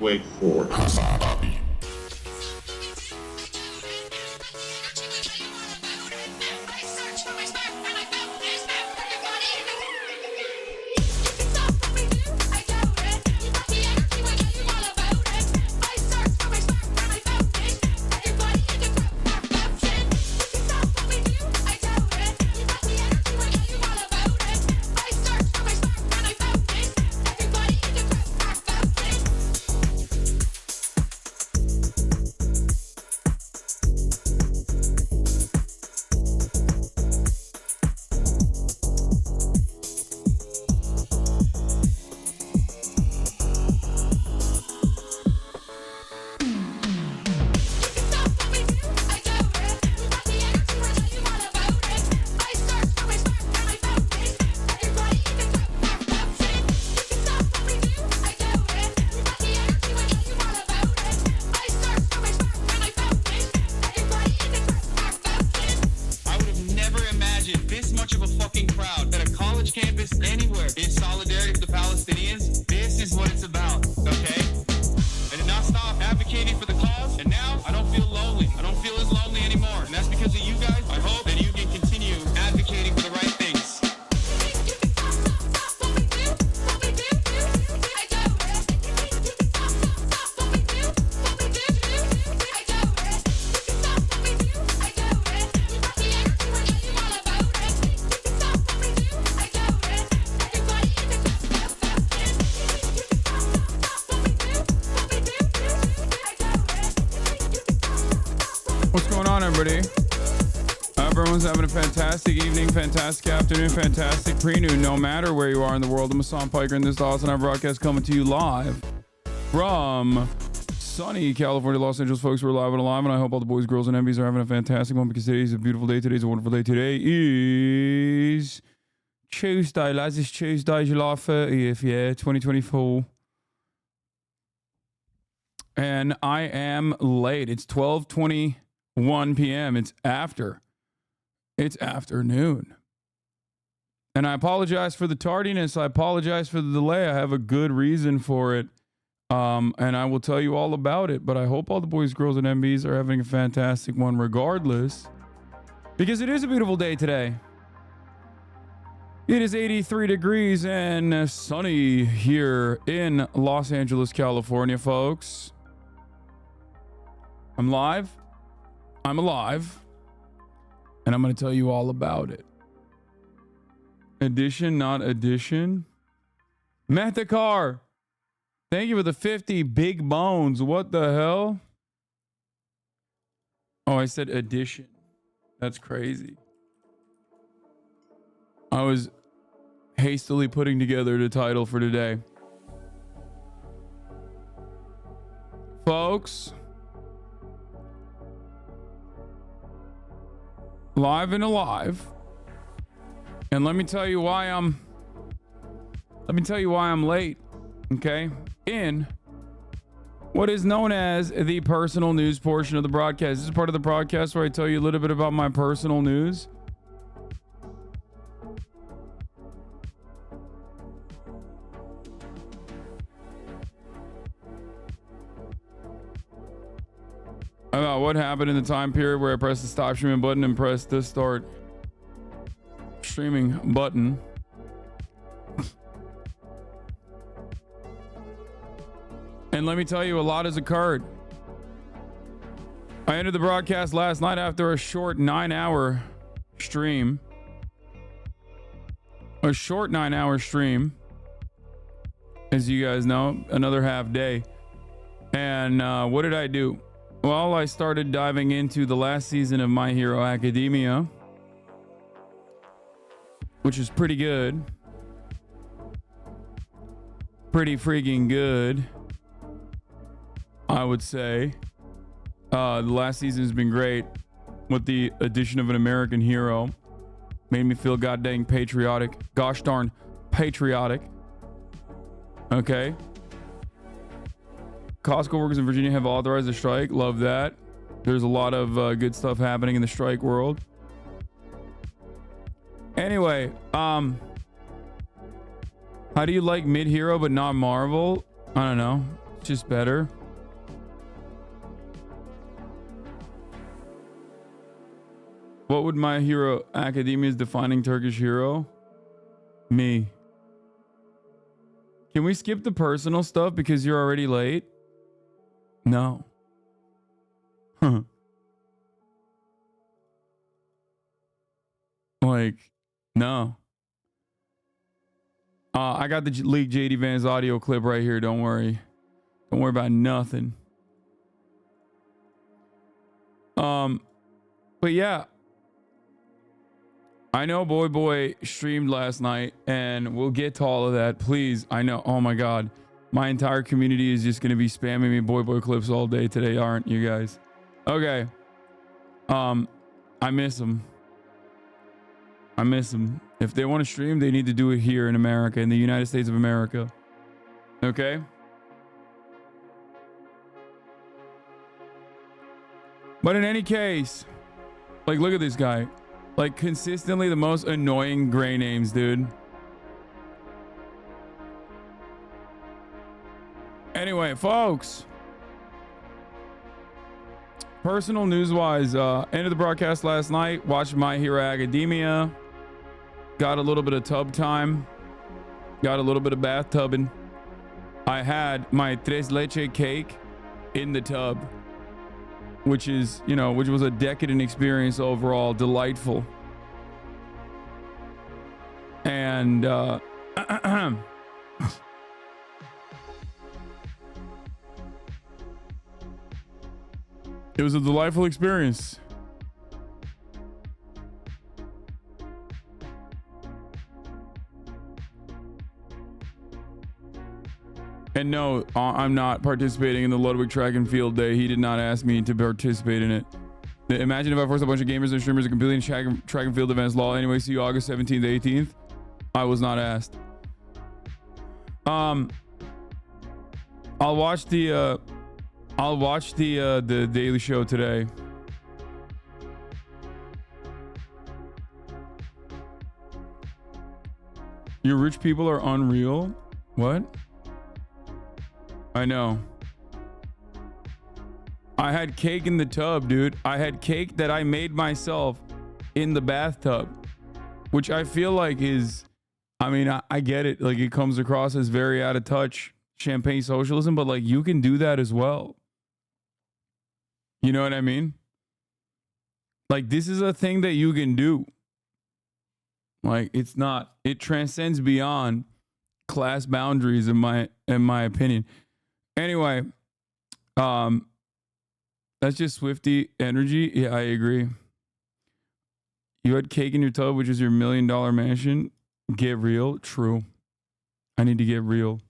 Wait for HasanAbi. Having a fantastic evening, fantastic afternoon, fantastic pre-noon, no matter where you are in the world. I'm Hasan Piker, and this is the HasanAbi broadcast coming to you live from sunny California, Los Angeles. Folks, we're live and alive, and I hope all the boys, girls, and MVs are having a fantastic one, because today is a beautiful day. Today's a wonderful day. Today is Tuesday, lads. It's Tuesday, July 30th, yeah, 2024. And I am late. It's 12:21 p.m. It's afternoon. And I apologize for the tardiness. I apologize for the delay. I have a good reason for it. And I will tell you all about it. But I hope all the boys, girls, and MBs are having a fantastic one regardless. Because it is a beautiful day today. It is 83 degrees and sunny here in Los Angeles, California, folks. I'm live. I'm alive. And I'm going to tell you all about it. Addition, not addition. Methakar, thank you for the 50 big bones. What the hell? Oh, I said addition. That's crazy. I was hastily putting together the title for today. Folks, live and alive, and let me tell you why I'm late. Okay, in what is known as the personal news portion of the broadcast. This is part of the broadcast where I tell you a little bit about my personal news. About what happened in the time period where I pressed the stop streaming button and pressed the start streaming button. And let me tell you, a lot has occurred. I ended the broadcast last night after a short 9-hour stream. A short 9-hour stream. As you guys know, another half day. And what did I do? Well, I started diving into the last season of My Hero Academia, which is pretty good. Pretty freaking good, I would say. The last season has been great with the addition of an American hero. Made me feel goddamn patriotic. Gosh darn patriotic. Okay. Costco workers in Virginia have authorized a strike. Love that. There's a lot of good stuff happening in the strike world. Anyway, How do you like mid-hero but not Marvel? I don't know. It's just better. What would My Hero Academia's defining Turkish hero? Me. Can we skip the personal stuff because you're already late? No. Like, no. I got the leaked JD Vance audio clip right here. Don't worry. Don't worry about nothing. But yeah. I know Boy streamed last night, and we'll get to all of that. Please, I know. Oh my God. My entire community is just going to be spamming me Boy clips all day today, aren't you guys? Okay. I miss them. I miss them. If they want to stream, they need to do it here in America, in the United States of America. Okay? But in any case, like, look at this guy. Like, consistently the most annoying gray names, dude. Anyway, folks. Personal news-wise, ended the broadcast last night. Watched My Hero Academia. Got a little bit of tub time. Got a little bit of bathtubing. I had my tres leche cake in the tub, which is, you know, which was a decadent experience overall. Delightful. And it was a delightful experience. And no, I'm not participating in the Ludwig Track and Field Day. He did not ask me to participate in it. Imagine if I forced a bunch of gamers and streamers to compete in track and field events law. Anyway, see you August 17th, 18th. I was not asked. I'll watch the Daily Show today. Your rich people are unreal. What? I know. I had cake in the tub, dude. I had cake that I made myself in the bathtub, which I feel like is, I mean, I get it. Like, it comes across as very out of touch champagne socialism, but like, you can do that as well. You know what I mean? Like, this is a thing that you can do. Like, it's not, it transcends beyond class boundaries in my opinion. Anyway, that's just Swifty energy. Yeah, I agree. You had cake in your tub, which is your $1 million mansion. Get real. True. I need to get real.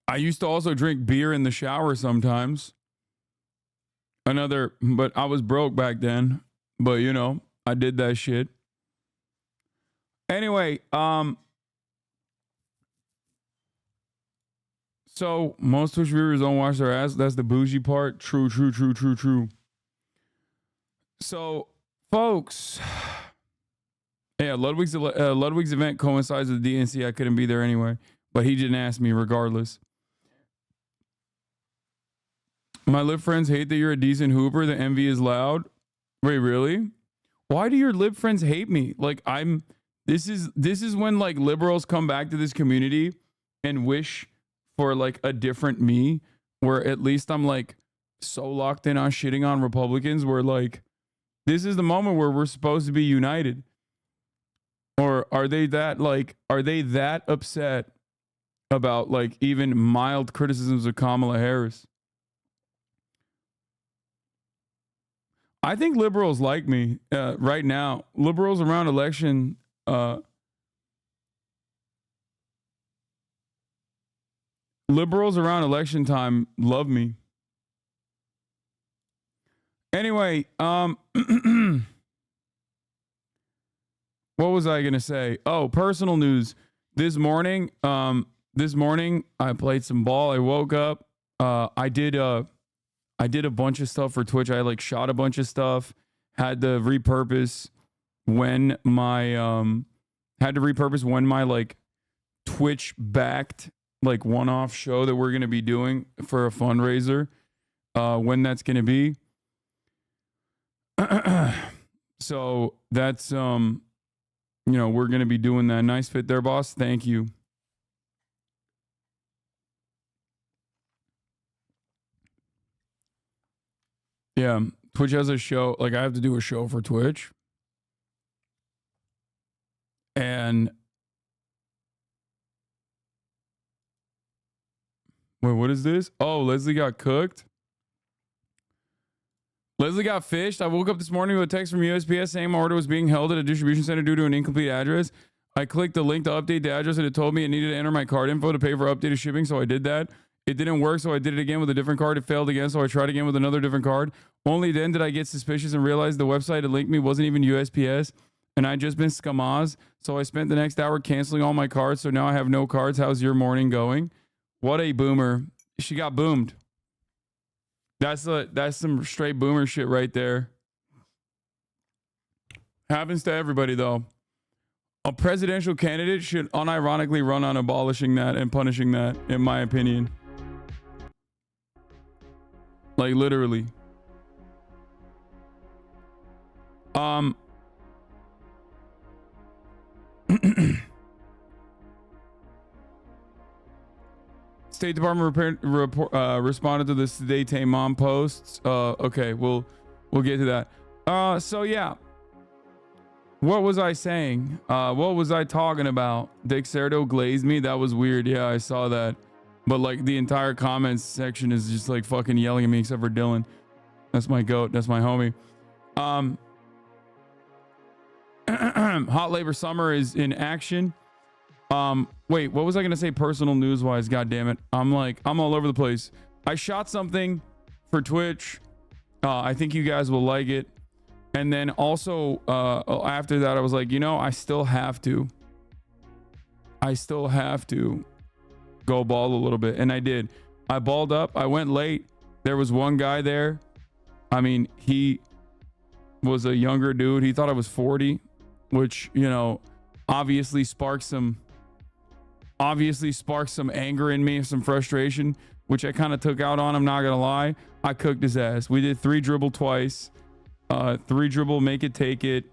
I used to also drink beer in the shower sometimes. But I was broke back then. But, you know, I did that shit. Anyway, so most Twitch viewers don't wash their ass. That's the bougie part. True. So, folks, yeah, Ludwig's event coincides with the DNC. I couldn't be there anyway, but he didn't ask me regardless. My lib friends hate that you're a decent hooper. The envy is loud. Wait, really? Why do your lib friends hate me? Like, this is when like liberals come back to this community and wish for like a different me, where at least I'm like so locked in on shitting on Republicans, where like this is the moment where we're supposed to be united. Or are they that upset about like even mild criticisms of Kamala Harris? I think liberals like me right now. Liberals around election time love me. Anyway, what was I gonna say? Oh, personal news. This morning I played some ball. I woke up. I did a bunch of stuff for Twitch. I like shot a bunch of stuff, had to repurpose when my had to repurpose when my like Twitch backed like one-off show that we're going to be doing for a fundraiser, when that's going to be. So that's you know, we're going to be doing that. Nice fit there, boss. Thank you. Yeah, Twitch has a show. Like, I have to do a show for Twitch. And wait, what is this? Oh, Leslie got cooked. Leslie got fished. I woke up this morning with a text from USPS saying my order was being held at a distribution center due to an incomplete address. I clicked the link to update the address and it told me it needed to enter my card info to pay for updated shipping, so I did that. It didn't work, so I did it again with a different card. It failed again, so I tried again with another different card. Only then did I get suspicious and realize the website it linked me wasn't even USPS, and I'd just been scammed. So I spent the next hour canceling all my cards, so now I have no cards. How's your morning going? What a boomer. She got boomed. That's some straight boomer shit right there. Happens to everybody, though. A presidential candidate should unironically run on abolishing that and punishing that, in my opinion. Like, literally. State Department responded to the Sedate mom posts. Okay, we'll get to that. So yeah. What was I saying? What was I talking about? Dick Cerdo glazed me. That was weird. Yeah, I saw that. But like the entire comments section is just like fucking yelling at me, except for Dylan. That's my goat. That's my homie. Hot labor summer is in action. Wait, what was I gonna say? Personal news wise, god damn it. I'm all over the place. I shot something for Twitch. I think you guys will like it. And then also after that, I was like, you know, I still have to go ball a little bit. And I did. I balled up. I went late. There was one guy there. I mean, he was a younger dude. He thought I was 40, which, you know, obviously sparked some anger in me, some frustration, which I kind of took out on him, not gonna lie. I cooked his ass. We did 3 dribble twice. 3 dribble, make it, take it.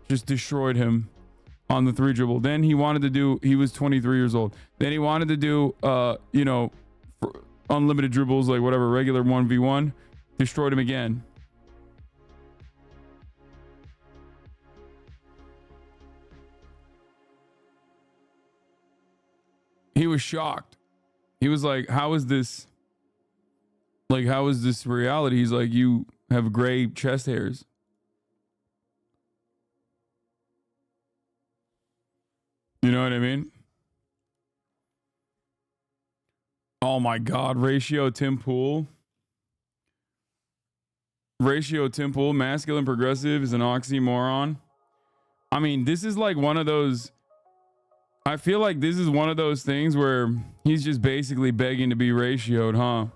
Just destroyed him on the 3 dribble. Then he was 23 years old. Then he wanted to do, you know, unlimited dribbles, like whatever, regular 1v1. Destroyed him again. He was shocked. He was like, how is this reality? He's like, you have gray chest hairs. You know what I mean? Oh my God. Ratio Tim Pool, masculine progressive is an oxymoron. I mean, this is like one of those, I feel like this is one of those things where he's just basically begging to be ratioed, huh?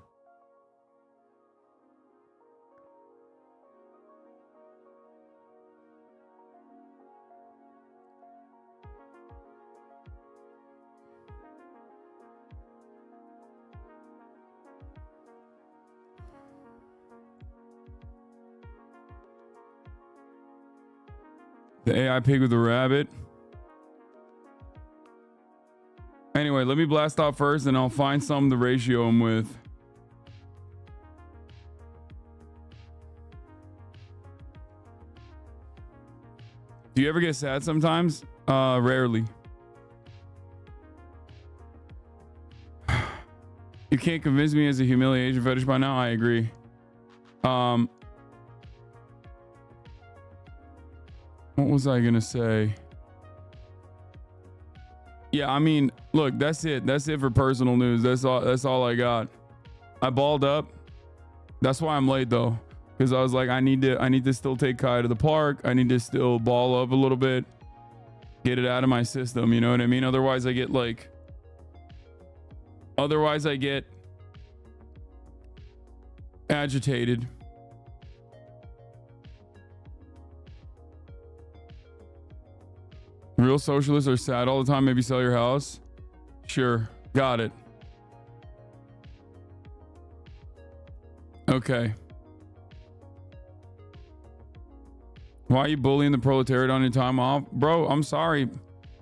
The AI pig with the rabbit. Anyway, let me blast off first and I'll find some to ratio him with. Do you ever get sad sometimes? Rarely. You can't convince me as a humiliation fetish by now. I agree. What was I gonna say? Yeah, I mean, look, that's it. That's it for personal news. That's all I got. I balled up. That's why I'm late though, because I was like, I need to still take Kai to the park. I need to still ball up a little bit, get it out of my system. You know what I mean? Otherwise, I get agitated. Real socialists are sad all the time. Maybe sell your house. Sure. Got it. Okay. Why are you bullying the proletariat on your time off? Bro, I'm sorry.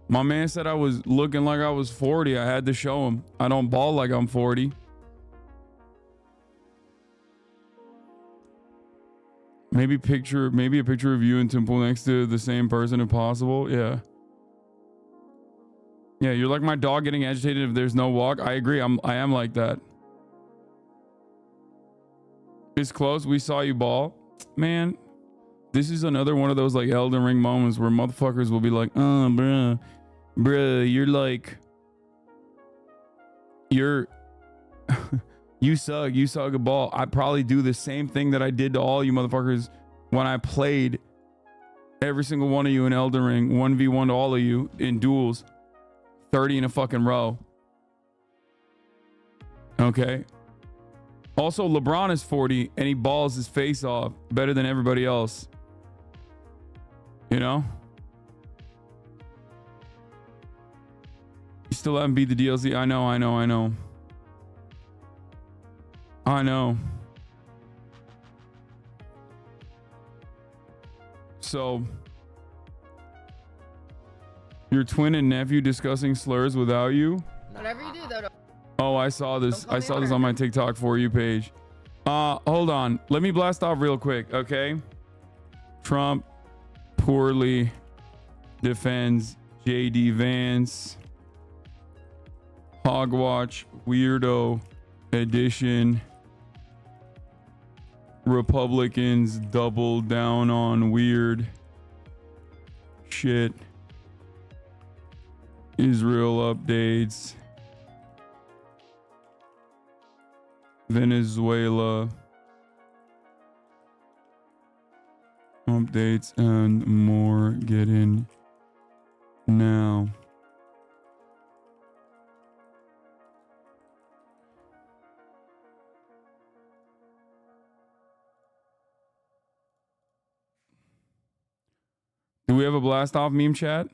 My man said I was looking like I was 40. I had to show him. I don't ball like I'm 40. Maybe a picture of you and Temple next to the same person if possible. Yeah. Yeah, you're like my dog getting agitated if there's no walk. I agree. I am like that. It's close. We saw you ball. Man, this is another one of those like Elden Ring moments where motherfuckers will be like, oh, bruh, you're like, you suck a ball. I probably do the same thing that I did to all you motherfuckers when I played every single one of you in Elden Ring, 1v1 to all of you in duels, 30 in a fucking row. Okay. Also, LeBron is 40 and he balls his face off better than everybody else. You know? You still haven't beat the DLC. I know. So, your twin and nephew discussing slurs without you? Whatever you do, though. Oh, I saw this. I saw this on my TikTok For You page. Hold on. Let me blast off real quick, okay? Trump poorly defends JD Vance. HOGWATCH Weirdo Edition. Republicans double down on weird shit. Israel updates. Venezuela updates and more. Get in now. Do we have a blast off meme chat?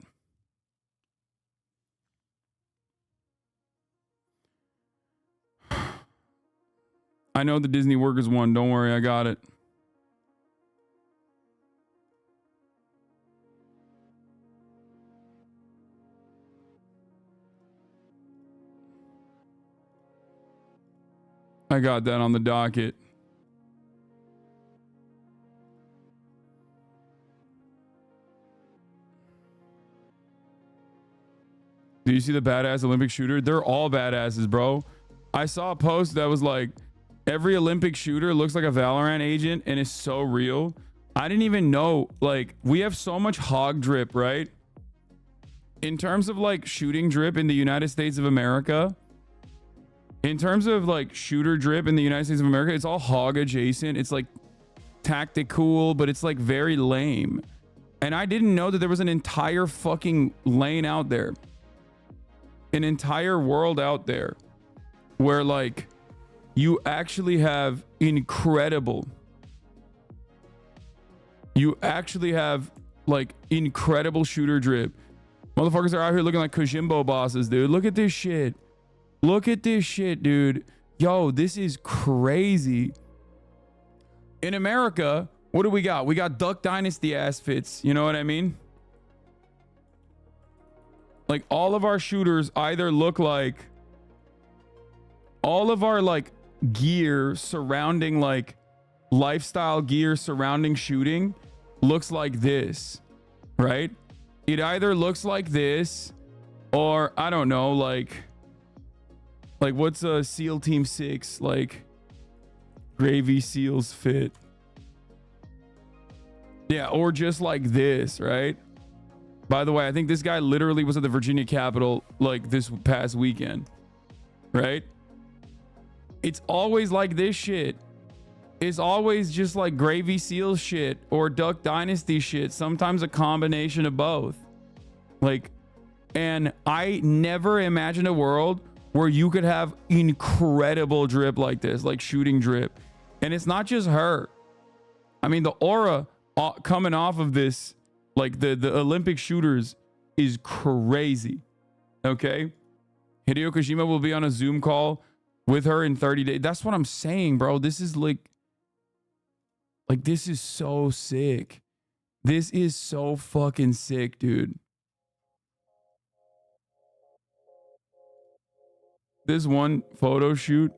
I know the Disney workers won. Don't worry, I got it. I got that on the docket. Do you see the badass Olympic shooter? They're all badasses, bro. I saw a post that was like, every Olympic shooter looks like a Valorant agent and is so real. I didn't even know, like, we have so much hog drip, right? In terms of like shooting drip in the United States of America, in terms of like shooter drip in the United States of America, it's all hog adjacent. It's like tactical, but it's like very lame. And I didn't know that there was an entire fucking lane out there. An entire world out there where like you actually have incredible shooter drip. Motherfuckers are out here looking like Kojimbo bosses, dude. Look at this shit. Look at this shit, dude. Yo, this is crazy. In America, what do we got? We got Duck Dynasty ass fits. You know what I mean? Like all of our shooters either look like all of our like gear surrounding like lifestyle gear surrounding shooting looks like this, right? It either looks like this or I don't know, like what's a SEAL Team 6 like Gravy Seals fit? Yeah, or just like this, right? By the way, I think this guy literally was at the Virginia Capitol like this past weekend, right? It's always like this shit. It's always just like Gravy Seal shit or Duck Dynasty shit. Sometimes a combination of both. Like, and I never imagined a world where you could have incredible drip like this, like shooting drip. And it's not just her. I mean, the aura coming off of this, like the Olympic shooters is crazy. Okay? Hideo Kojima will be on a Zoom call with her in 30 days. That's what I'm saying, bro. This is like this is so sick. This is so fucking sick, dude. This one photo shoot.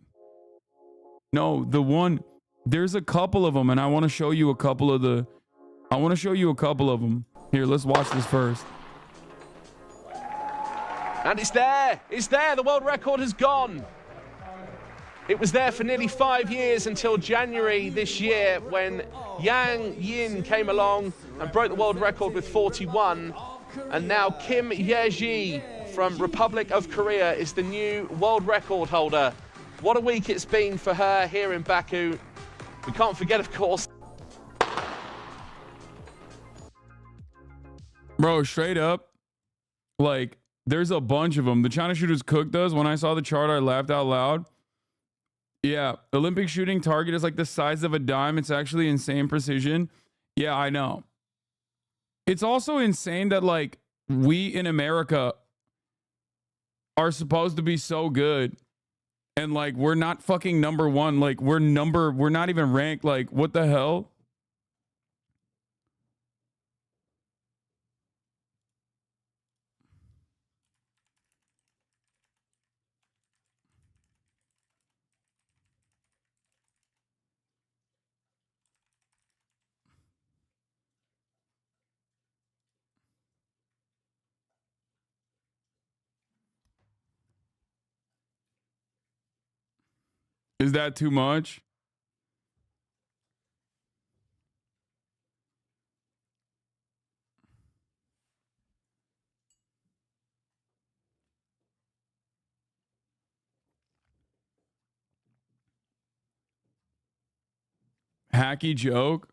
No, the one, there's a couple of them, and I want to show you a couple of them. Here, let's watch this first. And it's there. It's there. The world record has gone. It was there for nearly 5 years until January this year when Yang Yin came along and broke the world record with 41. And now Kim Ye-ji from Republic of Korea is the new world record holder. What a week it's been for her here in Baku. We can't forget, of course. Bro, straight up, like, there's a bunch of them. The China shooters cooked us. When I saw the chart, I laughed out loud. Yeah, Olympic shooting target is like the size of a dime. It's actually insane precision. Yeah, I know. It's also insane that, like, we in America are supposed to be so good. And, like, we're not fucking number one. Like, we're not even ranked. Like, what the hell? Is that too much? Hacky joke?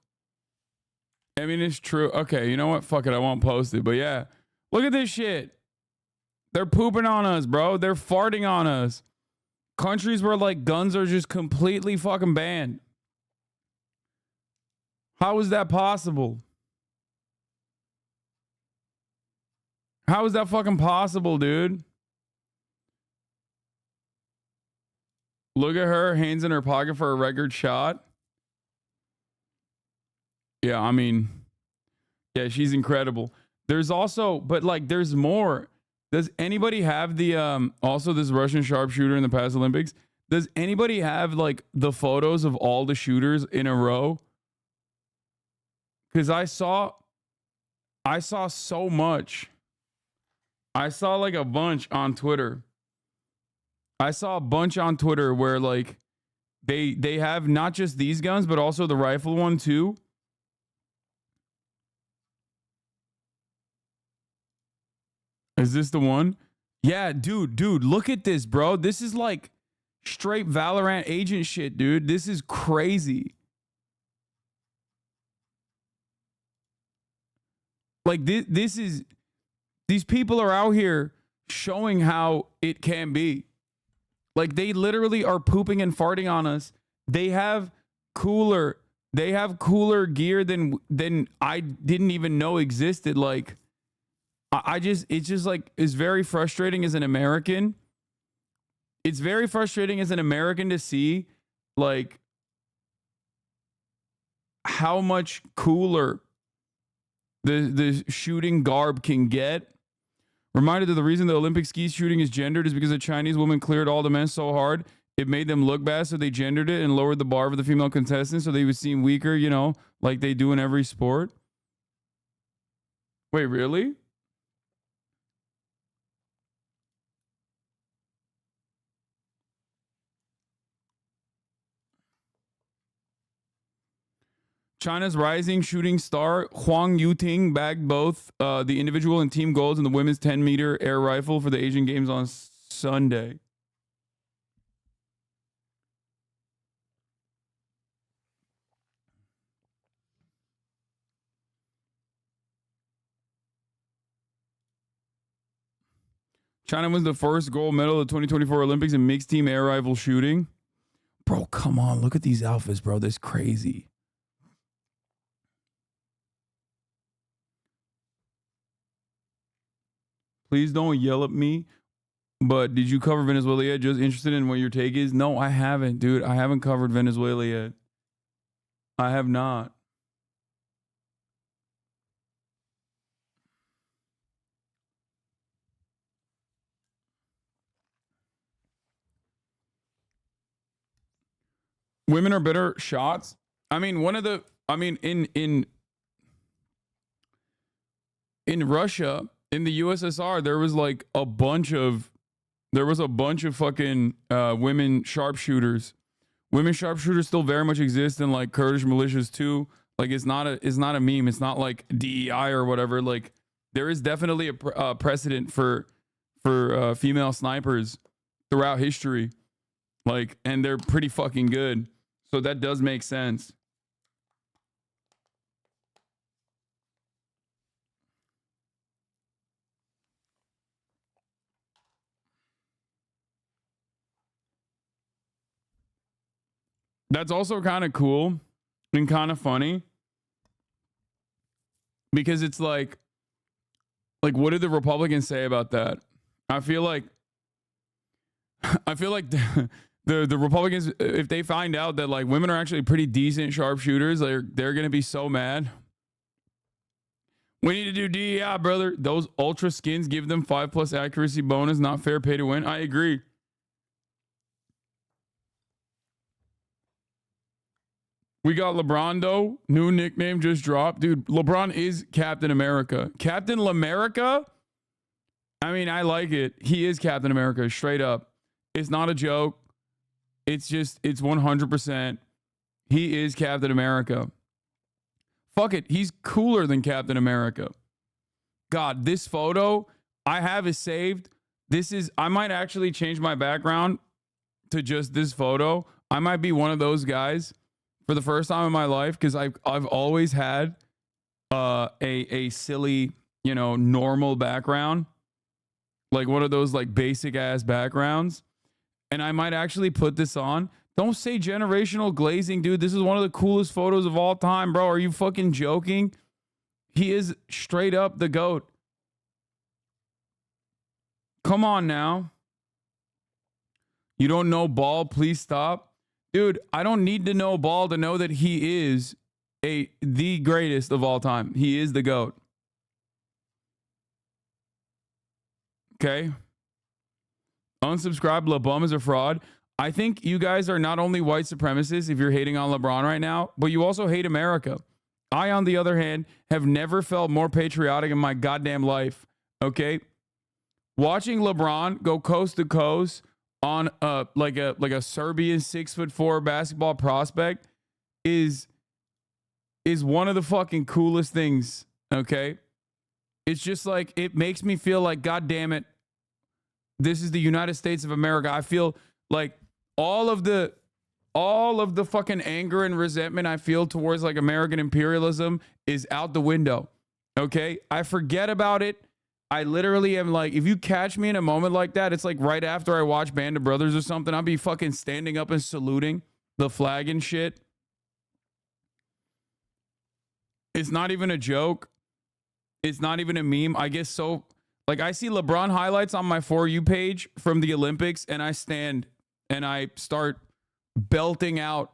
I mean, it's true. Okay, you know what? Fuck it. I won't post it. But yeah, look at this shit. They're pooping on us, bro. They're farting on us. Countries where, like, guns are just completely fucking banned. How is that possible? How is that fucking possible, dude? Look at her, hands in her pocket for a record shot. Yeah, I mean, yeah, she's incredible. There's also, but like, there's more. Does anybody have the, also this Russian sharpshooter in the past Olympics? Does anybody have, like, the photos of all the shooters in a row? Because I saw so much. I saw, like, a bunch on Twitter. I saw a bunch on Twitter where, like, they have not just these guns, but also the rifle one too. Is this the one? Yeah, dude, look at this, bro. This is like straight Valorant agent shit, dude. This is crazy. Like, this is, these people are out here showing how it can be. Like, they literally are pooping and farting on us. They have cooler gear than I didn't even know existed. Like, it's just like, it's very frustrating as an American. It's very frustrating as an American to see, like, how much cooler the shooting garb can get. Reminded that the reason the Olympic ski shooting is gendered is because a Chinese woman cleared all the men so hard it made them look bad, so they gendered it and lowered the bar for the female contestants so they would seem weaker, you know, like they do in every sport. Wait, really? China's rising shooting star Huang Yuting bagged both the individual and team golds in the women's 10-meter air rifle for the Asian Games on Sunday. China wins the first gold medal of the 2024 Olympics in mixed team air rifle shooting. Bro, come on. Look at these outfits, bro. This is crazy. Please don't yell at me. But did you cover Venezuela yet? Just interested in what your take is? No, I haven't, dude. I haven't covered Venezuela yet. I have not. Women are better shots. I mean, in Russia, in the USSR, there was a bunch of fucking women sharpshooters. Women sharpshooters still very much exist in like Kurdish militias too. Like it's not a meme. It's not like DEI or whatever. Like there is definitely a precedent for female snipers throughout history. Like, and they're pretty fucking good. So that does make sense. That's also kind of cool and kind of funny because it's like what did the Republicans say about that? I feel like the Republicans, if they find out that like women are actually pretty decent sharpshooters, they're gonna be so mad. We need to do DEI, brother. Those ultra skins give them 5+ accuracy bonus, not fair pay to win. I agree. We got LeBron, though. New nickname just dropped. Dude, LeBron is Captain America. Captain Lamerica? I mean, I like it. He is Captain America, straight up. It's not a joke. It's 100%. He is Captain America. Fuck it. He's cooler than Captain America. God, this photo I have is saved. I might actually change my background to just this photo. I might be one of those guys for the first time in my life, because I've always had a silly, normal background, like one of those like basic ass backgrounds, and I might actually put this on. Don't say generational glazing, dude. This is one of the coolest photos of all time, bro. Are you fucking joking? He is straight up the GOAT. Come on now. You don't know ball? Please stop. Dude, I don't need to know ball to know that he is the greatest of all time. He is the GOAT. Okay. Unsubscribe. LeBum is a fraud. I think you guys are not only white supremacists if you're hating on LeBron right now, but you also hate America. I, on the other hand, have never felt more patriotic in my goddamn life. Okay. Watching LeBron go coast to coast on like a Serbian 6'4" basketball prospect is one of the fucking coolest things. Okay. It's just like, it makes me feel like, God damn it, this is the United States of America. I feel like all of the fucking anger and resentment I feel towards like American imperialism is out the window. Okay. I forget about it. I literally am like, if you catch me in a moment like that, it's like right after I watch Band of Brothers or something, I'll be fucking standing up and saluting the flag and shit. It's not even a joke. It's not even a meme. I guess so. Like, I see LeBron highlights on my For You page from the Olympics, and I stand and I start belting out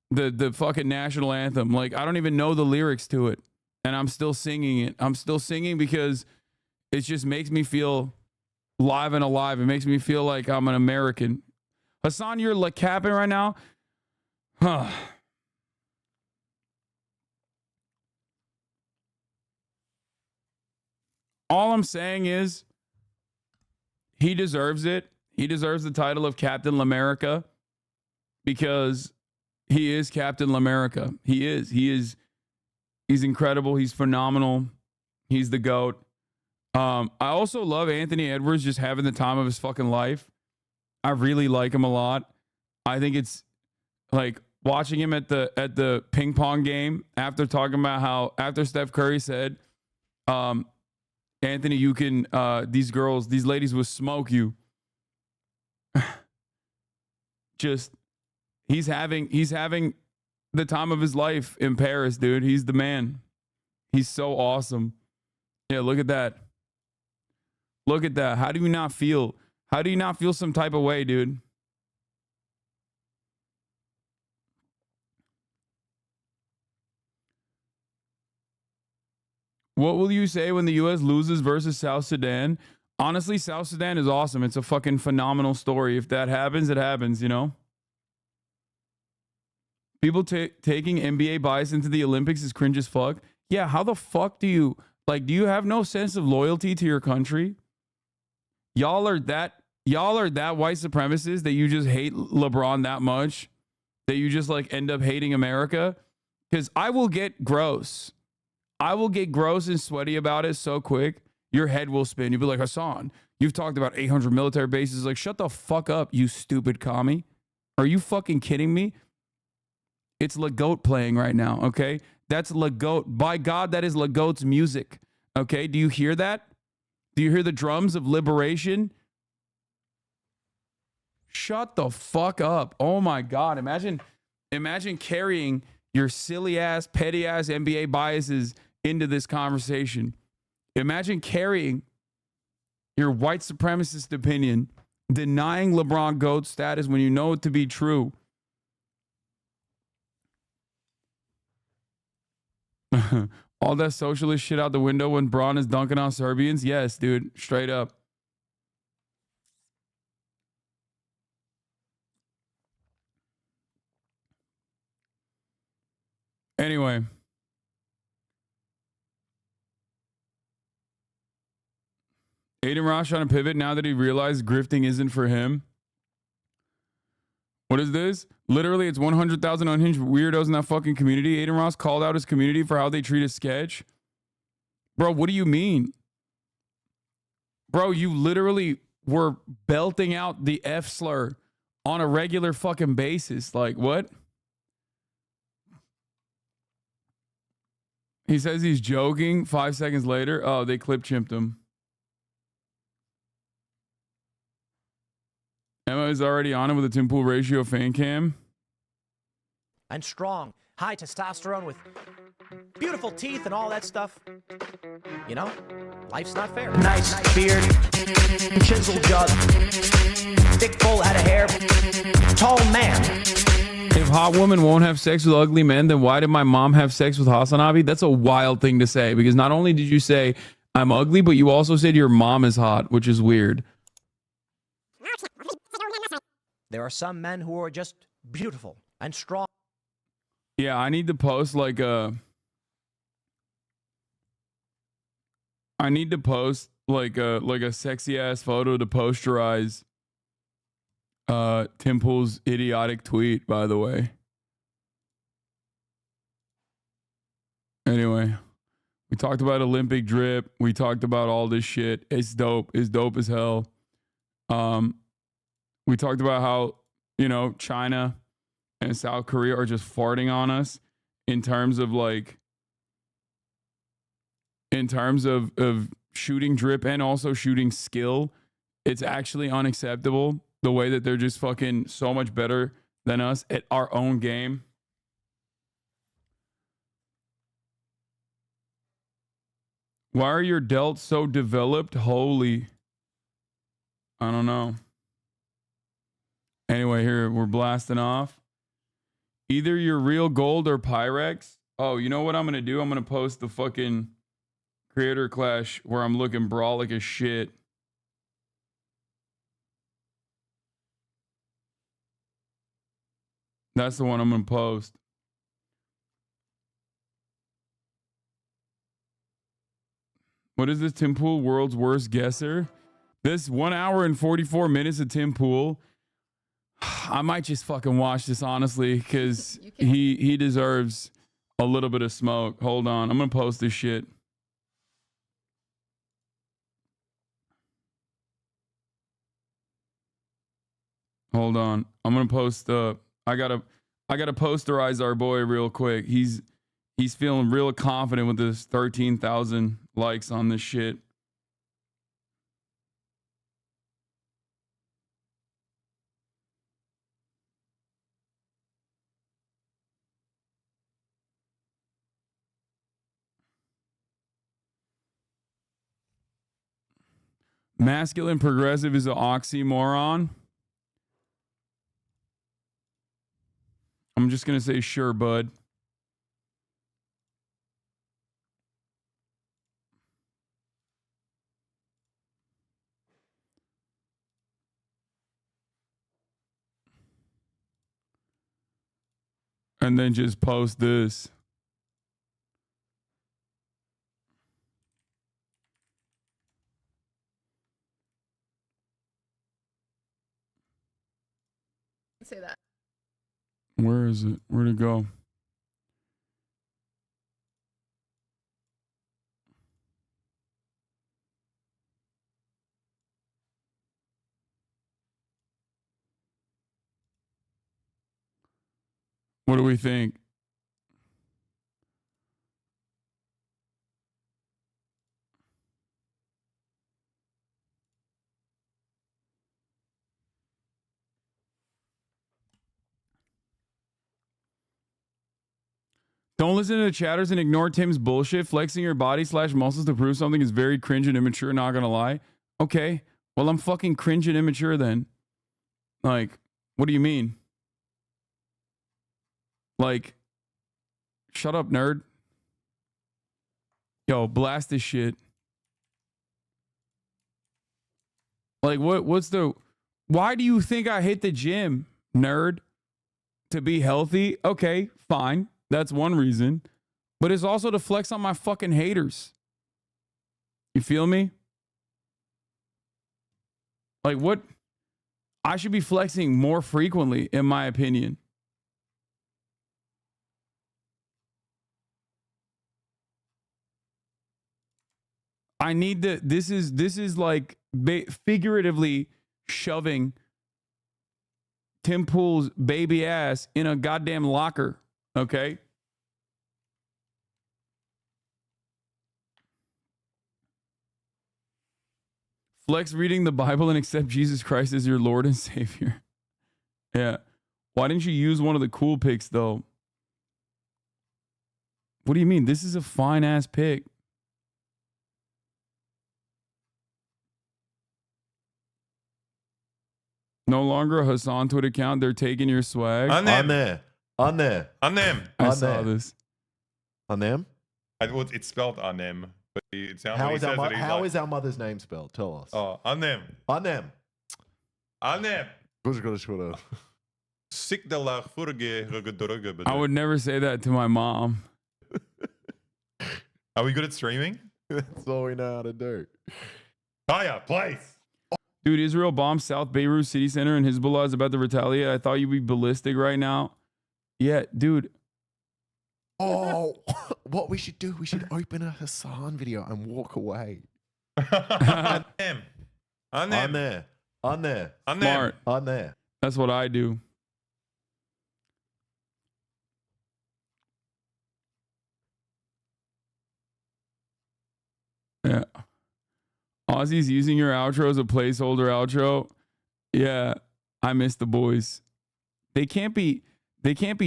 the fucking national anthem. Like, I don't even know the lyrics to it, and I'm still singing it. I'm still singing because it just makes me feel live and alive. It makes me feel like I'm an American. Hasan, you're like capping right now? Huh. All I'm saying is he deserves it. He deserves the title of Captain Lamerica because he is Captain Lamerica. He is. He's incredible. He's phenomenal. He's the GOAT. I also love Anthony Edwards just having the time of his fucking life. I really like him a lot. I think it's like watching him at the ping pong game after talking about how after Steph Curry said, Anthony, you can these ladies will smoke you. Just he's having the time of his life in Paris, dude. He's the man. He's so awesome. Yeah, look at that. Look at that. How do you not feel? How do you not feel some type of way, dude? What will you say when the U.S. loses versus South Sudan? Honestly, South Sudan is awesome. It's a fucking phenomenal story. If that happens, it happens, you know? People taking NBA bias into the Olympics is cringe as fuck. Yeah, how the fuck do you do you have no sense of loyalty to your country? Y'all are that white supremacists that you just hate LeBron that much that you just end up hating America? Because I will get gross. I will get gross and sweaty about it so quick, your head will spin. You'll be like, Hasan, you've talked about 800 military bases. Like, shut the fuck up, you stupid commie. Are you fucking kidding me? It's Lagoat playing right now, okay? That's Lagoat. By God, that is Lagoat's music, okay? Do you hear that? Do you hear the drums of liberation? Shut the fuck up. Oh my God. Imagine carrying your silly ass, petty ass NBA biases into this conversation. Imagine carrying your white supremacist opinion, denying LeBron GOAT status when you know it to be true. All that socialist shit out the window when Braun is dunking on Serbians? Yes, dude. Straight up. Anyway. Adin Ross trying to pivot now that he realized grifting isn't for him. What is this? Literally, it's 100,000 unhinged weirdos in that fucking community. Adin Ross called out his community for how they treat his sketch. Bro, what do you mean? Bro, you literally were belting out the F slur on a regular fucking basis. Like, what? He says he's joking. 5 seconds later, oh, they clip chimped him. Emma is already on it with a Tim Pool ratio fan cam. And strong, high testosterone with beautiful teeth and all that stuff. You know, life's not fair. Nice beard, chiseled jaw, thick full head of hair, tall man. If hot women won't have sex with ugly men, then why did my mom have sex with HasanAbi? That's a wild thing to say, because not only did you say I'm ugly, but you also said your mom is hot, which is weird. There are some men who are just beautiful and strong. Yeah, I need to post a sexy ass photo to posterize Tim Pool's idiotic tweet, by the way. Anyway, we talked about Olympic drip. We talked about all this shit. It's dope. It's dope as hell. We talked about how, China and South Korea are just farting on us in terms of shooting drip and also shooting skill. It's actually unacceptable the way that they're just fucking so much better than us at our own game. Why are your delts so developed? Holy. I don't know. Anyway, here we're blasting off. Either you're real gold or Pyrex. Oh, you know what I'm going to do? I'm going to post the fucking creator clash where I'm looking brolic as shit. That's the one I'm going to post. What is this, Tim Pool? World's worst guesser? This 1 hour and 44 minutes of Tim Pool. I might just fucking watch this, honestly, because he deserves a little bit of smoke. Hold on. I'm going to post this shit. Hold on. I'm going to post I got to posterize our boy real quick. He's feeling real confident with his 13,000 likes on this shit. Masculine progressive is an oxymoron. I'm just going to say sure, bud. And then just post this. Say that. Where is it? Where'd it go? What do we think? Don't listen to the chatters and ignore Tim's bullshit. Flexing your body / muscles to prove something is very cringe and immature, not gonna lie. Okay, well, I'm fucking cringe and immature then. Like, what do you mean? Like, shut up, nerd. Yo, blast this shit. Like, what's the... Why do you think I hit the gym, nerd? To be healthy? Okay, fine. That's one reason. But it's also to flex on my fucking haters. You feel me? Like, what? I should be flexing more frequently, in my opinion. I need to... This is like figuratively shoving Tim Pool's baby ass in a goddamn locker. Okay. Flex reading the Bible and accept Jesus Christ as your Lord and Savior. Yeah. Why didn't you use one of the cool picks though? What do you mean? This is a fine ass pick. No longer a Hasan Twitter account. They're taking your swag. On there. I saw this. On them? It's spelled on them, but it sounds How, like is our, how is our mother's name spelled? Tell us. Oh, on them. On them. On them. Sick de la vorige. I would never say that to my mom. Are we good at streaming? That's all we know how to do. Oh yeah, place. Dude, Israel bombed South Beirut city center and Hezbollah is about to retaliate. I thought you'd be ballistic right now. Yeah, dude. Oh, what we should do, we should open a Hasan video and walk away. On them. On there. On there. On Smart. them. On there. That's what I do. Yeah. Aussie's using your outro as a placeholder outro. Yeah, I miss the boys. They can't be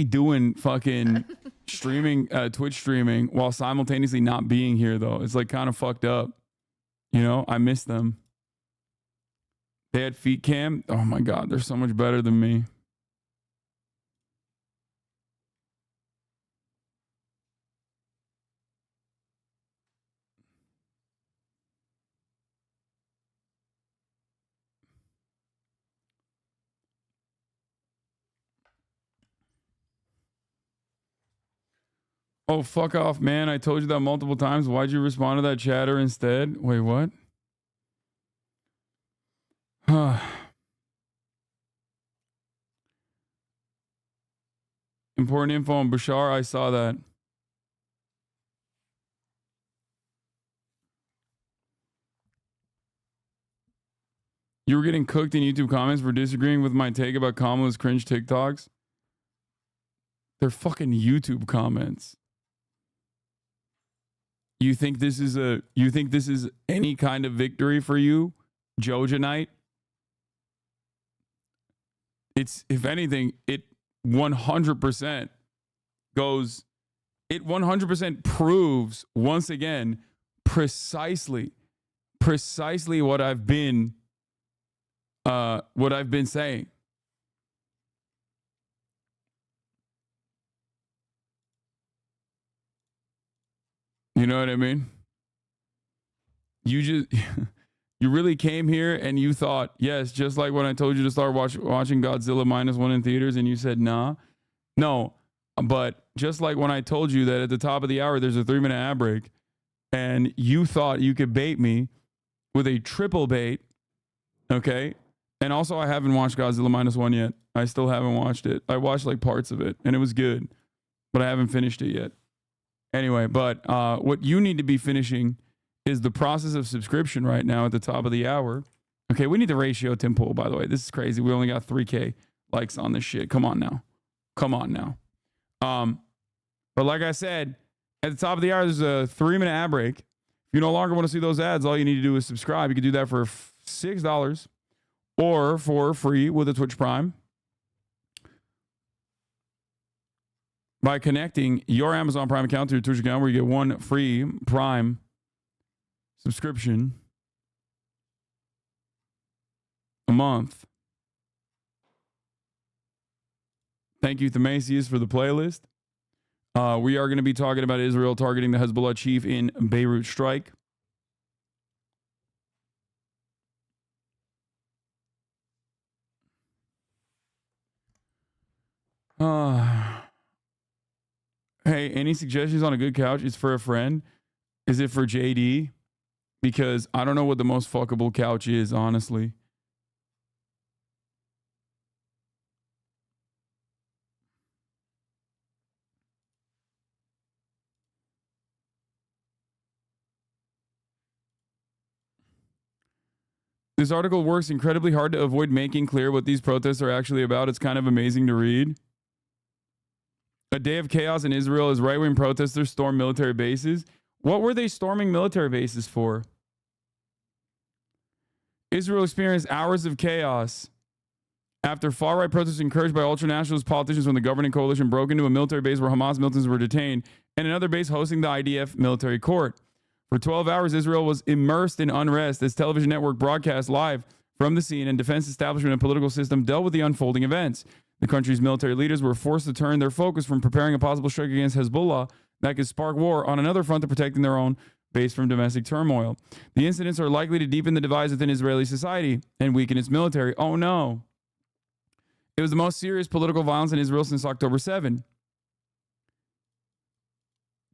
doing fucking streaming, Twitch streaming while simultaneously not being here though. It's like kind of fucked up. You know, I miss them. They had feet cam. Oh my God, they're so much better than me. Oh, fuck off, man. I told you that multiple times. Why'd you respond to that chatter instead? Wait, what? Important info on Bashar. I saw that. You were getting cooked in YouTube comments for disagreeing with my take about Kamala's cringe TikToks. They're fucking YouTube comments. You think this is any kind of victory for you, Jojanite? It's, if anything, it 100% goes, it 100% proves once again precisely precisely what I've been saying. You know what I mean? You just you really came here and you thought, yes, just like when I told you to start watching Godzilla -1 in theaters and you said nah. No, but just like when I told you that at the top of the hour there's a 3-minute ad break and you thought you could bait me with a triple bait, okay? And also I haven't watched Godzilla -1 yet. I still haven't watched it. I watched like parts of it and it was good, but I haven't finished it yet. Anyway, but what you need to be finishing is the process of subscription right now at the top of the hour. Okay, we need the ratio, Tim Pool, by the way. This is crazy. We only got 3K likes on this shit. Come on now. But like I said, at the top of the hour, there's a 3-minute ad break. If you no longer want to see those ads, all you need to do is subscribe. You can do that for $6 or for free with a Twitch Prime by connecting your Amazon Prime account to your Twitch account, where you get 1 free Prime subscription a month. Thank you, Themasius, for the playlist. We are going to be talking about Israel targeting the Hezbollah chief in Beirut strike. Hey, any suggestions on a good couch? It's for a friend. Is it for JD? Because I don't know what the most fuckable couch is, honestly. This article works incredibly hard to avoid making clear what these protests are actually about. It's kind of amazing to read. A day of chaos in Israel as right-wing protesters storm military bases. What were they storming military bases for? Israel experienced hours of chaos after far-right protests encouraged by ultra-nationalist politicians from the governing coalition broke into a military base where Hamas militants were detained and another base hosting the IDF military court. For 12 hours, Israel was immersed in unrest as television network broadcast live from the scene and defense establishment and political system dealt with the unfolding events. The country's military leaders were forced to turn their focus from preparing a possible strike against Hezbollah that could spark war on another front to protecting their own base from domestic turmoil. The incidents are likely to deepen the divides within Israeli society and weaken its military. Oh no. It was the most serious political violence in Israel since October 7.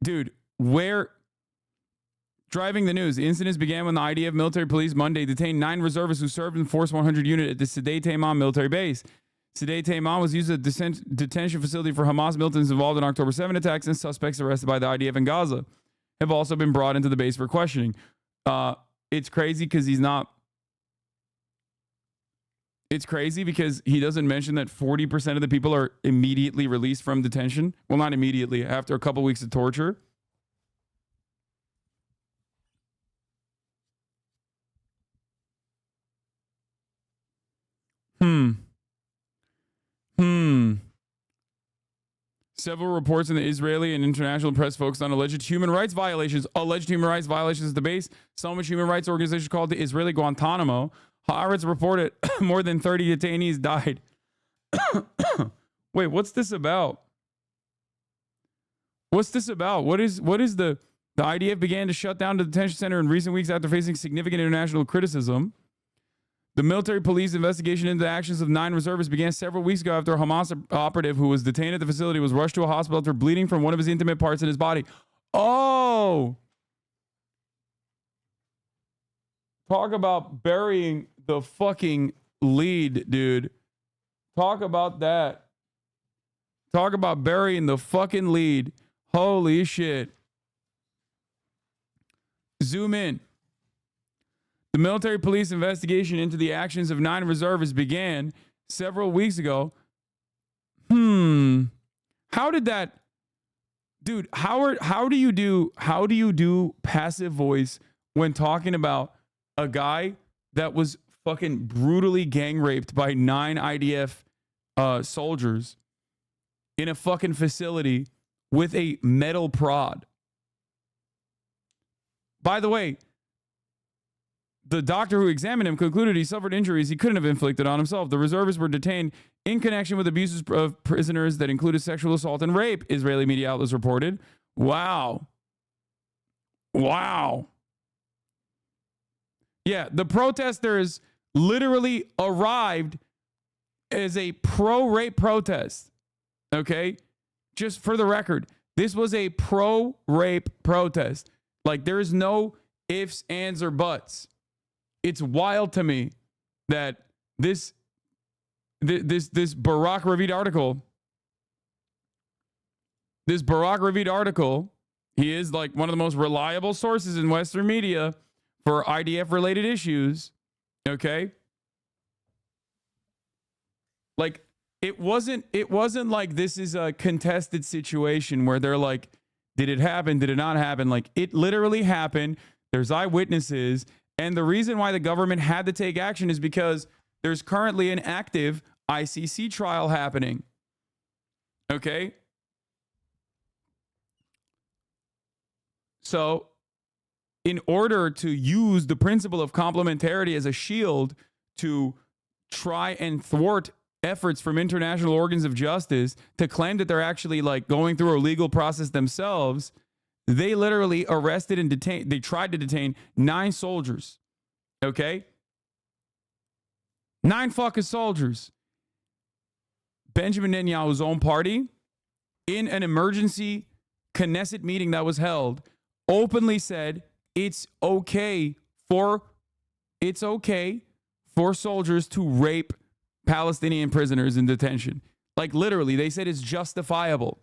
Dude, where... Driving the news. The incidents began when the IDF military police Monday detained 9 reservists who served in Force 100 unit at the Sdei Taimon military base. Sdei Taimon was used as a detention facility for Hamas militants involved in October 7 attacks, and suspects arrested by the IDF in Gaza have also been brought into the base for questioning. It's crazy because he's not... It's crazy because he doesn't mention that 40% of the people are immediately released from detention. Well, not immediately, after a couple weeks of torture. Several reports in the Israeli and international press focused on alleged human rights violations. Alleged human rights violations at the base. So much human rights organization called the Israeli Guantanamo. Haaretz reported more than 30 detainees died. Wait, what's this about? What's this about? What is the IDF began to shut down the detention center in recent weeks after facing significant international criticism. The military police investigation into the actions of 9 reservists began several weeks ago after a Hamas operative who was detained at the facility was rushed to a hospital after bleeding from one of his intimate parts in his body. Oh! Talk about burying the fucking lead, dude. Talk about that. Talk about burying the fucking lead. Holy shit. Zoom in. The military police investigation into the actions of 9 reservists began several weeks ago. How did that... Dude, how do you do passive voice when talking about a guy that was fucking brutally gang raped by 9 IDF soldiers in a fucking facility with a metal prod? By the way, The doctor who examined him concluded he suffered injuries he couldn't have inflicted on himself. The reservists were detained in connection with abuses of prisoners that included sexual assault and rape, Israeli media outlets reported. Wow. Wow. Yeah, the protesters literally arrived as a pro-rape protest. Okay? Just for the record, this was a pro-rape protest. Like, there's no ifs, ands, or buts. It's wild to me that this Barak Ravid article, he is like one of the most reliable sources in Western media for IDF related issues. Okay. Like, it wasn't like this is a contested situation where they're like, did it happen? Did it not happen? Like, it literally happened. There's eyewitnesses. And the reason why the government had to take action is because there's currently an active ICC trial happening. Okay? So, in order to use the principle of complementarity as a shield to try and thwart efforts from international organs of justice to claim that they're actually like going through a legal process themselves, they literally arrested and detained. They tried to detain 9 soldiers. Okay? 9 fucking soldiers. Benjamin Netanyahu's own party, in an emergency Knesset meeting that was held, openly said it's okay for soldiers to rape Palestinian prisoners in detention. Like, literally, they said it's justifiable.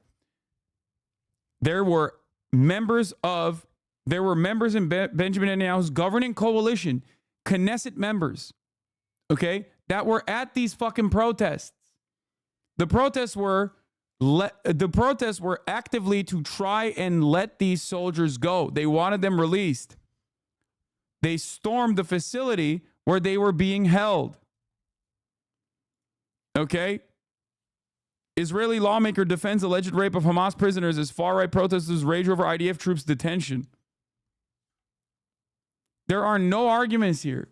There were members in Benjamin Netanyahu's governing coalition, Knesset members, okay, that were at these fucking protests. The protests were actively to try and let these soldiers go. They wanted them released. They stormed the facility where they were being held. Okay? Israeli lawmaker defends alleged rape of Hamas prisoners as far-right protesters rage over IDF troops' detention. There are no arguments here.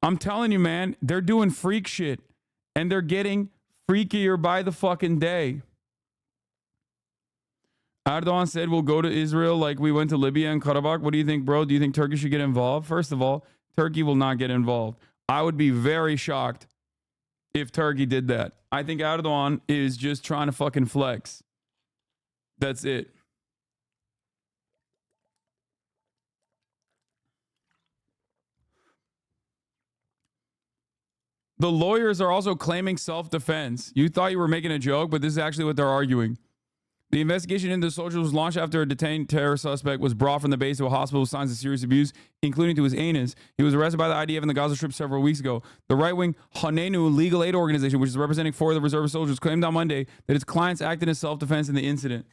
I'm telling you, man, they're doing freak shit. And they're getting freakier by the fucking day. Erdogan said we'll go to Israel like we went to Libya and Karabakh. What do you think, bro? Do you think Turkey should get involved? First of all, Turkey will not get involved. I would be very shocked if Turkey did that. I think Erdogan is just trying to fucking flex. That's it. The lawyers are also claiming self-defense. You thought you were making a joke, but this is actually what they're arguing. The investigation into the soldiers was launched after a detained terror suspect was brought from the base to a hospital with signs of serious abuse, including to his anus. He was arrested by the IDF in the Gaza Strip several weeks ago. The right-wing Hanenu legal aid organization, which is representing 4 of the reserve soldiers, claimed on Monday that its clients acted in self-defense in the incident.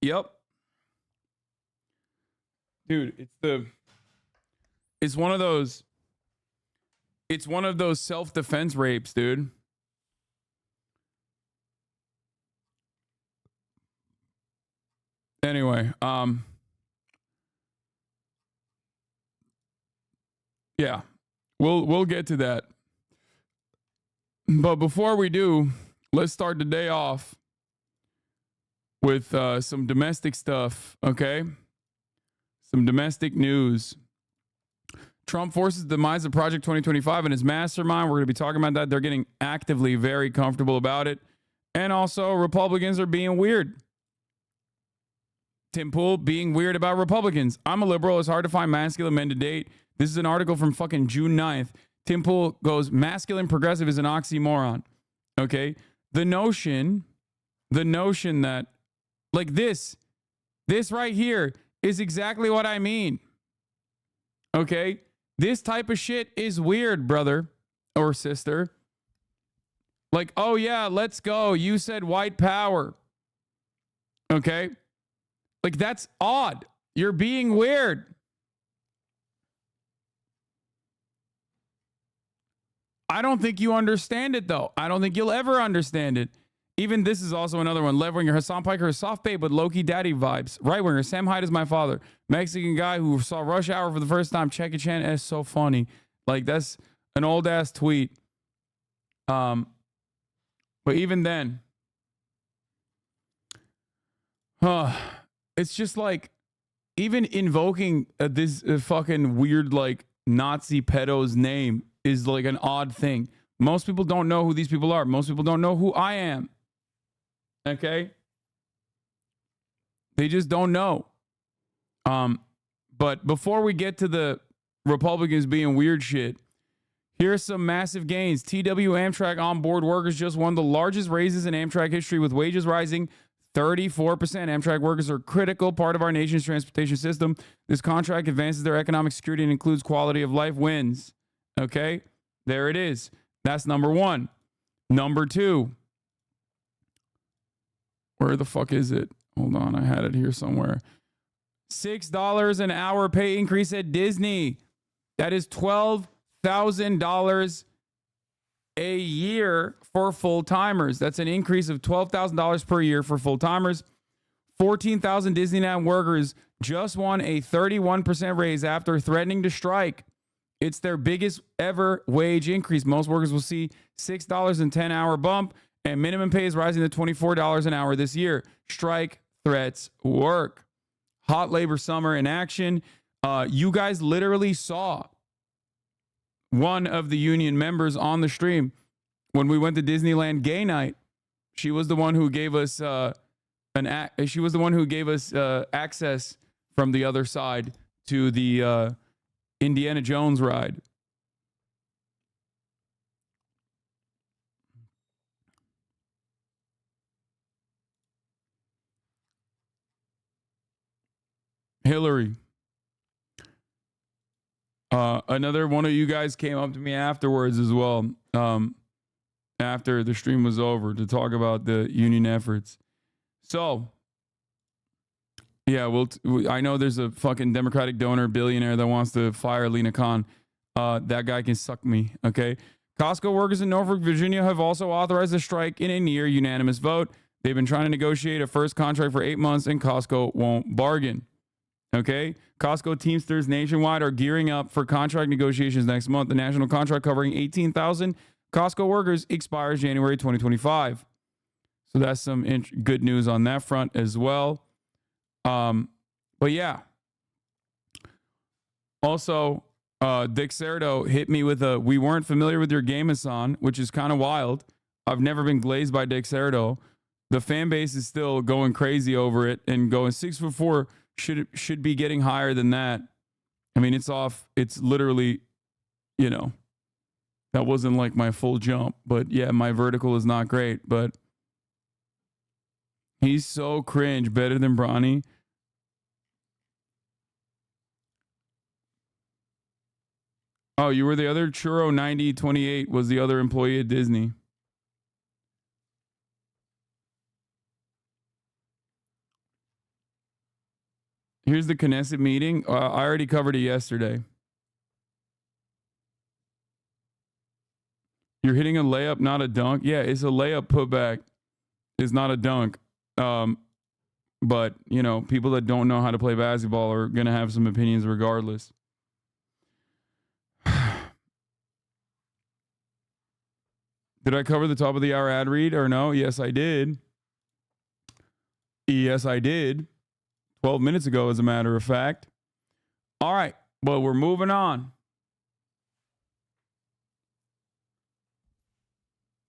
Yep. Dude, it's one of those self-defense rapes, dude. Anyway, yeah. We'll get to that. But before we do, let's start the day off with some domestic stuff, okay? Some domestic news. Trump forces the demise of Project 2025 and his mastermind. We're going to be talking about that. They're getting actively very comfortable about it. And also, Republicans are being weird. Tim Pool being weird about Republicans. I'm a liberal. It's hard to find masculine men to date. This is an article from fucking June 9th. Tim Pool goes, masculine progressive is an oxymoron. Okay? The notion that, like this right here is exactly what I mean. Okay? This type of shit is weird, brother or sister. Like, oh yeah, let's go. You said white power. Okay? Like, that's odd. You're being weird. I don't think you understand it, though. I don't think you'll ever understand it. Even this is also another one. Left-winger Hasan Piker is soft babe with low-key daddy vibes. Right-winger Sam Hyde is my father. Mexican guy who saw Rush Hour for the first time. Check it, Chan. It's so funny. Like, that's an old-ass tweet. But even then, it's just like, even invoking this fucking weird, like, Nazi pedo's name is like an odd thing. Most people don't know who these people are. Most people don't know who I am. Okay? They just don't know. But before we get to the Republicans being weird shit, here's some massive gains. TW Amtrak on-board workers just won the largest raises in Amtrak history, with wages rising 34%. Amtrak workers are a critical part of our nation's transportation system. This contract advances their economic security and includes quality of life wins. Okay? There it is. That's number one. Number two. Where the fuck is it? Hold on. I had it here somewhere. $6 an hour pay increase at Disney. That is $12,000 a year for full-timers. That's an increase of $12,000 per year for full-timers. 14,000 Disneyland workers just won a 31% raise after threatening to strike. It's their biggest ever wage increase. Most workers will see $6.10 hour bump, and minimum pay is rising to $24 an hour this year. Strike threats work. Hot labor summer in action. You guys literally saw one of the union members on the stream when we went to Disneyland Gay Night. She was the one who gave us access from the other side to the Indiana Jones ride. Hillary. Another one of you guys came up to me afterwards as well, after the stream was over, to talk about the union efforts. So, yeah, I know there's a fucking Democratic donor billionaire that wants to fire Lena Khan. That guy can suck me, okay? Costco workers in Norfolk, Virginia have also authorized a strike in a near unanimous vote. They've been trying to negotiate a first contract for 8 months, and Costco won't bargain. Okay? Costco Teamsters nationwide are gearing up for contract negotiations next month. The national contract covering 18,000 Costco workers expires January 2025. So that's some good news on that front as well. But yeah. Also, Dick Cerdo hit me with we weren't familiar with your game, Hasan, which is kind of wild. I've never been glazed by Dick Cerdo. The fan base is still going crazy over it and going 6'4" should be getting higher than that. I mean, it's off. It's literally, that wasn't like my full jump, but yeah, my vertical is not great, but he's so cringe, better than Bronny. Oh, you were the other Churro 9028 was the other employee at Disney. Here's the Knesset meeting. I already covered it yesterday. You're hitting a layup, not a dunk. Yeah, it's a layup putback. It's not a dunk. But, people that don't know how to play basketball are going to have some opinions regardless. Did I cover the top of the hour ad read or no? Yes, I did. Yes, I did. 12 minutes ago, as a matter of fact. All right. Well, we're moving on.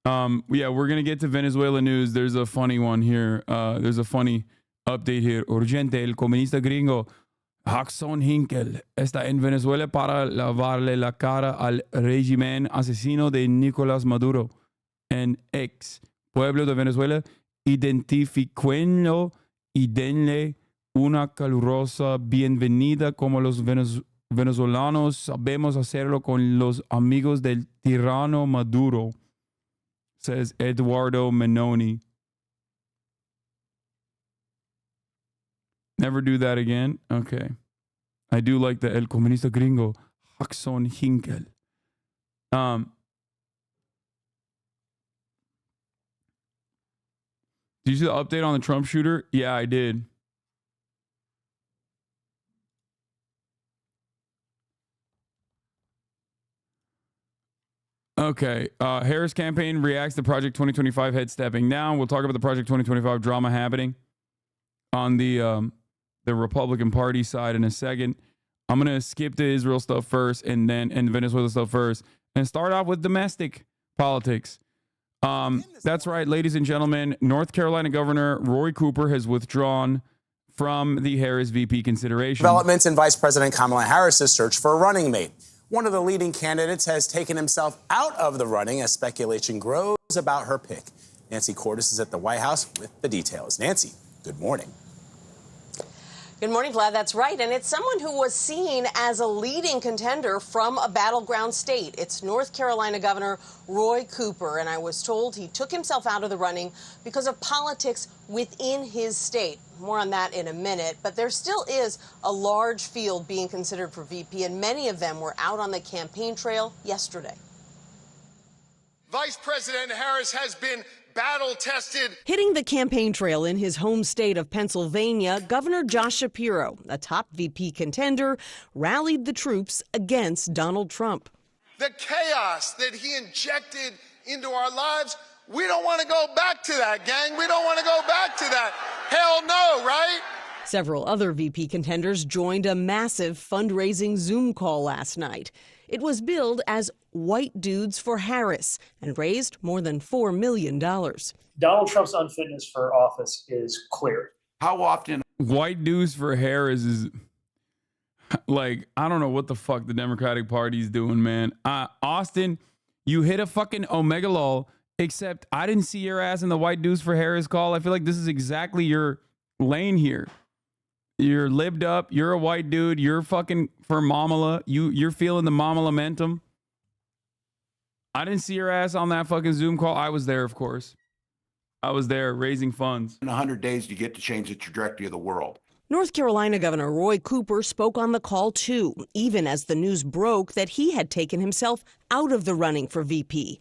Yeah, we're going to get to Venezuela news. There's a funny one here. There's a funny update here. Urgente, el comunista gringo Hasan Hinkel está en Venezuela para lavarle la cara al régimen asesino de Nicolás Maduro. En ex pueblo de Venezuela, identifíquenlo y denle una calurosa bienvenida como los venezolanos sabemos hacerlo con los amigos del tirano Maduro, says Eduardo Menoni. Never do that again? Okay. I do like the El Comunista Gringo, Hasan Hinkel. Did you see the update on the Trump shooter? Yeah, I did. Okay. Harris campaign reacts to Project 2025 head stepping down. We'll talk about the Project 2025 drama happening on the Republican Party side in a second. I'm going to skip the Israel stuff first and Venezuela stuff first and start off with domestic politics. That's right, ladies and gentlemen. North Carolina Governor Roy Cooper has withdrawn from the Harris VP consideration. Developments in Vice President Kamala Harris's search for a running mate. One of the leading candidates has taken himself out of the running as speculation grows about her pick. Nancy Cordes is at the White House with the details. Nancy, good morning. Good morning, Vlad. That's right. And it's someone who was seen as a leading contender from a battleground state. It's North Carolina Governor Roy Cooper. And I was told he took himself out of the running because of politics within his state. More on that in a minute. But there still is a large field being considered for VP, and many of them were out on the campaign trail yesterday. Vice President Harris has been battle-tested. Hitting the campaign trail in his home state of Pennsylvania, Governor Josh Shapiro, a top VP contender, rallied the troops against Donald Trump. The chaos that he injected into our lives, we don't want to go back to that, gang. We don't want to go back to that. Hell no, right? Several other VP contenders joined a massive fundraising Zoom call last night. It was billed as White Dudes for Harris and raised more than $4 million. Donald Trump's unfitness for office is clear. How often? White Dudes for Harris is like, I don't know what the fuck the Democratic Party's doing, man. Austin, you hit a fucking omega lol, except I didn't see your ass in the White Dudes for Harris call. I feel like this is exactly your lane here. You're lived up. You're a white dude. You're fucking for Mamala. You're feeling the Mamala-mentum. I didn't see your ass on that fucking Zoom call. I was there, of course. I was there raising funds. In 100 days, you get to change the trajectory of the world. North Carolina Governor Roy Cooper spoke on the call, too, even as the news broke that he had taken himself out of the running for VP.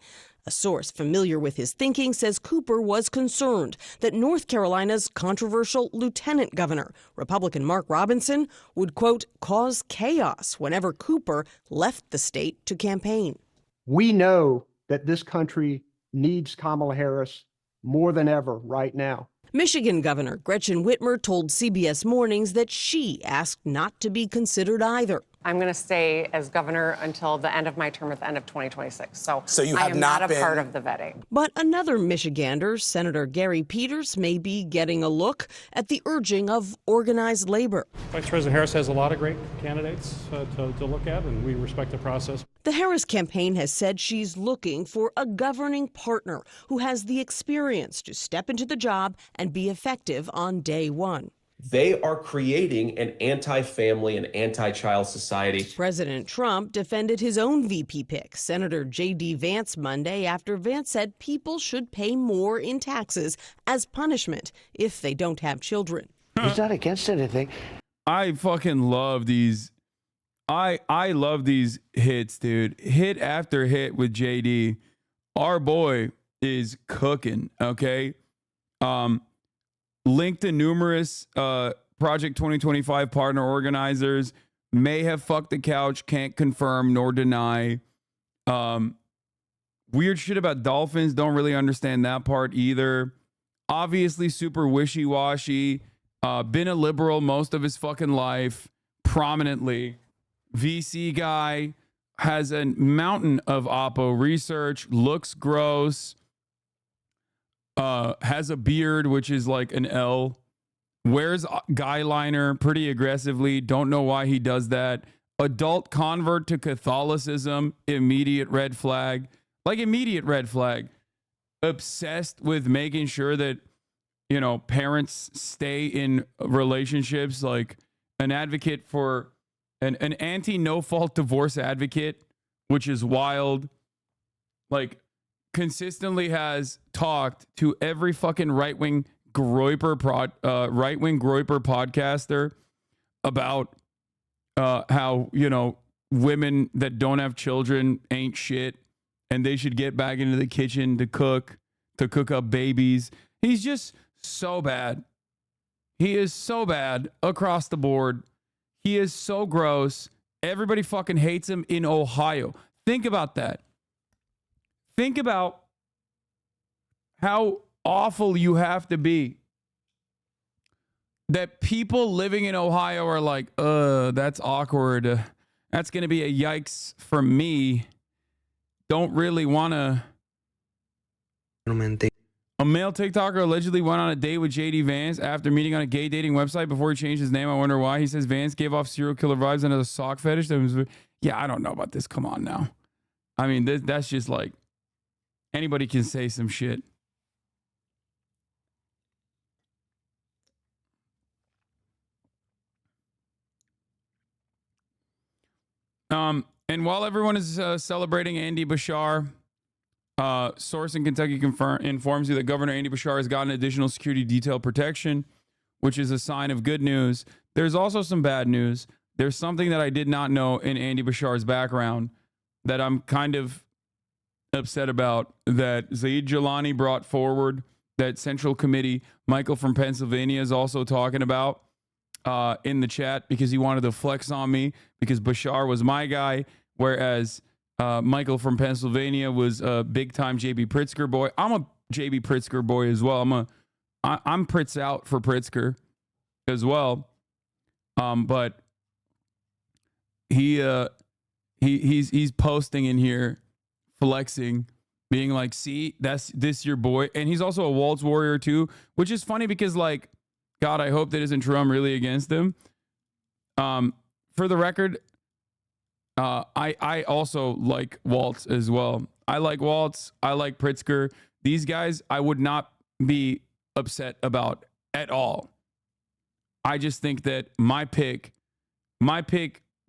A source familiar with his thinking says Cooper was concerned that North Carolina's controversial lieutenant governor, Republican Mark Robinson, would, quote, cause chaos whenever Cooper left the state to campaign. We know that this country needs Kamala Harris more than ever right now. Michigan Governor Gretchen Whitmer told CBS Mornings that she asked not to be considered either. I'm going to stay as governor until the end of my term at the end of 2026. So you have I am not a part of the vetting. But another Michigander, Senator Gary Peters, may be getting a look at the urging of organized labor. Vice President Harris has a lot of great candidates to look at, and we respect the process. The Harris campaign has said she's looking for a governing partner who has the experience to step into the job and be effective on day one. They are creating an anti-family and anti-child society. President Trump defended his own VP pick, Senator J.D. Vance, Monday after Vance said people should pay more in taxes as punishment if they don't have children. He's not against anything. I fucking love these. I love these hits, dude. Hit after hit with JD. Our boy is cooking, okay? Linked to numerous Project 2025 partner organizers, may have fucked the couch, can't confirm nor deny. Weird shit about dolphins, don't really understand that part either. Obviously super wishy-washy, been a liberal most of his fucking life, prominently. VC guy, has a mountain of Oppo research, looks gross, has a beard, which is like an L, wears guy liner pretty aggressively. Don't know why he does that. Adult convert to Catholicism, immediate red flag. Like immediate red flag. Obsessed with making sure that, you know, parents stay in relationships, like an advocate for an anti no fault divorce advocate, which is wild. Like, consistently has talked to every fucking right-wing groyper podcaster about how, you know, women that don't have children ain't shit and they should get back into the kitchen to cook up babies. He's just so bad. He is so bad across the board. He is so gross. Everybody fucking hates him in Ohio. Think about that. Think about how awful you have to be that people living in Ohio are like, that's awkward. That's going to be a yikes for me. Don't really want to. A male TikToker allegedly went on a date with JD Vance after meeting on a gay dating website before he changed his name. I wonder why. He says Vance gave off serial killer vibes and has a sock fetish. Yeah, I don't know about this. Come on now. I mean, that's just like, anybody can say some shit. And while everyone is celebrating Andy Bashar, source in Kentucky informs you that Governor Andy Bashar has gotten additional security detail protection, which is a sign of good news. There's also some bad news. There's something that I did not know in Andy Bashar's background that I'm kind of upset about, that Zaid Jilani brought forward, that Central Committee Michael from Pennsylvania is also talking about in the chat, because he wanted to flex on me because Bashar was my guy, whereas Michael from Pennsylvania was a big time JB Pritzker boy. I'm a JB Pritzker boy as well. I'm Pritz out for Pritzker as well. But he's posting in here, flexing, being like, see, this your boy. And he's also a Waltz warrior too, which is funny because, like, God, I hope that isn't true. I'm really against him. For the record, I also like Waltz as well. I like Waltz. I like Pritzker. These guys I would not be upset about at all. I just think that my pick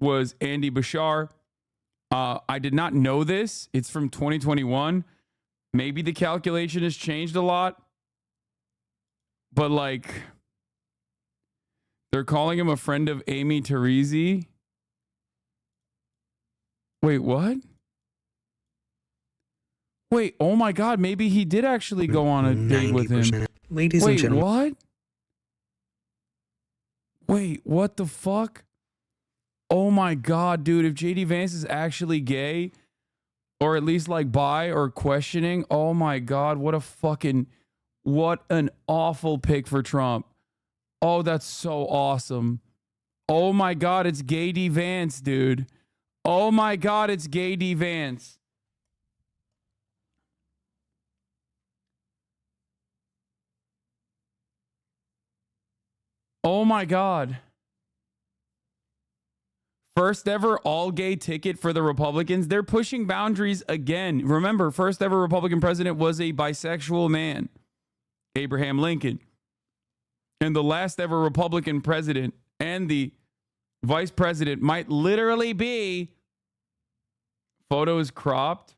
was Andy Bashar. I did not know this. It's from 2021. Maybe the calculation has changed a lot. But, like, they're calling him a friend of Amy Teresi. Wait, what? Wait, oh my God, maybe he did actually go on a date with him. Ladies and gentlemen. What? Wait, what the fuck? Oh my God, dude, if JD Vance is actually gay, or at least like bi or questioning, oh my God, what an awful pick for Trump. Oh, that's so awesome. Oh my God, it's Gay D Vance, dude. Oh my God, it's Gay D Vance. Oh my God. First ever all gay ticket for the Republicans. They're pushing boundaries again. Remember, first ever Republican president was a bisexual man, Abraham Lincoln. And the last ever Republican president and the vice president might literally be photos cropped.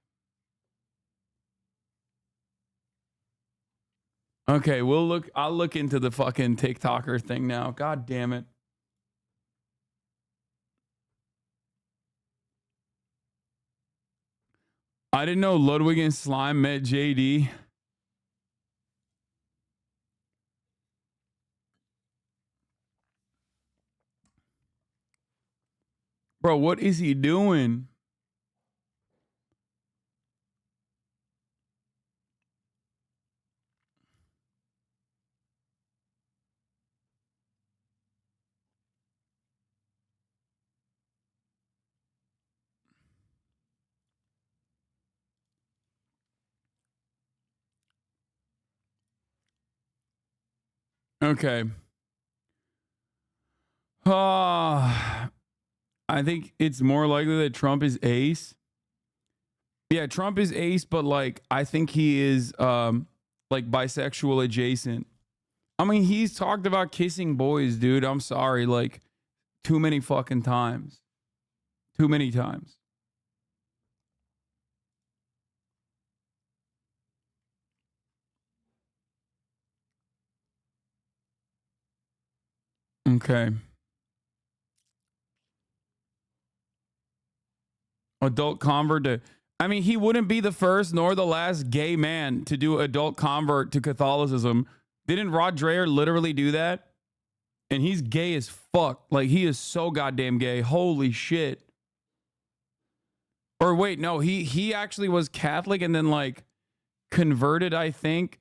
Okay, I'll look into the fucking TikToker thing now. God damn it. I didn't know Ludwig and Slime met JD. Bro, what is he doing? Okay. I think it's more likely that Trump is ace. Yeah, Trump is ace, but like I think he is like bisexual adjacent. I mean, he's talked about kissing boys, dude. I'm sorry, like too many fucking times. too many times. Okay. Adult convert to, I mean, he wouldn't be the first nor the last gay man to do adult convert to Catholicism. Didn't Rod Dreher literally do that? And he's gay as fuck. Like, he is so goddamn gay. Holy shit. Or wait, no, he actually was Catholic and then like converted, I think.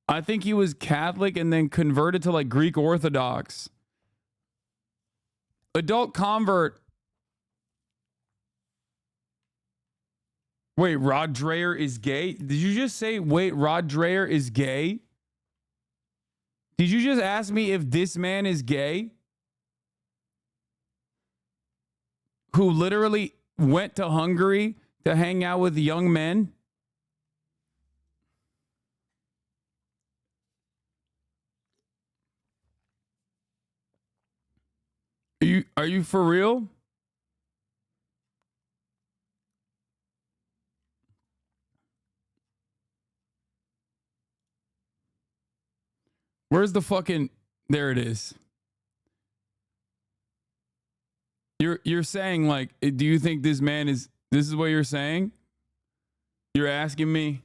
I think he was Catholic and then converted to like Greek Orthodox. Adult convert. Wait, Rod Dreher is gay? Did you just say, wait, Rod Dreher is gay? Did you just ask me if this man is gay? Who literally went to Hungary to hang out with young men? Are you for real? Where's the fucking, there it is. You're saying like, do you think this man is, this is what you're saying? You're asking me?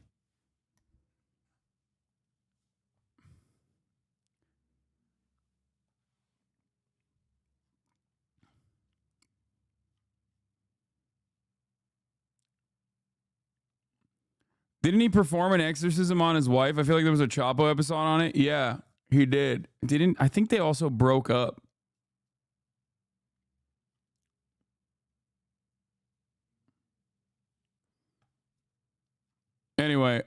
Didn't he perform an exorcism on his wife? I feel like there was a Chapo episode on it. Yeah, he did. I think they also broke up. Anyway,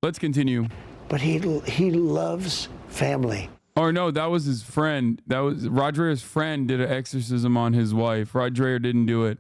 let's continue. But he loves family. Or no, that was his friend. That was Rod Dreher's friend did an exorcism on his wife. Rod Dreher didn't do it.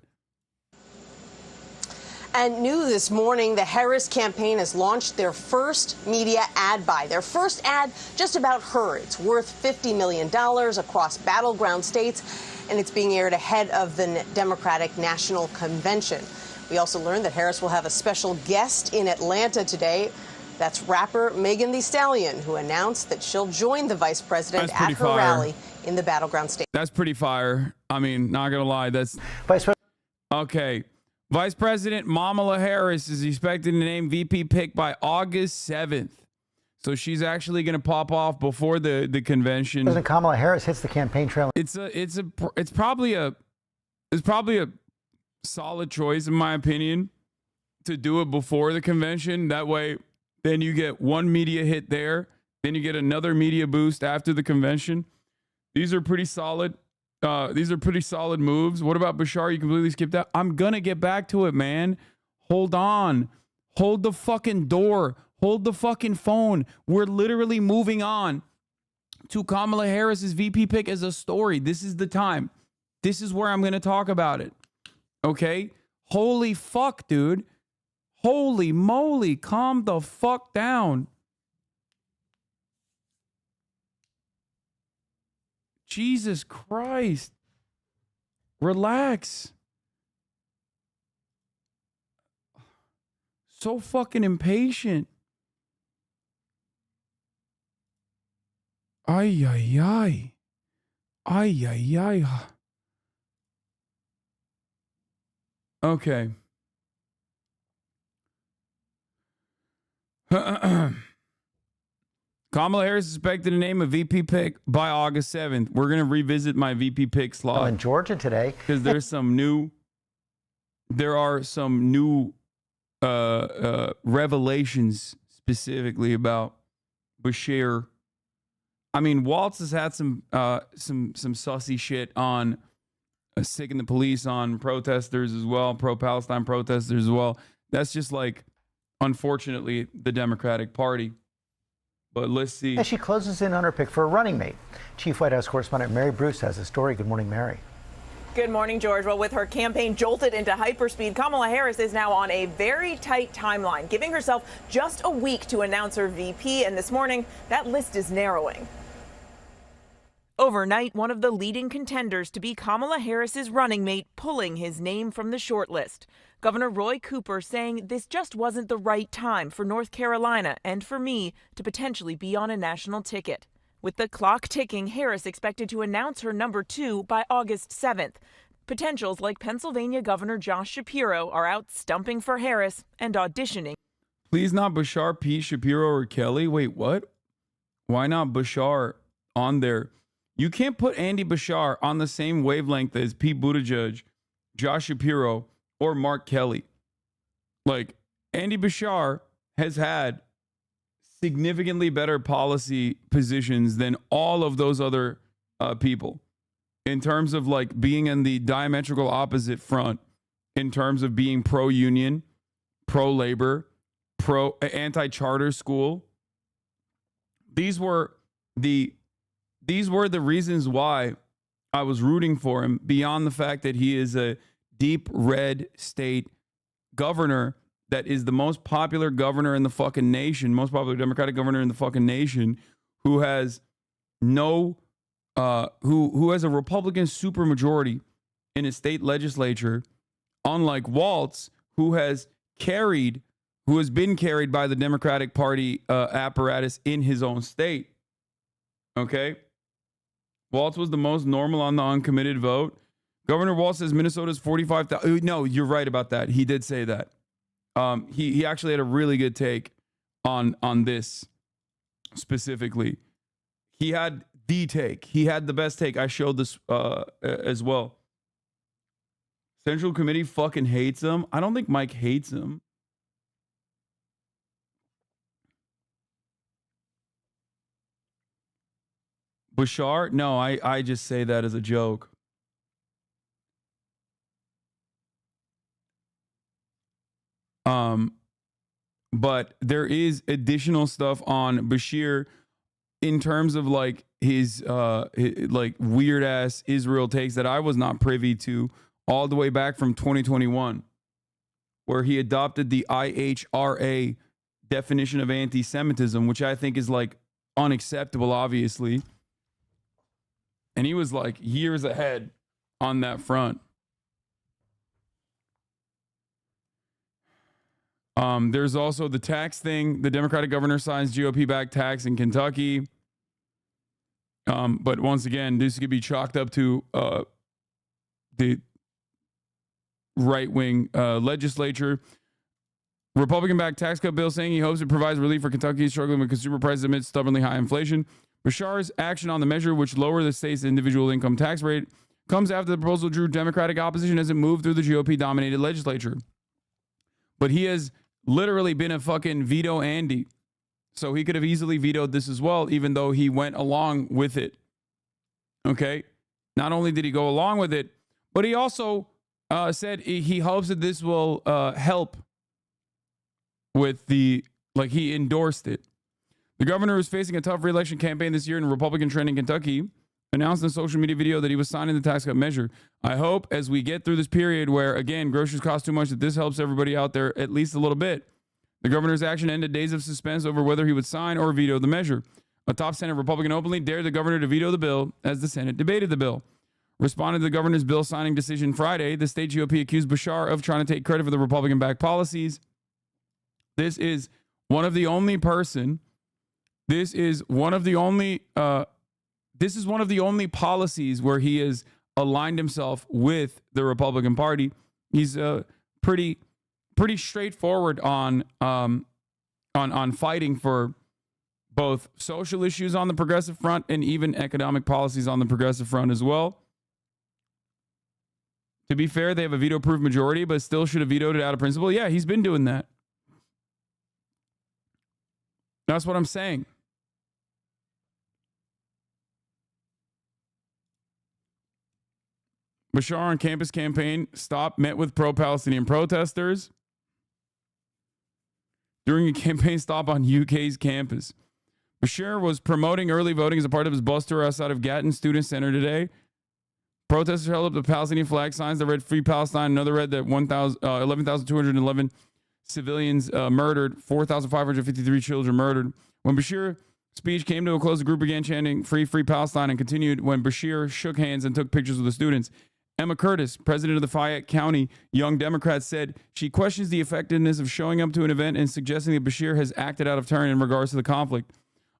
And new this morning, the Harris campaign has launched their first media ad buy. Their first ad just about her. It's worth $50 million across battleground states, and it's being aired ahead of the Democratic National Convention. We also learned that Harris will have a special guest in Atlanta today. That's rapper Megan Thee Stallion, who announced that she'll join the vice president at her rally in the battleground state. That's pretty fire. I mean, not gonna lie, that's okay. Vice President Kamala Harris is expected to name VP pick by August 7th. So she's actually going to pop off before the convention. President Kamala Harris hits the campaign trail. It's probably a solid choice in my opinion to do it before the convention. That way, then you get one media hit there, then you get another media boost after the convention. These are pretty solid. These are pretty solid moves. What about Bashar? You completely skipped that. I'm going to get back to it, man. Hold on. Hold the fucking door. Hold the fucking phone. We're literally moving on to Kamala Harris's VP pick as a story. This is the time. This is where I'm going to talk about it. Okay? Holy fuck, dude. Holy moly. Calm the fuck down. Jesus Christ. Relax. So fucking impatient. Ay, ay, ay. Ay, ay, ay. Okay. Kamala Harris is expected to name a VP pick by August 7th. We're going to revisit my VP pick slot. In Georgia today. Because there are some new revelations specifically about Bashir. I mean, Waltz has had some sussy shit on sticking the police on protesters as well, pro-Palestine protesters as well. That's just like, unfortunately, the Democratic Party. But let's see. As she closes in on her pick for a running mate, Chief White House correspondent Mary Bruce has a story. Good morning, Mary. Good morning, George. Well, with her campaign jolted into hyperspeed, Kamala Harris is now on a very tight timeline, giving herself just a week to announce her VP. And this morning, that list is narrowing. Overnight, one of the leading contenders to be Kamala Harris's running mate pulling his name from the shortlist. Governor Roy Cooper saying this just wasn't the right time for North Carolina and for me to potentially be on a national ticket. With the clock ticking, Harris expected to announce her number 2 by August 7th. Potentials like Pennsylvania Governor Josh Shapiro are out stumping for Harris and auditioning. Please not Bashar, Pete, Shapiro, or Kelly. Wait, what? Why not Bashar on there? You can't put Andy Bashar on the same wavelength as Pete Buttigieg, Josh Shapiro, or Mark Kelly. Like, Andy Bashar has had significantly better policy positions than all of those other people in terms of like being in the diametrical opposite front, in terms of being pro-union, pro-labor, anti-charter school. These were the reasons why I was rooting for him, beyond the fact that he is a deep red state governor that is the most popular governor in the fucking nation, most popular Democratic governor in the fucking nation, who has who has a Republican supermajority in his state legislature, unlike Walz, who has been carried by the Democratic Party apparatus in his own state. Okay? Walz was the most normal on the uncommitted vote. Governor Walz says Minnesota's 45,000. No, you're right about that. He did say that. He actually had a really good take on this specifically. He had the take. He had the best take. I showed this as well. Central Committee fucking hates him. I don't think Mike hates him. Bashar? No, I just say that as a joke. But there is additional stuff on Bashir in terms of like his like weird ass Israel takes that I was not privy to all the way back from 2021, where he adopted the IHRA definition of anti-Semitism, which I think is like unacceptable, obviously. And he was like years ahead on that front. There's also the tax thing. The Democratic governor signs GOP-backed tax in Kentucky. But once again, this could be chalked up to the right-wing legislature. Republican-backed tax cut bill saying he hopes it provides relief for Kentucky struggling with consumer prices amid stubbornly high inflation. Bashar's action on the measure, which lower the state's individual income tax rate, comes after the proposal drew Democratic opposition as it moved through the GOP-dominated legislature. But he has literally been a fucking veto Andy. So he could have easily vetoed this as well, even though he went along with it. Okay? Not only did he go along with it, but he also said he hopes that this will help with the, like, he endorsed it. The governor is facing a tough re-election campaign this year in a Republican trend in Kentucky, announced in a social media video that he was signing the tax cut measure. I hope as we get through this period where, again, groceries cost too much, that this helps everybody out there at least a little bit. The governor's action ended days of suspense over whether he would sign or veto the measure. A top Senate Republican openly dared the governor to veto the bill as the Senate debated the bill. Responding to the governor's bill signing decision Friday, the state GOP accused Bashar of trying to take credit for the Republican-backed policies. This is one of the only policies where he has aligned himself with the Republican Party. He's pretty straightforward on fighting for both social issues on the progressive front and even economic policies on the progressive front as well. To be fair, they have a veto-proof majority, but still should have vetoed it out of principle. Yeah, he's been doing that. That's what I'm saying. Bashar on campus campaign stop met with pro-Palestinian protesters during a campaign stop on UK's campus. Bashir was promoting early voting as a part of his bus tour outside of Gatton Student Center today. Protesters held up the Palestinian flag signs that read Free Palestine. Another read that 11,211 civilians murdered, 4,553 children murdered. When Bashir speech came to a close. The group began chanting "Free, Free Palestine" and continued when Bashir shook hands and took pictures with the students. Emma Curtis, president of the Fayette County Young Democrats, said she questions the effectiveness of showing up to an event and suggesting that Bashir has acted out of turn in regards to the conflict.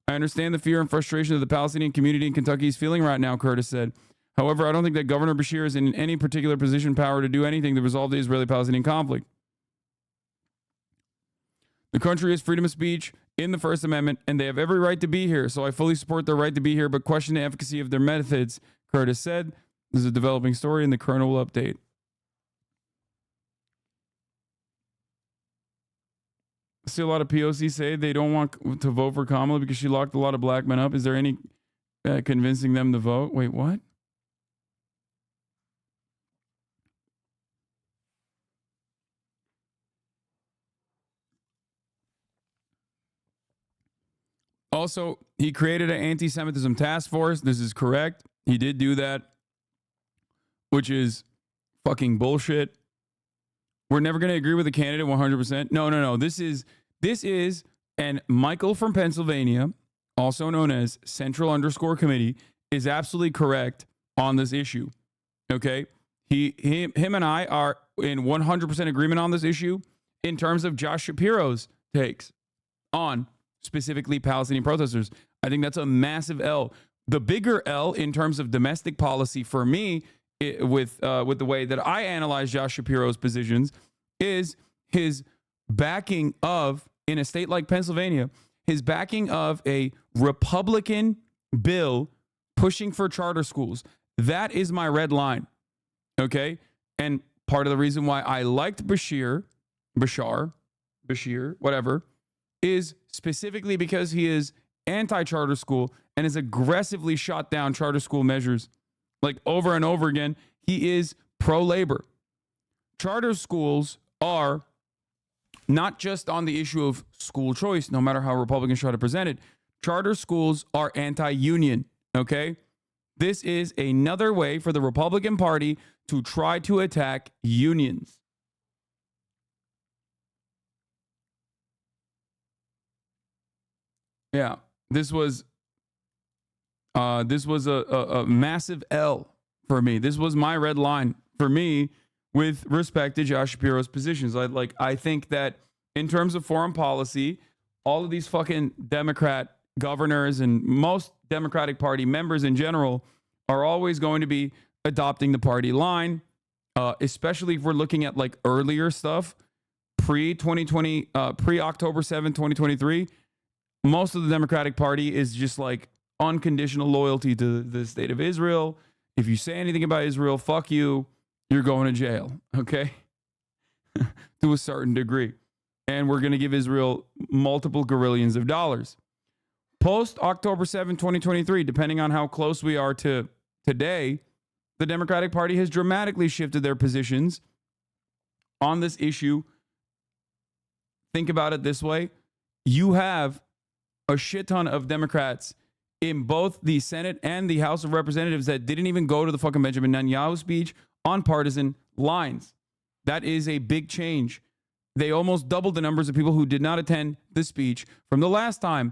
I understand the fear and frustration that the Palestinian community in Kentucky is feeling right now, Curtis said. However, I don't think that Governor Bashir is in any particular position power to do anything to resolve the Israeli-Palestinian conflict. The country has freedom of speech in the First Amendment, and they have every right to be here, so I fully support their right to be here, but question the efficacy of their methods, Curtis said. This is a developing story, and the Colonel will update. I see a lot of POC say they don't want to vote for Kamala because she locked a lot of black men up. Is there any convincing them to vote? Wait, what? Also, he created an anti-Semitism task force. This is correct. He did do that, which is fucking bullshit. We're never going to agree with the candidate 100%. No. This is, and Michael from Pennsylvania, also known as Central_Committee, is absolutely correct on this issue. Okay? Him and I are in 100% agreement on this issue in terms of Josh Shapiro's takes on specifically Palestinian protesters. I think that's a massive L. The bigger L in terms of domestic policy for me, with the way that I analyze Josh Shapiro's positions, is his backing of, in a state like Pennsylvania, his backing of a Republican bill pushing for charter schools. That is my red line. Okay? And part of the reason why I liked Bashir, whatever, is specifically because he is anti-charter school and has aggressively shot down charter school measures. Like over and over again, he is pro-labor. Charter schools are not just on the issue of school choice, no matter how Republicans try to present it. Charter schools are anti-union, okay? This is another way for the Republican Party to try to attack unions. Yeah, this was a massive L for me. This was my red line for me with respect to Josh Shapiro's positions. I think that in terms of foreign policy, all of these fucking Democrat governors and most Democratic Party members in general are always going to be adopting the party line, especially if we're looking at like earlier stuff, pre-2020, pre-October 7, 2023. Most of the Democratic Party is just like unconditional loyalty to the state of Israel. If you say anything about Israel, fuck you, you're going to jail, okay? To a certain degree. And we're going to give Israel multiple gazillions of dollars. Post October 7, 2023, depending on how close we are to today, the Democratic Party has dramatically shifted their positions on this issue. Think about it this way. You have a shit ton of Democrats in both the Senate and the House of Representatives that didn't even go to the fucking Benjamin Netanyahu speech on partisan lines. That is a big change. They almost doubled the numbers of people who did not attend the speech from the last time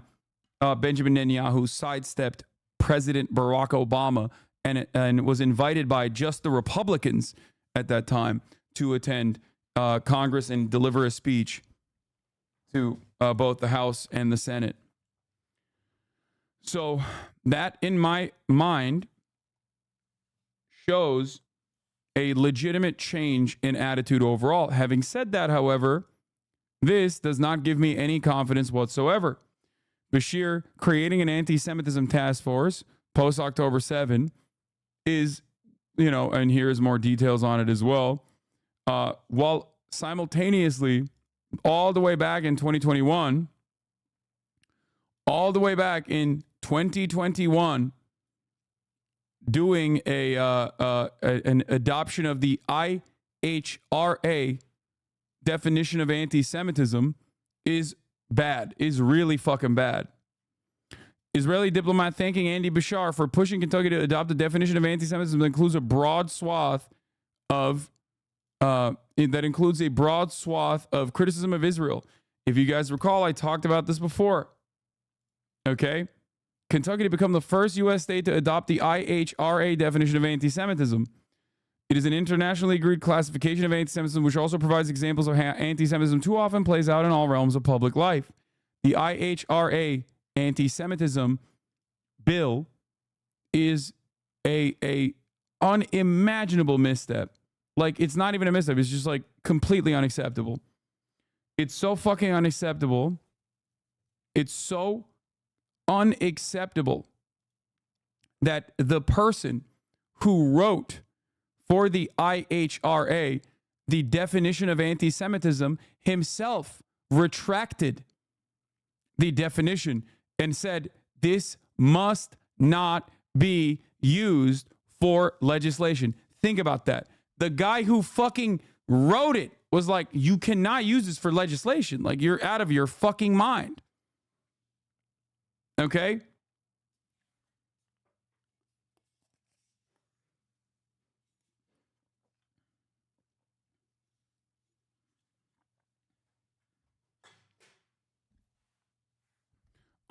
Benjamin Netanyahu sidestepped President Barack Obama and was invited by just the Republicans at that time to attend Congress and deliver a speech to both the House and the Senate. So that, in my mind, shows a legitimate change in attitude overall. Having said that, however, this does not give me any confidence whatsoever. Bashir creating an anti-Semitism task force post-October 7 is, and here's more details on it as well, while simultaneously, all the way back in 2021, all the way back in 2021, doing an adoption of the IHRA definition of anti-Semitism is bad, is really fucking bad. Israeli diplomat thanking Andy Bashar for pushing Kentucky to adopt a definition of anti-Semitism that includes a broad swath of criticism of Israel. If you guys recall, I talked about this before. Okay? Kentucky to become the first U.S. state to adopt the IHRA definition of anti-Semitism. It is an internationally agreed classification of anti-Semitism, which also provides examples of how anti-Semitism too often plays out in all realms of public life. The IHRA anti-Semitism bill is a unimaginable misstep. Like, it's not even a misstep. It's just like completely unacceptable. It's so fucking unacceptable. It's so unacceptable that the person who wrote for the IHRA the definition of anti-Semitism himself retracted the definition and said this must not be used for legislation. Think about that. The guy who fucking wrote it was like, you cannot use this for legislation. Like, you're out of your fucking mind. Okay?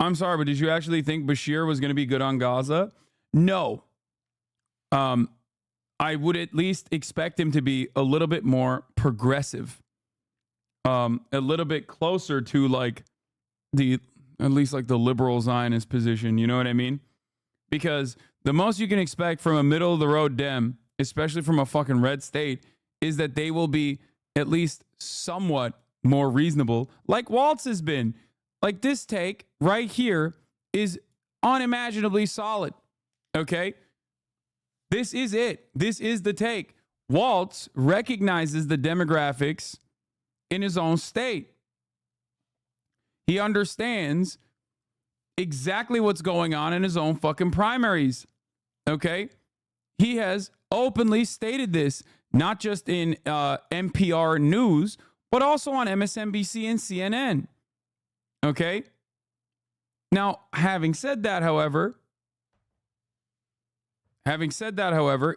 I'm sorry, but did you actually think Bashir was going to be good on Gaza? No. I would at least expect him to be a little bit more progressive. A little bit closer to like at least like the liberal Zionist position. You know what I mean? Because the most you can expect from a middle of the road Dem, especially from a fucking red state, is that they will be at least somewhat more reasonable, like Waltz has been. Like, this take right here is unimaginably solid. Okay? This is it. This is the take. Waltz recognizes the demographics in his own state. He understands exactly what's going on in his own fucking primaries. Okay? He has openly stated this, not just in NPR News, but also on MSNBC and CNN. Okay? Now, having said that, however,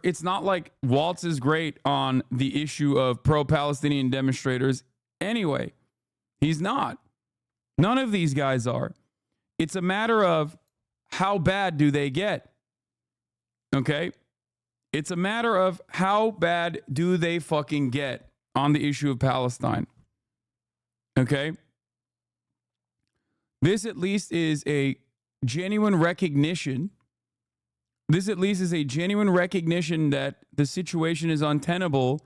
it's not like Waltz is great on the issue of pro-Palestinian demonstrators anyway. He's not. None of these guys are. It's a matter of how bad do they get? Okay? It's a matter of how bad do they fucking get on the issue of Palestine. Okay? This at least is a genuine recognition. This at least is a genuine recognition that the situation is untenable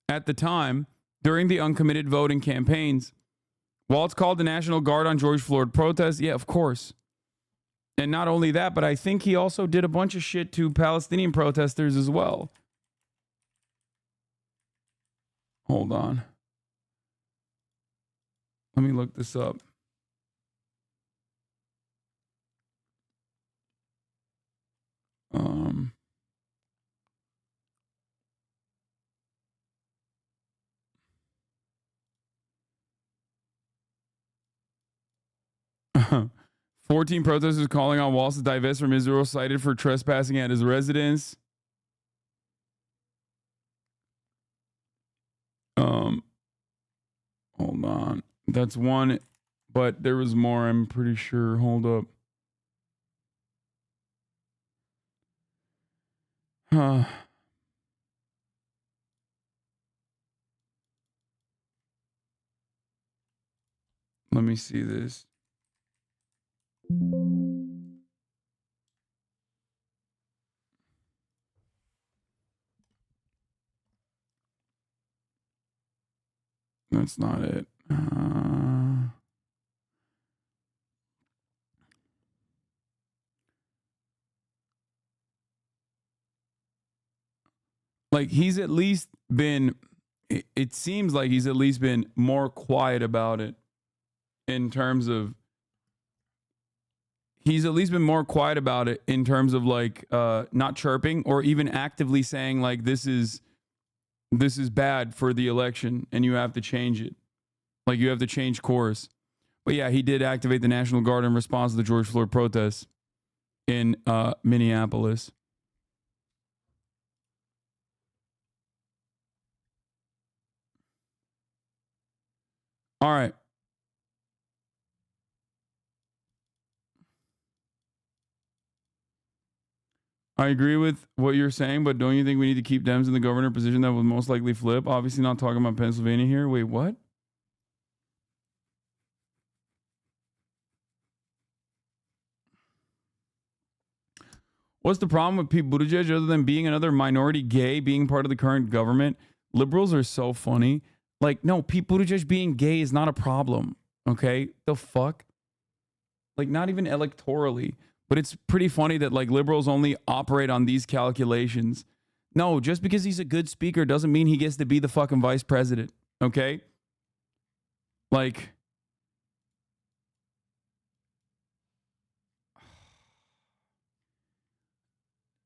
at the time during the uncommitted voting campaigns. Waltz called the National Guard on George Floyd protests. Yeah, of course. And not only that, but I think he also did a bunch of shit to Palestinian protesters as well. Hold on. Let me look this up. 14 protesters calling on Waltz to divest from Israel, cited for trespassing at his residence. Hold on. That's one, but there was more, I'm pretty sure. Hold up. Let me see this. That's not it. Like, he's at least been, it seems like he's at least been more quiet about it in terms of, he's at least been more quiet about it in terms of like not chirping or even actively saying like, this is bad for the election and you have to change it. Like, you have to change course. But yeah, he did activate the National Guard in response to the George Floyd protests in Minneapolis. All right. I agree with what you're saying, but don't you think we need to keep Dems in the governor position that will most likely flip? Obviously not talking about Pennsylvania here. Wait, what? What's the problem with Pete Buttigieg other than being another minority gay, being part of the current government? Liberals are so funny. Like, no, Pete Buttigieg being gay is not a problem. Okay? The fuck? Like, not even electorally. But it's pretty funny that, like, liberals only operate on these calculations. No, just because he's a good speaker doesn't mean he gets to be the fucking vice president. Okay? Like,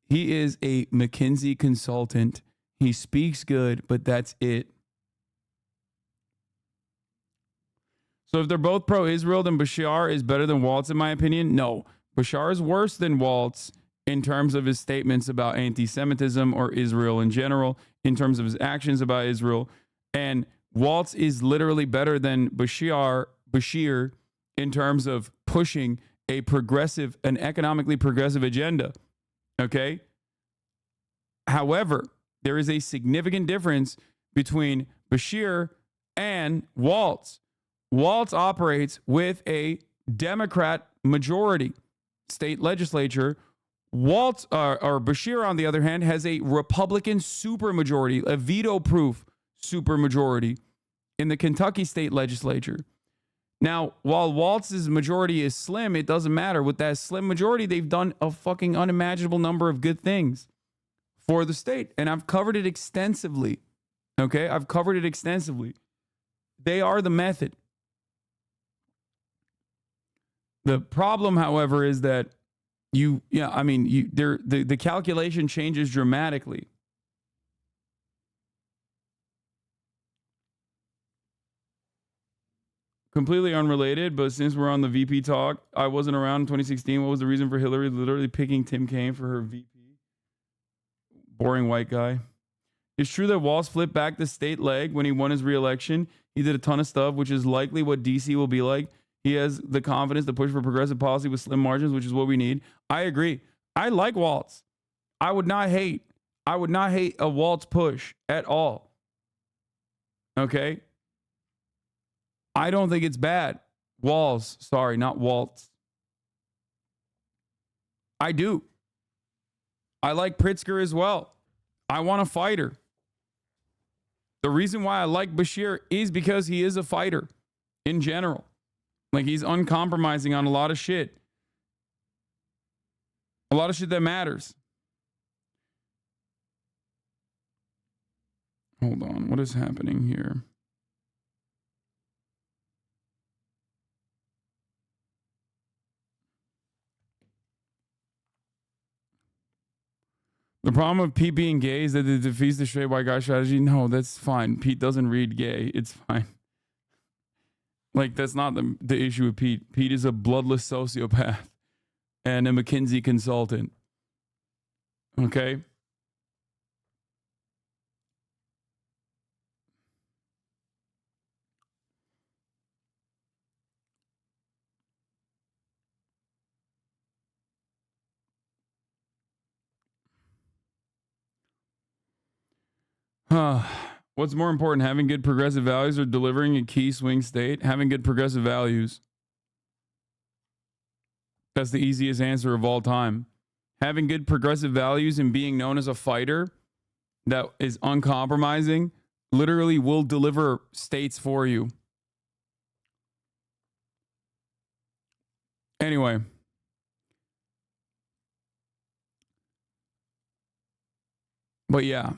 he is a McKinsey consultant. He speaks good, but that's it. So if they're both pro-Israel, then Bashar is better than Waltz, in my opinion? No. Bashar is worse than Waltz in terms of his statements about anti-Semitism or Israel in general, in terms of his actions about Israel. And Waltz is literally better than Bashir in terms of pushing an economically progressive agenda. Okay? However, there is a significant difference between Bashir and Waltz. Waltz operates with a Democrat majority state legislature. Waltz or Bashir, on the other hand, has a Republican supermajority, a veto-proof supermajority in the Kentucky state legislature. Now, while Waltz's majority is slim, it doesn't matter. With that slim majority, they've done a fucking unimaginable number of good things for the state. And I've covered it extensively. Okay? I've covered it extensively. They are the method. The problem, however, is that the calculation changes dramatically. Completely unrelated, but since we're on the VP talk, I wasn't around in 2016. What was the reason for Hillary literally picking Tim Kaine for her VP? Boring white guy. It's true that Waltz flipped back the state leg when he won his re-election. He did a ton of stuff, which is likely what DC will be like. He has the confidence to push for progressive policy with slim margins, which is what we need. I agree. I like Waltz. I would not hate a Waltz push at all. Okay? I don't think it's bad. Waltz, sorry, not Waltz. I do. I like Pritzker as well. I want a fighter. The reason why I like Bashir is because he is a fighter in general. Like, he's uncompromising on a lot of shit. A lot of shit that matters. Hold on. What is happening here? The problem with Pete being gay is that it defeats the straight white guy strategy. No, that's fine. Pete doesn't read gay. It's fine. Like, that's not the issue with Pete. Pete is a bloodless sociopath and a McKinsey consultant. Okay? What's more important, having good progressive values or delivering a key swing state? Having good progressive values. That's the easiest answer of all time. Having good progressive values and being known as a fighter that is uncompromising literally will deliver states for you. Anyway. But yeah.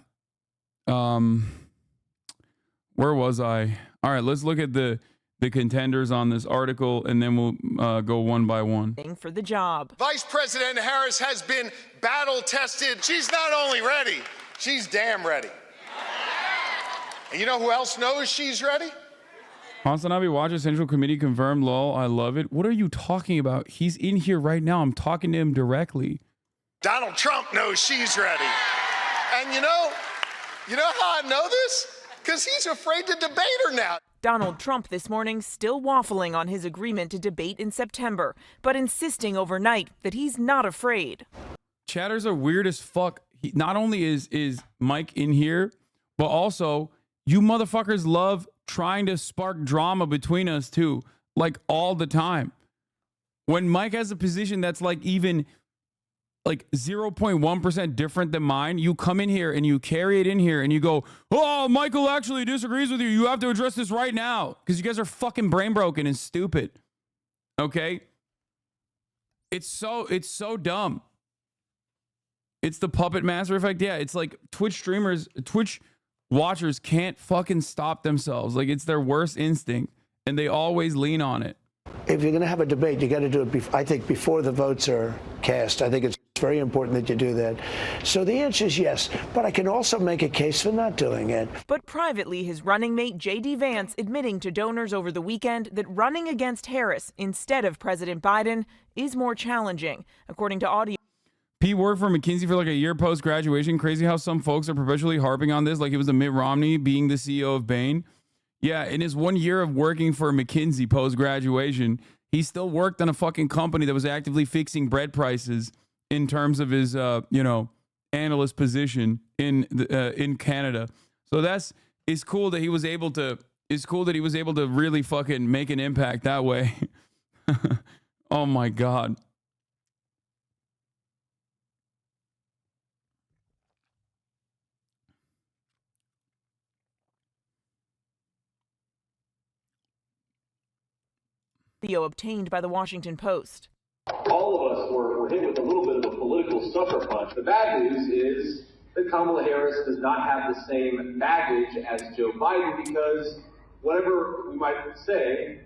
Where was I? All right, let's look at the contenders on this article, and then we'll go one by one. For the job. Vice President Harris has been battle tested. She's not only ready, she's damn ready. And you know who else knows she's ready? HasanAbi Watch Central Committee confirmed. Lol, I love it. What are you talking about? He's in here right now. I'm talking to him directly. Donald Trump knows she's ready. And you know how I know this? Because he's afraid to debate her now. Donald Trump this morning still waffling on his agreement to debate in September, but insisting overnight that he's not afraid. chatters are weird as fuck. Not only is Mike in here, but also you motherfuckers love trying to spark drama between us too, like all the time. When Mike has a position that's like even like 0.1% different than mine, you come in here and you carry it in here and you go, oh, Michael actually disagrees with you. You have to address this right now because you guys are fucking brain broken and stupid. Okay? It's so dumb. It's the puppet master effect. Yeah, it's like Twitch watchers can't fucking stop themselves. Like it's their worst instinct and they always lean on it. If you're going to have a debate, you got to do it, I think, before the votes are cast. I think it's very important that you do that. So the answer is yes, but I can also make a case for not doing it. But privately, his running mate, J.D. Vance, admitting to donors over the weekend that running against Harris instead of President Biden is more challenging. According to audio. Pete worked for McKinsey for like a year post-graduation. Crazy how some folks are perpetually harping on this, like it was a Mitt Romney being the CEO of Bain. Yeah, in his 1 year of working for McKinsey post-graduation, he still worked on a fucking company that was actively fixing bread prices in terms of his, analyst position in Canada. So it's cool that he was able to. It's cool that he was able to really fucking make an impact that way. Oh my God. Obtained by the Washington Post. All of us were hit with a little bit of a political sucker punch. The bad news is that Kamala Harris does not have the same baggage as Joe Biden because whatever we might say,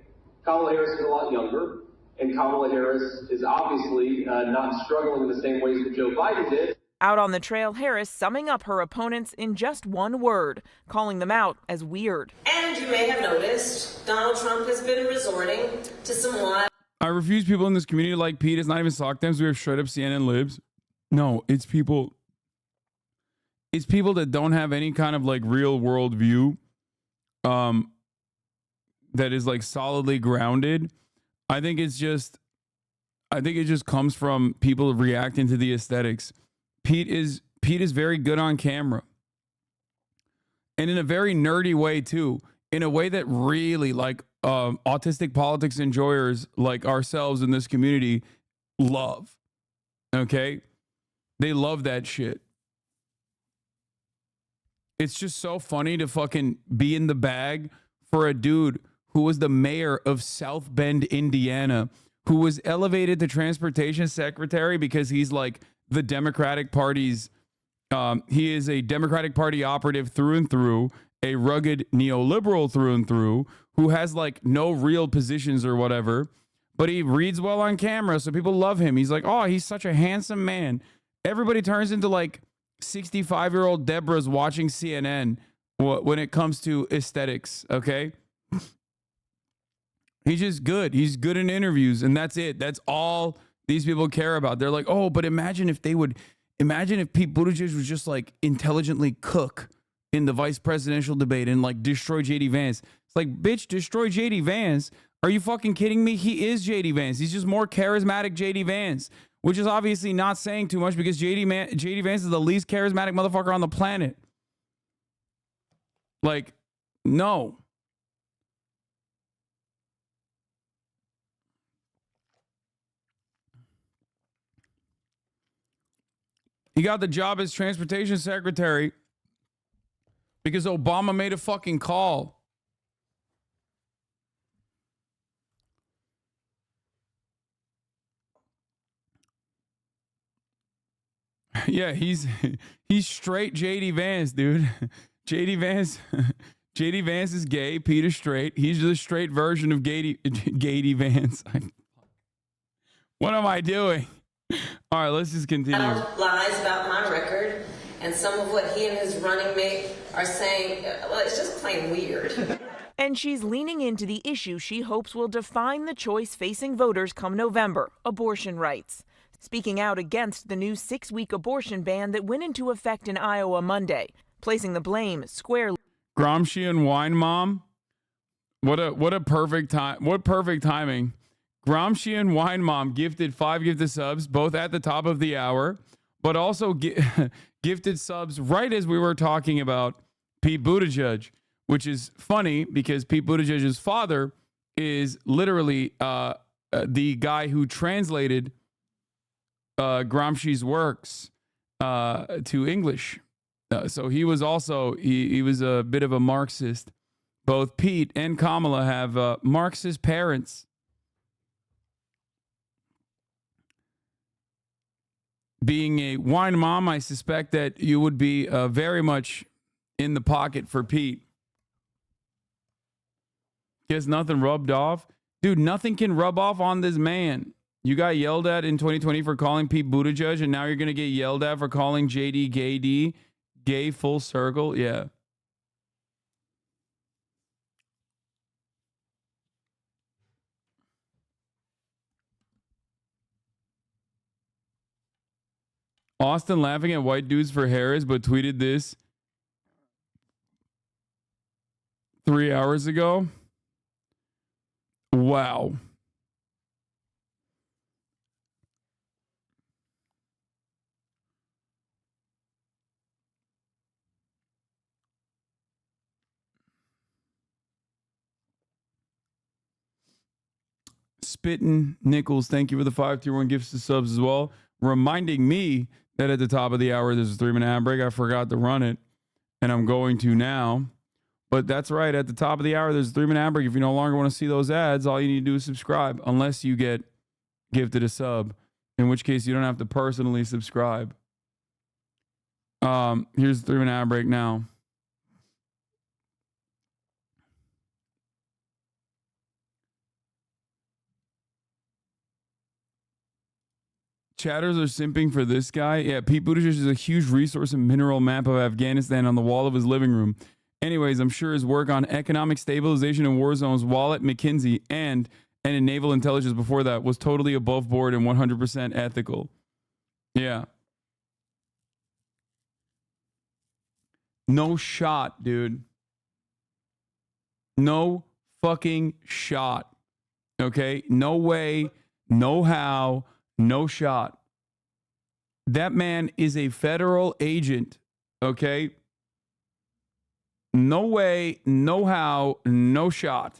Kamala Harris is a lot younger, and Kamala Harris is obviously not struggling in the same ways that Joe Biden did. Out on the trail, Harris summing up her opponents in just one word, calling them out as weird. And you may have noticed Donald Trump has been resorting to some wild. I refuse people in this community like Pete. It's not even sock them. We have straight up CNN libs. No, it's people. It's people that don't have any kind of like real world view. That is like solidly grounded. I think it just comes from people reacting to the aesthetics. Pete is very good on camera. And in a very nerdy way too. In a way that really like autistic politics enjoyers like ourselves in this community love. Okay? They love that shit. It's just so funny to fucking be in the bag for a dude who was the mayor of South Bend, Indiana, who was elevated to transportation secretary because he's like the Democratic Party's, he is a Democratic Party operative through and through, a rugged neoliberal through and through, who has like no real positions or whatever, but he reads well on camera, so people love him. He's like, oh, he's such a handsome man. Everybody turns into like 65-year-old Deborah's watching CNN when it comes to aesthetics, okay? He's just good. He's good in interviews, and that's it. That's all these people care about. They're like, oh, but imagine if Pete Buttigieg was just like intelligently cook in the vice presidential debate and like destroy JD Vance. It's like, bitch, destroy JD Vance? Are you fucking kidding me? He is JD Vance. He's just more charismatic JD Vance, which is obviously not saying too much because JD Vance is the least charismatic motherfucker on the planet. Like, no. He got the job as transportation secretary because Obama made a fucking call. Yeah, he's straight JD Vance, dude. JD Vance is gay. Peter's straight. He's the straight version of JD Vance. What am I doing? All right, let's just continue. Lies about my record, and some of what he and his running mate are saying, well, it's just plain weird. And she's leaning into the issue she hopes will define the choice facing voters come November, abortion rights. Speaking out against the new 6-week abortion ban that went into effect in Iowa Monday, placing the blame squarely. Gramsci and Wine Mom. What a perfect time. What perfect timing. Gramsci and Wine Mom gifted 5 gifted subs, both at the top of the hour. but also gifted subs right as we were talking about Pete Buttigieg, which is funny because Pete Buttigieg's father is literally the guy who translated Gramsci's works to English. So he was also, he was a bit of a Marxist. Both Pete and Kamala have Marxist parents. Being a wine mom, I suspect that you would be very much in the pocket for Pete. Gets nothing rubbed off. Dude, nothing can rub off on this man. You got yelled at in 2020 for calling Pete Buttigieg, and now you're going to get yelled at for calling JD gay full circle. Yeah. Austin laughing at white dudes for Harris, but tweeted this 3 hours ago. Wow. Spittin' Nichols, thank you for the 5 tier 1 gifts to subs as well. Reminding me that at the top of the hour there's a 3-minute ad break. I forgot to run it, and I'm going to now. But that's right, at the top of the hour there's a 3-minute ad break. If you no longer want to see those ads, all you need to do is subscribe, unless you get gifted a sub, in which case you don't have to personally subscribe. Here's the 3-minute ad break now. Chatters are simping for this guy. Yeah, Pete Buttigieg is a huge resource and mineral map of Afghanistan on the wall of his living room. Anyways, I'm sure his work on economic stabilization in war zones while at McKinsey and in naval intelligence before that was totally above board and 100% ethical. Yeah. No shot, dude. No fucking shot. Okay? No way, no how. No shot. That man is a federal agent, okay? No way, no how, no shot.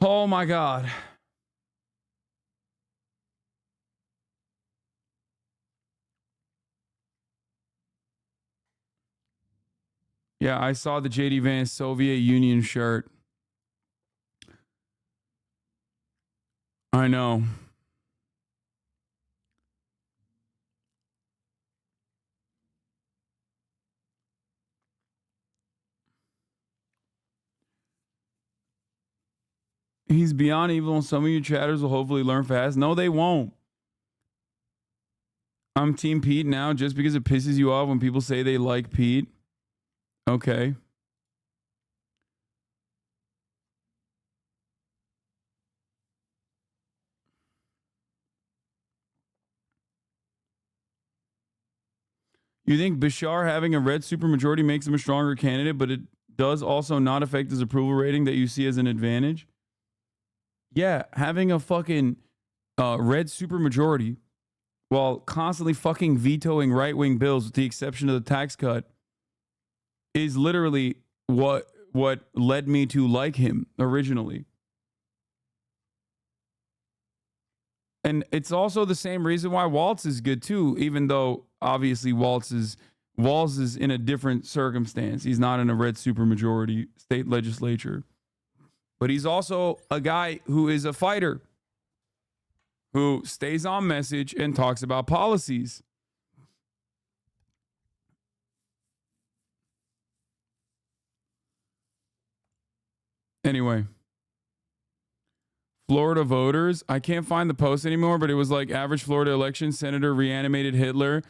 Oh my God. Yeah, I saw the JD Vance Soviet Union shirt. I know. He's beyond evil, and some of you chatters will hopefully learn fast. No, they won't. I'm Team Pete now just because it pisses you off when people say they like Pete. Okay. You think Bashar having a red supermajority makes him a stronger candidate, but it does also not affect his approval rating that you see as an advantage? Yeah, having a fucking red supermajority while constantly fucking vetoing right-wing bills with the exception of the tax cut is literally what led me to like him originally. And it's also the same reason why Walz is good too, even though obviously Walz is in a different circumstance. He's not in a red supermajority state legislature. But he's also a guy who is a fighter, who stays on message and talks about policies. Anyway. Florida voters. I can't find the post anymore, but it was like average Florida election, Senator reanimated Hitler,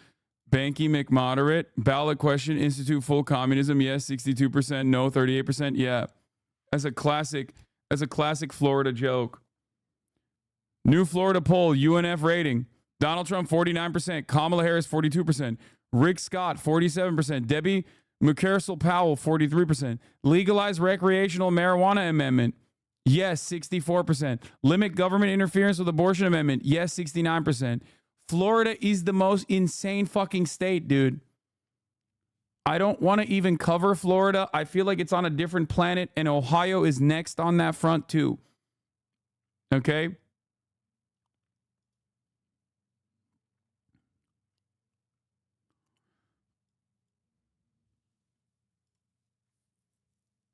Banky McModerate, ballot question, institute full communism, yes, 62%, no, 38%, yeah. That's a classic Florida joke. New Florida poll, UNF rating. Donald Trump, 49%, Kamala Harris, 42%, Rick Scott, 47%, Debbie McCarsell Powell, 43%, legalized recreational marijuana amendment. Yes, 64%. Limit government interference with abortion amendment. Yes, 69%. Florida is the most insane fucking state, dude. I don't want to even cover Florida. I feel like it's on a different planet, and Ohio is next on that front too. Okay?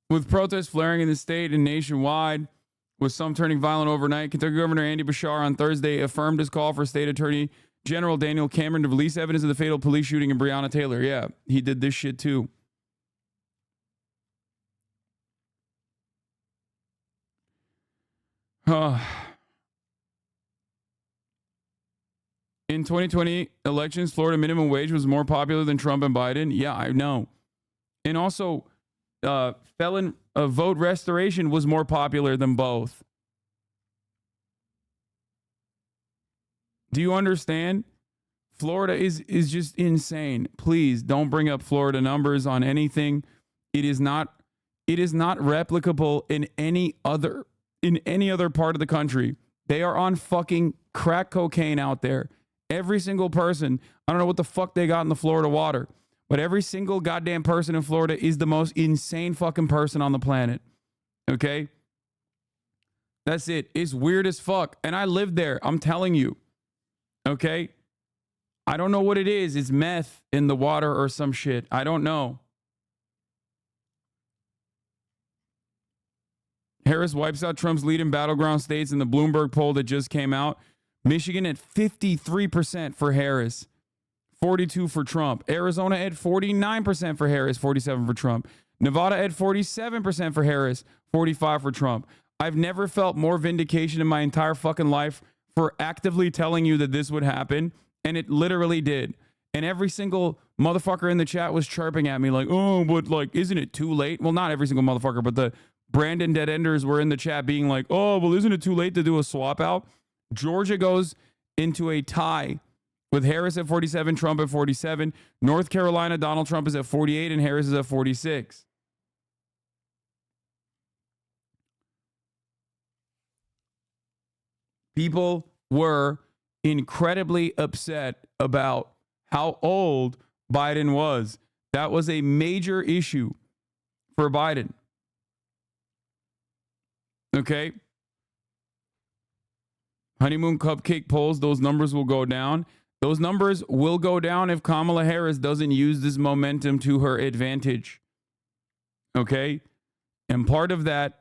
With protests flaring in the state and nationwide, with some turning violent overnight, Kentucky Governor Andy Bashar on Thursday affirmed his call for State Attorney General Daniel Cameron to release evidence of the fatal police shooting in Breonna Taylor. Yeah, he did this shit too. In 2020 elections, Florida minimum wage was more popular than Trump and Biden. Yeah, I know. And also, felon vote restoration was more popular than both. Do you understand? Florida is just insane. Please don't bring up Florida numbers on anything. It is not replicable in any other part of the country. They are on fucking crack cocaine out there. Every single person, I don't know what the fuck they got in the Florida water, but every single goddamn person in Florida is the most insane fucking person on the planet. Okay? That's it. It's weird as fuck. And I lived there. I'm telling you. Okay? I don't know what it is. It's meth in the water or some shit. I don't know. Harris wipes out Trump's lead in battleground states in the Bloomberg poll that just came out. Michigan at 53% for Harris, 42% for Trump. Arizona at 49% for Harris, 47% for Trump. Nevada at 47% for Harris, 45% for Trump. I've never felt more vindication in my entire fucking life for actively telling you that this would happen, and it literally did. And every single motherfucker in the chat was chirping at me like, oh, but like, isn't it too late? Well, not every single motherfucker, but the Brandon Dead Enders were in the chat being like, oh, well, isn't it too late to do a swap out? Georgia goes into a tie with Harris at 47, Trump at 47. North Carolina, Donald Trump is at 48 and Harris is at 46. People were incredibly upset about how old Biden was. That was a major issue for Biden. Okay? Honeymoon cupcake polls, those numbers will go down. Those numbers will go down if Kamala Harris doesn't use this momentum to her advantage. Okay? And part of that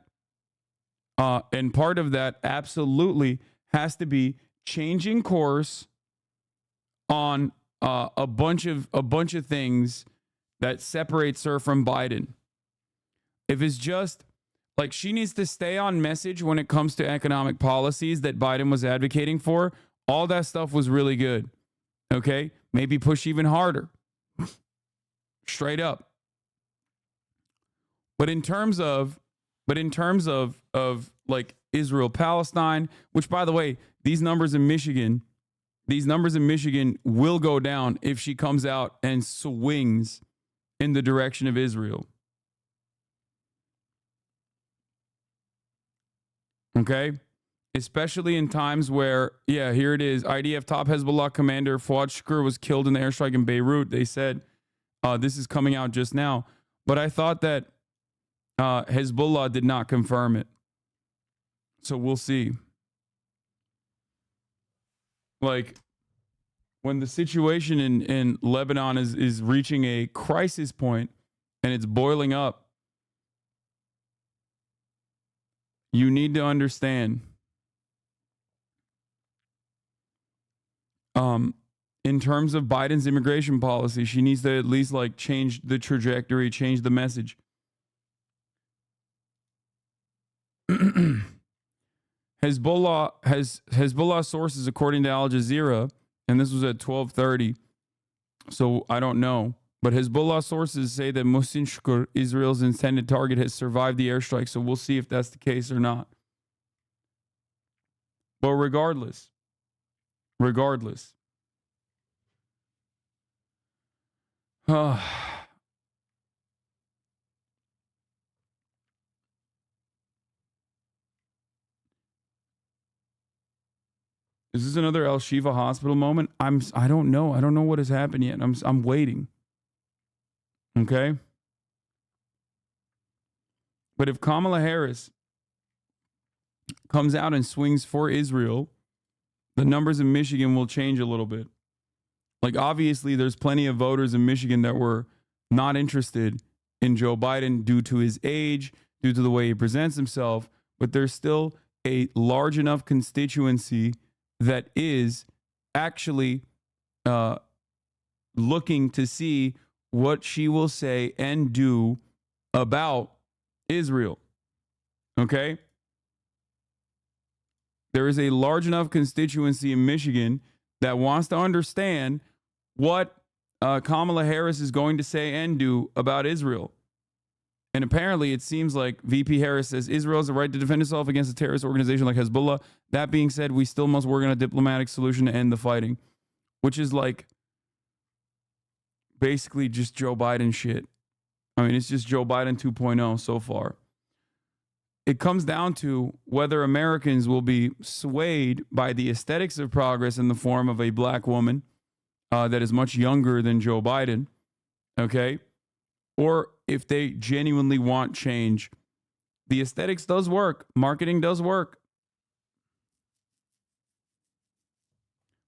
absolutely has to be changing course on a bunch of things that separates her from Biden. If it's just like she needs to stay on message when it comes to economic policies that Biden was advocating for, all that stuff was really good. Okay? Maybe push even harder. Straight up. But in terms of like Israel Palestine, which by the way, these numbers in Michigan will go down if she comes out and swings in the direction of Israel. Okay? Especially in times where, yeah, here it is. IDF top Hezbollah commander Fuad Shukr was killed in the airstrike in Beirut. They said this is coming out just now. But I thought that Hezbollah did not confirm it. So we'll see. Like, when the situation in Lebanon is reaching a crisis point and it's boiling up, you need to understand, in terms of Biden's immigration policy, she needs to at least like change the trajectory, change the message. Hezbollah sources, according to Al Jazeera, and this was at 12:30, so I don't know, but Hezbollah sources say that Mohsen Shukr, Israel's intended target, has survived the airstrike, so we'll see if that's the case or not. But regardless, Is this another El Shifa hospital moment? I don't know. I don't know what has happened yet. I'm waiting. Okay? But if Kamala Harris comes out and swings for Israel, the numbers in Michigan will change a little bit. Like, obviously, there's plenty of voters in Michigan that were not interested in Joe Biden due to his age, due to the way he presents himself, but there's still a large enough constituency that is actually looking to see what she will say and do about Israel. Okay? There is a large enough constituency in Michigan that wants to understand what Kamala Harris is going to say and do about Israel. And apparently it seems like VP Harris says Israel has the right to defend itself against a terrorist organization like Hezbollah. That being said, we still must work on a diplomatic solution to end the fighting, which is like basically just Joe Biden shit. I mean, it's just Joe Biden 2.0 so far. It comes down to whether Americans will be swayed by the aesthetics of progress in the form of a black woman that is much younger than Joe Biden, okay? Or if they genuinely want change. The aesthetics does work. Marketing does work.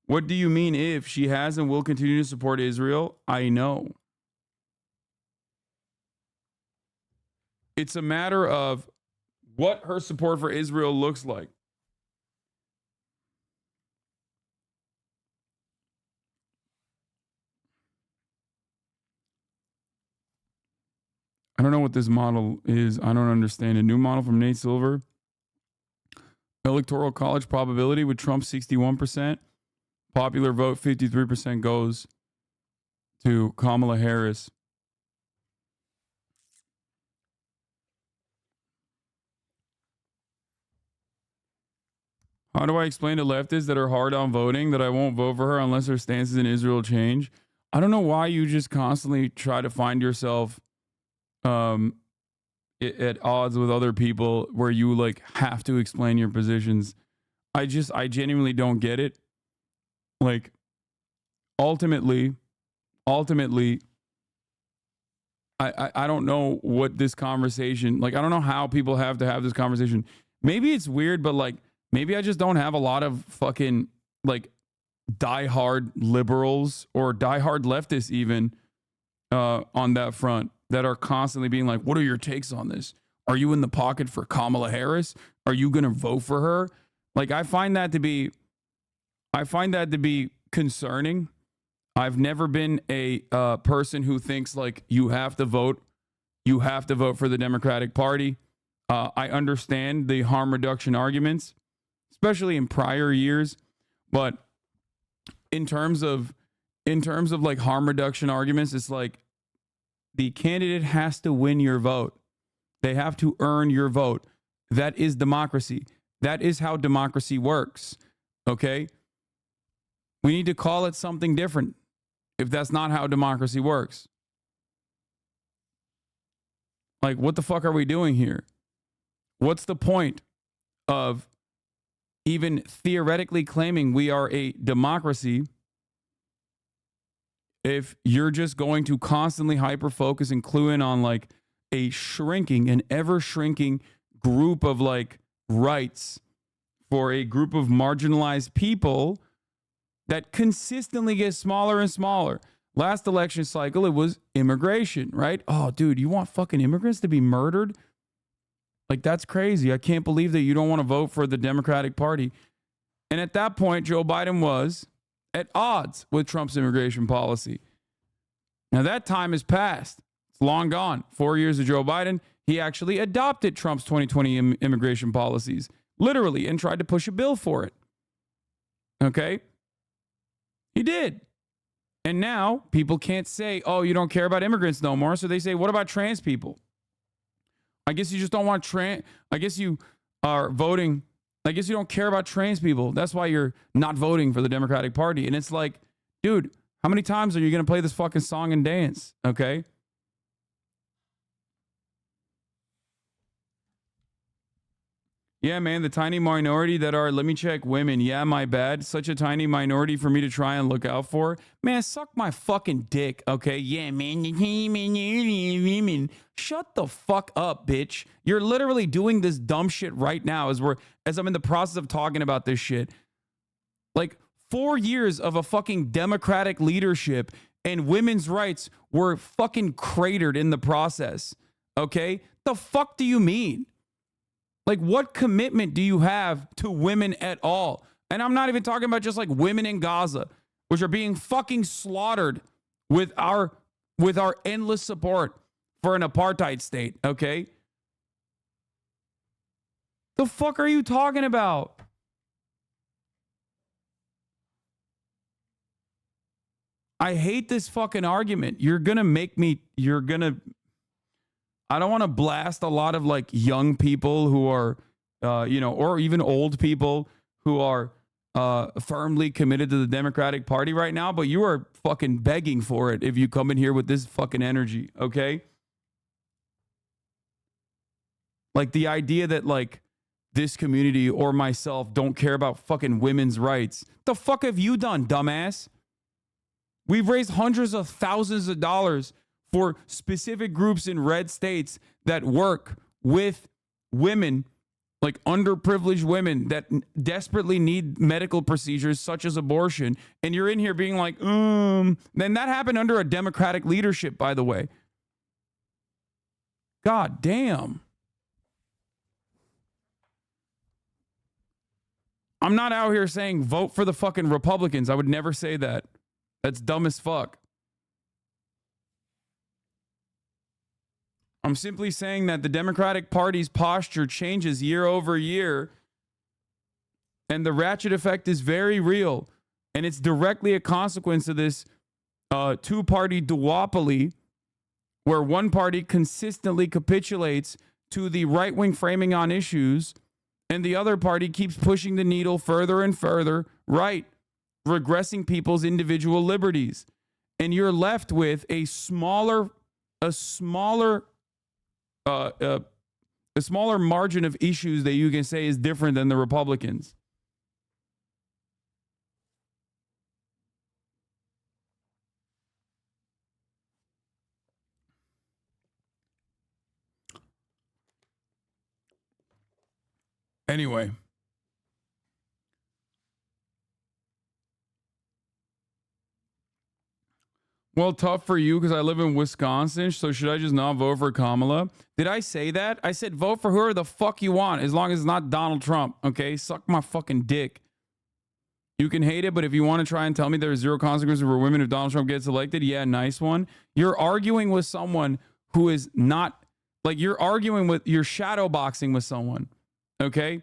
What do you mean if she has and will continue to support Israel? I know. It's a matter of what her support for Israel looks like. I don't know what this model is. I don't understand. A new model from Nate Silver. Electoral college probability with Trump 61%. Popular vote 53% goes to Kamala Harris. How do I explain to leftists that are hard on voting that I won't vote for her unless her stances in Israel change? I don't know why you just constantly try to find yourself at odds with other people where you like have to explain your positions. I genuinely don't get it. Like, ultimately, I don't know what this conversation, like, I don't know how people have to have this conversation. Maybe it's weird, but like, maybe I just don't have a lot of fucking like diehard liberals or diehard leftists even on that front that are constantly being like, what are your takes on this? Are you in the pocket for Kamala Harris? Are you going to vote for her? Like, I find that to be concerning. I've never been a person who thinks like you have to vote for the Democratic Party. I understand the harm reduction arguments, especially in prior years, but in terms of like harm reduction arguments, it's like the candidate has to win your vote. They have to earn your vote. That is democracy. That is how democracy works. Okay? We need to call it something different if that's not how democracy works. Like, what the fuck are we doing here? What's the point of even theoretically claiming we are a democracy if you're just going to constantly hyper-focus and clue in on like an ever-shrinking group of like rights for a group of marginalized people that consistently gets smaller and smaller. Last election cycle, it was immigration, right? Oh, dude, you want fucking immigrants to be murdered? Like, that's crazy. I can't believe that you don't want to vote for the Democratic Party. And at that point, Joe Biden was at odds with Trump's immigration policy. Now, that time has passed. It's long gone. 4 years of Joe Biden, he actually adopted Trump's 2020 immigration policies, literally, and tried to push a bill for it. Okay? He did. And now people can't say, oh, you don't care about immigrants no more. So they say, what about trans people? I guess you just don't want I guess you are voting. I guess you don't care about trans people. That's why you're not voting for the Democratic Party. And it's like, dude, how many times are you going to play this fucking song and dance? Okay. Yeah, man, the tiny minority that are, let me check, women. Yeah, my bad. Such a tiny minority for me to try and look out for. Man, suck my fucking dick, okay? Yeah, man. Women. Shut the fuck up, bitch. You're literally doing this dumb shit right now as I'm in the process of talking about this shit. Like 4 years of a fucking Democratic leadership and women's rights were fucking cratered in the process, okay? The fuck do you mean? Like, what commitment do you have to women at all? And I'm not even talking about just like women in Gaza, which are being fucking slaughtered with our endless support for an apartheid state, okay? The fuck are you talking about? I hate this fucking argument. I don't want to blast a lot of like young people who are, or even old people who are firmly committed to the Democratic Party right now, but you are fucking begging for it if you come in here with this fucking energy, okay? Like the idea that like this community or myself don't care about fucking women's rights. The fuck have you done, dumbass? We've raised hundreds of thousands of dollars for specific groups in red states that work with women, like underprivileged women that desperately need medical procedures such as abortion. And you're in here being like, then that happened under a Democratic leadership, by the way. God damn. I'm not out here saying vote for the fucking Republicans. I would never say that. That's dumb as fuck. I'm simply saying that the Democratic Party's posture changes year over year, and the ratchet effect is very real, and it's directly a consequence of this two-party duopoly, where one party consistently capitulates to the right-wing framing on issues, and the other party keeps pushing the needle further and further right, regressing people's individual liberties. And you're left with a smaller margin of issues that you can say is different than the Republicans. Anyway. Well, tough for you because I live in Wisconsin, so should I just not vote for Kamala? Did I say that? I said vote for whoever the fuck you want, as long as it's not Donald Trump, okay? Suck my fucking dick. You can hate it, but if you want to try and tell me there's zero consequences for women if Donald Trump gets elected, yeah, nice one. You're arguing with someone who is not, like you're shadow boxing with someone, okay?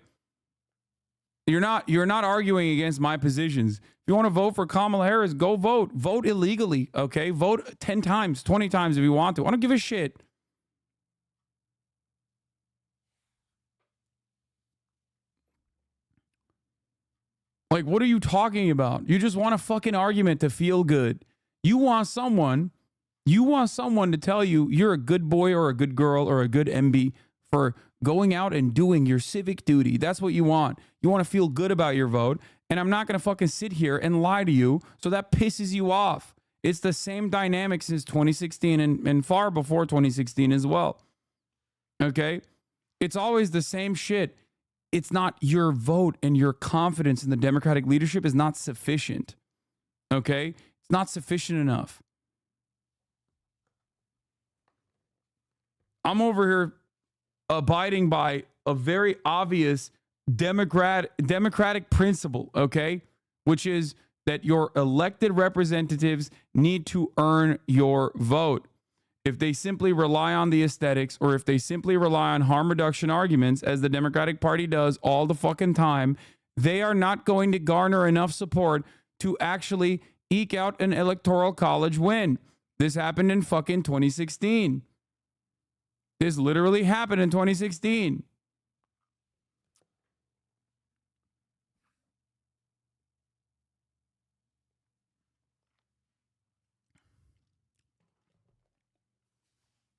You're not arguing against my positions. If you want to vote for Kamala Harris, go vote. Vote illegally, okay? Vote 10 times, 20 times if you want to. I don't give a shit. Like, what are you talking about? You just want a fucking argument to feel good. You want someone to tell you you're a good boy or a good girl or a good MB for going out and doing your civic duty. That's what you want. You want to feel good about your vote. And I'm not going to fucking sit here and lie to you. So that pisses you off. It's the same dynamic since 2016 and far before 2016 as well. Okay? It's always the same shit. It's not your vote and your confidence in the Democratic leadership is not sufficient. Okay? It's not sufficient enough. I'm over here abiding by a very obvious democratic principle, okay? Which is that your elected representatives need to earn your vote. If they simply rely on the aesthetics or if they simply rely on harm reduction arguments, as the Democratic Party does all the fucking time, they are not going to garner enough support to actually eke out an electoral college win. This happened in fucking 2016. This literally happened in 2016.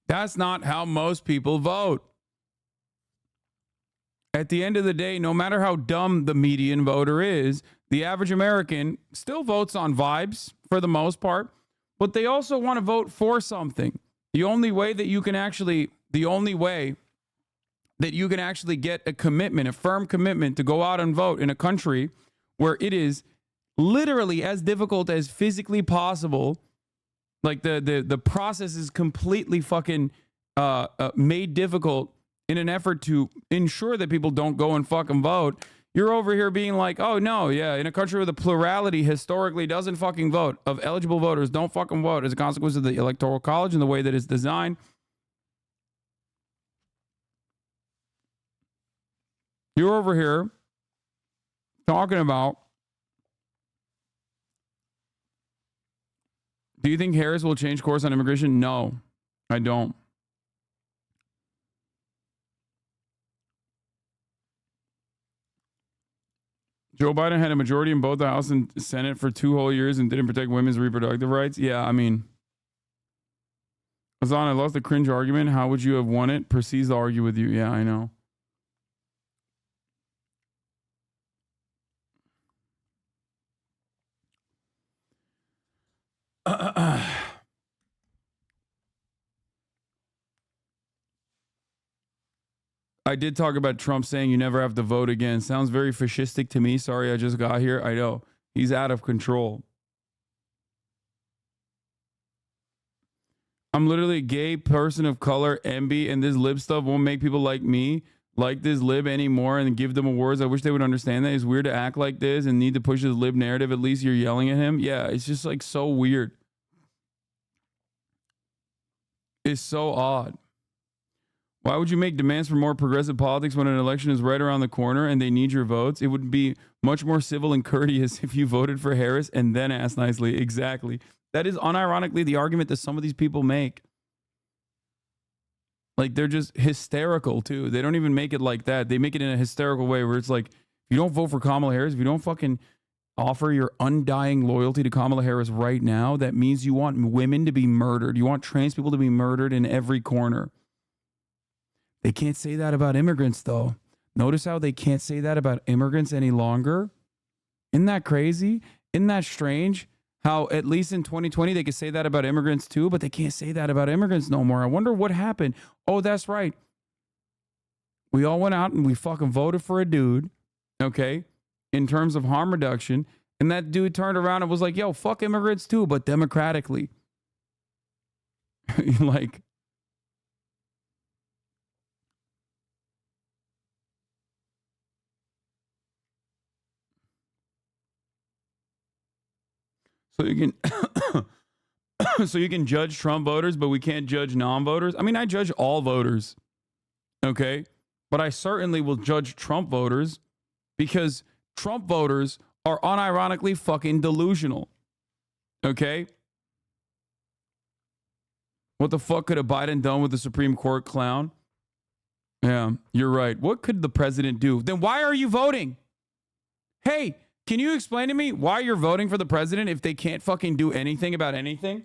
That's not how most people vote. At the end of the day, no matter how dumb the median voter is, the average American still votes on vibes for the most part, but they also want to vote for something. The only way that you can actually get a commitment, a firm commitment to go out and vote in a country where it is literally as difficult as physically possible, like the process is completely fucking made difficult in an effort to ensure that people don't go and fucking vote. You're over here being like, oh no, yeah, in a country where the plurality historically doesn't fucking vote, of eligible voters don't fucking vote as a consequence of the Electoral College and the way that it's designed. You're over here talking about, do you think Harris will change course on immigration? No, I don't. Joe Biden had a majority in both the House and Senate for 2 whole years and didn't protect women's reproductive rights. Yeah, I mean, Hasan, I lost the cringe argument. How would you have won it? Proceeds to argue with you. Yeah, I know. I did talk about Trump saying you never have to vote again. Sounds very fascistic to me. Sorry, I just got here. I know. He's out of control. I'm literally a gay person of color, MB, and this lib stuff won't make people like me like this lib anymore and give them awards. I wish they would understand that. It's weird to act like this and need to push this lib narrative. At least you're yelling at him. Yeah, it's just like so weird. It's so odd. Why would you make demands for more progressive politics when an election is right around the corner and they need your votes? It would be much more civil and courteous if you voted for Harris and then asked nicely. Exactly. That is unironically the argument that some of these people make. Like, they're just hysterical, too. They don't even make it like that. They make it in a hysterical way where it's like, if you don't vote for Kamala Harris, if you don't fucking offer your undying loyalty to Kamala Harris right now, that means you want women to be murdered. You want trans people to be murdered in every corner. They can't say that about immigrants, though. Notice how they can't say that about immigrants any longer? Isn't that crazy? Isn't that strange? How at least in 2020 they could say that about immigrants too, but they can't say that about immigrants no more. I wonder what happened. Oh, that's right. We all went out and we fucking voted for a dude, okay, in terms of harm reduction. And that dude turned around and was like, yo, fuck immigrants too, but democratically. Like, so you can judge Trump voters, but we can't judge non-voters. I mean, I judge all voters, okay? But I certainly will judge Trump voters because Trump voters are unironically fucking delusional, okay? What the fuck could a Biden done with the Supreme Court clown? Yeah, you're right. What could the president do? Then why are you voting? Hey, can you explain to me why you're voting for the president if they can't fucking do anything about anything?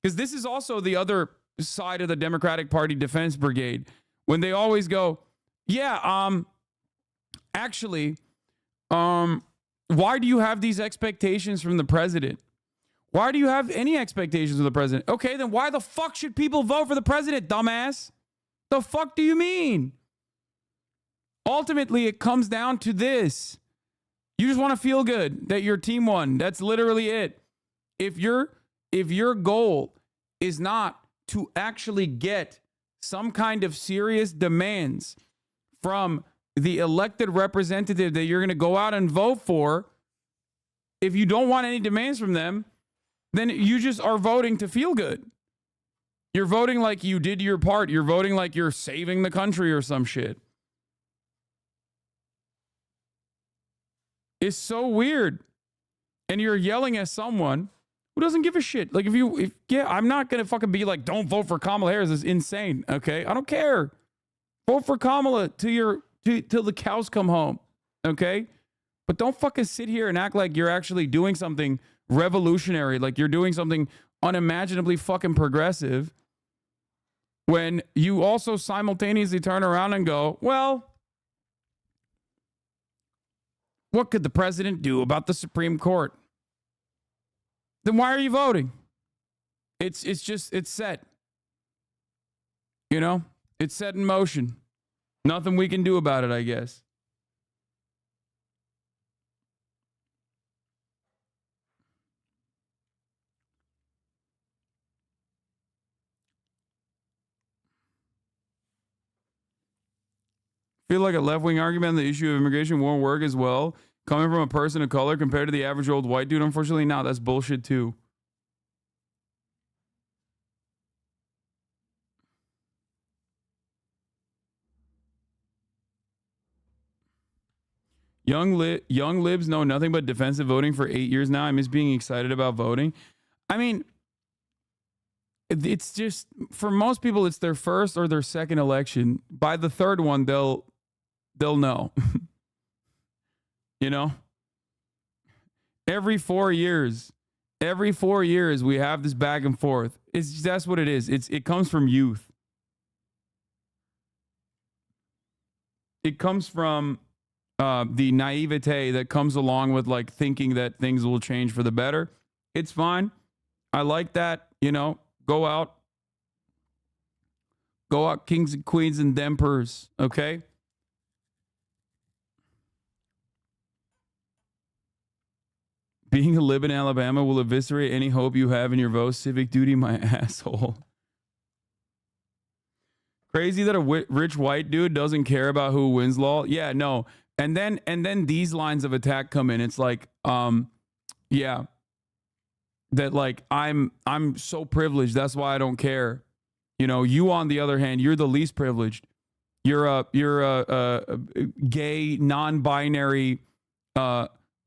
Because this is also the other side of the Democratic Party defense brigade. When they always go, yeah, actually, why do you have these expectations from the president? Why do you have any expectations of the president? Okay, then why the fuck should people vote for the president, dumbass? The fuck do you mean? Ultimately, it comes down to this. You just want to feel good that your team won. That's literally it. If your goal is not to actually get some kind of serious demands from the elected representative that you're going to go out and vote for, if you don't want any demands from them, then you just are voting to feel good. You're voting like you did your part. You're voting like you're saving the country or some shit. It's so weird. And you're yelling at someone who doesn't give a shit. Like, I'm not going to fucking be like, don't vote for Kamala Harris. It's insane. Okay. I don't care. Vote for Kamala till the cows come home. Okay. But don't fucking sit here and act like you're actually doing something revolutionary. Like you're doing something unimaginably fucking progressive when you also simultaneously turn around and go, well, What could the president do about the Supreme Court? Then why are you voting? It's set. You know, it's set in motion. Nothing we can do about it, I guess. Feel like a left-wing argument on the issue of immigration won't work as well coming from a person of color compared to the average old white dude. Unfortunately, no, that's bullshit too. Young libs know nothing but defensive voting for 8 years now. I miss being excited about voting. I mean, it's just, for most people, it's their first or their second election. By the third one, they'll know. You know? Every 4 years, we have this back and forth. That's what it is. It comes from youth. It comes from the naivete that comes along with like thinking that things will change for the better. It's fine. I like that. You know, go out, kings and queens and dempers. Okay. Being a lib in Alabama will eviscerate any hope you have in your vote. Civic duty, my asshole. Crazy that a rich white dude doesn't care about who wins law. Yeah, no. And then these lines of attack come in. It's like, yeah, that like I'm so privileged. That's why I don't care. You know, you on the other hand, you're the least privileged. You're a gay, non-binary,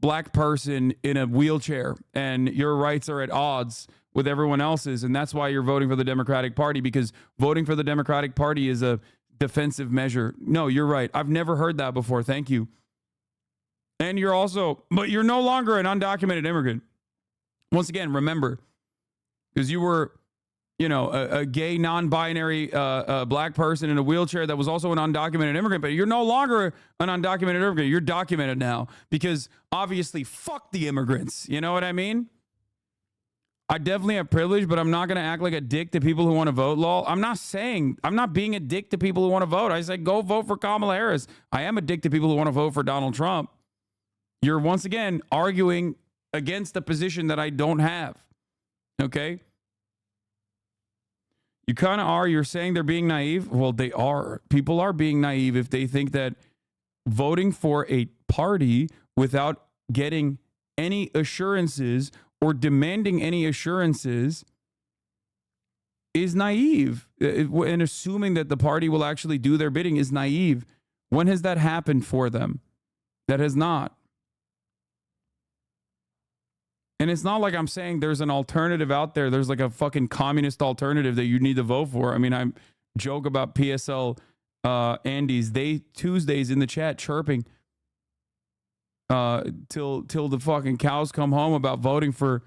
black person in a wheelchair, and your rights are at odds with everyone else's, and that's why you're voting for the Democratic Party, because voting for the Democratic Party is a defensive measure. No, you're right. I've never heard that before. Thank you. And but you're no longer an undocumented immigrant. Once again, remember, because you were, you know, a gay, non-binary black person in a wheelchair that was also an undocumented immigrant, but you're no longer an undocumented immigrant. You're documented now, because obviously, fuck the immigrants. You know what I mean? I definitely have privilege, but I'm not going to act like a dick to people who want to vote, lol. I'm not being a dick to people who want to vote. I said, go vote for Kamala Harris. I am a dick to people who want to vote for Donald Trump. You're once again arguing against the position that I don't have. Okay? You kind of are. You're saying they're being naive. Well, they are. People are being naive if they think that voting for a party without getting any assurances or demanding any assurances is naive. And assuming that the party will actually do their bidding is naive. When has that happened for them? That has not. And it's not like I'm saying there's an alternative out there. There's like a fucking communist alternative that you need to vote for. I mean, I joke about PSL Andes. Tuesdays in the chat chirping till the fucking cows come home about voting for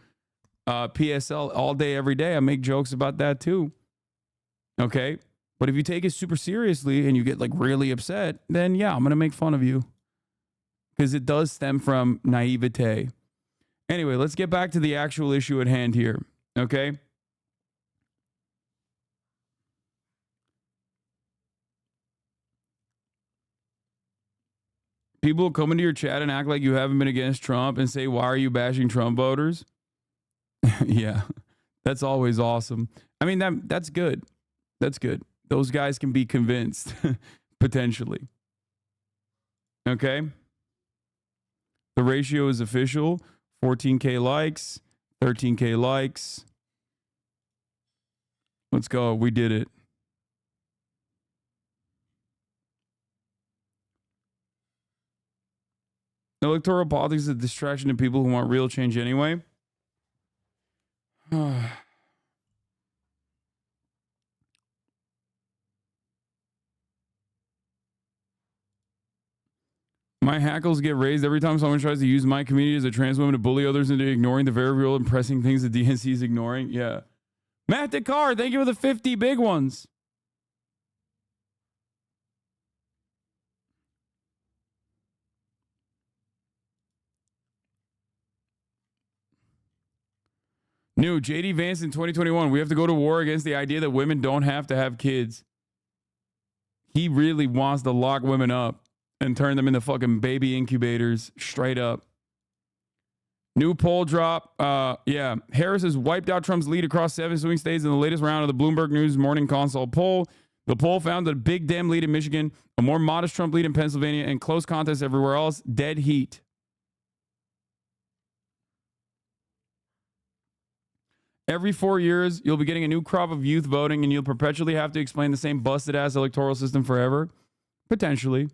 PSL all day, every day. I make jokes about that too. Okay? But if you take it super seriously and you get like really upset, then yeah, I'm going to make fun of you. Because it does stem from naivete. Anyway, let's get back to the actual issue at hand here. Okay? People come into your chat and act like you haven't been against Trump and say, why are you bashing Trump voters? Yeah, that's always awesome. I mean, that's good. That's good. Those guys can be convinced, potentially. Okay? The ratio is official. 14K likes, 13K likes. Let's go. We did it. Electoral politics is a distraction to people who want real change anyway. My hackles get raised every time someone tries to use my community as a trans woman to bully others into ignoring the very real and pressing things the DNC is ignoring. Yeah. Matt Descartes, thank you for the 50 big ones. New JD Vance in 2021. We have to go to war against the idea that women don't have to have kids. He really wants to lock women up and turn them into fucking baby incubators straight up. New poll drop. Yeah. Harris has wiped out Trump's lead across 7 swing states in the latest round of the Bloomberg News Morning Consult poll. The poll found a big damn lead in Michigan, a more modest Trump lead in Pennsylvania, and close contests everywhere else. Dead heat. Every 4 years, you'll be getting a new crop of youth voting, and you'll perpetually have to explain the same busted-ass electoral system forever. Potentially.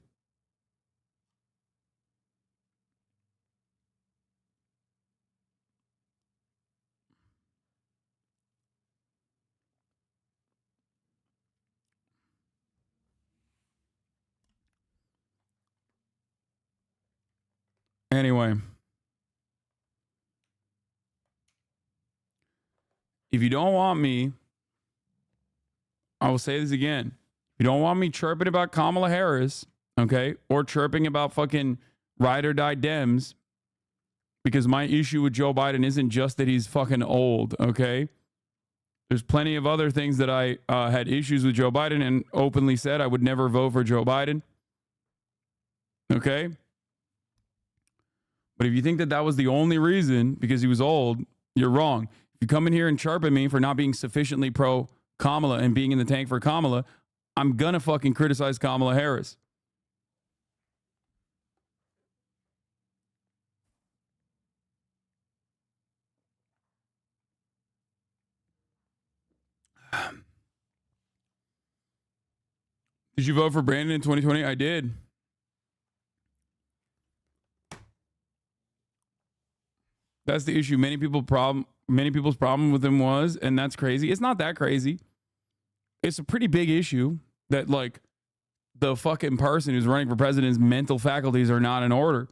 Anyway. If you don't want me, I will say this again. If you don't want me chirping about Kamala Harris, okay, or chirping about fucking ride or die Dems, because my issue with Joe Biden isn't just that he's fucking old, okay? There's plenty of other things that I had issues with Joe Biden and openly said I would never vote for Joe Biden, okay? But if you think that that was the only reason, because he was old, you're wrong. If you come in here and chirp at me for not being sufficiently pro-Kamala and being in the tank for Kamala, I'm going to fucking criticize Kamala Harris. Did you vote for Brandon in 2020? I did. That's the issue. Many people's problem with him was, and that's crazy. It's not that crazy. It's a pretty big issue that, like, the fucking person who's running for president's mental faculties are not in order.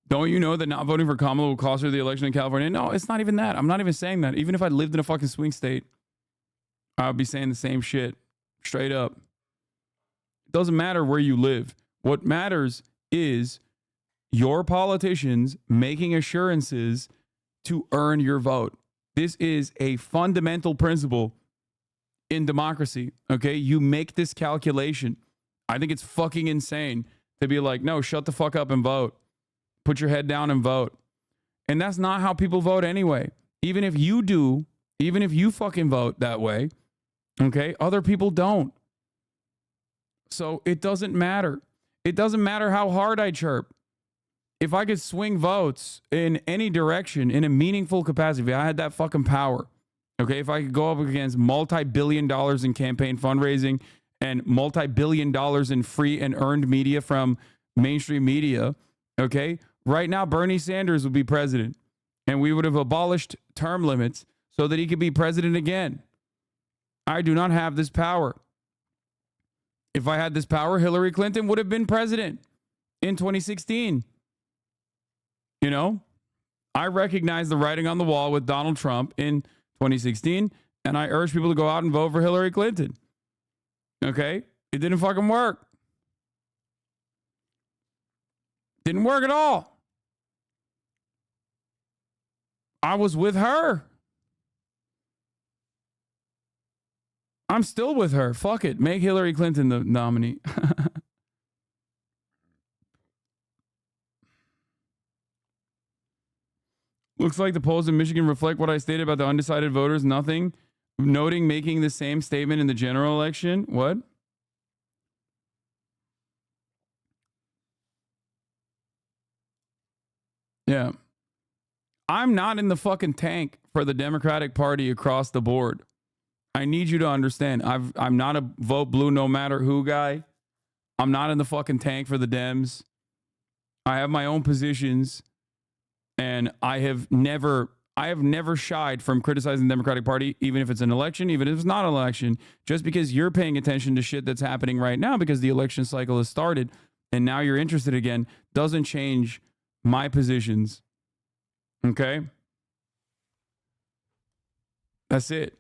Don't you know that not voting for Kamala will cost her the election in California? No, it's not even that. I'm not even saying that. Even if I lived in a fucking swing state, I would be saying the same shit. Straight up. It doesn't matter where you live. What matters is your politicians making assurances to earn your vote. This is a fundamental principle in democracy, okay? You make this calculation. I think it's fucking insane to be like, no, shut the fuck up and vote. Put your head down and vote. And that's not how people vote anyway. Even if you do, even if you fucking vote that way, okay, other people don't. So it doesn't matter. It doesn't matter how hard I chirp. If I could swing votes in any direction in a meaningful capacity, if I had that fucking power, okay, if I could go up against multi-billion dollars in campaign fundraising and multi-billion dollars in free and earned media from mainstream media, okay, right now Bernie Sanders would be president and we would have abolished term limits so that he could be president again. I do not have this power. If I had this power, Hillary Clinton would have been president in 2016. You know, I recognize the writing on the wall with Donald Trump in 2016, and I urge people to go out and vote for Hillary Clinton. Okay? It didn't fucking work. Didn't work at all. I was with her. I'm still with her. Fuck it. Make Hillary Clinton the nominee. Looks like the polls in Michigan reflect what I stated about the undecided voters. Nothing. Noting making the same statement in the general election. What? Yeah. I'm not in the fucking tank for the Democratic Party across the board. I need you to understand. I'm not a vote blue no matter who guy. I'm not in the fucking tank for the Dems. I have my own positions, and I have never shied from criticizing the Democratic Party, even if it's an election, even if it's not an election, just because you're paying attention to shit that's happening right now because the election cycle has started and now you're interested again, doesn't change my positions. Okay? That's it.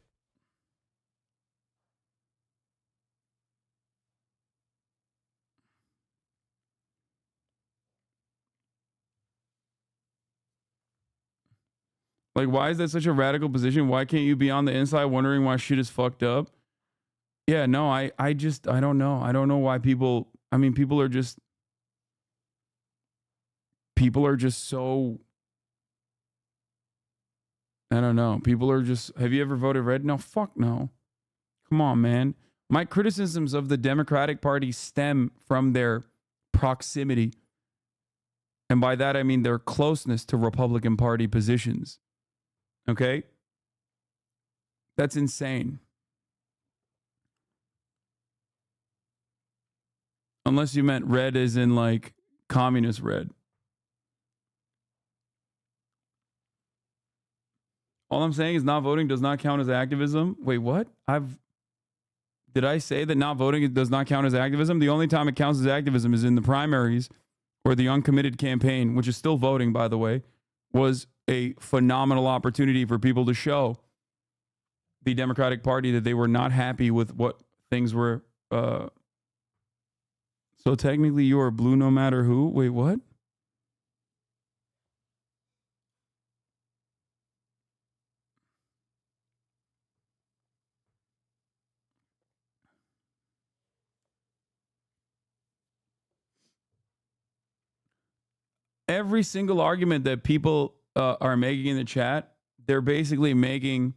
Like, why is that such a radical position? Why can't you be on the inside wondering why shit is fucked up? Yeah, no, I don't know. I don't know why people, I mean, people are just so, I don't know. People are just, have you ever voted red? No, fuck no. Come on, man. My criticisms of the Democratic Party stem from their proximity. And by that, I mean their closeness to Republican Party positions. Okay? That's insane. Unless you meant red as in like communist red. All I'm saying is not voting does not count as activism. Wait, what? Did I say that not voting does not count as activism? The only time it counts as activism is in the primaries or the uncommitted campaign, which is still voting, by the way, was a phenomenal opportunity for people to show the Democratic Party that they were not happy with what things were. So technically you are blue no matter who? Wait, what? Every single argument that people are making in the chat, they're basically making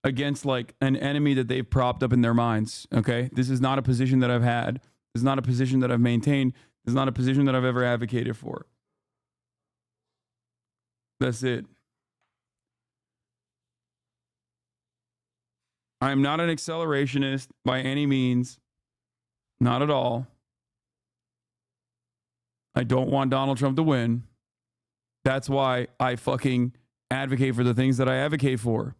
against like an enemy that they've propped up in their minds. Okay. This is not a position that I've had. This is not a position that I've maintained. This is not a position that I've ever advocated for. That's it. I am not an accelerationist by any means. Not at all. I don't want Donald Trump to win. That's why I fucking advocate for the things that I advocate for.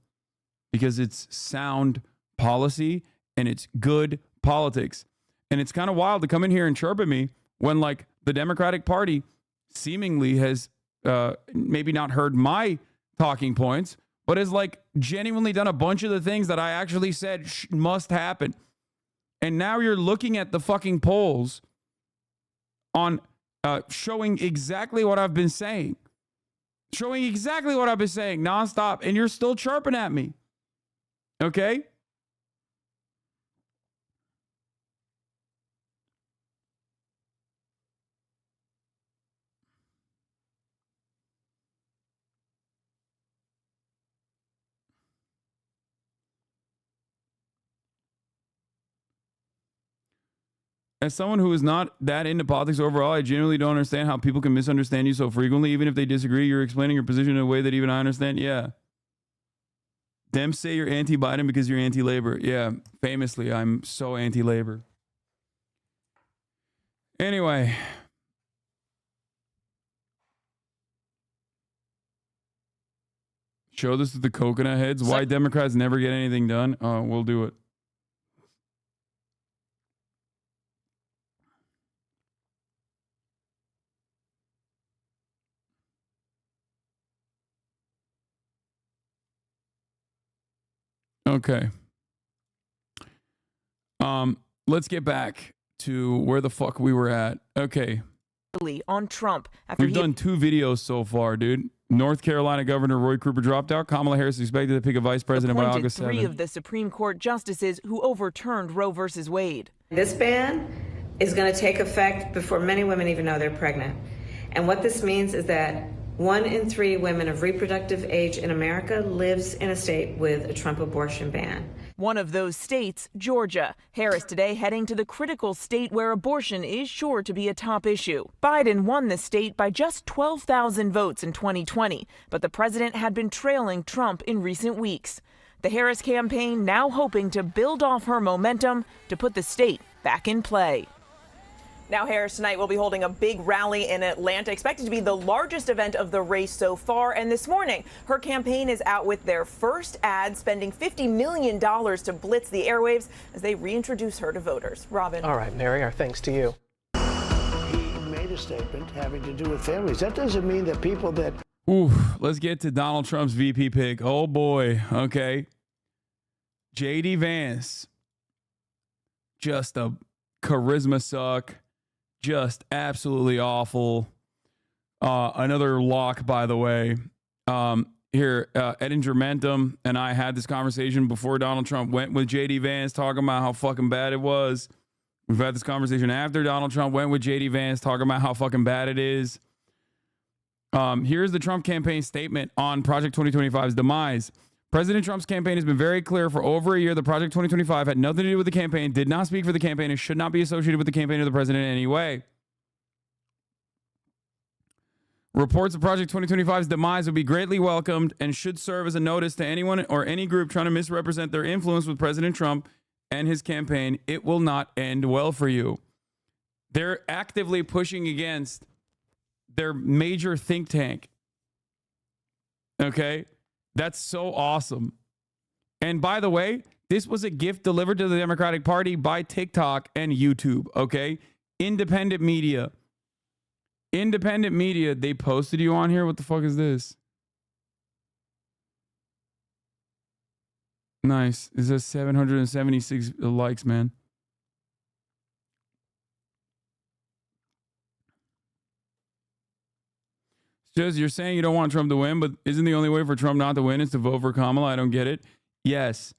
Because it's sound policy and it's good politics. And it's kind of wild to come in here and chirp at me when like the Democratic Party seemingly has maybe not heard my talking points, but has like genuinely done a bunch of the things that I actually said must happen. And now you're looking at the fucking polls on showing exactly what I've been saying. Showing exactly what I've been saying nonstop, and you're still chirping at me. Okay? As someone who is not that into politics overall, I genuinely don't understand how people can misunderstand you so frequently. Even if they disagree, you're explaining your position in a way that even I understand. Yeah. Them say you're anti-Biden because you're anti-labor. Yeah, famously, I'm so anti-labor. Anyway. Show this to the coconut heads. Why Democrats never get anything done? We'll do it. Okay. Let's get back to where the fuck we were at. Okay. On Trump after We've done 2 videos so far, dude. North Carolina Governor Roy Cooper dropped out. Kamala Harris is expected to pick a vice president by August 7th. 3 of the Supreme Court justices who overturned Roe versus Wade. This ban is going to take effect before many women even know they're pregnant. And what this means is that 1 in 3 women of reproductive age in America lives in a state with a Trump abortion ban. One of those states, Georgia. Harris today heading to the critical state where abortion is sure to be a top issue. Biden won the state by just 12,000 votes in 2020, but the president had been trailing Trump in recent weeks. The Harris campaign now hoping to build off her momentum to put the state back in play. Now, Harris tonight will be holding a big rally in Atlanta, expected to be the largest event of the race so far. And this morning, her campaign is out with their first ad, spending $50 million to blitz the airwaves as they reintroduce her to voters. Robin. All right, Mary, our thanks to you. He made a statement having to do with families. That doesn't mean that people that... Ooh, let's get to Donald Trump's VP pick. Oh, boy. Okay. J.D. Vance. Just a charisma suck. Just absolutely awful. Another lock, by the way. here, Edin Germentum and I had this conversation before Donald Trump went with JD Vance talking about how fucking bad it was. We've had this conversation after Donald Trump went with JD Vance talking about how fucking bad it is. Here's the Trump campaign statement on Project 2025's demise. President Trump's campaign has been very clear for over a year that Project 2025 had nothing to do with the campaign, did not speak for the campaign, and should not be associated with the campaign of the president in any way. Reports of Project 2025's demise would be greatly welcomed and should serve as a notice to anyone or any group trying to misrepresent their influence with President Trump and his campaign. It will not end well for you. They're actively pushing against their major think tank. Okay? That's so awesome. And by the way, this was a gift delivered to the Democratic Party by TikTok and YouTube. Okay? Independent media. Independent media, they posted you on here? What the fuck is this? Nice. It says 776 likes, man. Just, you're saying you don't want Trump to win, but isn't the only way for Trump not to win is to vote for Kamala? I don't get it. Yes,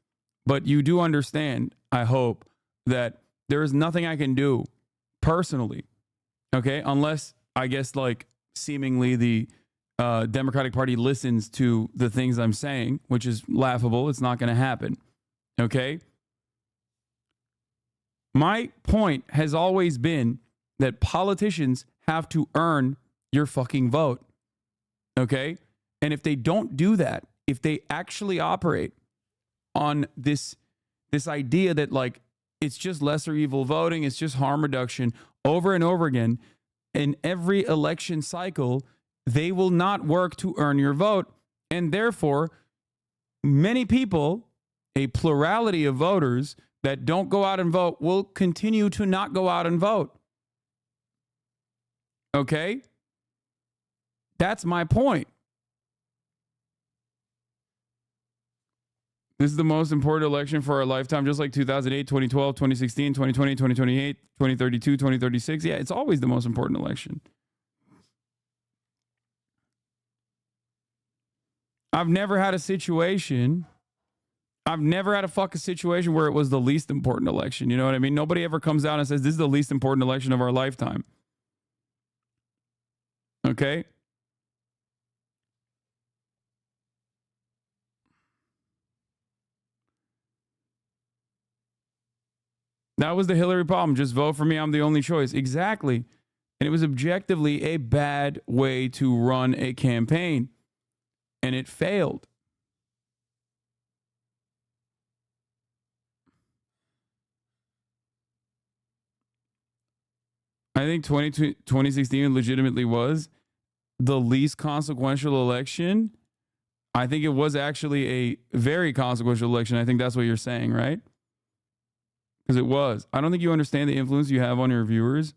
but you do understand, I hope, that there is nothing I can do personally, okay, unless, I guess, like, seemingly the Democratic Party listens to the things I'm saying, which is laughable. It's not going to happen, okay? My point has always been that politicians have to earn your fucking vote, okay? And if they don't do that, if they actually operate on this idea that, like, it's just lesser evil voting, it's just harm reduction over and over again, in every election cycle, they will not work to earn your vote. And therefore, many people, a plurality of voters that don't go out and vote, will continue to not go out and vote. Okay? That's my point. This is the most important election for our lifetime, just like 2008, 2012, 2016, 2020, 2028, 2032, 2036. Yeah, it's always the most important election. I've never had a situation. I've never had a fucking situation where it was the least important election. You know what I mean? Nobody ever comes out and says, this is the least important election of our lifetime. Okay? That was the Hillary problem. Just vote for me. I'm the only choice. Exactly. And it was objectively a bad way to run a campaign. And it failed. I think 2016 legitimately was the least consequential election. I think it was actually a very consequential election. I think that's what you're saying, right? Because it was. I don't think you understand the influence you have on your viewers.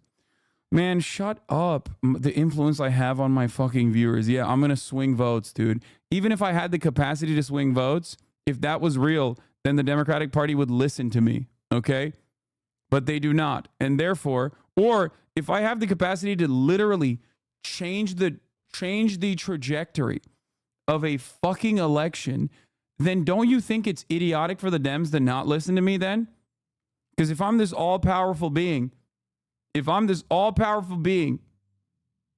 Man, shut up. The influence I have on my fucking viewers. Yeah, I'm going to swing votes, dude. Even if I had the capacity to swing votes, if that was real, then the Democratic Party would listen to me, okay? But they do not. And therefore, or if I have the capacity to literally change the trajectory of a fucking election, then don't you think it's idiotic for the Dems to not listen to me then? Because if I'm this all-powerful being,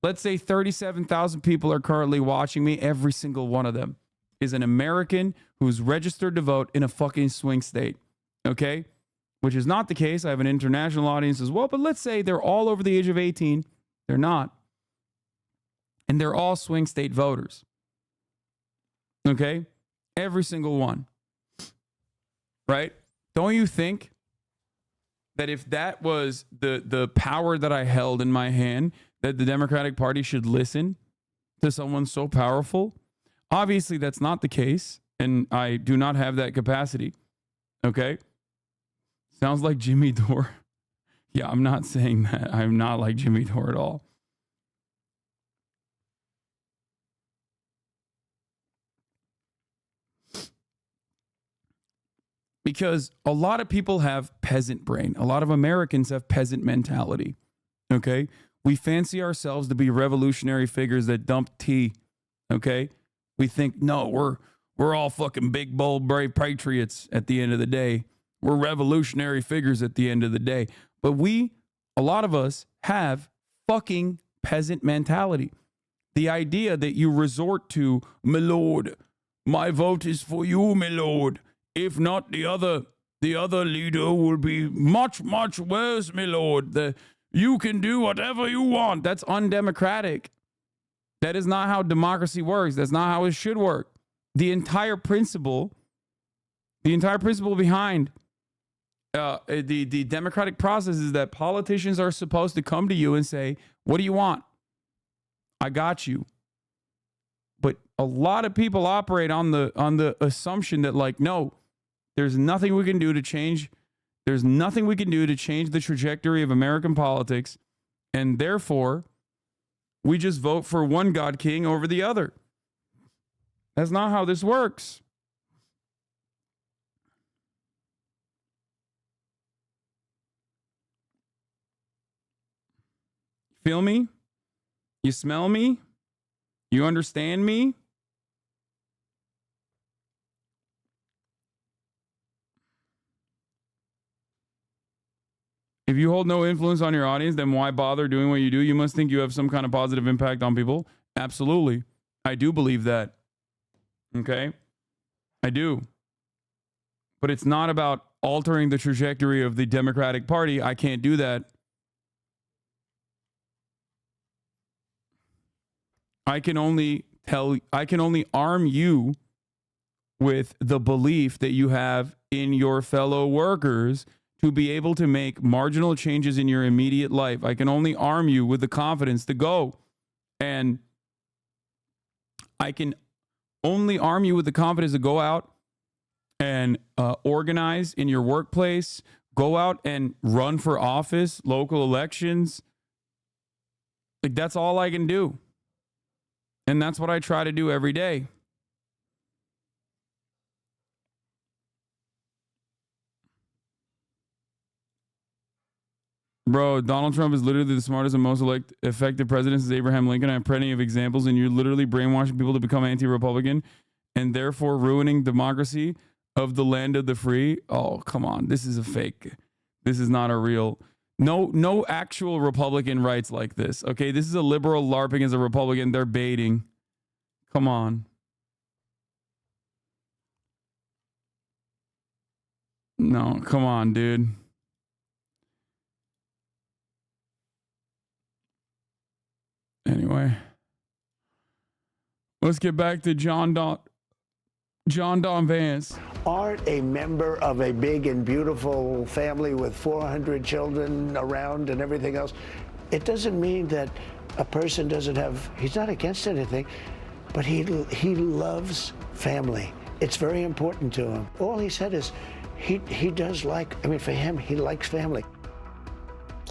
let's say 37,000 people are currently watching me, every single one of them is an American who's registered to vote in a fucking swing state, okay? Which is not the case. I have an international audience as well, but let's say they're all over the age of 18. They're not. And they're all swing state voters, okay? Every single one, right? Don't you think that if that was the power that I held in my hand, that the Democratic Party should listen to someone so powerful? Obviously, that's not the case, and I do not have that capacity, okay? Sounds like Jimmy Dore. Yeah, I'm not saying that. I'm not like Jimmy Dore at all. Because a lot of people have peasant brain. A lot of Americans have peasant mentality. Okay? We fancy ourselves to be revolutionary figures that dump tea. Okay? We think, no, we're all fucking big, bold, brave patriots at the end of the day. We're revolutionary figures at the end of the day. But a lot of us have fucking peasant mentality. The idea that you resort to, my lord, my vote is for you, my lord. If not, the other leader will be much, much worse, my lord. You can do whatever you want. That's undemocratic. That is not how democracy works. That's not how it should work. The entire principle behind the democratic process is that politicians are supposed to come to you and say, what do you want? I got you. But a lot of people operate on the assumption that, like, no, there's nothing we can do to change. There's nothing we can do to change the trajectory of American politics. And therefore, we just vote for one God King over the other. That's not how this works. Feel me? You smell me? You understand me? If you hold no influence on your audience, then why bother doing what you do? You must think you have some kind of positive impact on people. Absolutely. I do believe that. Okay? I do. But it's not about altering the trajectory of the Democratic Party. I can't do that. I can only arm you with the belief that you have in your fellow workers to be able to make marginal changes in your immediate life. I can only arm you with the confidence to go. And I can only arm you with the confidence to go out and organize in your workplace, go out and run for office, local elections. Like, that's all I can do. And that's what I try to do every day. Bro, Donald Trump is literally the smartest and most effective president since Abraham Lincoln. I have plenty of examples, and you're literally brainwashing people to become anti-Republican and therefore ruining democracy of the land of the free. Oh, come on. This is a fake. This is not a real... No actual Republican writes like this, okay? This is a liberal LARPing as a Republican. They're baiting. Come on. No, come on, dude. Anyway. Let's get back to John Don Vance. Aren't a member of a big and beautiful family with 400 children around and everything else. It doesn't mean that a person doesn't have, he's not against anything, but he loves family. It's very important to him. All he said is he does like, I mean, for him, he likes family.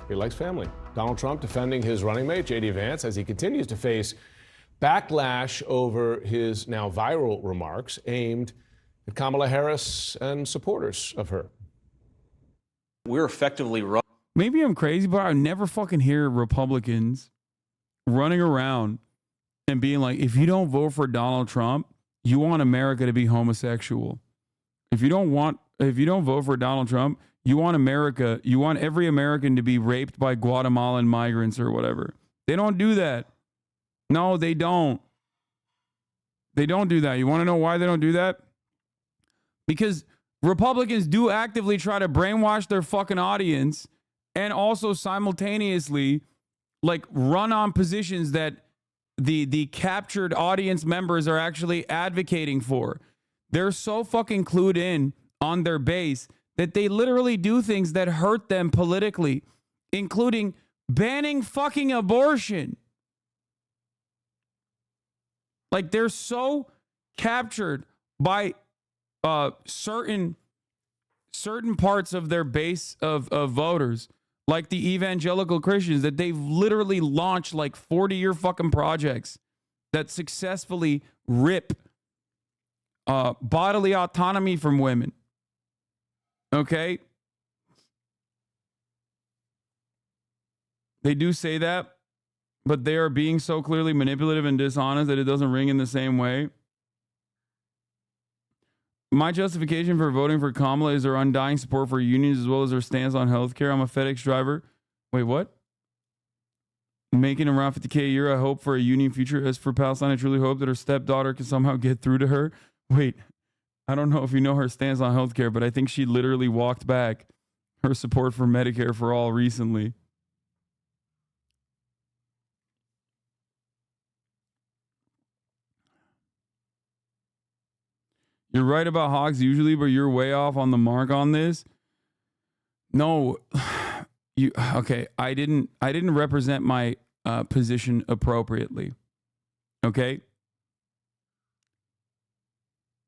He likes family. Donald Trump defending his running mate, J.D. Vance, as he continues to face backlash over his now viral remarks aimed at Kamala Harris and supporters of her. We're effectively wrong. Maybe I'm crazy, but I never fucking hear Republicans running around and being like, if you don't vote for Donald Trump, you want America to be homosexual. If you don't vote for Donald Trump, you want every American to be raped by Guatemalan migrants or whatever. They don't do that. No, they don't. They don't do that. You want to know why they don't do that? Because Republicans do actively try to brainwash their fucking audience and also simultaneously like run on positions that the captured audience members are actually advocating for. They're so fucking clued in on their base that they literally do things that hurt them politically, including banning fucking abortion. Like, they're so captured by certain parts of their base of voters, like the evangelical Christians, that they've literally launched like 40-year fucking projects that successfully rip bodily autonomy from women. Okay? They do say that, but they are being so clearly manipulative and dishonest that it doesn't ring in the same way. My justification for voting for Kamala is her undying support for unions as well as her stance on healthcare. I'm a FedEx driver. Wait, what? Making around 50K a year. I hope for a union future. As for Palestine, I truly hope that her stepdaughter can somehow get through to her. Wait, I don't know if you know her stance on healthcare, but I think she literally walked back her support for Medicare for all recently. You're right about hogs usually, but you're way off on the mark on this. No, okay. I didn't represent my position appropriately. Okay.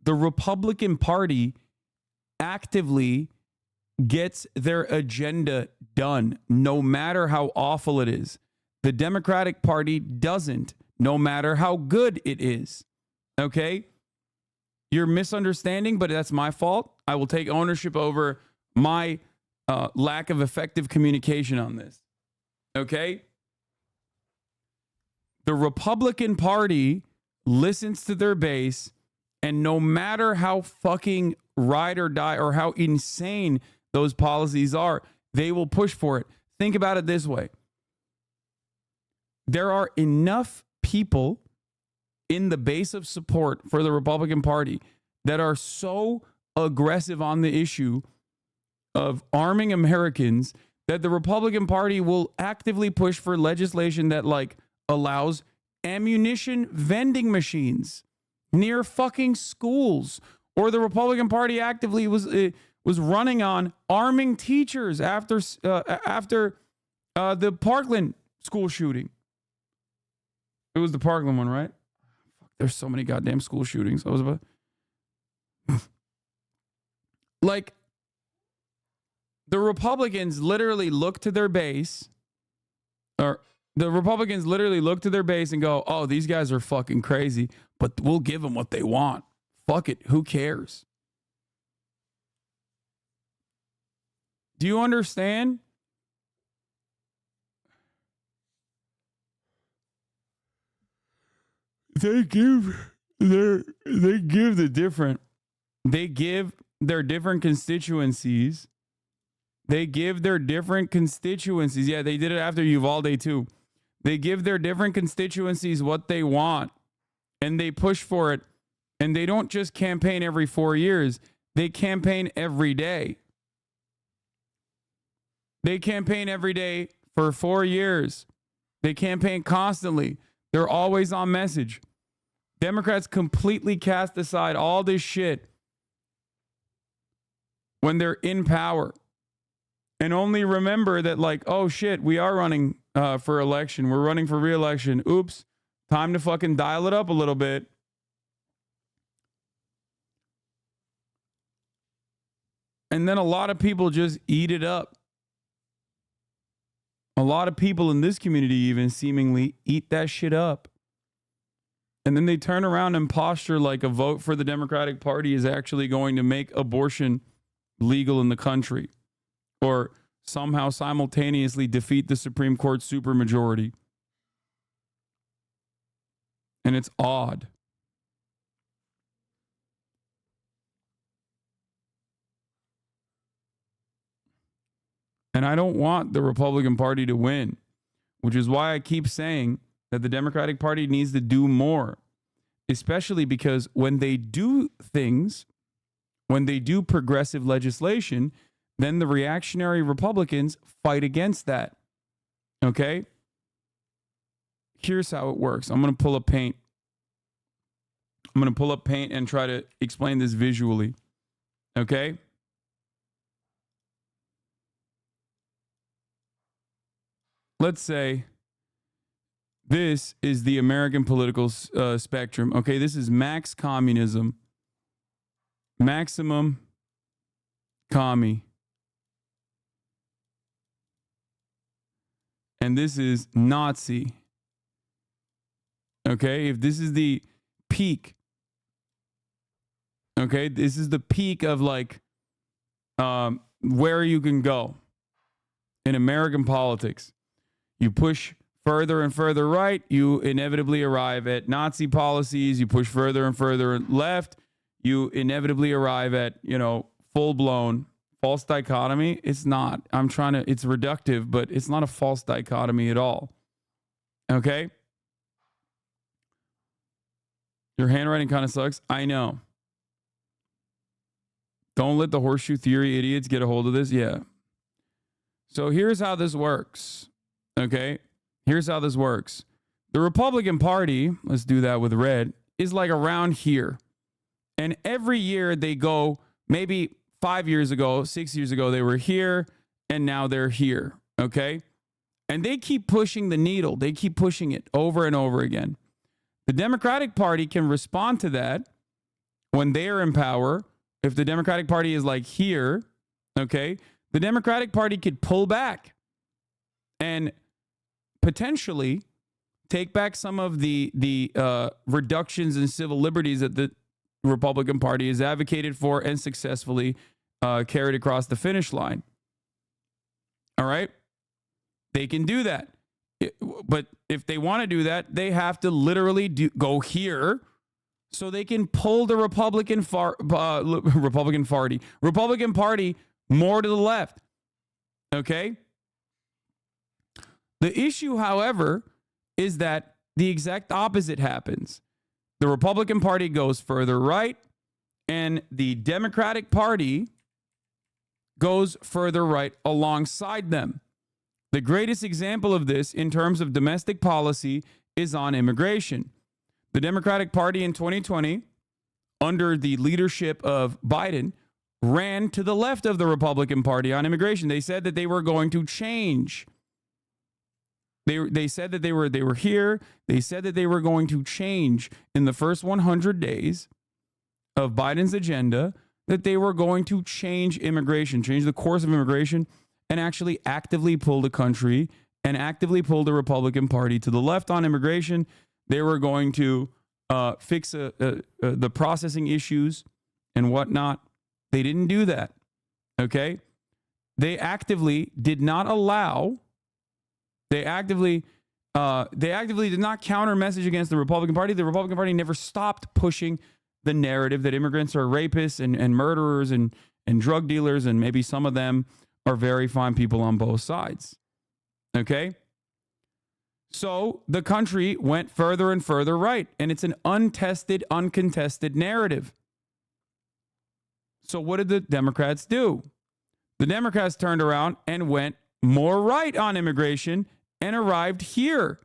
The Republican Party actively gets their agenda done, no matter how awful it is. The Democratic Party doesn't, no matter how good it is. Okay. You're misunderstanding, but that's my fault. I will take ownership over my lack of effective communication on this. Okay? The Republican Party listens to their base, and no matter how fucking ride or die or how insane those policies are, they will push for it. Think about it this way. There are enough people in the base of support for the Republican Party that are so aggressive on the issue of arming Americans that the Republican Party will actively push for legislation that like allows ammunition vending machines near fucking schools. Or the Republican Party actively was running on arming teachers after the Parkland school shooting. It was the Parkland one, right? There's so many goddamn school shootings. I was about like the Republicans literally look to their base, or the Republicans literally look to their base and go, "Oh, these guys are fucking crazy, but we'll give them what they want. Fuck it, who cares?" Do you understand? They give their different constituencies. They give their different constituencies. Yeah, they did it after Uvalde too. They give their different constituencies what they want, and they push for it. And they don't just campaign every 4 years. They campaign every day. They campaign every day for 4 years. They campaign constantly. They're always on message. Democrats completely cast aside all this shit when they're in power and only remember that, like, oh shit, we are running for election. We're running for re-election. Oops, time to fucking dial it up a little bit. And then a lot of people just eat it up. A lot of people in this community even seemingly eat that shit up. And then they turn around and posture like a vote for the Democratic Party is actually going to make abortion legal in the country, or somehow simultaneously defeat the Supreme Court supermajority. And it's odd. And I don't want the Republican Party to win, which is why I keep saying that the Democratic Party needs to do more, especially because when they do things, when they do progressive legislation, then the reactionary Republicans fight against that. Okay? Here's how it works. I'm going to pull up Paint. I'm going to pull up Paint and try to explain this visually. Okay? Let's say this is the American political spectrum. Okay, this is max communism, maximum commie. And this is Nazi. Okay, if this is the peak, okay, this is the peak of like where you can go in American politics. You push further and further right, you inevitably arrive at Nazi policies. You push further and further left, you inevitably arrive at, full-blown false dichotomy. It's not. It's reductive, but it's not a false dichotomy at all. Okay? Your handwriting kind of sucks. I know. Don't let the horseshoe theory idiots get a hold of this. Yeah. So here's how this works. Okay? Here's how this works. The Republican Party, let's do that with red, is like around here. And every year they go, maybe 5 years ago, 6 years ago, they were here, and now they're here. Okay? And they keep pushing the needle. They keep pushing it over and over again. The Democratic Party can respond to that when they are in power. If the Democratic Party is like here, okay, the Democratic Party could pull back and potentially take back some of the reductions in civil liberties that the Republican Party has advocated for and successfully carried across the finish line. All right? They can do that. But if they want to do that, they have to literally go here so they can pull the Republican Party more to the left. Okay? The issue, however, is that the exact opposite happens. The Republican Party goes further right, and the Democratic Party goes further right alongside them. The greatest example of this in terms of domestic policy is on immigration. The Democratic Party in 2020, under the leadership of Biden, ran to the left of the Republican Party on immigration. They said that they were going to change. They said that they were here. They said that they were going to change in the first 100 days of Biden's agenda, that they were going to change immigration, change the course of immigration, and actually actively pull the country and actively pull the Republican Party to the left on immigration. They were going to fix the processing issues and whatnot. They didn't do that. Okay? They actively did not allow. They actively did not counter message against the Republican Party. The Republican Party never stopped pushing the narrative that immigrants are rapists and murderers and drug dealers, and maybe some of them are very fine people on both sides. Okay? So the country went further and further right, and it's an untested, uncontested narrative. So what did the Democrats do? The Democrats turned around and went more right on immigration and arrived here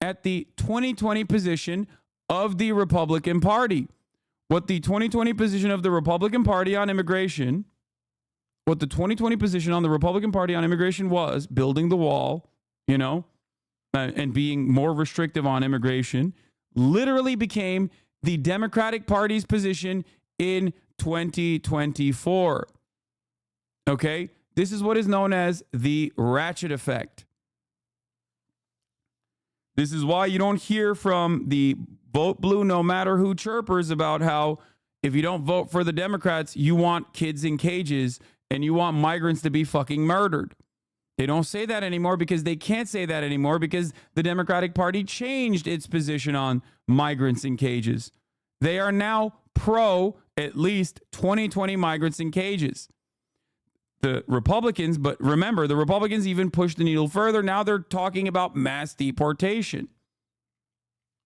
at the 2020 position of the Republican Party. What the 2020 position of the Republican Party on immigration, what the 2020 position on the Republican Party on immigration was, building the wall, and being more restrictive on immigration, literally became the Democratic Party's position in 2024. Okay? This is what is known as the ratchet effect. This is why you don't hear from the vote blue no matter who chirpers about how if you don't vote for the Democrats, you want kids in cages and you want migrants to be fucking murdered. They don't say that anymore because they can't say that anymore because the Democratic Party changed its position on migrants in cages. They are now pro at least 2020 migrants in cages. The Republicans, but remember, the Republicans even pushed the needle further. Now they're talking about mass deportation.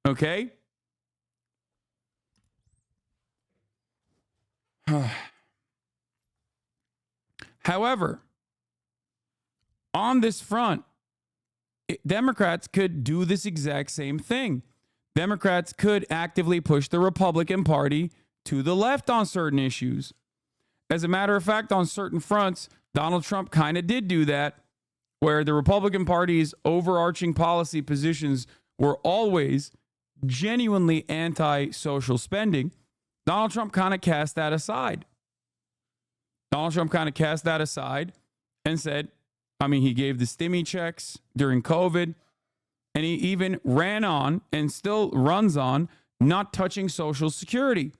Okay? However, on this front, Democrats could do this exact same thing. Democrats could actively push the Republican Party to the left on certain issues. As a matter of fact, on certain fronts, Donald Trump kind of did do that, where the Republican Party's overarching policy positions were always genuinely anti-social spending. Donald Trump kind of cast that aside. And said, he gave the stimmy checks during COVID, and he even ran on and still runs on not touching Social Security.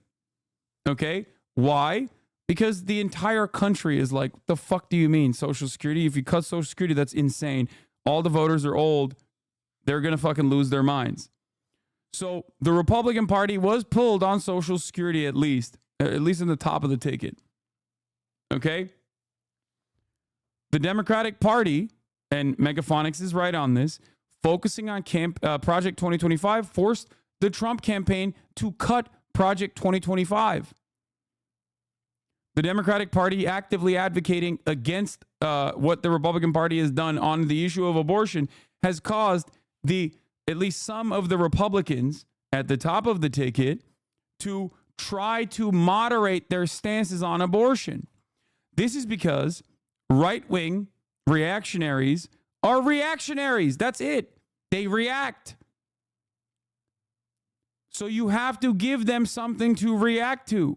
Okay? Why? Because the entire country is like, the fuck do you mean Social Security? If you cut Social Security, that's insane. All the voters are old. They're going to fucking lose their minds. So the Republican Party was pulled on Social Security at least in the top of the ticket. Okay? The Democratic Party, and Megaphonics is right on this, focusing on Project 2025 forced the Trump campaign to cut Project 2025. The Democratic Party actively advocating against what the Republican Party has done on the issue of abortion has caused at least some of the Republicans at the top of the ticket to try to moderate their stances on abortion. This is because right-wing reactionaries are reactionaries. That's it. They react. So you have to give them something to react to.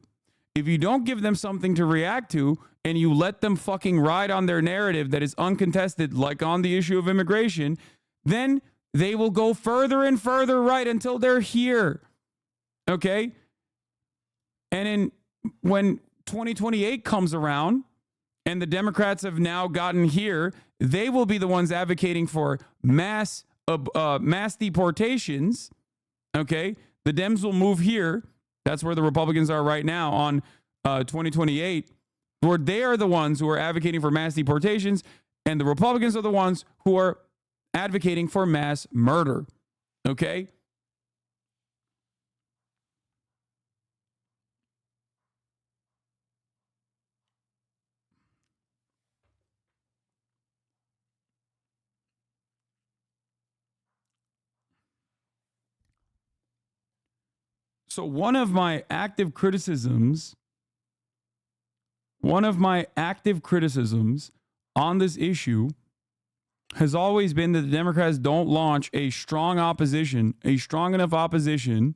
If you don't give them something to react to and you let them fucking ride on their narrative that is uncontested, like on the issue of immigration, then they will go further and further right until they're here. Okay? And when 2028 comes around and the Democrats have now gotten here, they will be the ones advocating for mass deportations. Okay? The Dems will move here. That's where the Republicans are right now on 2028, where they are the ones who are advocating for mass deportations, and the Republicans are the ones who are advocating for mass murder. Okay? So one of my active criticisms on this issue has always been that the Democrats don't launch a strong enough opposition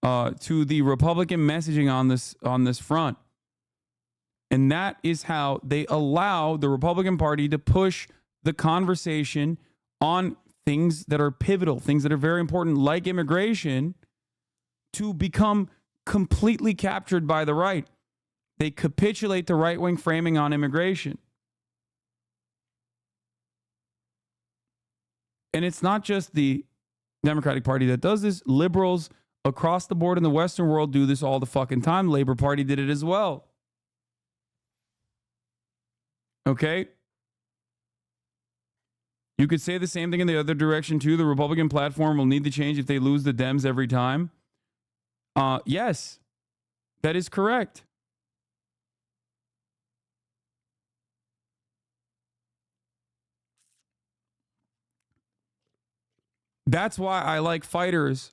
to the Republican messaging on this front. And that is how they allow the Republican Party to push the conversation on things that are pivotal, things that are very important, like immigration, to become completely captured by the right. They capitulate the right-wing framing on immigration. And it's not just the Democratic Party that does this. Liberals across the board in the Western world do this all the fucking time. Labor Party did it as well. Okay? You could say the same thing in the other direction too. The Republican platform will need to change if they lose the Dems every time. Yes, that is correct. That's why I like fighters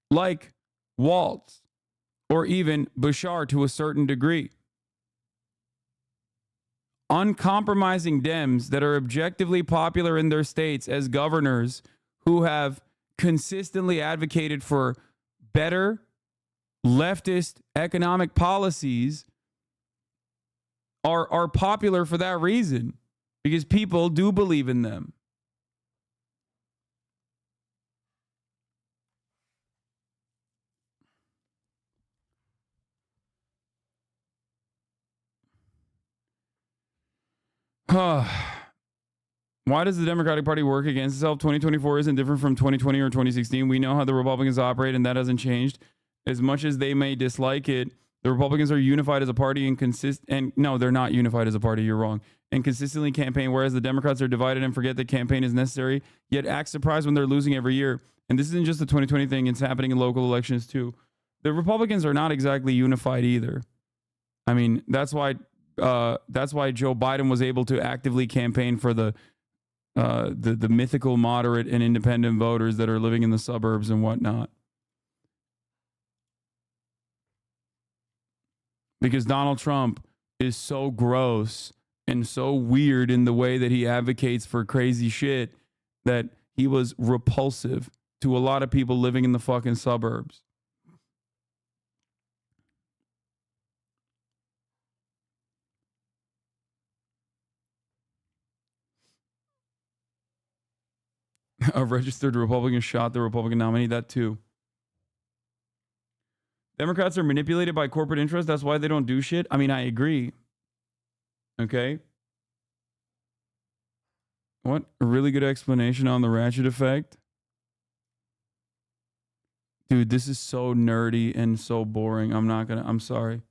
like Waltz or even Bashar to a certain degree. Uncompromising Dems that are objectively popular in their states as governors who have consistently advocated for better leftist economic policies are popular for that reason, because people do believe in them. Why does the Democratic Party work against itself? 2024 isn't different from 2020 or 2016. We know how the Republicans operate, and that hasn't changed. As much as they may dislike it, the Republicans are unified as a party and no, they're not unified as a party. You're wrong. And consistently campaign, whereas the Democrats are divided and forget that campaign is necessary, yet act surprised when they're losing every year. And this isn't just a 2020 thing. It's happening in local elections too. The Republicans are not exactly unified either. I mean, that's why Joe Biden was able to actively campaign for the mythical moderate and independent voters that are living in the suburbs and whatnot. Because Donald Trump is so gross and so weird in the way that he advocates for crazy shit that he was repulsive to a lot of people living in the fucking suburbs. A registered Republican shot the Republican nominee. That too. Democrats are manipulated by corporate interests. That's why they don't do shit. I mean, I agree. Okay. What? A really good explanation on the ratchet effect. Dude, this is so nerdy and so boring. I'm sorry.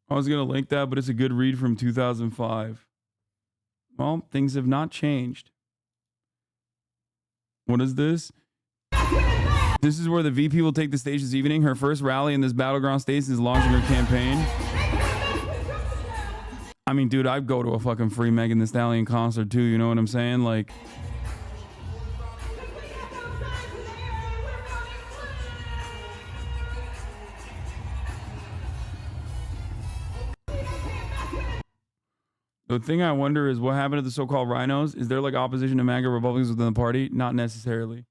I was going to link that, but it's a good read from 2005. Well, things have not changed. What is this? This is where the VP will take the stage this evening. Her first rally in this battleground state is launching her campaign. I mean, dude, I'd go to a fucking free Megan Thee Stallion concert too. You know what I'm saying? Like, the thing I wonder is what happened to the so-called rhinos? Is there like opposition to MAGA Republicans within the party? Not necessarily.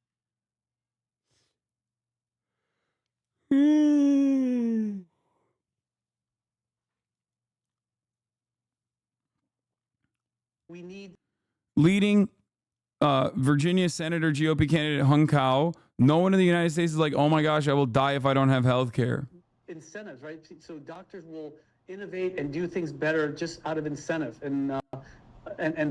We need Leading Virginia Senator GOP candidate Hung Kao. No one in the United States is like, oh my gosh, I will die if I don't have health care. incentives, right? So doctors will innovate and do things better just out of incentive, and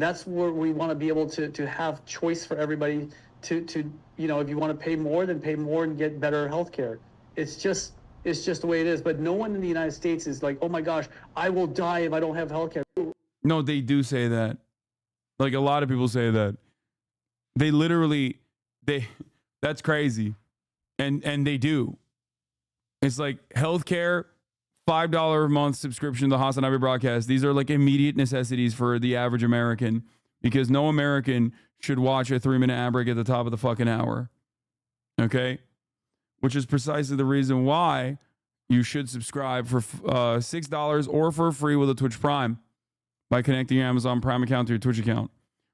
that's where we want to be able to have choice for everybody. To you know, if you want to pay more, then pay more and get better health care. It's just the way it is. But no one in the United States is like, oh my gosh, I will die if I don't have health care. No, they do say that. Like a lot of people say that. They literally, that's crazy. And they do. It's like healthcare, $5 a month subscription to the HasanAbi broadcast. These are like immediate necessities for the average American, because no American should watch a 3-minute ad break at the top of the fucking hour. Okay? Which is precisely the reason why you should subscribe for $6 or for free with a Twitch Prime by connecting your Amazon Prime account to your Twitch account,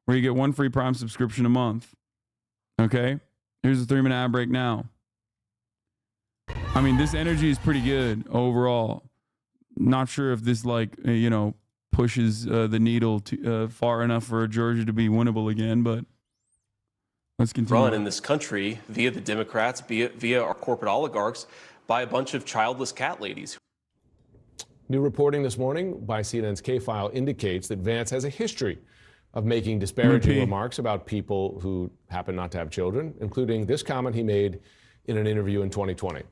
where you get 1 free Prime subscription a month. Okay? Here's a 3-minute ad break now. I mean, this energy is pretty good overall. Not sure if this, like, you know, pushes the needle to, far enough for Georgia to be winnable again, but let's continue. Run in this country via the Democrats, via our corporate oligarchs, by a bunch of childless cat ladies. New reporting this morning by CNN's K-File indicates that Vance has a history of making disparaging remarks about people who happen not to have children, including this comment he made in an interview in 2020.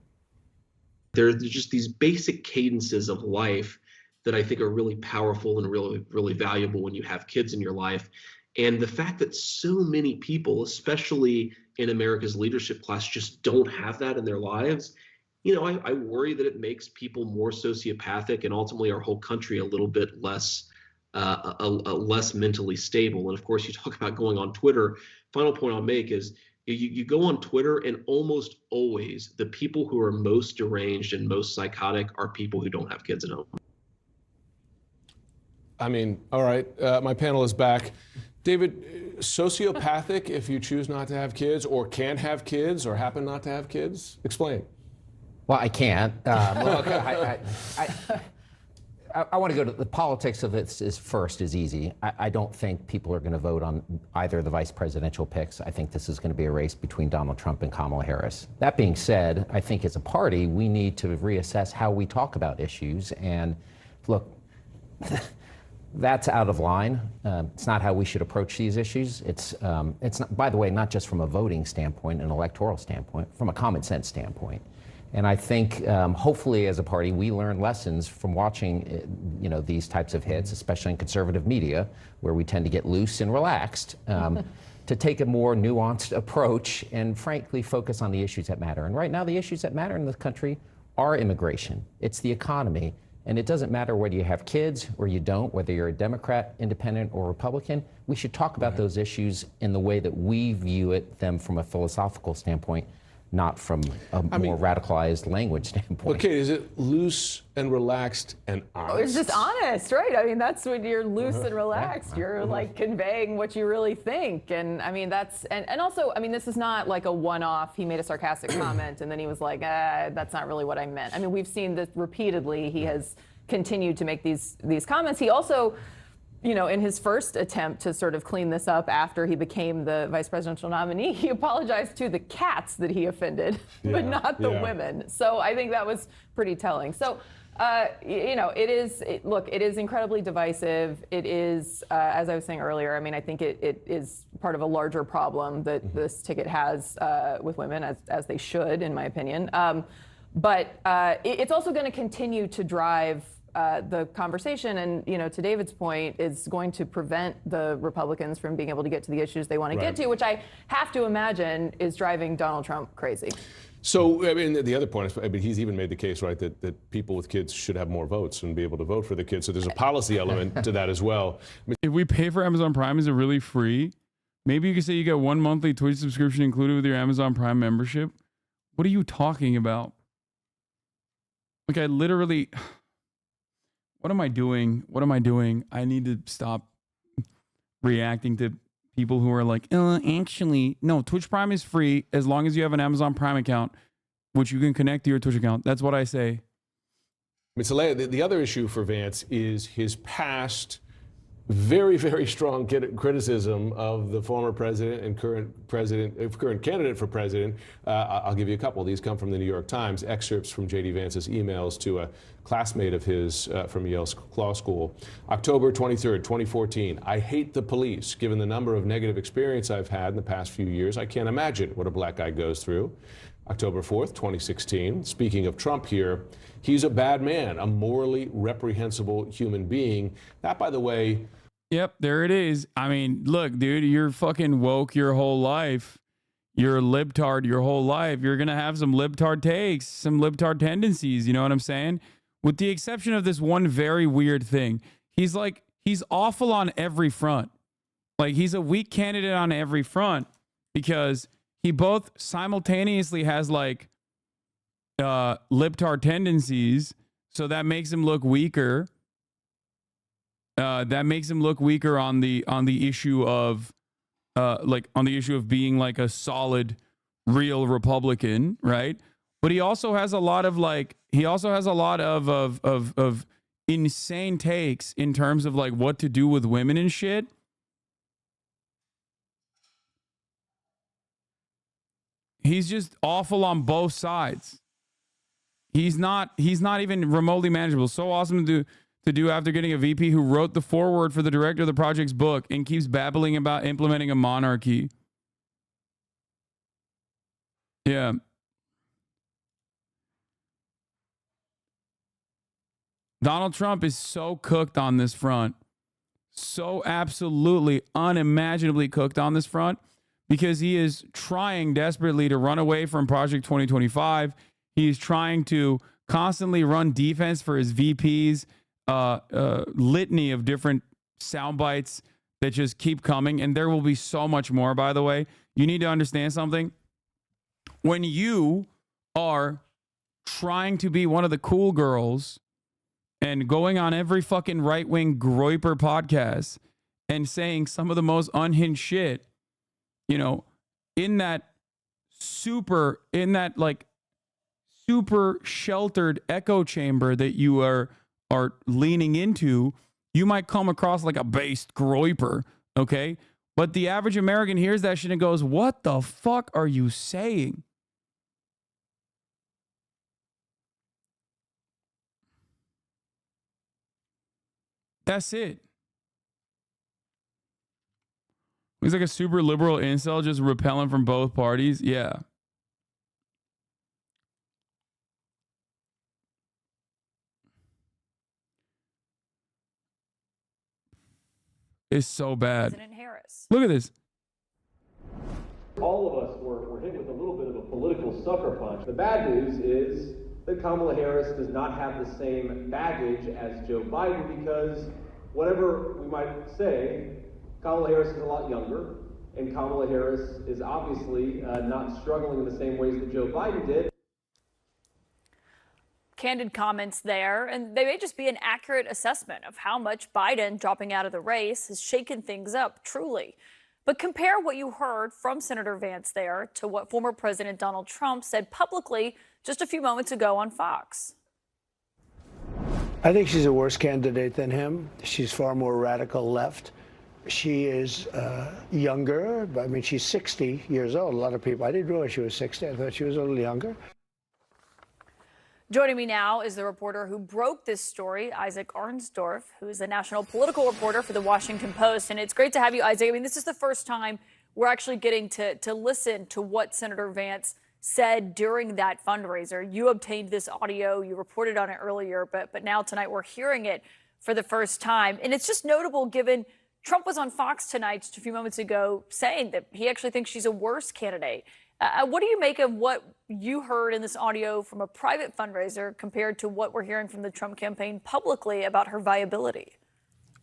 There's just these basic cadences of life that I think are really powerful and really, really valuable when you have kids in your life. And the fact that so many people, especially in America's leadership class, just don't have that in their lives, you know, I worry that it makes people more sociopathic and ultimately our whole country a little bit less less mentally stable. And of course, you talk about going on Twitter. Final point I'll make is you go on Twitter, and almost always the people who are most deranged and most psychotic are people who don't have kids at home. I mean, all right, my panel is back. David, sociopathic if you choose not to have kids or can't have kids or happen not to have kids? Explain. Well, I can't. Look, I want to go to the politics of it is easy. I don't think people are going to vote on either of the vice presidential picks. I think this is going to be a race between Donald Trump and Kamala Harris. That being said, I think as a party, we need to reassess how we talk about issues. And look, that's out of line. It's not how we should approach these issues. It's not, by the way, not just from a voting standpoint, an electoral standpoint, from a common sense standpoint. And I think hopefully as a party, we learn lessons from watching, you know, these types of hits, especially in conservative media, where we tend to get loose and relaxed, to take a more nuanced approach and frankly focus on the issues that matter. And right now, the issues that matter in this country are immigration. It's the economy. And it doesn't matter whether you have kids or you don't, whether you're a Democrat, Independent, or Republican. We should talk about those issues in the way that we view them from a philosophical standpoint, not from a more radicalized language standpoint. Okay, is it loose and relaxed and honest? It's just honest, right? I mean, that's when you're loose and relaxed. You're like conveying what you really think. And I mean, and also, I mean, this is not like a one-off. He made a sarcastic comment and then he was like, that's not really what I meant. I mean, we've seen this repeatedly. He has continued to make these comments. He also, you know, in his first attempt to sort of clean this up after he became the vice presidential nominee, he apologized to the cats that he offended, but not the women. So I think that was pretty telling. So Look, it is incredibly divisive. It is, as I was saying earlier, I mean, I think it is part of a larger problem that this ticket has with women, as they should, in my opinion. But it's also going to continue to drive the conversation, and to David's point, is going to prevent the Republicans from being able to get to the issues they want to get to, which I have to imagine is driving Donald Trump crazy. So, I mean, the other point is, I mean, he's even made the case, right, that people with kids should have more votes and be able to vote for the kids. So there's a policy element to that as well. If we pay for Amazon Prime, is it really free? Maybe you could say you get one monthly Twitch subscription included with your Amazon Prime membership. What are you talking about? Like, I literally, what am I doing? What am I doing? I need to stop reacting to people who are like, actually, no, Twitch Prime is free as long as you have an Amazon Prime account, which you can connect to your Twitch account. That's what I say. I mean, so the other issue for Vance is his past very, very strong criticism of the former president and current candidate for president. I'll give you a couple. These come from the New York Times, excerpts from J.D. Vance's emails to a classmate of his from Yale Law School. October 23rd, 2014. I hate the police. Given the number of negative experience I've had in the past few years, I can't imagine what a black guy goes through. October 4th, 2016. Speaking of Trump here, he's a bad man, a morally reprehensible human being. That, by the way. Yep, there it is. I mean, look, dude, you're fucking woke your whole life. You're a libtard your whole life. You're going to have some libtard takes, some libtard tendencies. You know what I'm saying? With the exception of this one very weird thing. He's awful on every front. Like, he's a weak candidate on every front because he both simultaneously has like libtard tendencies, so that makes him look weaker. That makes him look weaker on the issue of being like a solid, real Republican, right? But he also has a lot of of insane takes in terms of like what to do with women and shit. He's just awful on both sides. He's not even remotely manageable. So awesome to do after getting a VP who wrote the foreword for the director of the project's book and keeps babbling about implementing a monarchy. Yeah. Donald Trump is so cooked on this front. So absolutely unimaginably cooked on this front because he is trying desperately to run away from Project 2025. He's trying to constantly run defense for his VPs. Litany of different sound bites that just keep coming, and there will be so much more. By the way, you need to understand something. When you are trying to be one of the cool girls and going on every fucking right-wing groiper podcast and saying some of the most unhinged shit, in that super sheltered echo chamber that you are leaning into, you might come across like a based groiper, okay? But the average American hears that shit and goes, what the fuck are you saying? That's it. He's like a super liberal incel just repelling from both parties. Yeah. It's so bad. President Harris. Look at this. All of us were hit with a little bit of a political sucker punch. The bad news is that Kamala Harris does not have the same baggage as Joe Biden because whatever we might say, Kamala Harris is a lot younger, and Kamala Harris is obviously not struggling in the same ways that Joe Biden did. Candid comments there, and they may just be an accurate assessment of how much Biden dropping out of the race has shaken things up, truly. But compare what you heard from Senator Vance there to what former President Donald Trump said publicly just a few moments ago on Fox. I think she's a worse candidate than him. She's far more radical left. She is younger. I mean, she's 60 years old. A lot of people, I didn't realize she was 60. I thought she was a little younger. Joining me now is the reporter who broke this story, Isaac Arnsdorf, who is a national political reporter for the Washington Post. And it's great to have you, Isaac. I mean, this is the first time we're actually getting to listen to what Senator Vance said during that fundraiser. You obtained this audio. You reported on it earlier, but now tonight we're hearing it for the first time. And it's just notable given Trump was on Fox tonight just a few moments ago saying that he actually thinks she's a worse candidate. What do you make of what you heard in this audio from a private fundraiser compared to what we're hearing from the Trump campaign publicly about her viability?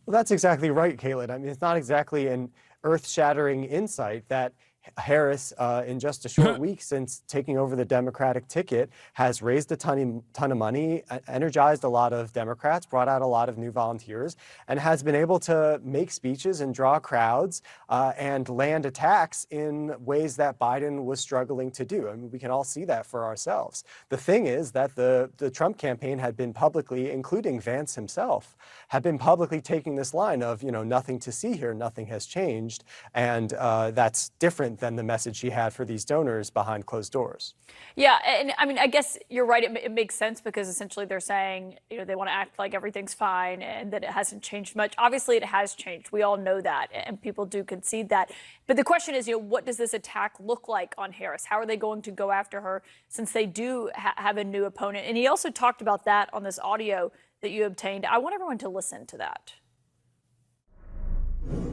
Well, that's exactly right, Caitlin. I mean, it's not exactly an earth-shattering insight that Harris, in just a short week since taking over the Democratic ticket, has raised a ton of money, energized a lot of Democrats, brought out a lot of new volunteers, and has been able to make speeches and draw crowds and land attacks in ways that Biden was struggling to do. I mean, we can all see that for ourselves. The thing is that the Trump campaign had been publicly, including Vance himself, had been publicly taking this line of, you know, nothing to see here, nothing has changed, and that's different than the message she had for these donors behind closed doors. Yeah, and I mean, I guess you're right. It makes sense because essentially they're saying, you know, they want to act like everything's fine and that it hasn't changed much. Obviously, it has changed. We all know that, and people do concede that. But the question is, you know, what does this attack look like on Harris? How are they going to go after her since they do have a new opponent? And he also talked about that on this audio that you obtained. I want everyone to listen to that.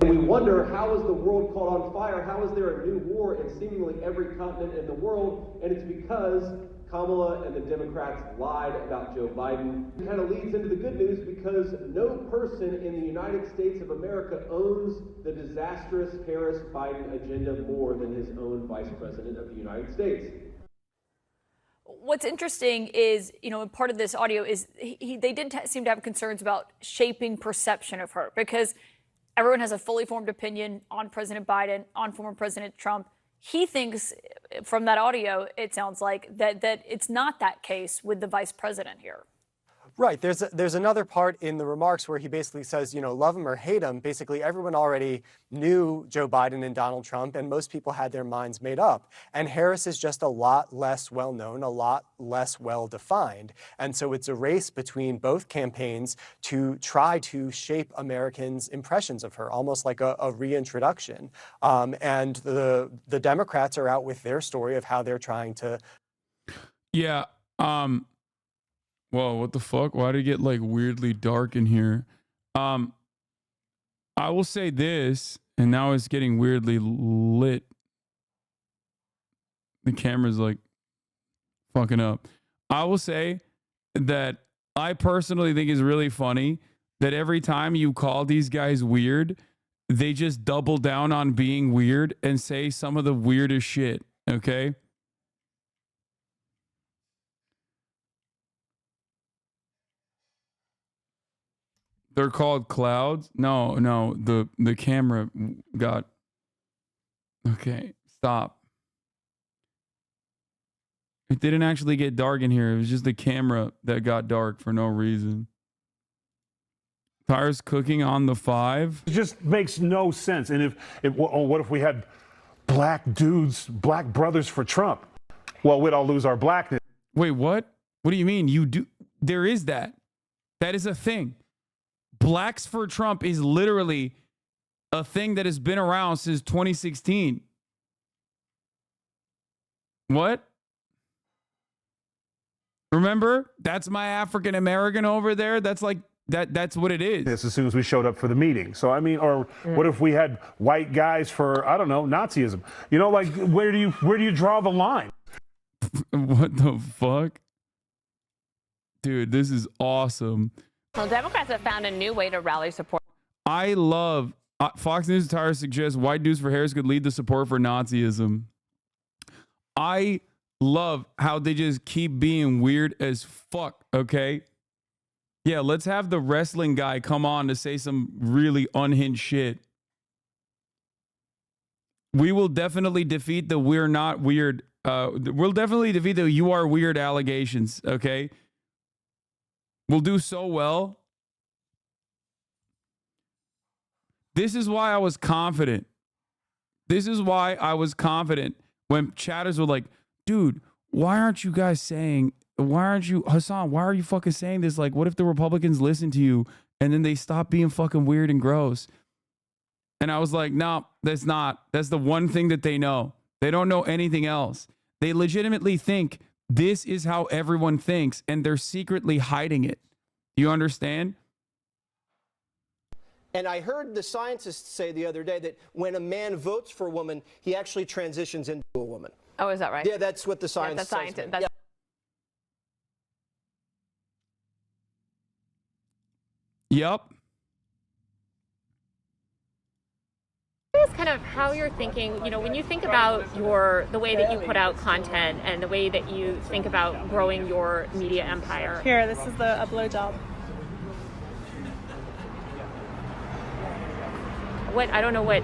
We wonder, how is the world caught on fire? How is there a new war in seemingly every continent in the world? And it's because Kamala and the Democrats lied about Joe Biden. It kind of leads into the good news because no person in the United States of America owns the disastrous Harris-Biden agenda more than his own vice president of the United States. What's interesting is, you know, part of this audio is they did seem to have concerns about shaping perception of her because everyone has a fully formed opinion on President Biden, on former President Trump. He thinks from that audio, it sounds like that it's not that case with the vice president here. Right. There's another part in the remarks where he basically says, you know, love him or hate him. Basically, everyone already knew Joe Biden and Donald Trump, and most people had their minds made up. And Harris is just a lot less well-known, a lot less well-defined. And so it's a race between both campaigns to try to shape Americans' impressions of her, almost like a reintroduction. And the Democrats are out with their story of how they're trying to. Yeah. Whoa, what the fuck? Why did it get like weirdly dark in here? I will say this, and now it's getting weirdly lit. The camera's like fucking up. I will say that I personally think is really funny that every time you call these guys weird, they just double down on being weird and say some of the weirdest shit, okay? They're called clouds? No, the camera got... Okay, stop. It didn't actually get dark in here. It was just the camera that got dark for no reason. Tyra's cooking on the 5. It just makes no sense. And what if we had black dudes, black brothers for Trump? Well, we'd all lose our blackness. Wait, what? What do you mean? You do? There is that. That is a thing. Blacks for Trump is literally a thing that has been around since 2016. What? Remember? That's my African American over there. That's like that's what it is. As soon as we showed up for the meeting. So I mean, or what if we had white guys for, I don't know, Nazism? You know, like where do you draw the line? What the fuck? Dude, this is awesome. Well, Democrats have found a new way to rally support. I love Fox News Tire suggests white dudes for Harris could lead the support for Nazism. I love how they just keep being weird as fuck, okay? Yeah, let's have the wrestling guy come on to say some really unhinged shit. We will definitely defeat the we're not weird. We'll definitely defeat the you are weird allegations, okay? We'll do so well. This is why I was confident. This is why I was confident when chatters were like, dude, why aren't you guys saying, why aren't you, Hasan, why are you fucking saying this? Like, what if the Republicans listen to you and then they stop being fucking weird and gross? And I was like, no, that's not. That's the one thing that they know. They don't know anything else. They legitimately think this is how everyone thinks, and they're secretly hiding it. You understand? And I heard the scientists say the other day that when a man votes for a woman, he actually transitions into a woman. Oh, is that right? Yeah, that's what the science says. That's Yep. Curious kind of how you're thinking, you know, when you think about the way that you put out content and the way that you think about growing your media empire. Here, this is a blowjob. I don't know what.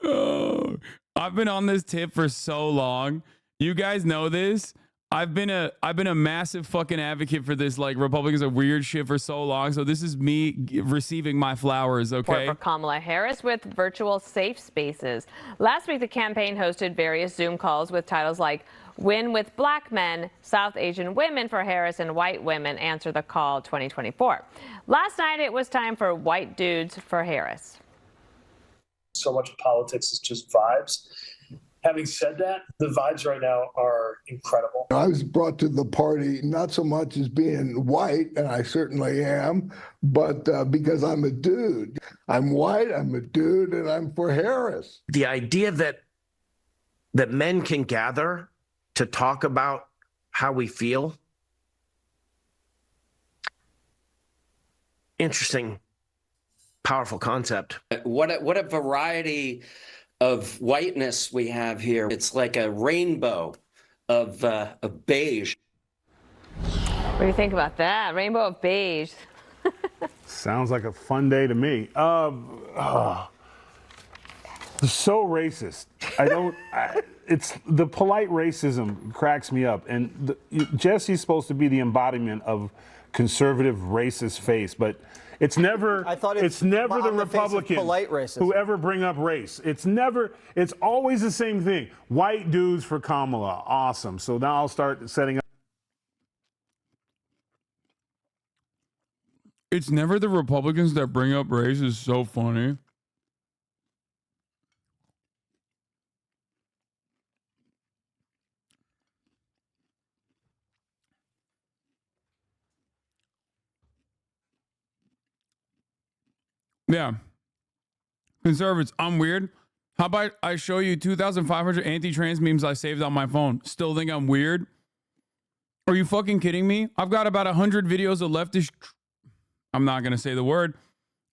Oh, I've been on this tip for so long. You guys know this. I've been a massive fucking advocate for this, like, Republicans are weird shit for so long. So this is me receiving my flowers, okay? For Kamala Harris with virtual safe spaces. Last week, the campaign hosted various Zoom calls with titles like Win with Black Men, South Asian Women for Harris, and White Women Answer the Call 2024. Last night, it was time for White Dudes for Harris. So much of politics is just vibes. Having said that, the vibes right now are incredible. I was brought to the party not so much as being white, and I certainly am, but because I'm a dude. I'm white, I'm a dude, and I'm for Harris. The idea that men can gather to talk about how we feel. Interesting, powerful concept. What a variety of whiteness we have here. It's like a rainbow of beige. What do you think about that? Rainbow of beige. Sounds like a fun day to me. So racist. It's the polite racism cracks me up. And Jesse's supposed to be the embodiment of conservative racist face, but it's never. I thought it's never the Republicans polite racism. who ever bring up race. It's always the same thing. White dudes for Kamala. Awesome. So now I'll start setting up. It's never the Republicans that bring up race is so funny. Yeah. Conservatives, I'm weird. How about I show you 2,500 anti-trans memes I saved on my phone? Still think I'm weird? Are you fucking kidding me? I've got about 100 videos of leftish, I'm not going to say the word,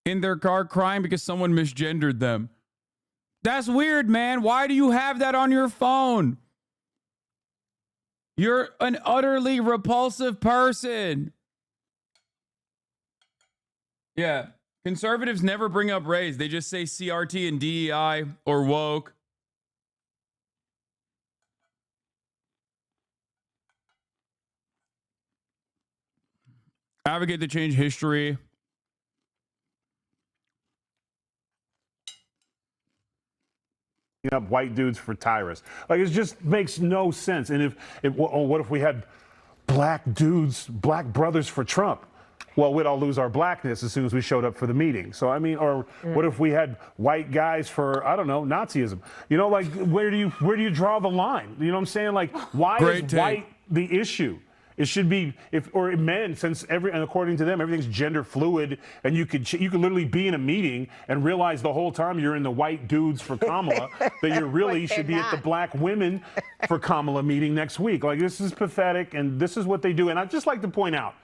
in their car crying because someone misgendered them. That's weird, man. Why do you have that on your phone? You're an utterly repulsive person. Yeah. Conservatives never bring up race. They just say CRT and DEI or woke. Advocate to change history. Up white dudes for Tyrus. Like, it just makes no sense. And what if we had black dudes, black brothers for Trump? Well, we'd all lose our blackness as soon as we showed up for the meeting. So, I mean, or what if we had white guys for, I don't know, Nazism? You know, like, where do you draw the line? You know what I'm saying? Like, why is white the issue? It should be men, since and according to them, everything's gender fluid, and you could literally be in a meeting and realize the whole time you're in the white dudes for Kamala that you really should be at the black women for Kamala meeting next week. Like, this is pathetic, and this is what they do. And I'd just like to point out,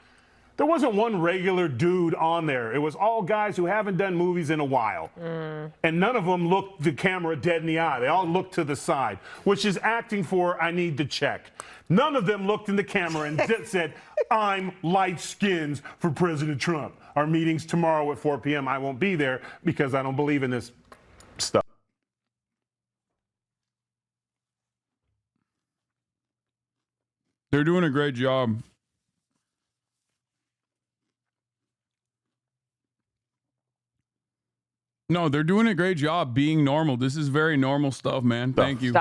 there wasn't one regular dude on there. It was all guys who haven't done movies in a while. And none of them looked the camera dead in the eye. They all looked to the side, which is acting for I need to check. None of them looked in the camera and said, I'm light skins for President Trump. Our meeting's tomorrow at 4 p.m. I won't be there because I don't believe in this stuff. They're doing a great job. No, they're doing a great job being normal. This is very normal stuff, man. Thank you.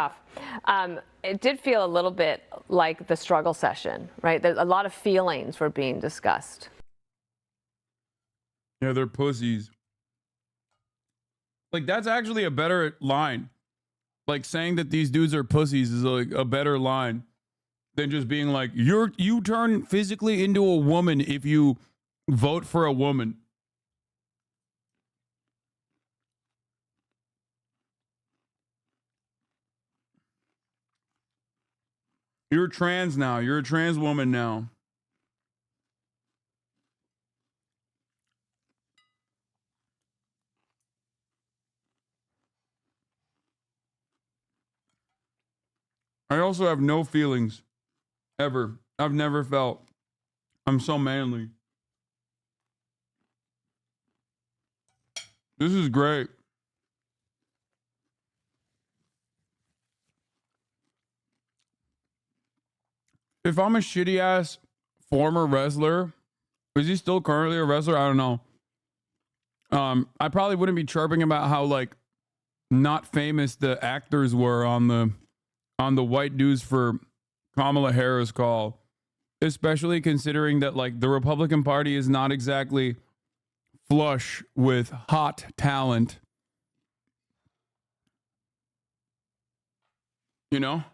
It did feel a little bit like the struggle session, right? There's a lot of feelings were being discussed. Yeah, they're pussies. Like, that's actually a better line. Like, saying that these dudes are pussies is like a better line than just being like, you turn physically into a woman if you vote for a woman. You're trans now. You're a trans woman now. I also have no feelings. Ever. I've never felt. I'm so manly. This is great. If I'm a shitty ass former wrestler, is he still currently a wrestler? I don't know. I probably wouldn't be chirping about how like not famous the actors were on the white dudes for Kamala Harris call, especially considering that like the Republican Party is not exactly flush with hot talent. You know?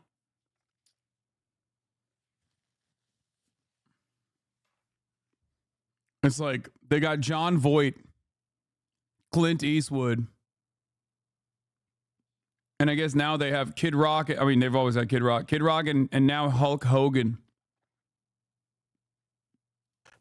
It's like they got John Voight, Clint Eastwood, and I guess now they have Kid Rock. I mean, they've always had Kid Rock, and now Hulk Hogan.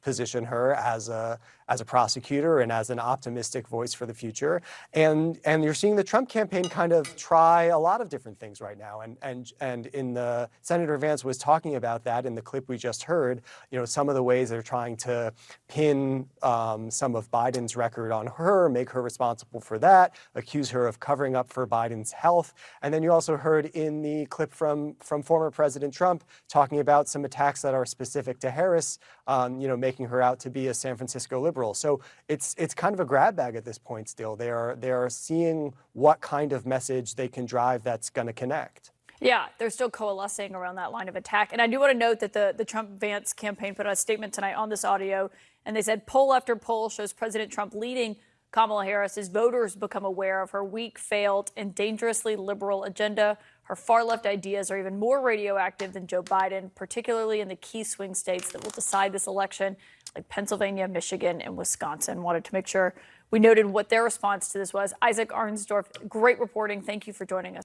Position her as a prosecutor and as an optimistic voice for the future. And you're seeing the Trump campaign kind of try a lot of different things right now. And in the Senator Vance was talking about that in the clip we just heard, you know, some of the ways they're trying to pin some of Biden's record on her, make her responsible for that, accuse her of covering up for Biden's health. And then you also heard in the clip from former President Trump talking about some attacks that are specific to Harris, you know, making her out to be a San Francisco liberal. So it's kind of a grab bag at this point still. They are seeing what kind of message they can drive that's going to connect. Yeah, they're still coalescing around that line of attack. And I do want to note that the Trump-Vance campaign put out a statement tonight on this audio, and they said poll after poll shows President Trump leading Kamala Harris as voters become aware of her weak, failed, and dangerously liberal agenda. Her far-left ideas are even more radioactive than Joe Biden, particularly in the key swing states that will decide this election, like Pennsylvania, Michigan, and Wisconsin. Wanted to make sure we noted what their response to this was. Isaac Arnsdorf, great reporting. Thank you for joining us.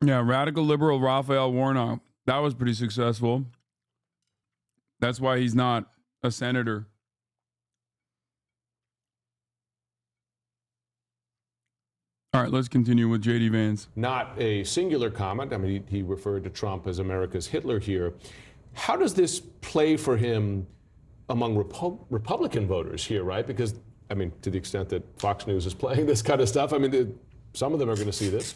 Yeah, radical liberal Raphael Warnock. That was pretty successful. That's why he's not a senator. All right, let's continue with J.D. Vance. Not a singular comment. I mean, he referred to Trump as America's Hitler here. How does this play for him among Republican voters here, right? Because, I mean, to the extent that Fox News is playing this kind of stuff, I mean, some of them are going to see this.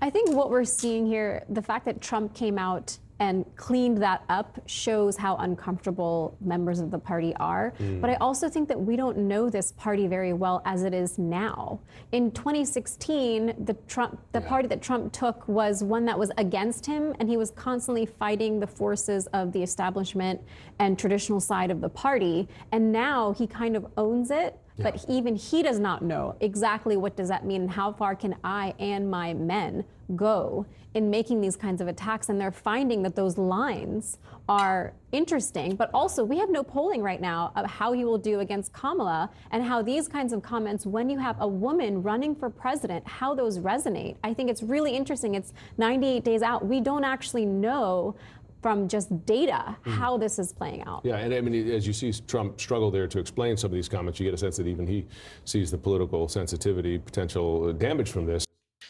I think what we're seeing here, the fact that Trump came out and cleaned that up shows how uncomfortable members of the party are. But I also think that we don't know this party very well as it is now. In 2016, the party that Trump took was one that was against him, and he was constantly fighting the forces of the establishment and traditional side of the party. And now he kind of owns it. But even he does not know exactly what does that mean and how far can I and my men go in making these kinds of attacks. And they're finding that those lines are interesting. But also, we have no polling right now of how he will do against Kamala and how these kinds of comments, when you have a woman running for president, how those resonate. I think it's really interesting. It's 98 days out. We don't actually know from just data how this is playing out. Yeah, and I mean, as you see Trump struggle there to explain some of these comments, you get a sense that even he sees the political sensitivity, potential damage from this.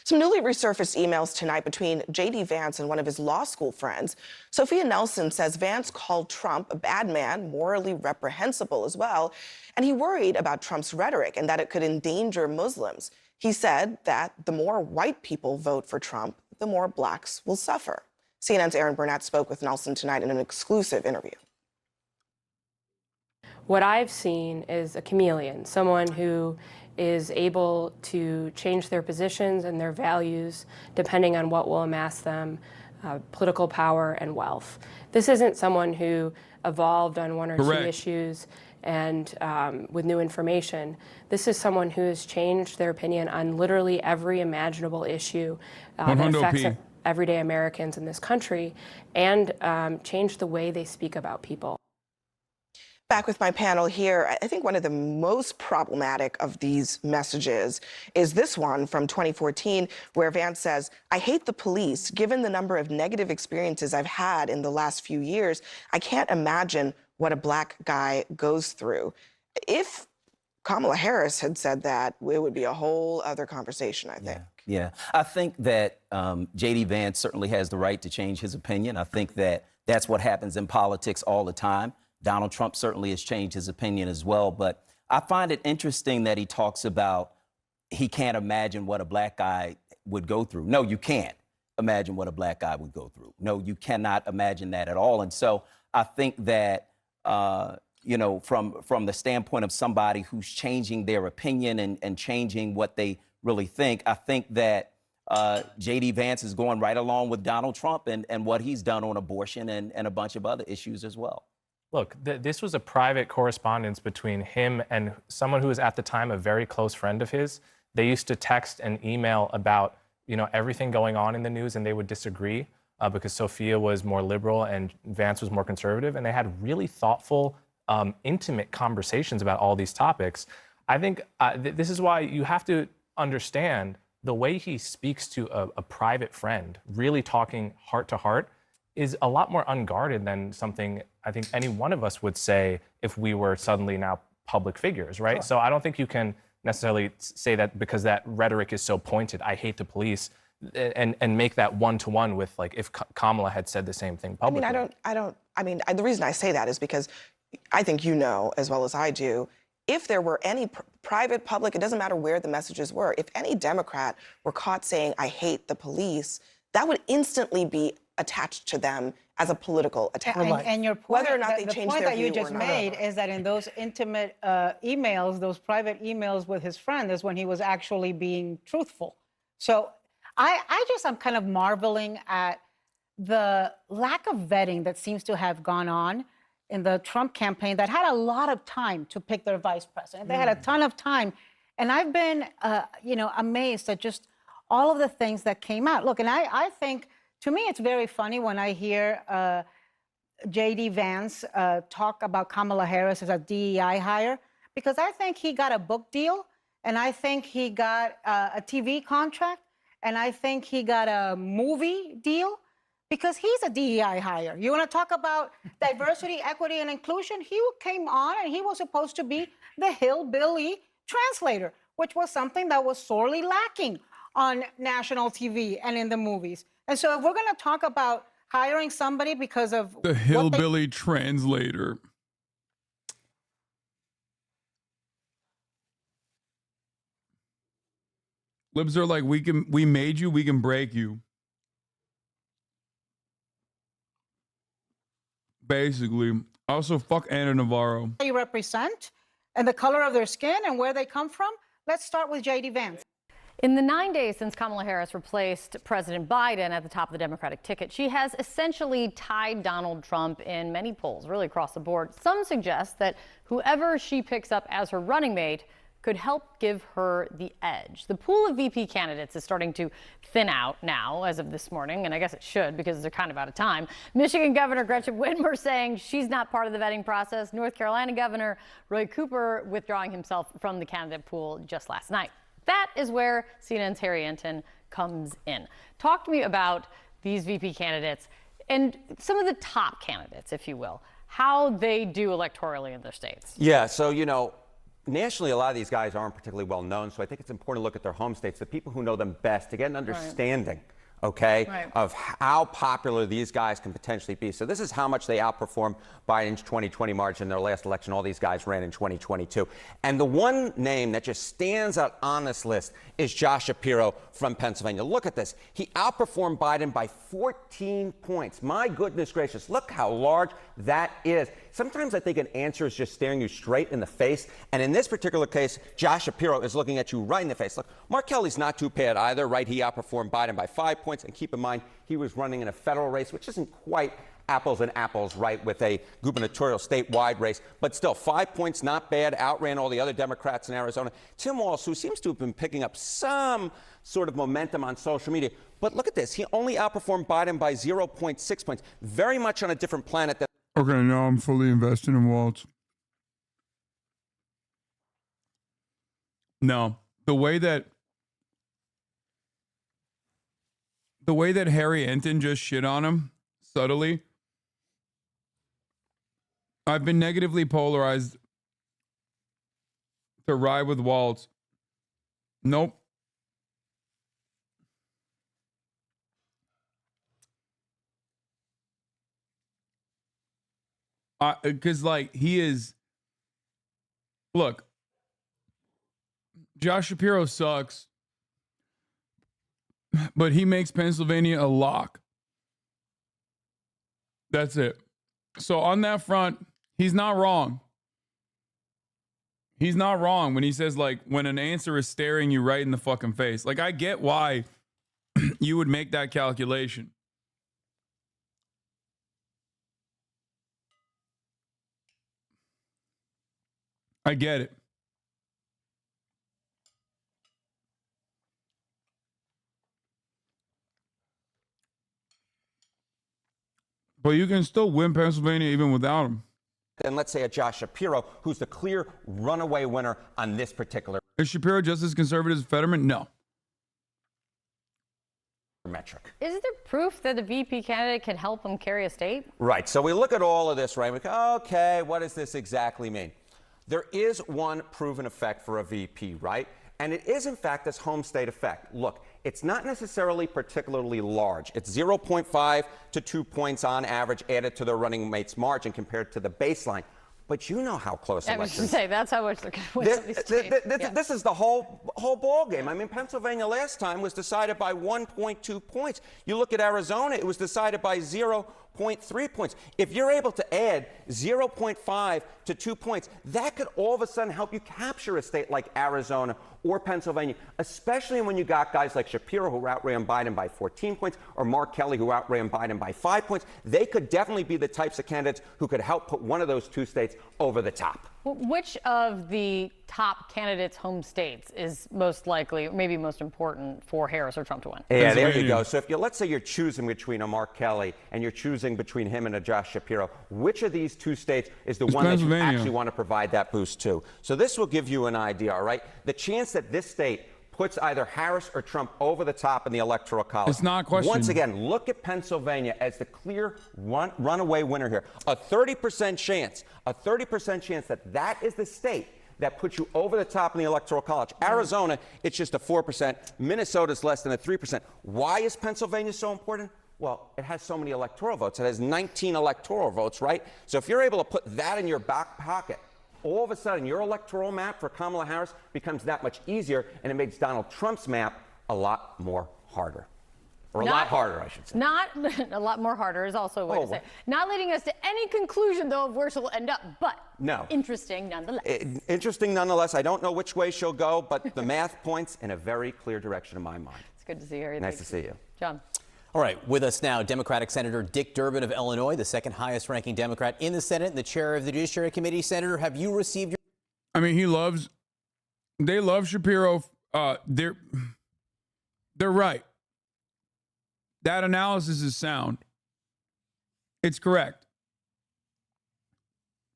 Some newly resurfaced emails tonight between J.D. Vance and one of his law school friends. Sophia Nelson says Vance called Trump a bad man, morally reprehensible as well, and he worried about Trump's rhetoric and that it could endanger Muslims. He said that the more white people vote for Trump, the more blacks will suffer. CNN's Aaron Burnett spoke with Nelson tonight in an exclusive interview. What I've seen is a chameleon, someone who is able to change their positions and their values depending on what will amass them political power and wealth. This isn't someone who evolved on one or two issues and with new information. This is someone who has changed their opinion on literally every imaginable issue that affects everyday Americans in this country, and changed the way they speak about people. Back with my panel here, I think one of the most problematic of these messages is this one from 2014, where Vance says, "I hate the police. Given the number of negative experiences I've had in the last few years, I can't imagine what a black guy goes through." If Kamala Harris had said that, it would be a whole other conversation, I think. Yeah, I think that J.D. Vance certainly has the right to change his opinion. I think that that's what happens in politics all the time. Donald Trump certainly has changed his opinion as well. But I find it interesting that he talks about he can't imagine what a black guy would go through. No, you can't imagine what a black guy would go through. No, you cannot imagine that at all. And so I think that, you know, from the standpoint of somebody who's changing their opinion and changing what they really think, I think that J.D. Vance is going right along with Donald Trump and what he's done on abortion and a bunch of other issues as well. Look, this was a private correspondence between him and someone who was at the time a very close friend of his. They used to text and email about, you know, everything going on in the news, and they would disagree because Sophia was more liberal and Vance was more conservative, and they had really thoughtful, intimate conversations about all these topics. I think this is why you have to understand the way he speaks to a private friend, really talking heart to heart, is a lot more unguarded than something I think any one of us would say if we were suddenly now public figures, right? Sure. So I don't think you can necessarily say that because that rhetoric is so pointed, I hate the police, and make that one-to-one with, like, if Kamala had said the same thing publicly. I mean, the reason I say that is because I think you know as well as I do, if there were any private, public, it doesn't matter where the messages were, if any Democrat were caught saying, I hate the police, that would instantly be attached to them as a political attack. And your point, whether or not they change their view or not. The point that you just made is that in those intimate emails, those private emails with his friend, is when he was actually being truthful. So I'm kind of marveling at the lack of vetting that seems to have gone on in the Trump campaign that had a lot of time to pick their vice president. They had a ton of time. And I've been, amazed at just all of the things that came out. Look, and I think, to me, it's very funny when I hear J.D. Vance talk about Kamala Harris as a DEI hire, because I think he got a book deal, and I think he got a TV contract, and I think he got a movie deal, because he's a DEI hire. You want to talk about diversity, equity, and inclusion? He came on, and he was supposed to be the hillbilly translator, which was something that was sorely lacking on national TV and in the movies. And so if we're going to talk about hiring somebody because of the hillbilly translator. Libs are like, we made you, we can break you. Basically. Also, fuck Ana Navarro. They represent and the color of their skin and where they come from. Let's start with J.D. Vance. In the 9 days since Kamala Harris replaced President Biden at the top of the Democratic ticket, she has essentially tied Donald Trump in many polls, really across the board. Some suggest that whoever she picks up as her running mate could help give her the edge. The pool of VP candidates is starting to thin out now as of this morning, and I guess it should because they're kind of out of time. Michigan Governor Gretchen Whitmer saying she's not part of the vetting process. North Carolina Governor Roy Cooper withdrawing himself from the candidate pool just last night. That is where CNN's Harry Enten comes in. Talk to me about these VP candidates and some of the top candidates, if you will, how they do electorally in their states. Yeah, so, nationally, a lot of these guys aren't particularly well known, so I think it's important to look at their home states, the people who know them best, to get an understanding, of how popular these guys can potentially be. So this is how much they outperformed Biden's 2020 margin in their last election. All these guys ran in 2022. And the one name that just stands out on this list is Josh Shapiro from Pennsylvania. Look at this. He outperformed Biden by 14 points. My goodness gracious, look how large that is. Sometimes I think an answer is just staring you straight in the face. And in this particular case, Josh Shapiro is looking at you right in the face. Look, Mark Kelly's not too bad either, right? He outperformed Biden by 5 points. And keep in mind, he was running in a federal race, which isn't quite apples and apples, right, with a gubernatorial statewide race. But still, 5 points, not bad, outran all the other Democrats in Arizona. Tim Walz, who seems to have been picking up some sort of momentum on social media. But look at this. He only outperformed Biden by 0.6 points. Very much on a different planet. Okay, now I'm fully invested in Walz. No, the way that Harry Enton just shit on him subtly, I've been negatively polarized to ride with Walz. Nope. Because, like, he is... Look, Josh Shapiro sucks, but he makes Pennsylvania a lock. That's it. So on that front, he's not wrong. He's not wrong when he says, like, when an answer is staring you right in the fucking face. Like, I get why you would make that calculation. I get it. But you can still win Pennsylvania even without him. And let's say a Josh Shapiro, who's the clear runaway winner on this particular Is Shapiro just as conservative as Fetterman? No. metric. Is there proof that the VP candidate can help him carry a state? Right. So we look at all of this, right? We go, okay, what does this exactly mean? There is one proven effect for a VP, right? And it is, in fact, this home state effect. Look, it's not necessarily particularly large. It's 0.5 to 2 points on average added to their running mate's margin compared to the baseline. But you know how close I was elections. going to say, that's how much they're going to win some of these states. This is the whole ball game. I mean, Pennsylvania last time was decided by 1.2 points. You look at Arizona, it was decided by 0.3 points. If you're able to add 0.5 to 2 points, that could all of a sudden help you capture a state like Arizona or Pennsylvania, especially when you got guys like Shapiro who outran Biden by 14 points or Mark Kelly who outran Biden by 5 points. They could definitely be the types of candidates who could help put one of those two states over the top. Which of the top candidates' home states is most likely, maybe most important for Harris or Trump to win? Yeah, there you go. So if let's say you're choosing between a Mark Kelly and you're choosing between him and a Josh Shapiro, which of these two states is the one that you actually want to provide that boost to? So this will give you an idea, all right? The chance that this state puts either Harris or Trump over the top in the Electoral College. It's not a question. Once again, look at Pennsylvania as the clear runaway winner here. A 30% chance that is the state that puts you over the top in the Electoral College. Arizona, it's just a 4%. Minnesota's less than a 3%. Why is Pennsylvania so important? Well, it has so many electoral votes. It has 19 electoral votes, right? So if you're able to put that in your back pocket, all of a sudden, your electoral map for Kamala Harris becomes that much easier, and it makes Donald Trump's map a lot more harder. Or a lot harder, I should say. Not a lot more harder is also a way to say. Not leading us to any conclusion, though, of where she'll end up, but interesting nonetheless. Interesting nonetheless. I don't know which way she'll go, but the math points in a very clear direction in my mind. It's good to see you. Nice to see you. John. All right, with us now, Democratic Senator Dick Durbin of Illinois, the second highest ranking Democrat in the Senate and the chair of the Judiciary Committee. Senator, have you received your... I mean, they love Shapiro. They're right. That analysis is sound. It's correct.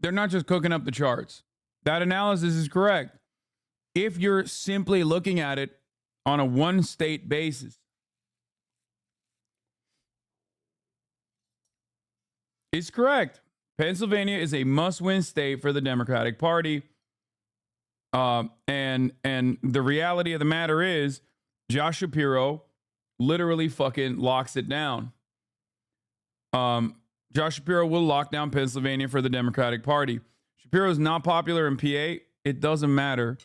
They're not just cooking up the charts. That analysis is correct. If you're simply looking at it on a one state basis. It's correct. Pennsylvania is a must-win state for the Democratic Party. And the reality of the matter is Josh Shapiro literally fucking locks it down. Josh Shapiro will lock down Pennsylvania for the Democratic Party. Shapiro is not popular in PA. It doesn't matter.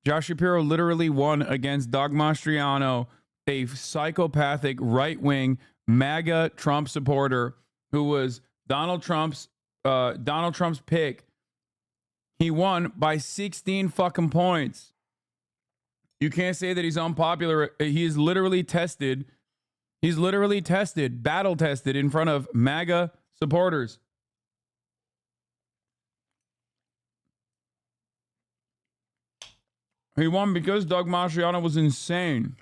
Josh Shapiro literally won against Doug Mastriano, a psychopathic right-wing MAGA Trump supporter who was Donald Trump's Donald Trump's pick. He won by 16 fucking points. You can't say that he's unpopular. He is literally tested. He's literally tested, battle tested in front of MAGA supporters. He won because Doug Mastriano was insane.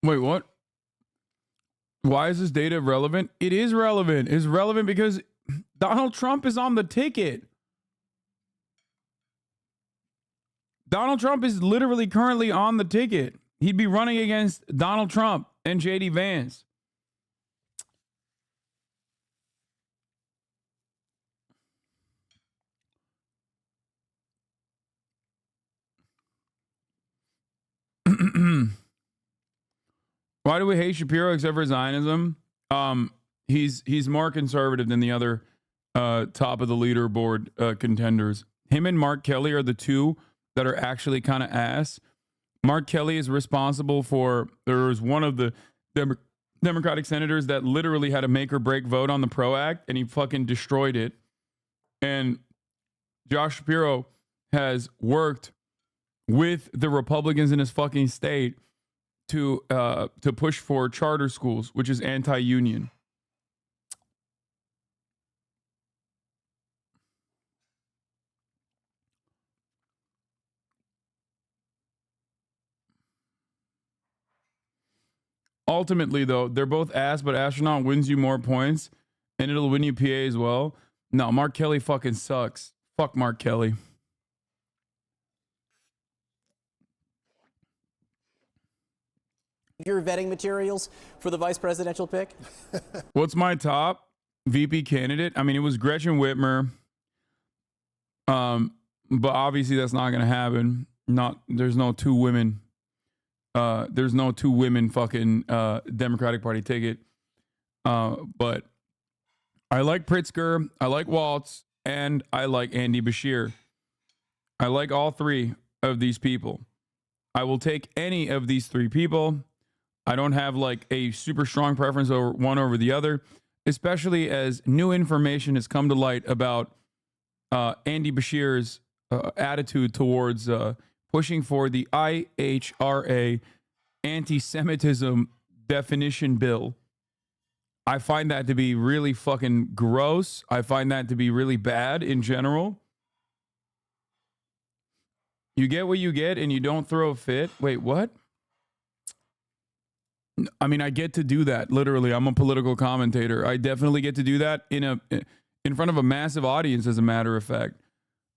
Wait, what? Why is this data relevant? It is relevant. It's relevant because Donald Trump is on the ticket. Donald Trump is literally currently on the ticket. He'd be running against Donald Trump and JD Vance. Why do we hate Shapiro except for Zionism? He's more conservative than the other top of the leaderboard contenders. Him and Mark Kelly are the two that are actually kind of ass. Mark Kelly is responsible for, there was one of the Democratic senators that literally had a make or break vote on the PRO Act, and he fucking destroyed it. And Josh Shapiro has worked with the Republicans in his fucking state to push for charter schools, which is anti-union. Ultimately, though, they're both ass, but astronaut wins you more points, and it'll win you PA as well. No, Mark Kelly fucking sucks. Fuck Mark Kelly. Your vetting materials for the vice presidential pick? What's my top VP candidate? I mean, it was Gretchen Whitmer. But obviously that's not going to happen. There's no two women. There's no two women fucking Democratic Party ticket. But I like Pritzker, I like Waltz, and I like Andy Bashir. I like all three of these people. I will take any of these three people. I don't have like a super strong preference over one over the other, especially as new information has come to light about Andy Bashir's attitude towards pushing for the IHRA anti-Semitism definition bill. I find that to be really fucking gross. I find that to be really bad in general. You get what you get and you don't throw a fit. Wait, what? I mean, I get to do that. Literally, I'm a political commentator. I definitely get to do that in front of a massive audience, as a matter of fact.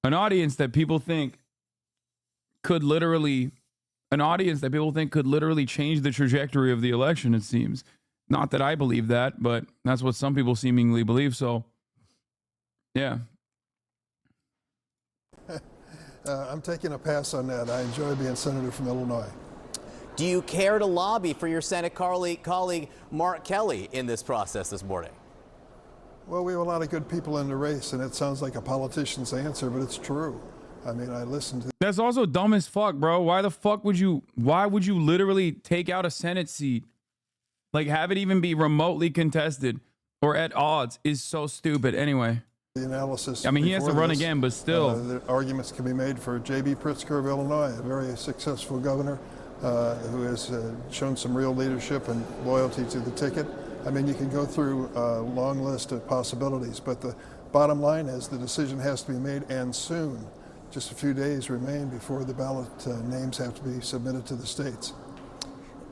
An audience that people think could literally change the trajectory of the election, it seems. Not that I believe that, but that's what some people seemingly believe. So, yeah. I'm taking a pass on that. I enjoy being senator from Illinois. Do you care to lobby for your Senate colleague Mark Kelly in this process this morning? Well, we have a lot of good people in the race, and it sounds like a politician's answer, but it's true. I mean, I listened to... That's also dumb as fuck, bro. Why would you literally take out a Senate seat? Like, have it even be remotely contested or at odds is so stupid. Anyway. The analysis. I mean, he has to run again, but still. The arguments can be made for J.B. Pritzker of Illinois, a very successful governor who has shown some real leadership and loyalty to the ticket. I mean, you can go through a long list of possibilities, but the bottom line is the decision has to be made, and soon. Just a few days remain before the ballot names have to be submitted to the states.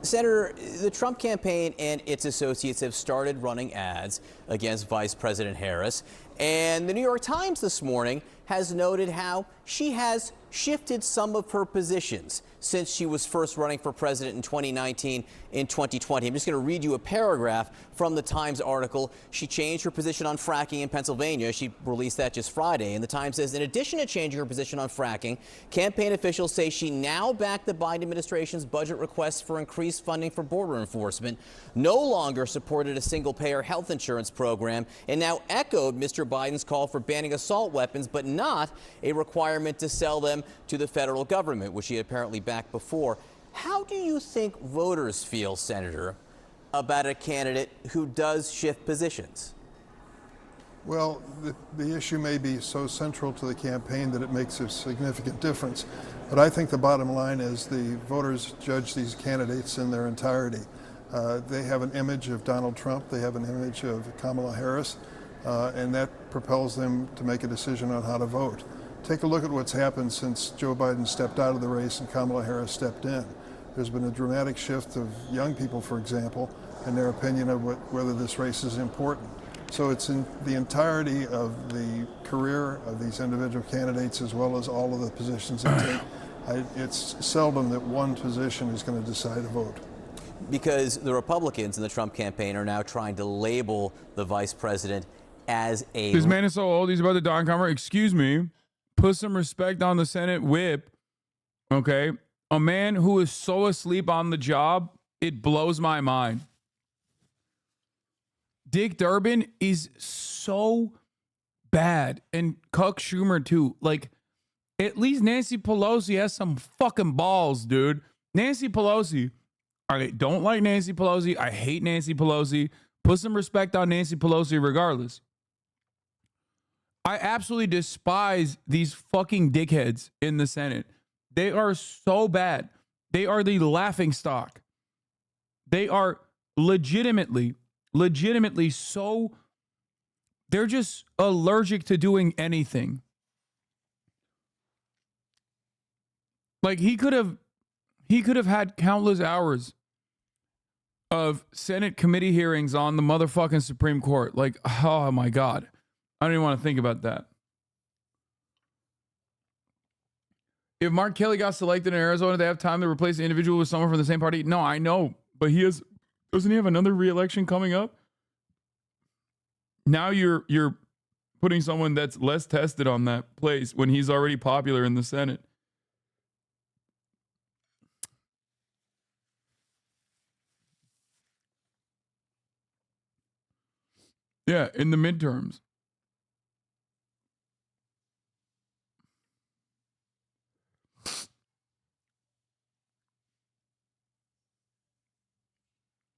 Senator, the Trump campaign and its associates have started running ads against Vice President Harris. And the New York Times this morning has noted how she has shifted some of her positions since she was first running for president in 2019 and 2020. I'm just going to read you a paragraph from the Times article. She changed her position on fracking in Pennsylvania. She released that just Friday. And the Times says, in addition to changing her position on fracking, campaign officials say she now backed the Biden administration's budget requests for increased funding for border enforcement, no longer supported a single-payer health insurance program, and now echoed Mr. Biden's call for banning assault weapons, but not a requirement to sell them to the federal government, which she had apparently backed before. How do you think voters feel, Senator, about a candidate who does shift positions? Well, the issue may be so central to the campaign that it makes a significant difference. But I think the bottom line is the voters judge these candidates in their entirety. They have an image of Donald Trump, they have an image of Kamala Harris, and that propels them to make a decision on how to vote. Take a look at what's happened since Joe Biden stepped out of the race and Kamala Harris stepped in. There's been a dramatic shift of young people, for example, in their opinion of whether this race is important. So it's in the entirety of the career of these individual candidates as well as all of the positions they take. It's seldom that one position is going to decide a vote. Because the Republicans in the Trump campaign are now trying to label the vice president as a... This man is so old, he's about to die on camera. Excuse me. Put some respect on the Senate whip, okay? A man who is so asleep on the job, it blows my mind. Dick Durbin is so bad, and Chuck Schumer too. Like, at least Nancy Pelosi has some fucking balls, dude. Nancy Pelosi, I don't like Nancy Pelosi. I hate Nancy Pelosi. Put some respect on Nancy Pelosi regardless. I absolutely despise these fucking dickheads in the Senate. They are so bad. They are the laughing stock. They are legitimately so, they're just allergic to doing anything. Like he could have had countless hours of Senate committee hearings on the motherfucking Supreme Court. Like, oh my God. I don't even want to think about that. If Mark Kelly got selected in Arizona, they have time to replace the individual with someone from the same party. No, I know, but doesn't he have another re-election coming up? Now you're putting someone that's less tested on that place when he's already popular in the Senate. Yeah, in the midterms.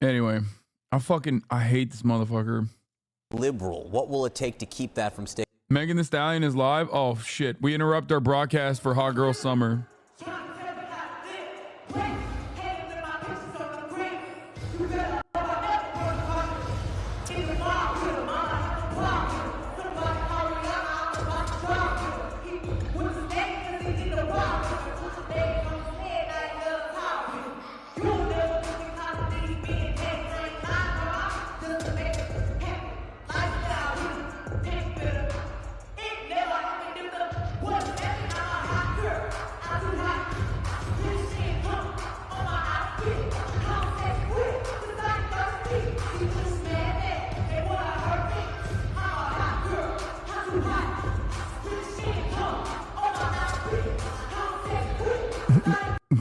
Anyway, I hate this motherfucker. Liberal. What will it take to keep that from staying? Megan Thee Stallion is live. Oh shit. We interrupt our broadcast for Hot Girl Summer.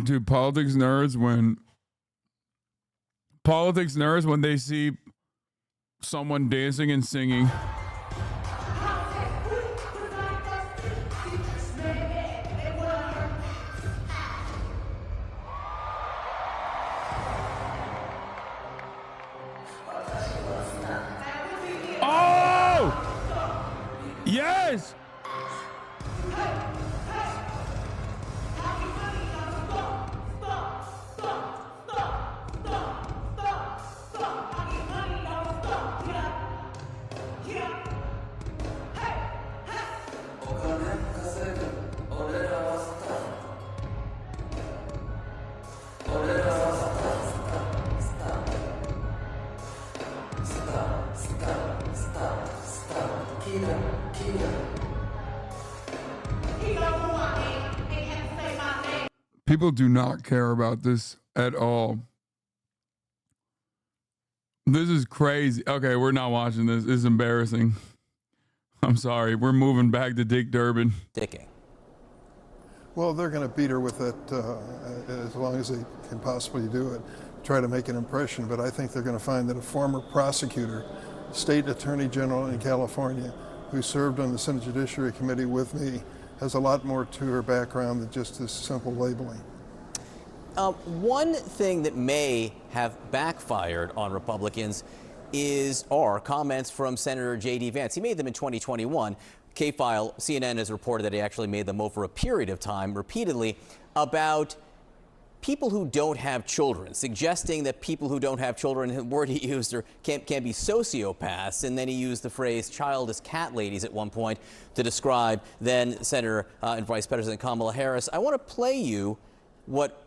Dude, politics nerds when they see someone dancing and singing. Oh! Yes! People do not care about this at all. This is crazy. Okay, we're not watching this. It's embarrassing. I'm sorry. We're moving back to Dick Durbin. Dicking. Well, they're going to beat her with it as long as they can possibly do it, try to make an impression. But I think they're going to find that a former prosecutor, state attorney general in California, who served on the Senate Judiciary Committee with me, has a lot more to her background than just this simple labeling. One thing that may have backfired on Republicans are comments from Senator J.D. Vance. He made them in 2021. K-File, CNN has reported that he actually made them over a period of time repeatedly about people who don't have children, suggesting that people who don't have children, the word he used, can be sociopaths. And then he used the phrase childless cat ladies at one point to describe then Senator and Vice President Kamala Harris. I want to play you what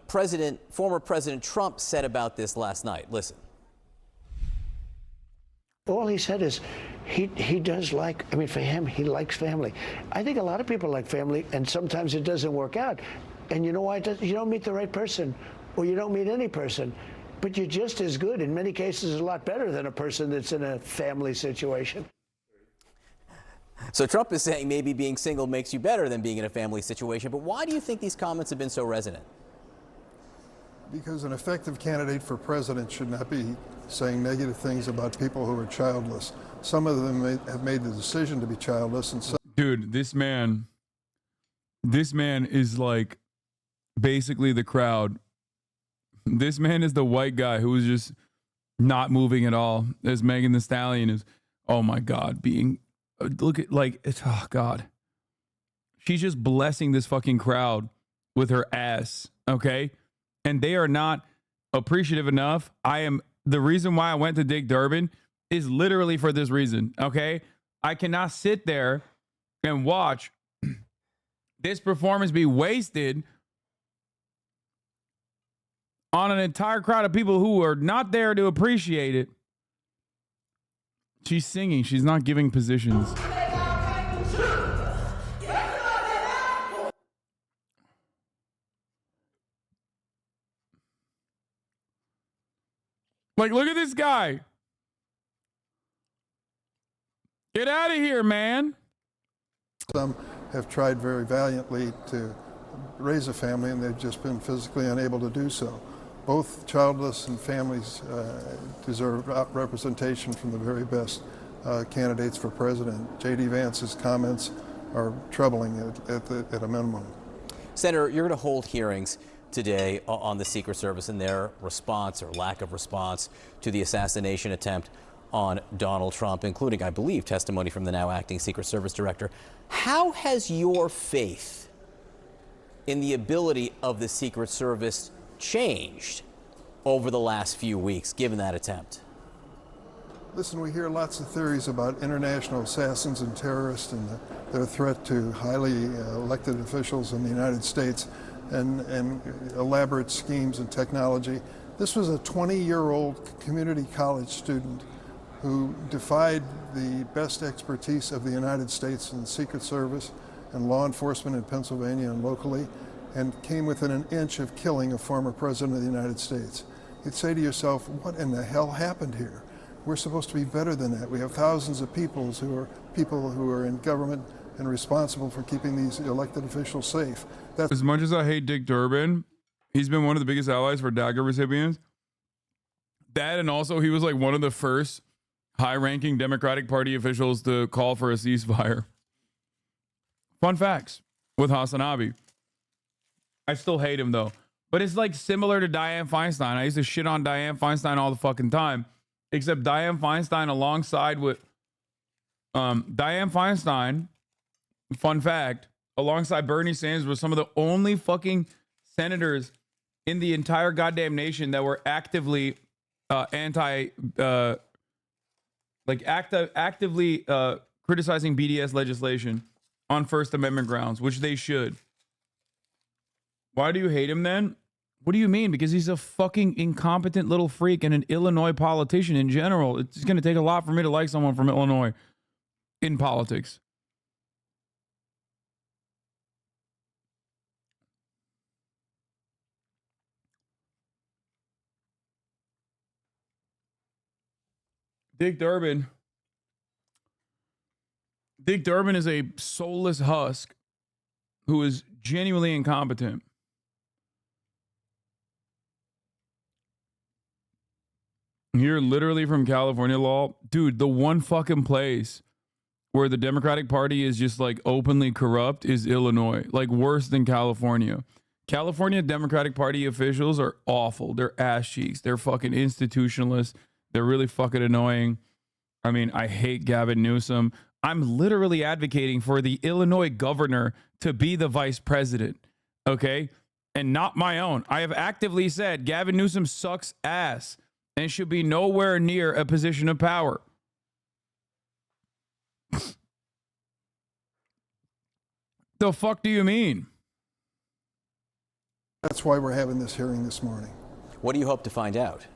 former President Trump said about this last night. Listen. All he said is he does like, I mean, for him, he likes family. I think a lot of people like family, and sometimes it doesn't work out. And you know why? You don't meet the right person, or you don't meet any person, but you're just as good, in many cases a lot better than a person that's in a family situation. So Trump is saying maybe being single makes you better than being in a family situation, but why do you think these comments have been so resonant? Because an effective candidate for president should not be saying negative things about people who are childless. Some of them have made the decision to be childless. And Dude, this man is like basically the crowd. This man is the white guy who is just not moving at all. As Megan Thee Stallion is, oh my God, look at, like, oh God. She's just blessing this fucking crowd with her ass, okay? And they are not appreciative enough. The reason why I went to Dick Durbin is literally for this reason, okay? I cannot sit there and watch this performance be wasted on an entire crowd of people who are not there to appreciate it. She's singing. She's not giving positions. Like, look at this guy. Get out of here, man. some have tried very valiantly to raise a family, and they've just been physically unable to do so. Both childless and families deserve representation from the very best candidates for president. J.D. Vance's comments are troubling at a minimum. Senator, you're going to hold hearings today on the Secret Service and their response or lack of response to the assassination attempt on Donald Trump, including, I believe, testimony from the now acting Secret Service director. How has your faith in the ability of the Secret Service changed over the last few weeks, given that attempt? Listen, we hear lots of theories about international assassins and terrorists and their threat to highly elected officials in the United States and elaborate schemes and technology. This was a 20-year-old community college student who defied the best expertise of the United States and the Secret Service and law enforcement in Pennsylvania and locally, and came within an inch of killing a former president of the United States. You'd say to yourself, what in the hell happened here? We're supposed to be better than that. We have thousands of people who are in government and responsible for keeping these elected officials safe. As much as I hate Dick Durbin, he's been one of the biggest allies for DACA recipients. That, and also he was like one of the first high-ranking Democratic Party officials to call for a ceasefire. Fun facts with HasanAbi. I still hate him though. But it's like similar to Dianne Feinstein. I used to shit on Dianne Feinstein all the fucking time. Except Dianne Feinstein alongside with Dianne Feinstein, fun fact, alongside Bernie Sanders was some of the only fucking senators in the entire goddamn nation that were actively actively criticizing BDS legislation on First Amendment grounds, which they should. Why do you hate him then? What do you mean? Because he's a fucking incompetent little freak and an Illinois politician in general. It's going to take a lot for me to like someone from Illinois in politics. Dick Durbin is a soulless husk who is genuinely incompetent. You're literally from California, law. Dude, the one fucking place where the Democratic Party is just like openly corrupt is Illinois. Like worse than California. California Democratic Party officials are awful. They're ass cheeks. They're fucking institutionalists. They're really fucking annoying. I mean, I hate Gavin Newsom. I'm literally advocating for the Illinois governor to be the vice president, okay? And not my own. I have actively said Gavin Newsom sucks ass and should be nowhere near a position of power. The fuck do you mean? That's why we're having this hearing this morning. What do you hope to find out?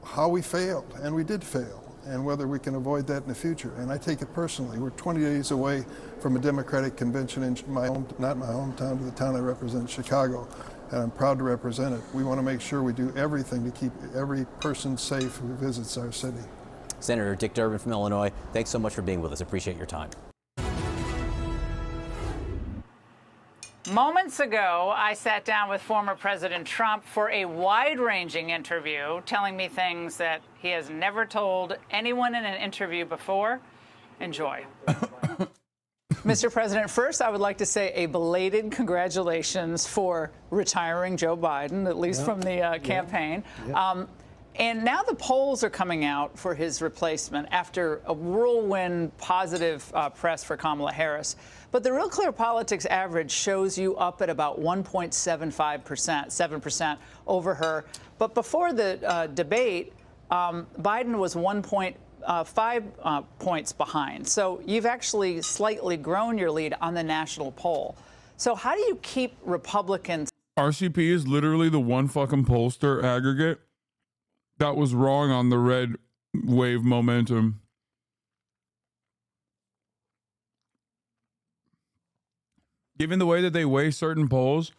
How we failed, and we did fail, and whether we can avoid that in the future. And I take it personally. We're 20 days away from a Democratic convention in my own, not my hometown, but the town I represent, Chicago, and I'm proud to represent it. We want to make sure we do everything to keep every person safe who visits our city. Senator Dick Durbin from Illinois, thanks so much for being with us. Appreciate your time. Moments ago, I sat down with former President Trump for a wide-ranging interview, telling me things that he has never told anyone in an interview before. Enjoy. Mr. President, first, I would like to say a belated congratulations for retiring Joe Biden, at least from the campaign. And now the polls are coming out for his replacement after a whirlwind positive press for Kamala Harris. But the Real Clear Politics average shows you up at about 1.75%, 7% over her. But before the debate, Biden was 1.5 points behind. So you've actually slightly grown your lead on the national poll. So how do you keep Republicans? RCP is literally the one fucking pollster aggregate that was wrong on the red wave momentum. Given the way that they weigh certain polls,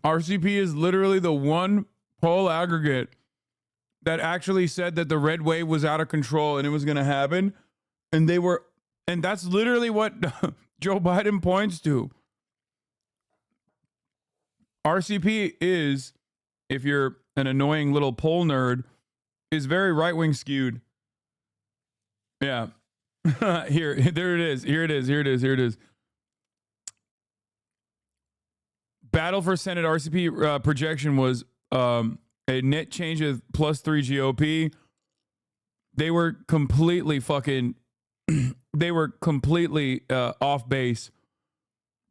RCP is literally the one poll aggregate that actually said that the red wave was out of control and it was going to happen. And that's literally what Joe Biden points to. RCP is, if you're an annoying little poll nerd, is very right-wing skewed. Yeah. There it is. Here it is. Battle for Senate RCP projection was a net change of +3 GOP. They were completely off base.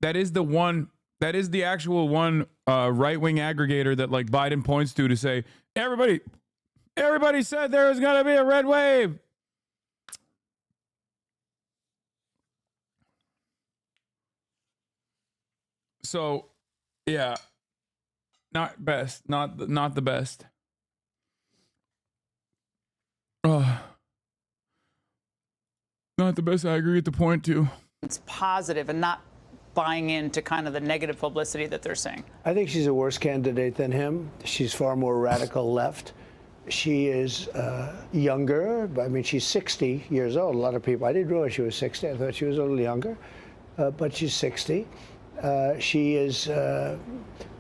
That is the actual one right-wing aggregator that like Biden points to say, everybody said there was going to be a red wave. So, yeah, not the best. Not the best aggregate to point to. It's positive and not buying into kind of the negative publicity that they're seeing. I think she's a worse candidate than him. She's far more radical left. She is younger. I mean, she's 60 years old. A lot of people, I didn't realize she was 60. I thought she was a little younger, but she's 60. She is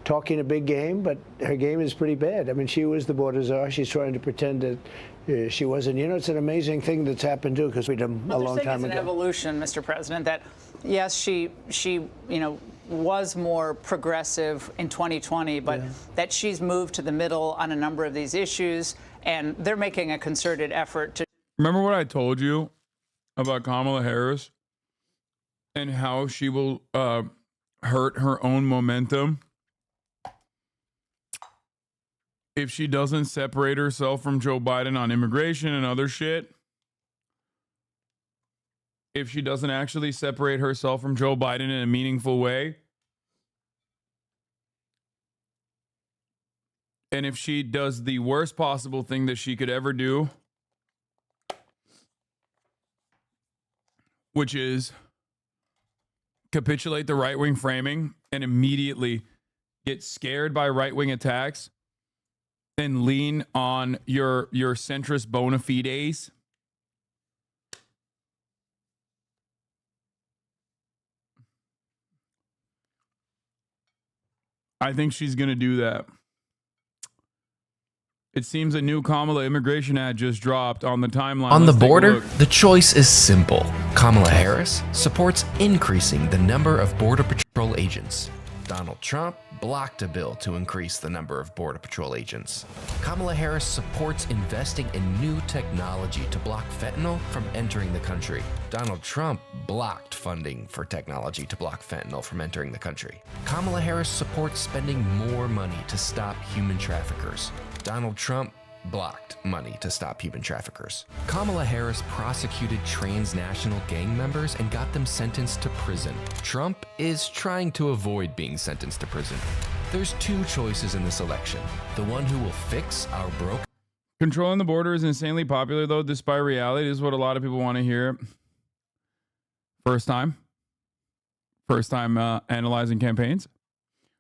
talking a big game, but her game is pretty bad. I mean, she was the border czar. She's trying to pretend that she wasn't. You know, it's an amazing thing that's happened too, because we did a long time ago. It's an evolution, Mr. President, that yes, she was more progressive in 2020, but that she's moved to the middle on a number of these issues, and they're making a concerted effort to. Remember what I told you about Kamala Harris and how she will hurt her own momentum if she doesn't separate herself from Joe Biden on immigration and other shit? If she doesn't actually separate herself from Joe Biden in a meaningful way? And if she does the worst possible thing that she could ever do, which is capitulate the right-wing framing and immediately get scared by right-wing attacks and lean on your centrist bona fides. I think she's going to do that. It seems a new Kamala immigration ad just dropped on the timeline. On the Let's take a border, look. the choice is simple. Kamala Harris supports increasing the number of Border Patrol agents. Donald Trump blocked a bill to increase the number of Border Patrol agents. Kamala Harris supports investing in new technology to block fentanyl from entering the country. Donald Trump blocked funding for technology to block fentanyl from entering the country. Kamala Harris supports spending more money to stop human traffickers. Donald Trump blocked money to stop human traffickers. Kamala Harris prosecuted transnational gang members and got them sentenced to prison. Trump is trying to avoid being sentenced to prison. There's two choices in this election. The one who will fix our broken... Controlling the border is insanely popular, though, despite reality. This is what a lot of people want to hear. First time analyzing campaigns.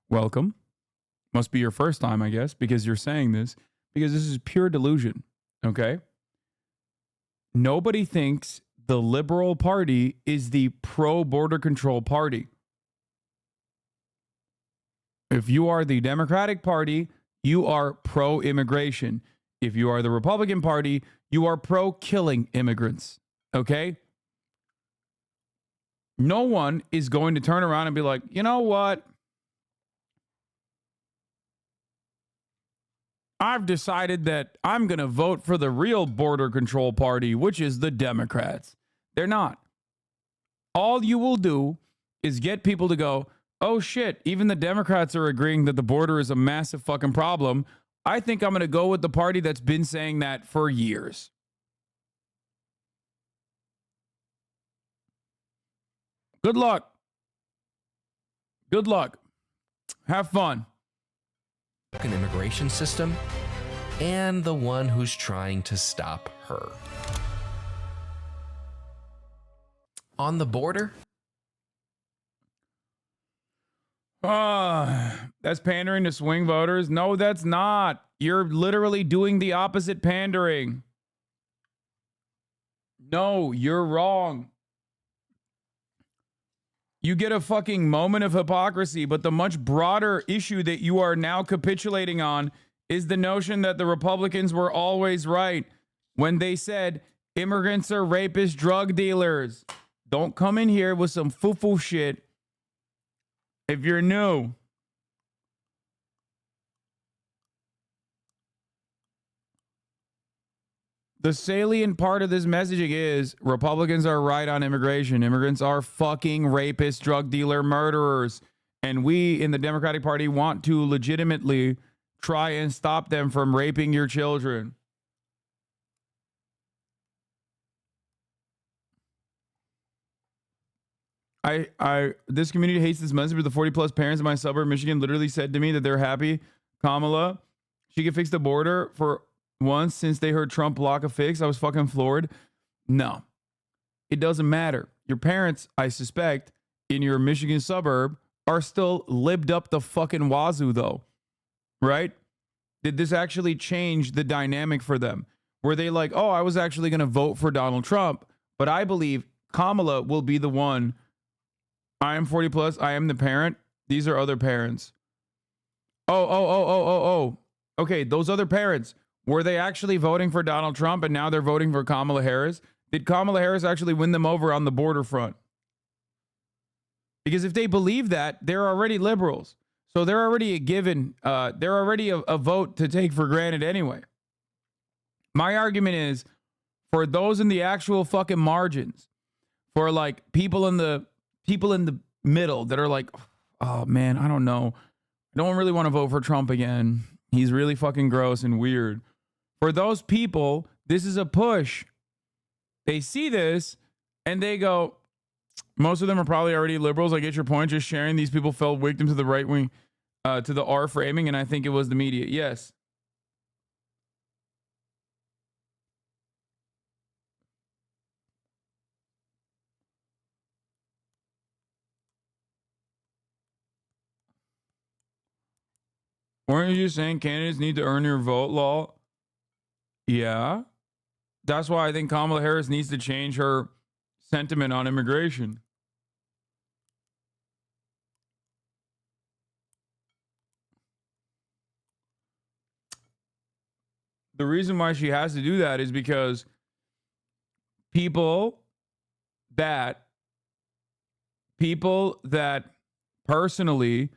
Welcome. Must be your first time, I guess, because you're saying this, because this is pure delusion, okay? Nobody thinks the Liberal Party is the pro-border control party. If you are the Democratic Party, you are pro-immigration. If you are the Republican Party, you are pro-killing immigrants, okay? No one is going to turn around and be like, you know what? I've decided that I'm going to vote for the real border control party, which is the Democrats. They're not. All you will do is get people to go, oh shit, even the Democrats are agreeing that the border is a massive fucking problem. I think I'm going to go with the party that's been saying that for years. Good luck. Good luck. Have fun. An immigration system and the one who's trying to stop her. On the border? That's pandering to swing voters. No, that's not. You're literally doing the opposite pandering. No, you're wrong. You get a fucking moment of hypocrisy, but the much broader issue that you are now capitulating on is the notion that the Republicans were always right when they said immigrants are rapist drug dealers. Don't come in here with some foo-foo shit if you're new. The salient part of this messaging is Republicans are right on immigration. Immigrants are fucking rapists, drug dealer, murderers. And we in the Democratic Party want to legitimately try and stop them from raping your children. This community hates this message, but the 40 plus parents in my suburb, Michigan, literally said to me that they're happy Kamala, she could fix the border for once since they heard Trump block a fix. I was fucking floored. No, it doesn't matter. Your parents, I suspect, in your Michigan suburb are still libbed up the fucking wazoo though, right? Did this actually change the dynamic for them? Were they like, oh, I was actually going to vote for Donald Trump, but I believe Kamala will be the one. I am 40 plus. I am the parent. These are other parents. Oh. Okay, those other parents, were they actually voting for Donald Trump and now they're voting for Kamala Harris? Did Kamala Harris actually win them over on the border front? Because if they believe that, they're already liberals. So they're already a given, they're already a vote to take for granted anyway. My argument is, for those in the actual fucking margins, for like people in the middle that are like, oh man, I don't know. I don't really want to vote for Trump again. He's really fucking gross and weird. For those people, this is a push. They see this and they go, most of them are probably already liberals. I get your point. Just sharing, these people fell victim to the right wing, to the R framing, and I think it was the media. Yes. Weren't you just saying candidates need to earn your vote law? Yeah. That's why I think Kamala Harris needs to change her sentiment on immigration. The reason why she has to do that is because people that personally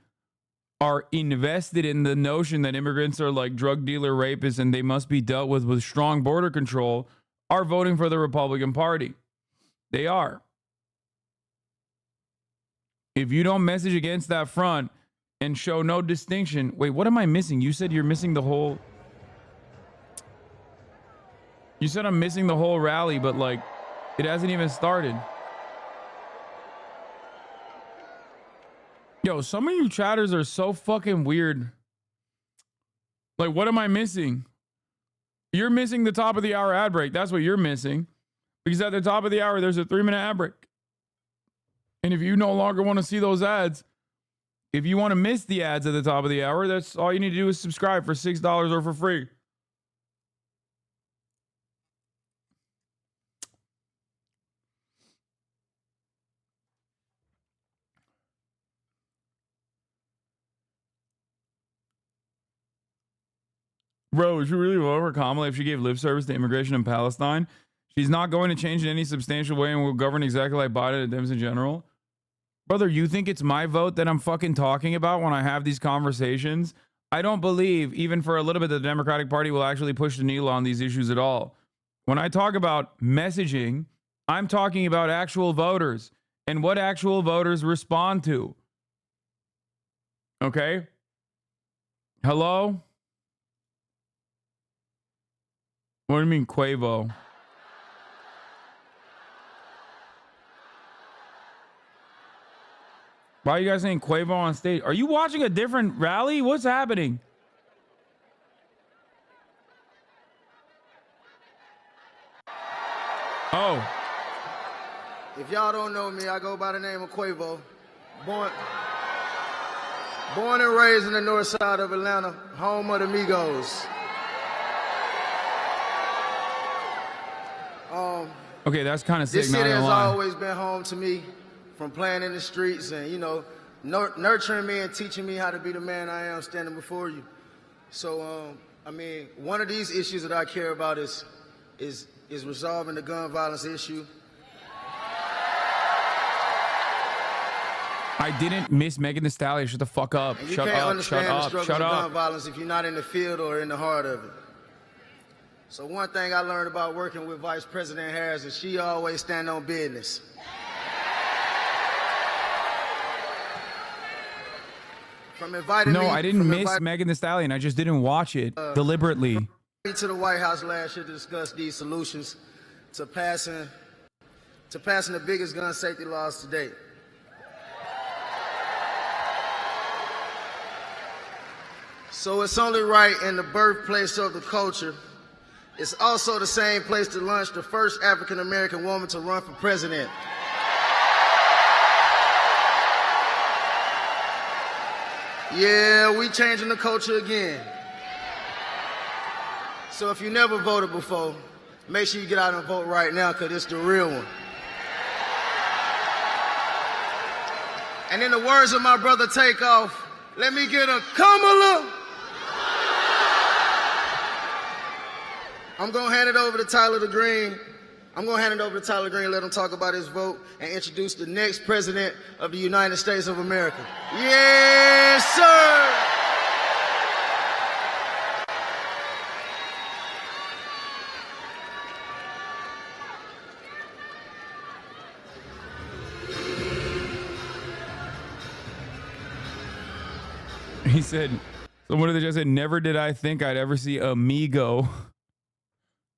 are invested in the notion that immigrants are like drug dealer rapists and they must be dealt with strong border control are voting for the Republican Party. They are. If you don't message against that front and show no distinction, wait, what am I missing? You said you're missing the whole... You said I'm missing the whole rally, but like, it hasn't even started. Yo, some of you chatters are so fucking weird. Like, what am I missing? You're missing the top of the hour ad break. That's what you're missing. Because at the top of the hour, there's a 3-minute ad break. And if you no longer want to see those ads, if you want to miss the ads at the top of the hour, that's all you need to do is subscribe for $6 or for free. Bro, would you really vote for Kamala if she gave lip service to immigration in Palestine? She's not going to change in any substantial way and will govern exactly like Biden and Dems in general. Brother, you think it's my vote that I'm fucking talking about when I have these conversations? I don't believe, even for a little bit, the Democratic Party will actually push the needle on these issues at all. When I talk about messaging, I'm talking about actual voters and what actual voters respond to. Okay? Hello? What do you mean, Quavo? Why are you guys saying Quavo on stage? Are you watching a different rally? What's happening? Oh. If y'all don't know me, I go by the name of Quavo. Born and raised in the north side of Atlanta, home of the Migos. Okay, that's kind of sick. This city has always been home to me, from playing in the streets and, you know, nurturing me and teaching me how to be the man I am standing before you. So, I mean, one of these issues that I care about is resolving the gun violence issue. I didn't miss Megan Thee Stallion. Shut the fuck up. And you Shut can't up. understand Shut the up. struggles Shut of gun up. violence if you're not in the field or in the heart of it. So one thing I learned about working with Vice President Harris is she always stand on business. From inviting me, I didn't miss Megan Thee Stallion. I just didn't watch it deliberately. To the White House last year to discuss these solutions to passing the biggest gun safety laws to date. So it's only right in the birthplace of the culture. It's also the same place to launch the first African-American woman to run for president. Yeah, we changing the culture again. So if you never voted before, make sure you get out and vote right now, because it's the real one. And in the words of my brother Takeoff, let me get a Kamala. I'm going to hand it over to Tyler the Green. Let him talk about his vote and introduce the next president of the United States of America. Yes, sir. He said, someone just said, never did I think I'd ever see a Migo,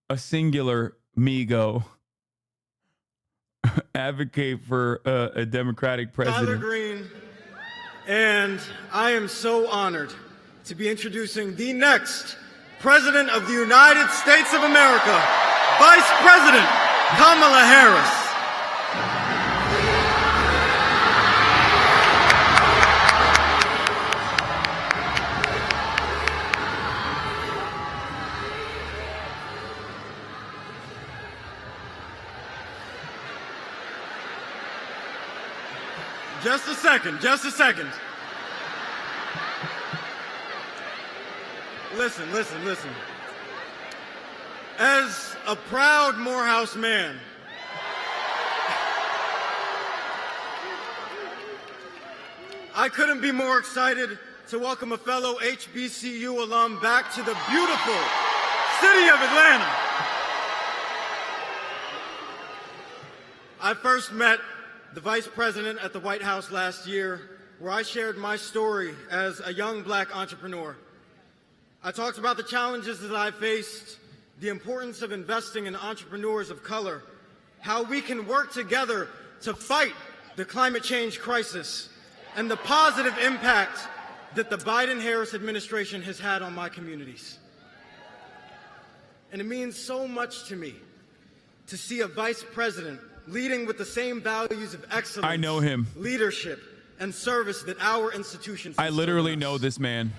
a singular Migo, advocate for a Democratic president. Tyler Green, and I am so honored to be introducing the next President of the United States of America, Vice President Kamala Harris. Just a second, just a second. Listen, listen, listen. As a proud Morehouse man, I couldn't be more excited to welcome a fellow HBCU alum back to the beautiful city of Atlanta. I first met the Vice President at the White House last year, where I shared my story as a young black entrepreneur. I talked about the challenges that I faced, the importance of investing in entrepreneurs of color, how we can work together to fight the climate change crisis, and the positive impact that the Biden-Harris administration has had on my communities. And it means so much to me to see a vice president leading with the same values of excellence, I know him. leadership, and service that our institutions. I literally know this man.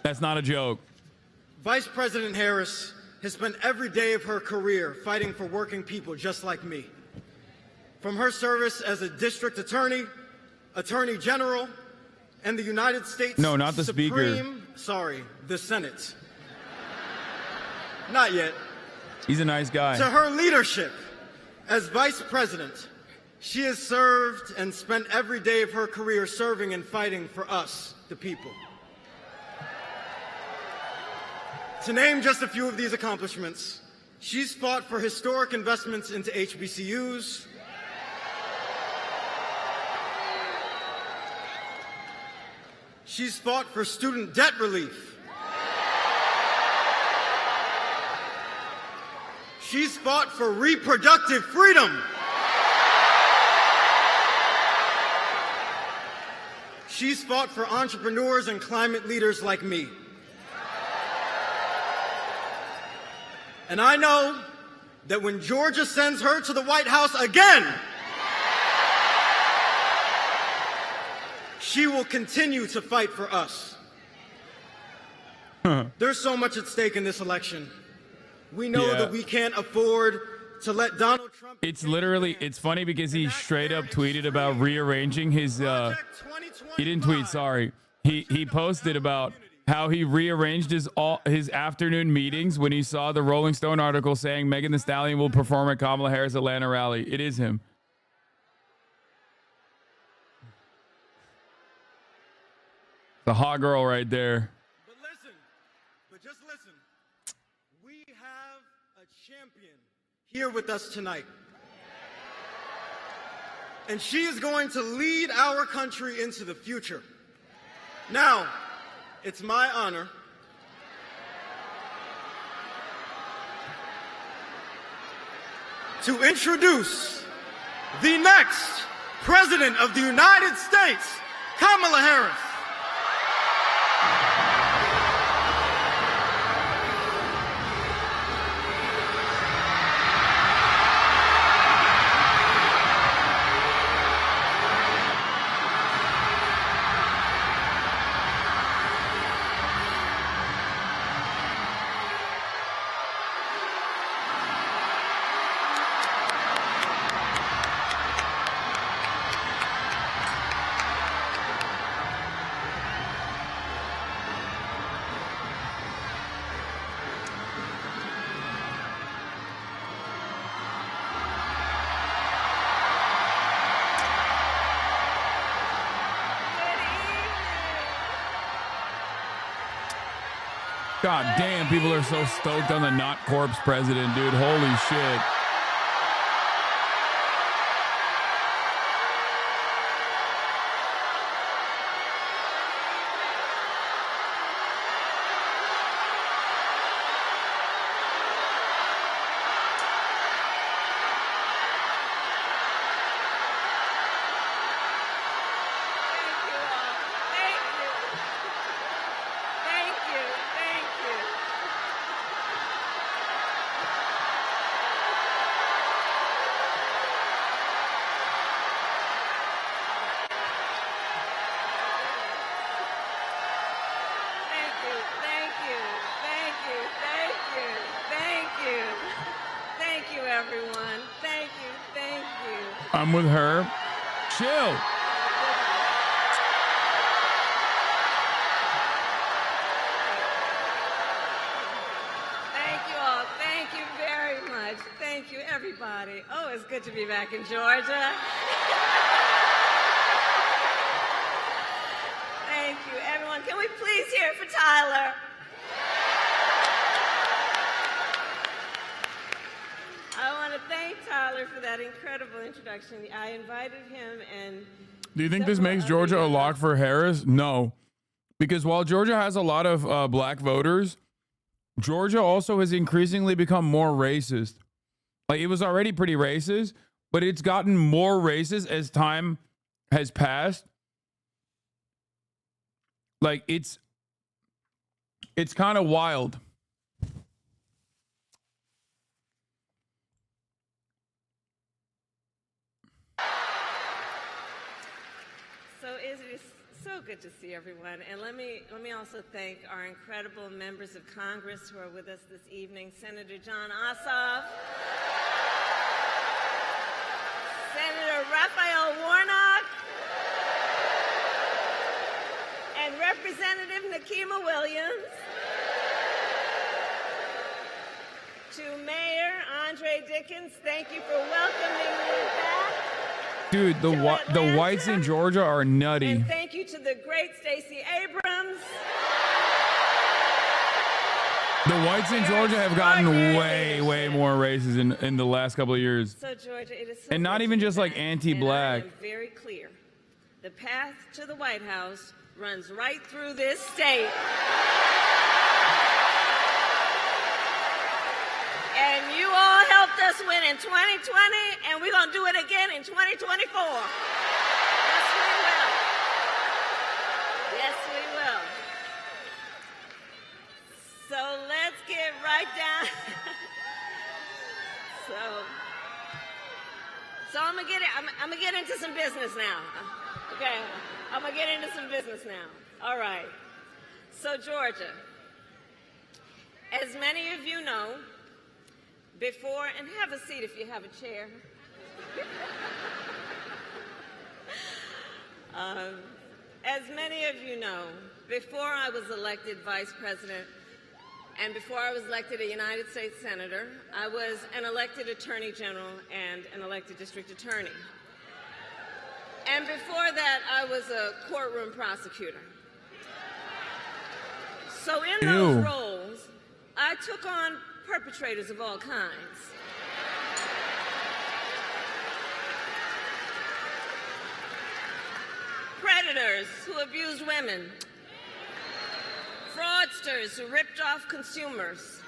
That's not a joke. Vice President Harris has spent every day of her career fighting for working people just like me. From her service as a district attorney, attorney general, and the United States No, not the speaker. The Senate. Not yet. He's a nice guy. To her leadership as vice president, she has served and spent every day of her career serving and fighting for us, the people. To name just a few of these accomplishments, she's fought for historic investments into HBCUs, she's fought for student debt relief, she's fought for reproductive freedom, she's fought for entrepreneurs and climate leaders like me. And I know that when Georgia sends her to the White House again, she will continue to fight for us. There's so much at stake in this election. We know that we can't afford to let Donald Trump. It's literally, it's funny because he straight up tweeted about rearranging his, he didn't tweet, sorry. He posted about how he rearranged his afternoon meetings when he saw the Rolling Stone article saying Megan Thee Stallion will perform at Kamala Harris' Atlanta rally. It is him. The hot girl right there. But just listen, we have a champion here with us tonight. And she is going to lead our country into the future. Now, it's my honor to introduce the next President of the United States, Kamala Harris. God damn, people are so stoked on the not corpse president, dude. Holy shit. Thank you, everyone. Thank you. I'm with her. chill. Thank you all. Thank you very much. Thank you, everybody. Oh, it's good to be back in Georgia. Thank you, everyone. Can we please hear it for Tyler? I want to thank Tyler for that incredible introduction. I invited him and... Do you think this makes Georgia a lock for Harris? No. Because while Georgia has a lot of black voters, Georgia also has increasingly become more racist. Like, it was already pretty racist, but it's gotten more racist as time has passed. Like, it's kind of wild. So it is so good to see everyone. And let me also thank our incredible members of Congress who are with us this evening. Senator John Ossoff, Senator Raphael Warnock, and Representative Nikema Williams. To Mayor Andre Dickens, thank you for welcoming me back. Dude, the whites in Georgia are nutty. And thank you to the great Stacey Abrams. The whites in Georgia have gotten way more racist in the last couple of years. So Georgia, it is so and not even just like anti-black. And I am very clear. The path to the White House runs right through this state. And you all helped us win in 2020, and we're going to do it again in 2024. Yes, we will. Yes, we will. So let's get right down. So I'm gonna get into some business now. Okay, I'm gonna get into some business now. All right. So Georgia, as many of you know, before, and have a seat if you have a chair. As many of you know, before I was elected vice president and before I was elected a United States senator, I was an elected attorney general and an elected district attorney. And before that, I was a courtroom prosecutor. So in those roles, I took on perpetrators of all kinds. Predators who abused women. Fraudsters who ripped off consumers.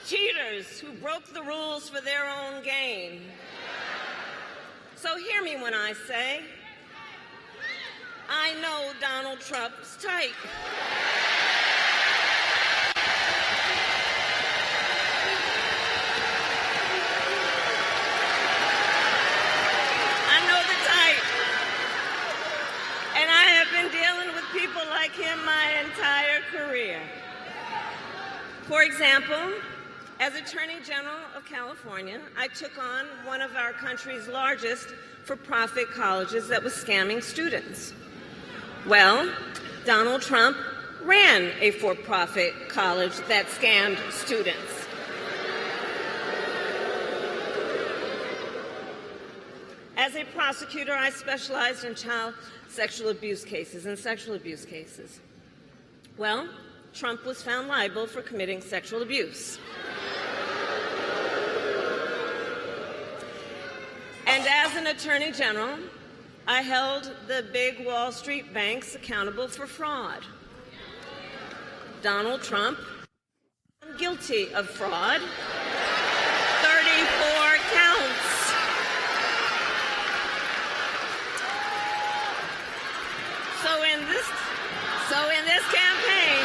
Cheaters who broke the rules for their own gain. So hear me when I say, I know Donald Trump's type. And I have been dealing with people like him my entire career. For example, as Attorney General of California, I took on one of our country's largest for-profit colleges that was scamming students. Well, Donald Trump ran a for-profit college that scammed students. As a prosecutor, I specialized in child sexual abuse cases and sexual abuse cases. Well, Trump was found liable for committing sexual abuse. And as an attorney general, I held the big Wall Street banks accountable for fraud. Donald Trump, guilty of fraud, 34 counts. So in this campaign,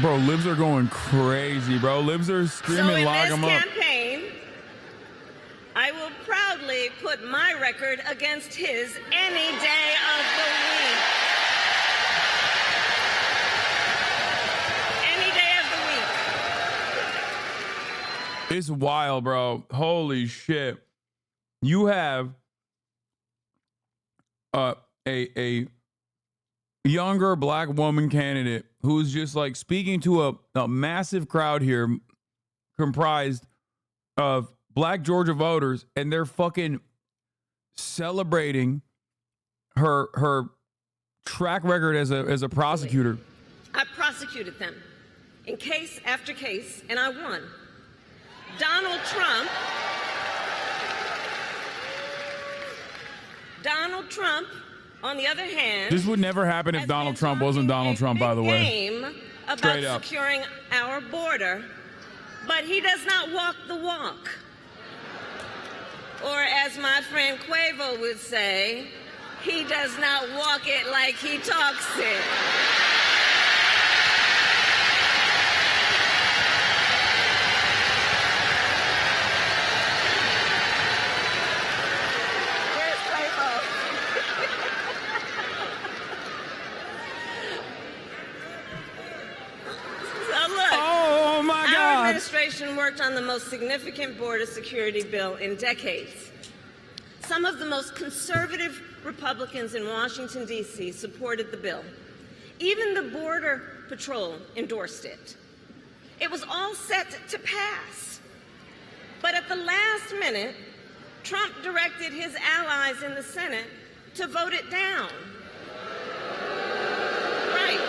bro, libs are going crazy, bro. Libs are screaming, lock them up. So in this campaign, I will proudly put my record against his any day of the week. Any day of the week. It's wild, bro. Holy shit. You have a younger black woman candidate who's just like speaking to a massive crowd here comprised of black Georgia voters, and they're fucking celebrating her track record as a prosecutor. I prosecuted them in case after case, and I won. Donald Trump, on the other hand, This would never happen if Donald Trump wasn't Donald Trump, by the way. game about Straight up. securing our border, but he does not walk the walk. Or as my friend Quavo would say, he does not walk it like he talks it. Where's Quavo? So look, oh my our God. administration worked on the most significant border security bill in decades. Some of the most conservative Republicans in Washington, D.C. supported the bill. Even the Border Patrol endorsed it. It was all set to pass. But at the last minute, Trump directed his allies in the Senate to vote it down. Right.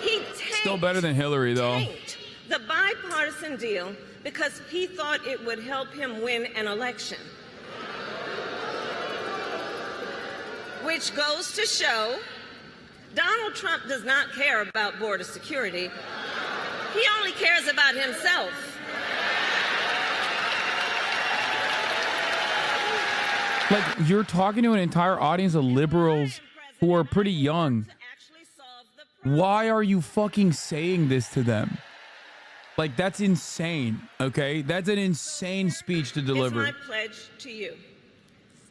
He Still better than Hillary, though. tanked the bipartisan deal because he thought it would help him win an election. Which goes to show Donald Trump does not care about border security. He only cares about himself. Like, you're talking to an entire audience of liberals who are pretty young. Why are you fucking saying this to them? Like, that's insane, okay? That's an insane speech to deliver. It's my pledge to you.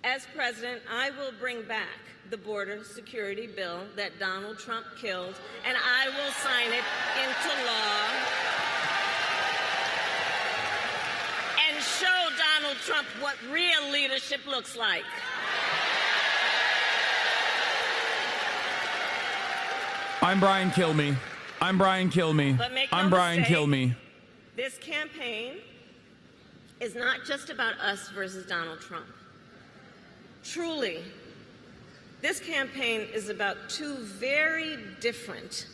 As president, I will bring back the border security bill that Donald Trump killed, and I will sign it into law and show Donald Trump what real leadership looks like. I'm Brian Kilme. I'm Brian Kilme. But make no I'm Brian mistake, Kilme. This campaign is not just about us versus Donald Trump. Truly, this campaign is about two very different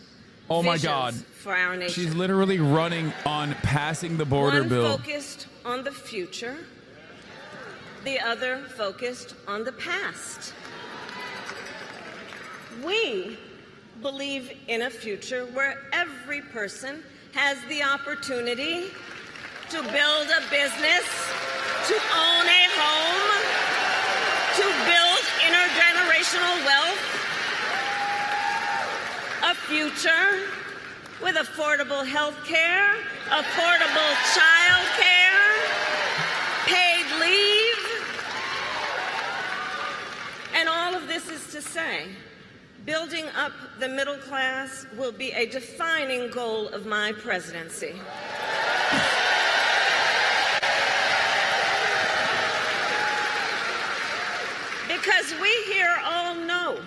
Oh my visions God. for our nation. She's literally running on passing the border One bill. focused on the future, the other focused on the past. We believe in a future where every person has the opportunity to build a business, to own a home, to build intergenerational wealth, a future with affordable health care, affordable child care, paid leave. And all of this is to say, building up the middle class will be a defining goal of my presidency. Because we here all know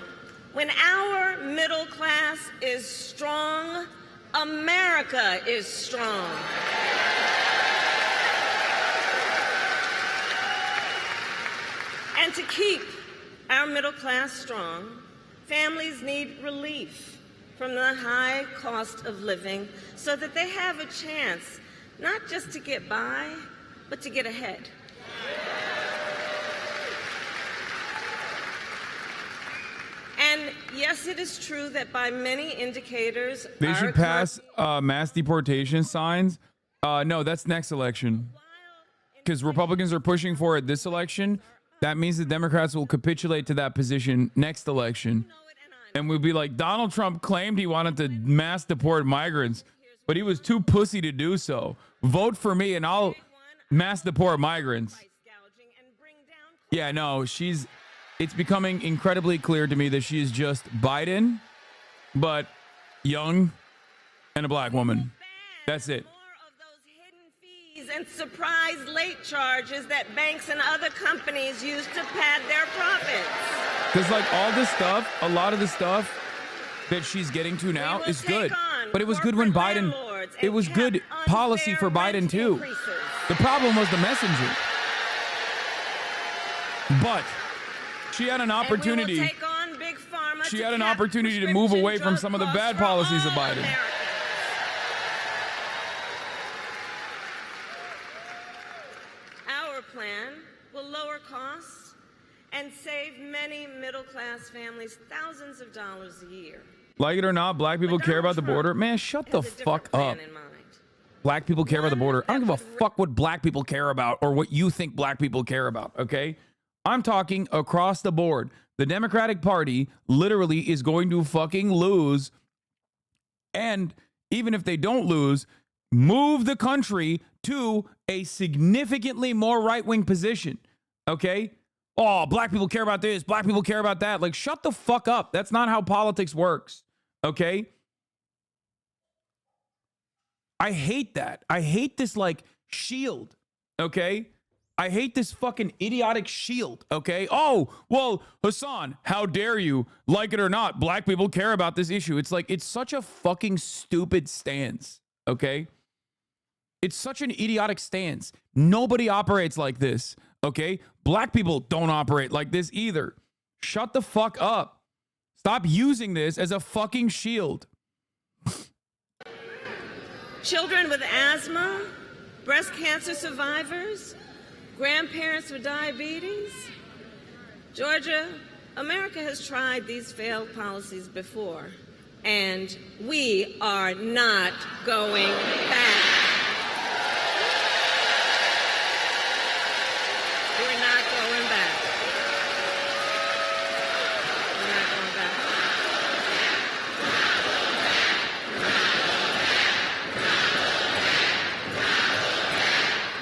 when our middle class is strong, America is strong. And to keep our middle class strong, families need relief from the high cost of living so that they have a chance not just to get by, but to get ahead. And yes, it is true that by many indicators, They our should pass mass deportation signs. No, that's next election. Because Republicans are pushing for it this election. That means the Democrats will capitulate to that position next election. And we'll be like, Donald Trump claimed he wanted to mass deport migrants, but he was too pussy to do so. Vote for me and I'll mass deport migrants. Yeah, no, it's becoming incredibly clear to me that she is just Biden, but young and a black woman. That's it. fees and surprise late charges that banks and other companies use to pad their profits. Because like all this stuff, a lot of the stuff that she's getting to now is good. But it was good when Biden, it was good policy for Biden too. The problem was the messenger. But she had an opportunity. She had an opportunity to move away from some of the bad policies of Biden. Our plan will lower costs and save many middle-class families thousands of dollars a year. Like it or not, black people care about the border. Man, shut the fuck up. Black people care about the border. I don't give a fuck what black people care about or what you think black people care about, okay? I'm talking across the board. The Democratic Party literally is going to fucking lose. And even if they don't lose, move the country to a significantly more right-wing position, okay? Oh, black people care about this. Black people care about that. Like, shut the fuck up. That's not how politics works, okay? I hate that. I hate this, like, shield, okay? I hate this fucking idiotic shield, okay? Oh, well, Hasan, how dare you? Like it or not, black people care about this issue. It's like, it's such a fucking stupid stance, okay? It's such an idiotic stance. Nobody operates like this, okay? Black people don't operate like this either. Shut the fuck up. Stop using this as a fucking shield. Children with asthma, breast cancer survivors, grandparents with diabetes. Georgia, America has tried these failed policies before, and we are not going back. We're not going back. We're not going back.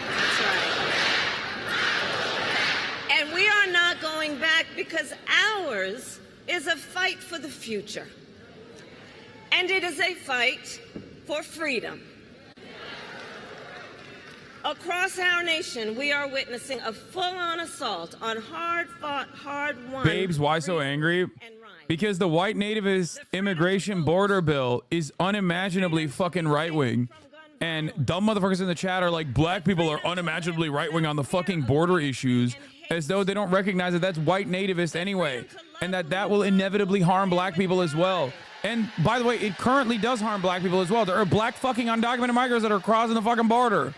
That's right. And we are not going back because ours is a fight for the future. And it is a fight for freedom. Across our nation, we are witnessing a full-on assault on hard-fought, hard-won. Babes, why so angry? Because the white nativist immigration border bill is unimaginably fucking right-wing. And dumb motherfuckers in the chat are like, black people are unimaginably right-wing on the fucking border issues, as though they don't recognize that that's white nativist anyway, and that will inevitably harm black people as well. And by the way, it currently does harm black people as well. There are black fucking undocumented migrants that are crossing the fucking border.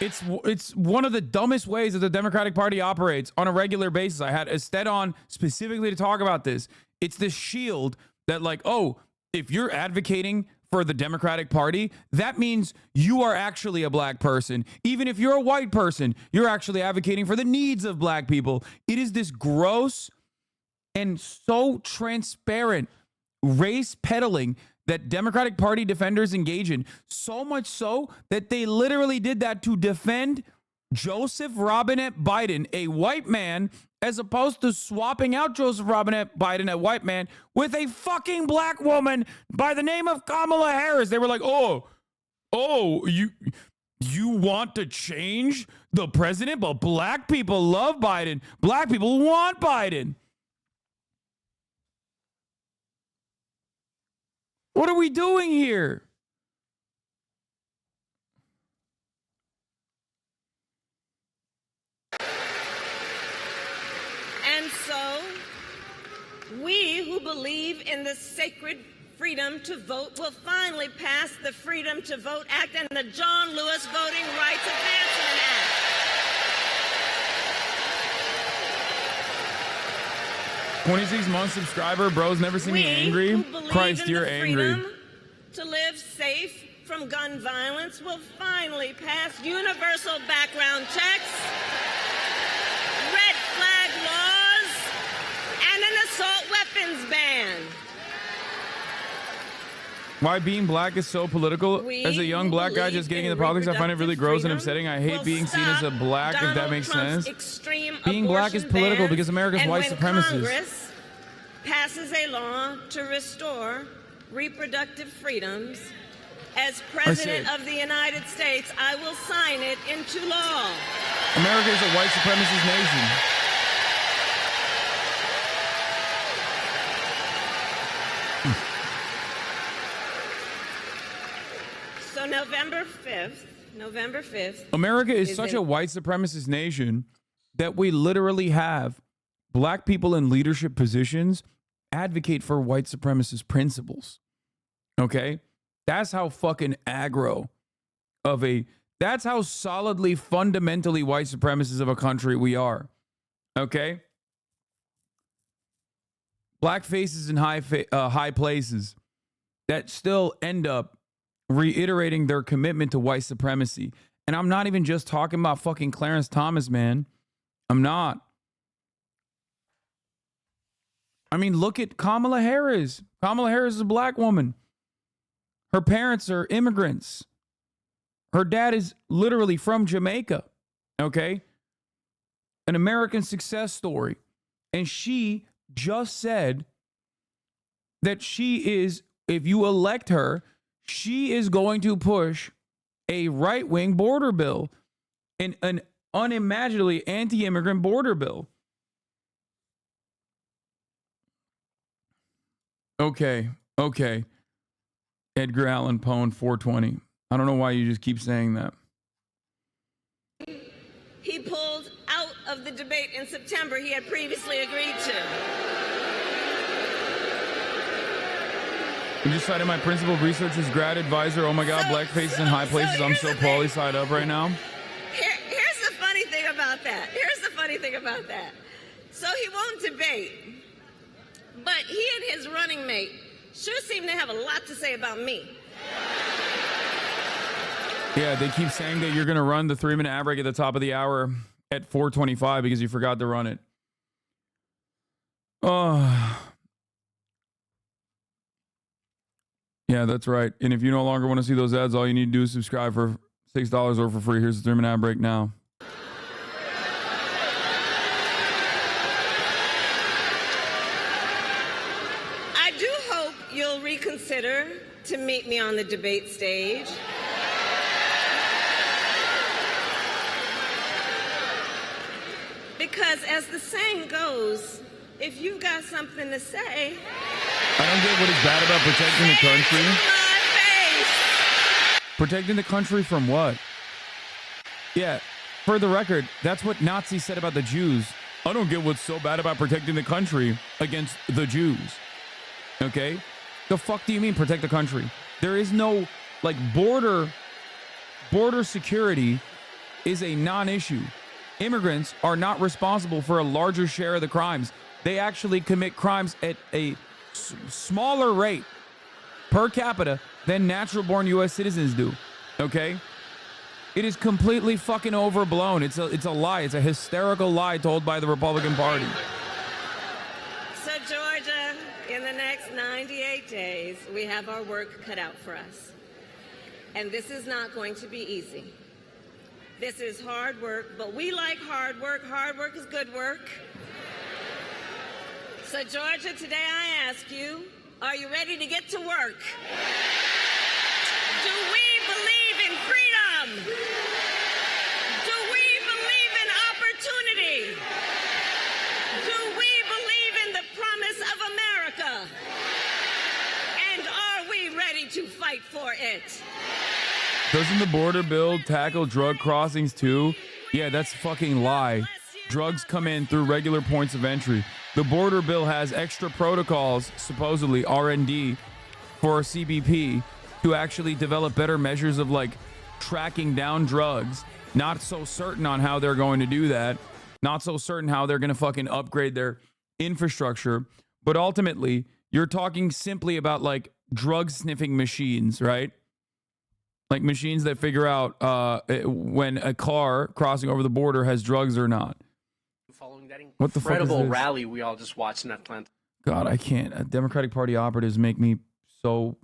It's one of the dumbest ways that the Democratic Party operates on a regular basis. I had Ested on specifically to talk about this. It's this shield that, like, oh, if you're advocating for the Democratic Party, that means you are actually a black person. Even if you're a white person, you're actually advocating for the needs of black people. It is this gross and so transparent race peddling that Democratic Party defenders engage in, so much so that they literally did that to defend Joseph Robinette Biden, a white man, as opposed to swapping out Joseph Robinette Biden, a white man, with a fucking black woman by the name of Kamala Harris. They were like, oh, you want to change the president, but black people love Biden. Black people want Biden. What are we doing here? And so, we who believe in the sacred freedom to vote will finally pass the Freedom to Vote Act and the John Lewis Voting Rights Advancement Act. 26-month subscriber, bro's never seen me angry. Christ, you're angry. To live safe from gun violence will finally pass universal background checks, red flag laws, and an assault weapons ban. Why being black is so political? As a young black guy just getting into politics, I find it really gross and upsetting. I hate being seen as a black, if that makes sense. Being black is political because America's white supremacist. passes a law to restore reproductive freedoms, as said- President of the United States, I will sign it into law. America is a white supremacist nation. So November 5th. America is such a white supremacist nation that we literally have black people in leadership positions advocate for white supremacist principles. Okay? That's how fucking aggro that's how solidly, fundamentally white supremacists of a country we are. Okay? Black faces in high places that still end up reiterating their commitment to white supremacy. And I'm not even just talking about fucking Clarence Thomas, man. I'm not. I mean, look at Kamala Harris. Kamala Harris is a black woman. Her parents are immigrants. Her dad is literally from Jamaica. Okay? An American success story. And she just said that she is, if you elect her, she is going to push a right-wing border bill, an unimaginably anti-immigrant border bill. Okay. Edgar Allan Poe, 420. I don't know why you just keep saying that. He pulled out of the debate in September he had previously agreed to. I just cited my principal researcher's grad advisor. Oh my God, black faces in high places. I'm so poorly side up right now. Here's the funny thing about that. So he won't debate, but he and his running mate sure seem to have a lot to say about me. Yeah, they keep saying that you're going to run the 3-minute ad break at the top of the hour at 4:25 because you forgot to run it. Oh. Yeah, that's right. And if you no longer want to see those ads, all you need to do is subscribe for $6 or for free. Here's the 3-minute ad break now. I do hope you'll reconsider to meet me on the debate stage. Because as the saying goes, if you've got something to say, I don't get what is bad about protecting the country. Protecting the country from what? Yeah, for the record, that's what Nazis said about the Jews. I don't get what's so bad about protecting the country against the Jews. Okay? The fuck do you mean protect the country? There is no, like, border security is a non-issue. Immigrants are not responsible for a larger share of the crimes. They actually commit crimes at a smaller rate per capita than natural-born U.S. citizens do. Okay? It is completely fucking overblown. It's a lie. It's a hysterical lie told by the Republican Party. so Georgia, in the next 98 days, we have our work cut out for us. And this is not going to be easy. This is hard work, but we like hard work. Hard work is good work. So, Georgia, today I ask you, are you ready to get to work? Do we believe in freedom? Do we believe in opportunity? Do we believe in the promise of America? And are we ready to fight for it? Doesn't the border bill tackle drug crossings too? Yeah, that's a fucking lie. Drugs come in through regular points of entry. The border bill has extra protocols, supposedly R&D, for CBP to actually develop better measures of like tracking down drugs. Not so certain on how they're going to do that. Not so certain how they're going to fucking upgrade their infrastructure. But ultimately, you're talking simply about like drug sniffing machines, right? Like machines that figure out when a car crossing over the border has drugs or not. Following that What the fuck is incredible this? rally we all just watched in Atlanta. God, I can't. Democratic Party operatives make me so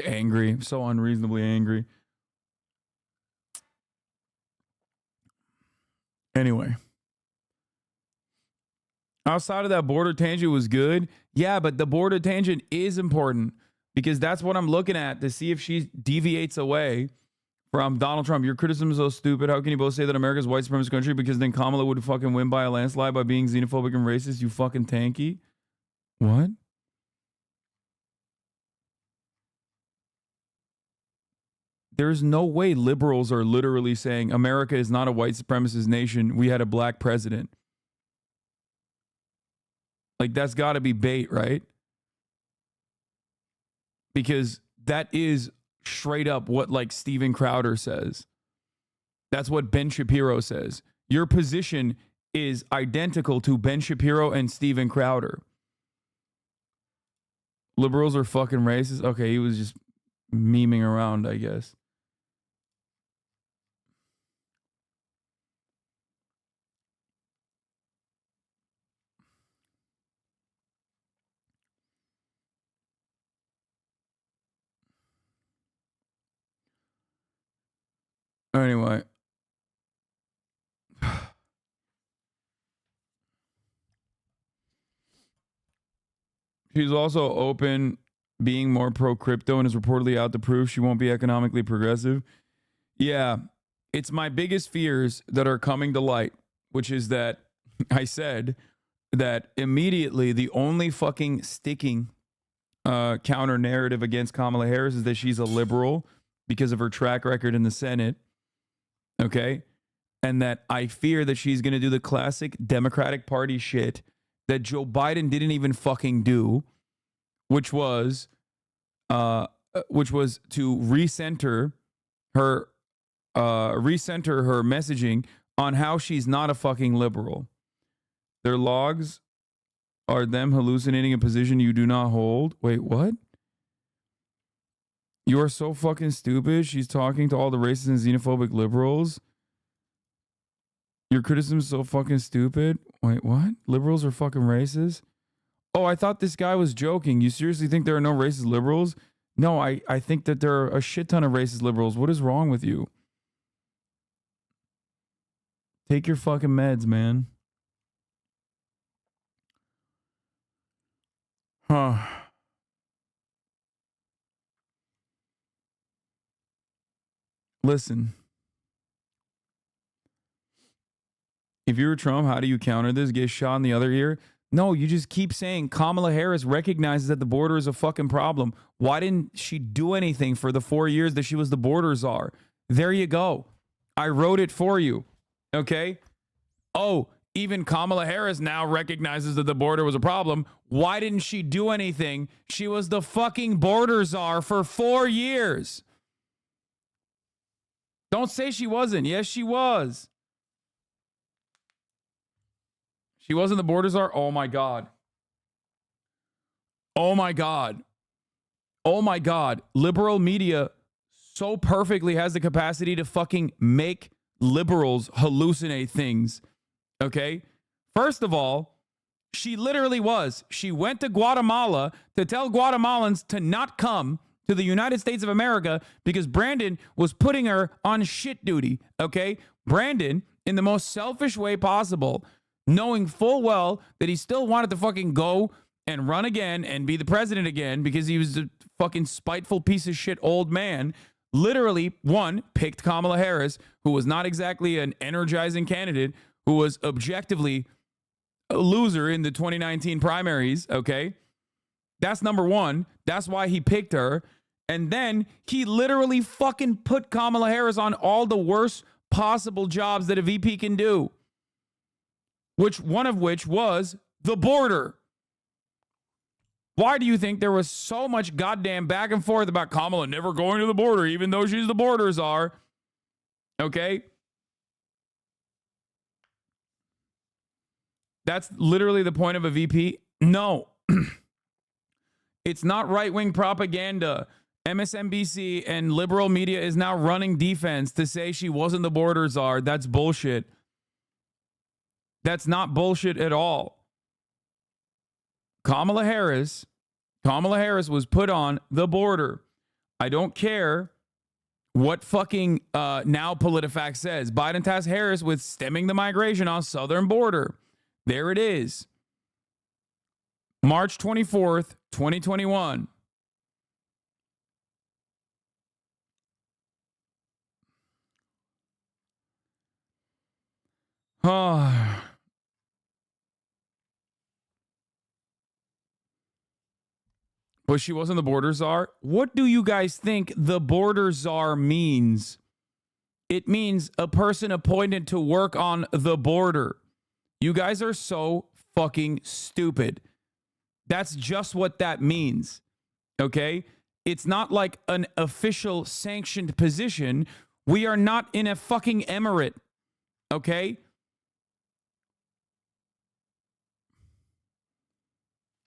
angry, so unreasonably angry. Anyway, Outside of that border tangent was good. Yeah, but the border tangent is important because that's what I'm looking at to see if she deviates away from Donald Trump. Your criticism is so stupid. How can you both say that America's a white supremacist country because then Kamala would fucking win by a landslide by being xenophobic and racist? You fucking tanky. What? There's no way liberals are literally saying America is not a white supremacist nation. We had a black president. Like, that's got to be bait, right? Because that is straight up what, like, Steven Crowder says. That's what Ben Shapiro says. Your position is identical to Ben Shapiro and Steven Crowder. Liberals are fucking racist. Okay, he was just memeing around, I guess. Anyway. She's also open being more pro-crypto and is reportedly out to prove she won't be economically progressive. Yeah, it's my biggest fears that are coming to light, which is that I said that immediately the only fucking sticking counter narrative against Kamala Harris is that she's a liberal because of her track record in the Senate. Okay? And that I fear that she's going to do the classic Democratic Party shit that Joe Biden didn't even fucking do, which was to recenter her messaging on how she's not a fucking liberal. Their logs are them hallucinating a position you do not hold. Wait, what? You are so fucking stupid. She's talking to all the racist and xenophobic liberals. Your criticism is so fucking stupid. Wait, what? Liberals are fucking racist? Oh, I thought this guy was joking. You seriously think there are no racist liberals? No, I think that there are a shit ton of racist liberals. What is wrong with you? Take your fucking meds, man. Huh. Listen. If you were Trump, how do you counter this? Get shot in the other ear? No, you just keep saying Kamala Harris recognizes that the border is a fucking problem. Why didn't she do anything for the 4 years that she was the border czar? There you go. I wrote it for you. Okay? Oh, even Kamala Harris now recognizes that the border was a problem. Why didn't she do anything? She was the fucking border czar for 4 years. Don't say she wasn't. Yes, she was. She wasn't the border czar? Oh, my God. Oh, my God. Oh, my God. Liberal media so perfectly has the capacity to fucking make liberals hallucinate things. Okay? First of all, she literally was. She went to Guatemala to tell Guatemalans to not come to the United States of America because Brandon was putting her on shit duty. Okay? Brandon, in the most selfish way possible, knowing full well that he still wanted to fucking go and run again and be the president again because he was a fucking spiteful piece of shit old man, literally, one, picked Kamala Harris, who was not exactly an energizing candidate, who was objectively a loser in the 2019 primaries, okay? That's number one. That's why he picked her. And then he literally fucking put Kamala Harris on all the worst possible jobs that a VP can do. One of which was the border. Why do you think there was so much goddamn back and forth about Kamala never going to the border, even though she's the border czar? Okay? That's literally the point of a VP? No. It's not right-wing propaganda. MSNBC and liberal media is now running defense to say she wasn't the border czar. That's bullshit. That's not bullshit at all. Kamala Harris was put on the border. I don't care what fucking now PolitiFact says. Biden tasked Harris with stemming the migration on southern border. There it is. March 24th, 2021. Oh. But she wasn't the border czar. What do you guys think the border czar means? It means a person appointed to work on the border. You guys are so fucking stupid. That's just what that means. Okay? It's not like an official sanctioned position. We are not in a fucking emirate. Okay?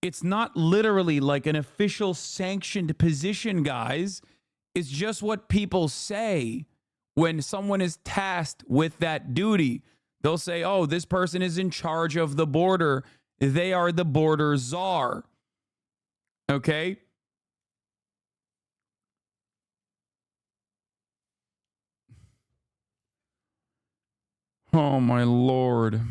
It's not literally like an official sanctioned position, guys. It's just what people say when someone is tasked with that duty. They'll say, oh, this person is in charge of the border. They are the border czar. Okay? Oh, my Lord.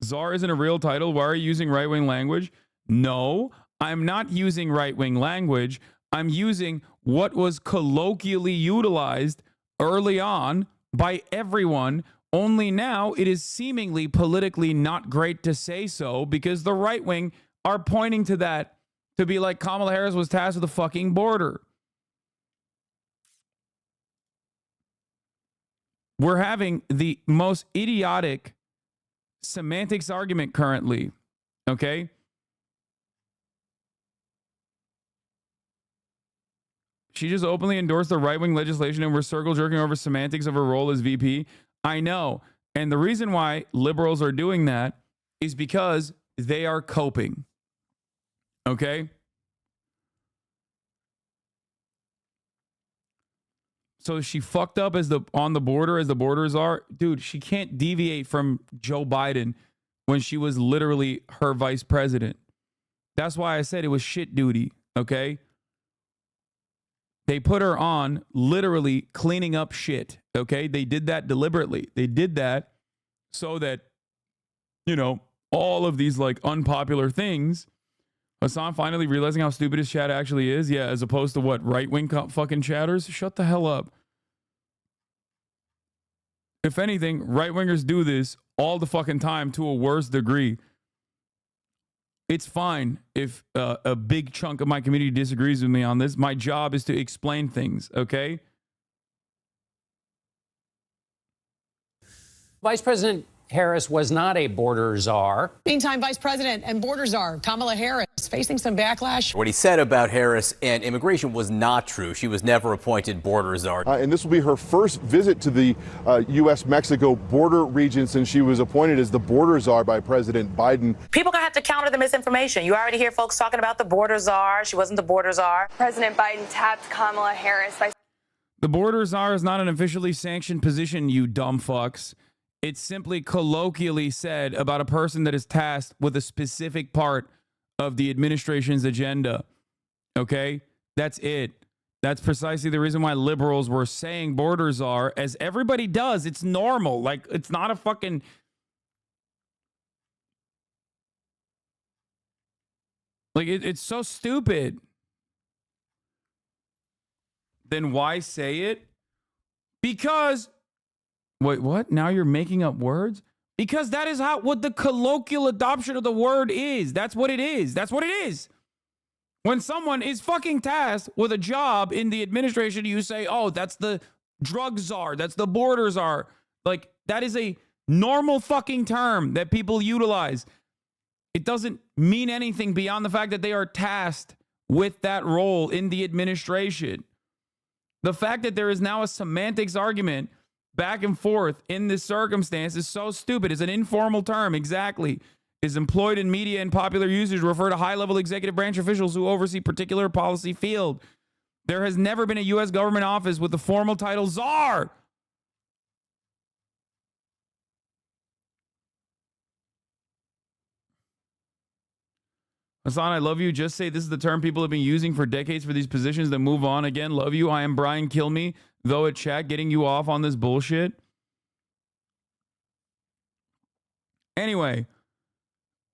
Czar isn't a real title. Why are you using right-wing language? No, I'm not using right-wing language. I'm using what was colloquially utilized early on by everyone. Only now it is seemingly politically not great to say so because the right-wing are pointing to that to be like Kamala Harris was tasked with the fucking border. We're having the most idiotic semantics argument currently, okay? She just openly endorsed the right-wing legislation and we're circle jerking over semantics of her role as VP. I know. And the reason why liberals are doing that is because they are coping. Okay? So she fucked up as on the border as the borders are. Dude, she can't deviate from Joe Biden when she was literally her vice president. That's why I said it was shit duty, okay? They put her on literally cleaning up shit, okay? They did that deliberately. They did that so that, you know, all of these like unpopular things, Hasan finally realizing how stupid his chat actually is. Yeah, as opposed to what, right-wing fucking chatters? Shut the hell up. If anything, right-wingers do this all the fucking time to a worse degree. It's fine if a big chunk of my community disagrees with me on this. My job is to explain things, okay? Vice President Harris was not a border czar. Meantime, Vice President and border czar Kamala Harris facing some backlash. What he said about Harris and immigration was not true. She was never appointed border czar. And this will be her first visit to the U.S.-Mexico border region since she was appointed as the border czar by President Biden. People gonna have to counter the misinformation. You already hear folks talking about the border czar. She wasn't the border czar. President Biden tapped Kamala Harris by... The border czar is not an officially sanctioned position, you dumb fucks. It's simply colloquially said about a person that is tasked with a specific part of the administration's agenda. Okay? That's it. That's precisely the reason why liberals were saying border czar, as everybody does. It's normal. Like, it's not a fucking... Like, it's so stupid. Then why say it? Because... Wait, what? Now you're making up words? Because that is what the colloquial adoption of the word is. That's what it is. That's what it is. When someone is fucking tasked with a job in the administration, you say, oh, that's the drug czar. That's the border czar. Like, that is a normal fucking term that people utilize. It doesn't mean anything beyond the fact that they are tasked with that role in the administration. The fact that there is now a semantics argument back and forth in this circumstance is so stupid. It's an informal term, exactly. Is employed in media and popular usage to refer to high-level executive branch officials who oversee particular policy field. There has never been a U.S. government office with the formal title czar. Hasan, I love you. Just say this is the term people have been using for decades for these positions that move on again. Love you. I am Brian Kill Me. Though at chat, getting you off on this bullshit. Anyway,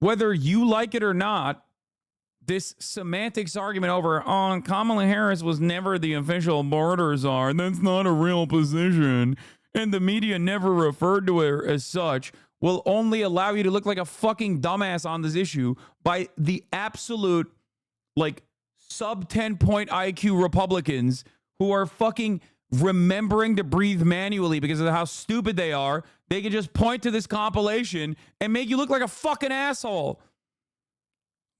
whether you like it or not, this semantics argument over, oh, Kamala Harris was never the official border czar, and that's not a real position, and the media never referred to her as such, will only allow you to look like a fucking dumbass on this issue by the absolute, like, sub 10-point IQ Republicans who are fucking remembering to breathe manually because of how stupid they are. They can just point to this compilation and make you look like a fucking asshole.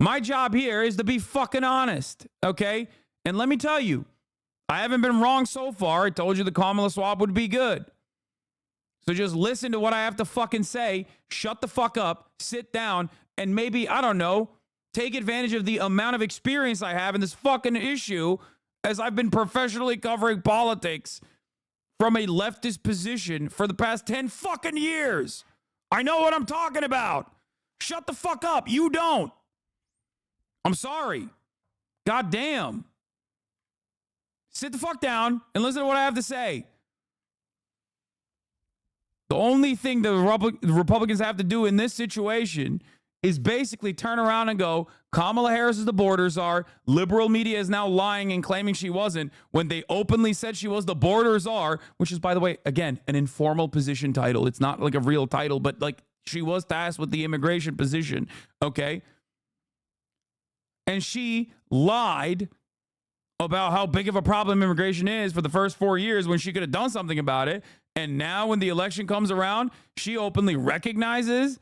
My job here is to be fucking honest, okay? And let me tell you, I haven't been wrong so far. I told you the Kamala swap would be good. So just listen to what I have to fucking say, shut the fuck up, sit down, and maybe, I don't know, take advantage of the amount of experience I have in this fucking issue as I've been professionally covering politics from a leftist position for the past 10 fucking years. I know what I'm talking about. Shut the fuck up. You don't. I'm sorry. God damn. Sit the fuck down and listen to what I have to say. The only thing the Republicans have to do in this situation is basically turn around and go, Kamala Harris is the border czar. Liberal media is now lying and claiming she wasn't when they openly said she was the border czar, which is, by the way, again, an informal position title. It's not like a real title, but like she was tasked with the immigration position, okay? And she lied about how big of a problem immigration is for the first 4 years when she could have done something about it. And now when the election comes around, she openly recognizes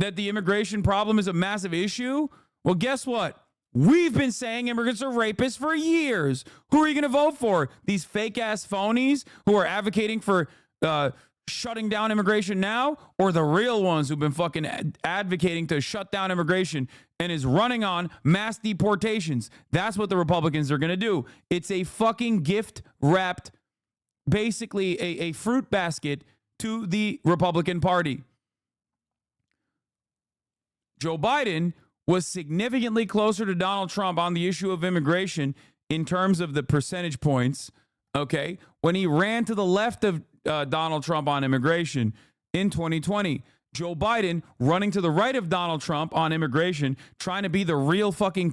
that the immigration problem is a massive issue. Well, guess what? We've been saying immigrants are rapists for years. Who are you going to vote for? These fake ass phonies who are advocating for shutting down immigration now, or the real ones who've been fucking advocating to shut down immigration and is running on mass deportations? That's what the Republicans are going to do. It's a fucking gift wrapped, basically a fruit basket to the Republican Party. Joe Biden was significantly closer to Donald Trump on the issue of immigration in terms of the percentage points, okay, when he ran to the left of Donald Trump on immigration in 2020. Joe Biden running to the right of Donald Trump on immigration, trying to be the real fucking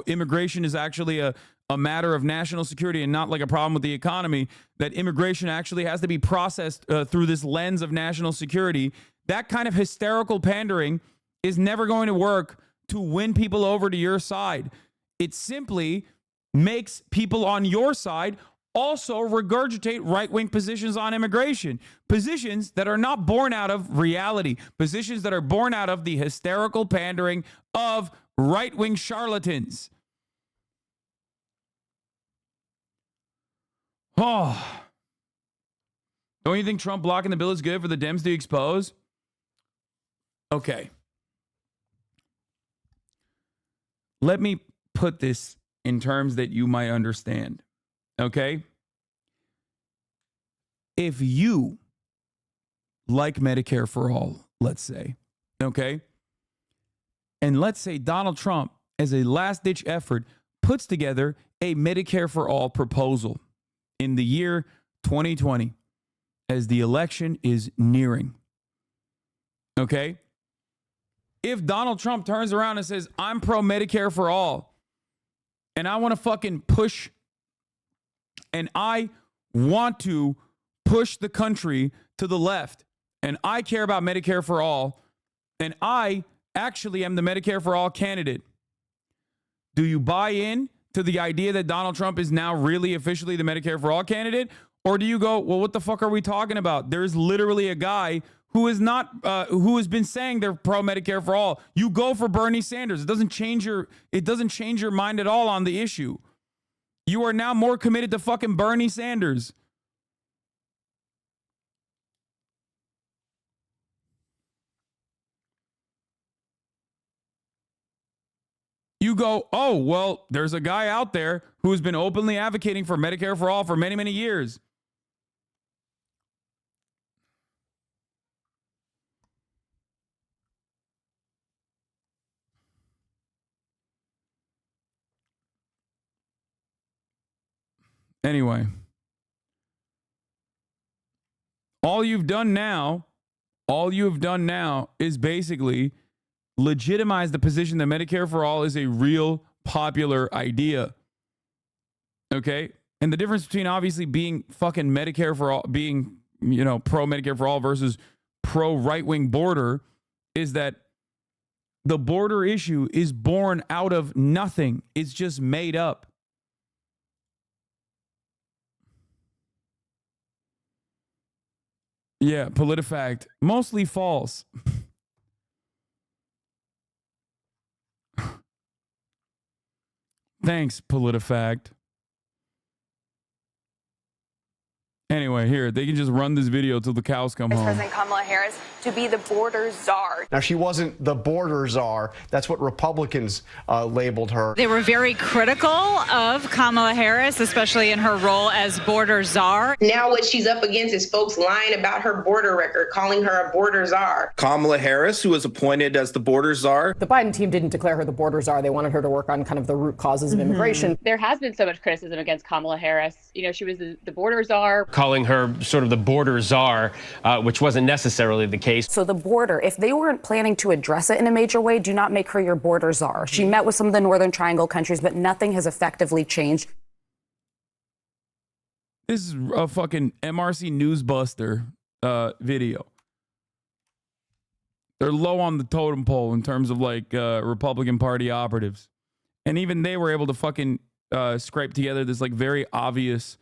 immigration is actually a matter of national security and not like a problem with the economy, that immigration actually has to be processed through this lens of national security. That kind of hysterical pandering is never going to work to win people over to your side. It simply makes people on your side also regurgitate right-wing positions on immigration, positions that are not born out of reality, positions that are born out of the hysterical pandering of right-wing charlatans. Oh, don't you think Trump blocking the bill is good for the Dems to expose? Okay. Let me put this in terms that you might understand. Okay? If you like Medicare for all, let's say, okay? And let's say Donald Trump, as a last-ditch effort, puts together a Medicare for all proposal in the year 2020 as the election is nearing. Okay? If Donald Trump turns around and says, I'm pro Medicare for all, and I want to fucking push, and I want to push the country to the left, and I care about Medicare for all, and I actually am the Medicare for all candidate, do you buy in to the idea that Donald Trump is now really officially the Medicare for all candidate? Or do you go, well, what the fuck are we talking about? There's literally a guy who is not, who has been saying they're pro Medicare for all. You go for Bernie Sanders. It doesn't change your mind at all on the issue. You are now more committed to fucking Bernie Sanders. You go, oh, well, there's a guy out there who's been openly advocating for Medicare for all for many, many years. Anyway, all you've done now is basically legitimize the position that Medicare for all is a real popular idea. Okay? And the difference between obviously being fucking Medicare for all, being, you know, pro Medicare for all versus pro right-wing border is that the border issue is born out of nothing. It's just made up. Yeah, PolitiFact. Mostly false. Thanks, PolitiFact. Anyway, here, they can just run this video till the cows come home. President Kamala Harris to be the border czar. Now, she wasn't the border czar. That's what Republicans labeled her. They were very critical of Kamala Harris, especially in her role as border czar. Now what she's up against is folks lying about her border record, calling her a border czar. Kamala Harris, who was appointed as the border czar. The Biden team didn't declare her the border czar. They wanted her to work on kind of the root causes of immigration. There has been so much criticism against Kamala Harris. You know, she was the border czar. Calling her sort of the border czar, which wasn't necessarily the case. So the border, if they weren't planning to address it in a major way, do not make her your border czar. She met with some of the Northern Triangle countries, but nothing has effectively changed. This is a fucking MRC Newsbuster video. They're low on the totem pole in terms of like Republican Party operatives. And even they were able to fucking scrape together this like very obvious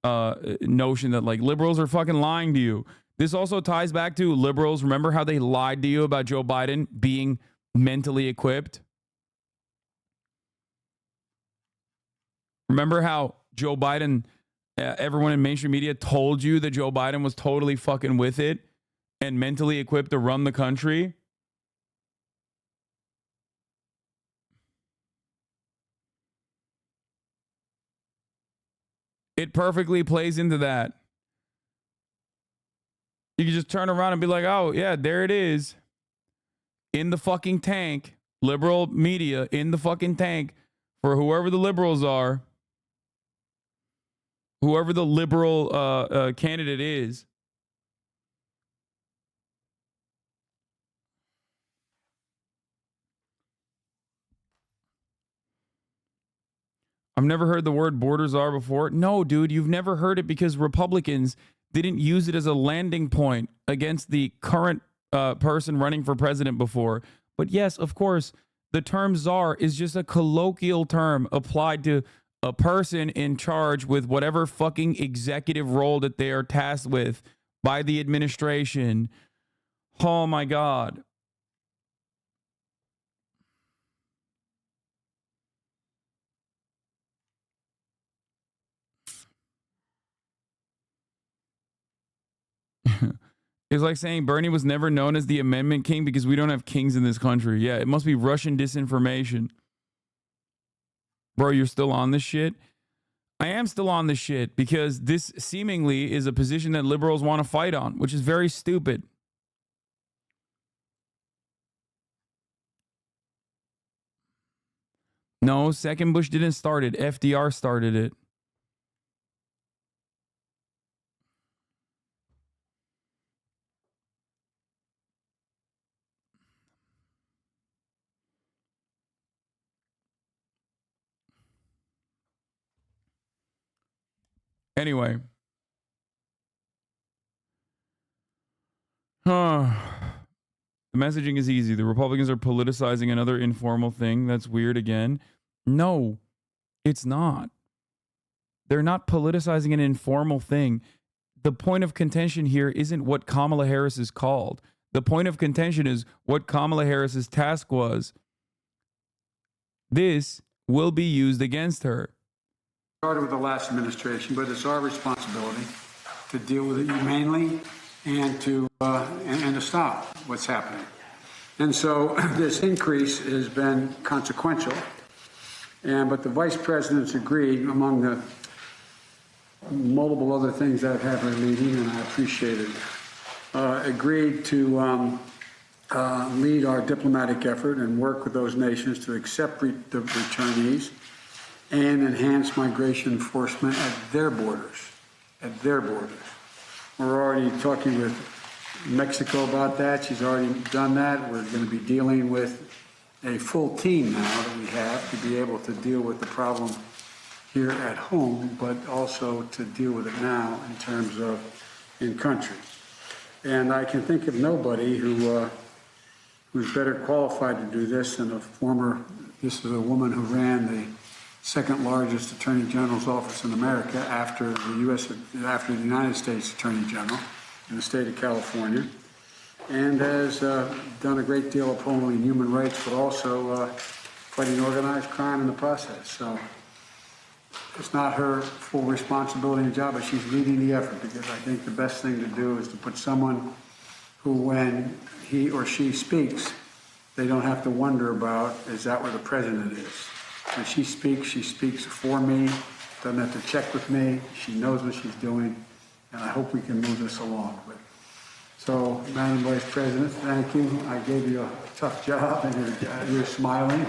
notion that like liberals are fucking lying to you. This also ties back to liberals. Remember how they lied to you about Joe Biden being mentally equipped? Remember how Joe Biden, everyone in mainstream media told you that Joe Biden was totally fucking with it and mentally equipped to run the country? It perfectly plays into that. You can just turn around and be like, oh, yeah, there it is. In the fucking tank. Liberal media in the fucking tank for whoever the liberals are. Whoever the liberal candidate is. I've never heard the word border czar before. No, dude, you've never heard it because Republicans didn't use it as a landing point against the current person running for president before. But yes, of course, the term czar is just a colloquial term applied to a person in charge with whatever fucking executive role that they are tasked with by the administration. Oh my God. It's like saying Bernie was never known as the Amendment King because we don't have kings in this country. Yeah, it must be Russian disinformation. Bro, you're still on this shit? I am still on this shit because this seemingly is a position that liberals want to fight on, which is very stupid. No, second Bush didn't start it. FDR started it. Anyway. The messaging is easy. The Republicans are politicizing another informal thing. That's weird again. No, it's not. They're not politicizing an informal thing. The point of contention here isn't what Kamala Harris is called. The point of contention is what Kamala Harris's task was. This will be used against her. Started with the last administration, but it's our responsibility to deal with it humanely and to stop what's happening. And so this increase has been consequential. But the vice president's agreed, among the multiple other things that have happened in the meeting, and I appreciate it, agreed to lead our diplomatic effort and work with those nations to accept the returnees and enhance migration enforcement at their borders. We're already talking with Mexico about that. She's already done that. We're going to be dealing with a full team now that we have to be able to deal with the problem here at home, but also to deal with it now in terms of in country. And I can think of nobody who's better qualified to do this than this is a woman who ran the second largest Attorney General's office in America after the United States Attorney General in the state of California, and has done a great deal of upholding human rights, but also fighting organized crime in the process. So it's not her full responsibility and job, but she's leading the effort, because I think the best thing to do is to put someone who, when he or she speaks, they don't have to wonder about, is that where the president is? When she speaks for me, doesn't have to check with me. She knows what she's doing, and I hope we can move this along. So, Madam Vice President, thank you. I gave you a tough job, and you're smiling,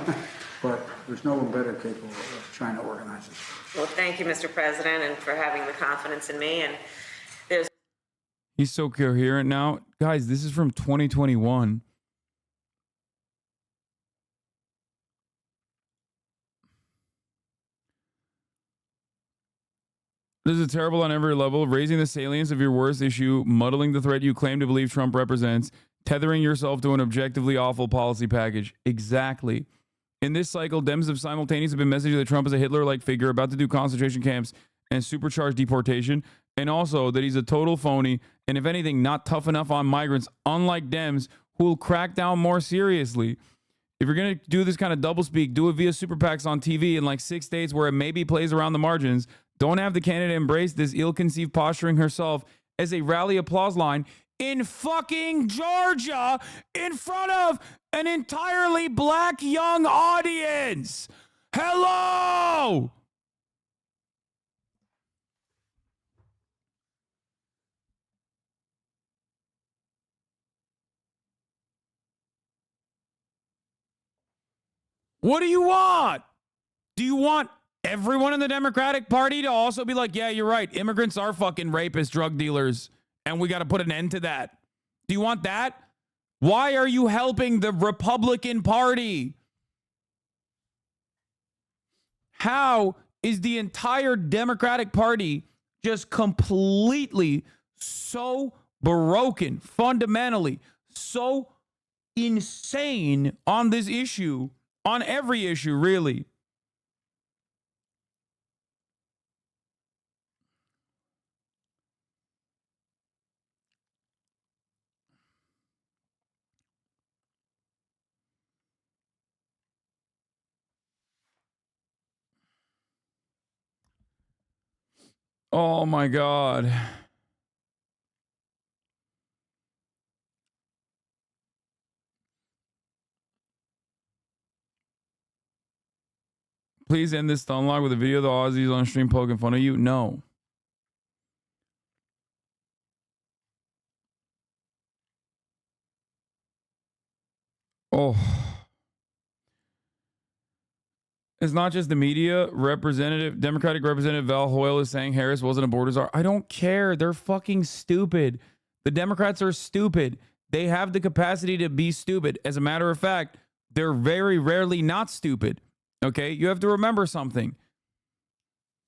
but there's no one better capable of trying to organize this. Well, thank you, Mr. President, and for having the confidence in me. And He's so coherent now. Guys, this is from 2021. This is terrible on every level. Raising the salience of your worst issue, muddling the threat you claim to believe Trump represents, tethering yourself to an objectively awful policy package. Exactly. In this cycle, Dems have simultaneously been messaging that Trump is a Hitler-like figure about to do concentration camps and supercharged deportation, and also that he's a total phony, and if anything, not tough enough on migrants, unlike Dems, who will crack down more seriously. If you're going to do this kind of doublespeak, do it via super PACs on TV in like 6 states where it maybe plays around the margins. Don't have the candidate embrace this ill-conceived posturing herself as a rally applause line in fucking Georgia in front of an entirely black young audience. Hello! What do you want? Do you want everyone in the Democratic Party to also be like, yeah, you're right, immigrants are fucking rapists, drug dealers, and we got to put an end to that? Do you want that? Why are you helping the Republican Party? How is the entire Democratic Party just completely so broken, fundamentally, so insane on this issue, on every issue, really? Oh my God. Please end this stun log with a video of the Aussies on stream poking fun of you. No. Oh. It's not just the media. Democratic Representative Val Hoyle is saying Harris wasn't a border czar. I don't care. They're fucking stupid. The Democrats are stupid. They have the capacity to be stupid. As a matter of fact, they're very rarely not stupid. Okay? You have to remember something.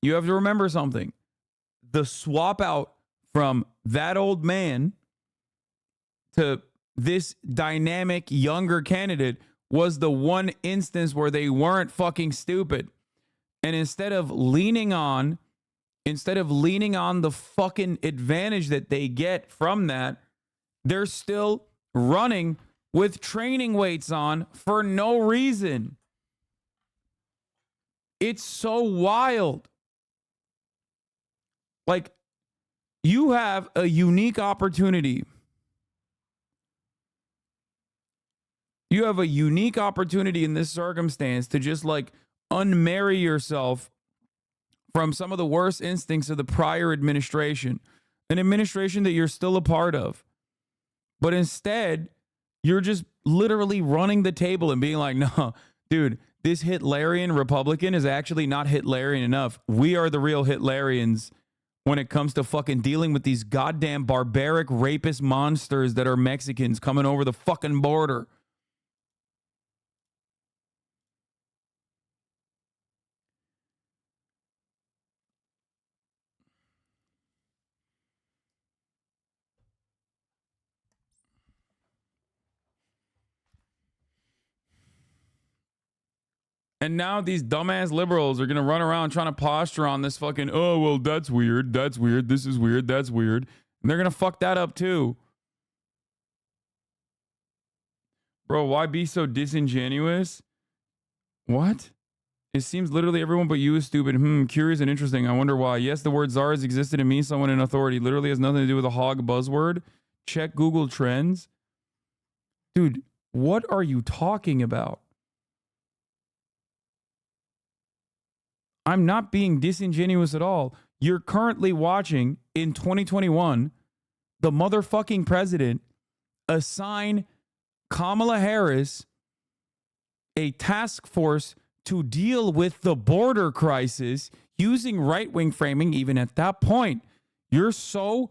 The swap out from that old man to this dynamic younger candidate was the one instance where they weren't fucking stupid. And instead of leaning on the fucking advantage that they get from that, they're still running with training weights on for no reason. It's so wild. Like, you have a unique opportunity. You have a unique opportunity in this circumstance to just like unmarry yourself from some of the worst instincts of the prior administration, an administration that you're still a part of. But instead, you're just literally running the table and being like, no, dude, this Hitlerian Republican is actually not Hitlerian enough. We are the real Hitlerians when it comes to fucking dealing with these goddamn barbaric rapist monsters that are Mexicans coming over the fucking border. And now these dumbass liberals are going to run around trying to posture on this fucking, oh, well, that's weird. That's weird. This is weird. That's weird. And they're going to fuck that up too. Bro, why be so disingenuous? What? It seems literally everyone but you is stupid. Curious and interesting. I wonder why. Yes, the word czar has existed and means someone in authority. Literally has nothing to do with a hog buzzword. Check Google Trends. Dude, what are you talking about? I'm not being disingenuous at all. You're currently watching in 2021 the motherfucking president assign Kamala Harris a task force to deal with the border crisis using right-wing framing. Even at that point, you're so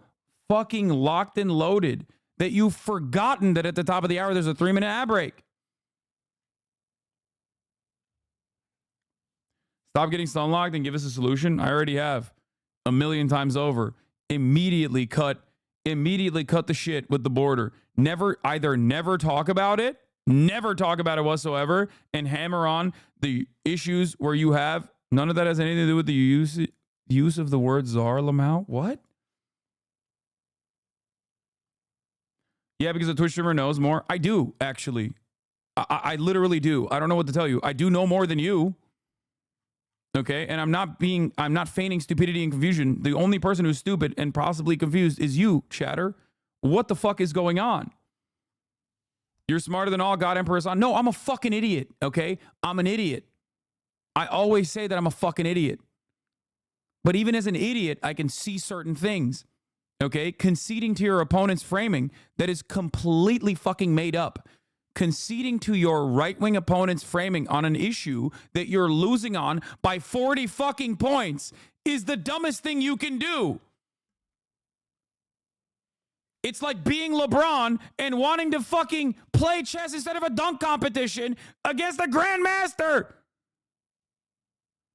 fucking locked and loaded that you've forgotten that at the top of the hour there's a 3-minute ad break. Stop getting sunlocked and give us a solution. I already have 1,000,000 times over. Immediately cut the shit with the border. Never talk about it whatsoever, and hammer on the issues where you have. None of that has anything to do with the use of the word czar, Lamau. What? Yeah, because the Twitch streamer knows more. I do, actually. I literally do. I don't know what to tell you. I do know more than you. Okay, and I'm not feigning stupidity and confusion. The only person who's stupid and possibly confused is you, chatter. What the fuck is going on? You're smarter than all, God, Emperor, Hasan. No, I'm a fucking idiot, okay? I'm an idiot. I always say that I'm a fucking idiot. But even as an idiot, I can see certain things, okay? Conceding to your opponent's framing that is completely fucking made up. Conceding to your right-wing opponent's framing on an issue that you're losing on by 40 fucking points is the dumbest thing you can do. It's like being LeBron and wanting to fucking play chess instead of a dunk competition against the grandmaster.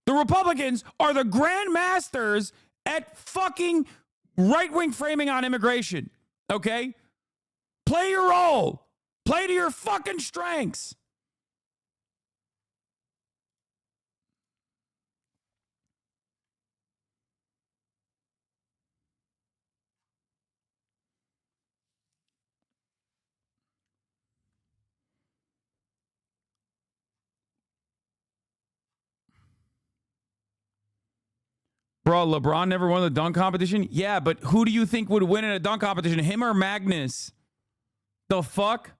The Republicans are the grandmasters at fucking right-wing framing on immigration, okay? Play your role. Play to your fucking strengths. Bro, LeBron never won the dunk competition? Yeah, but who do you think would win in a dunk competition? Him or Magnus? The fuck?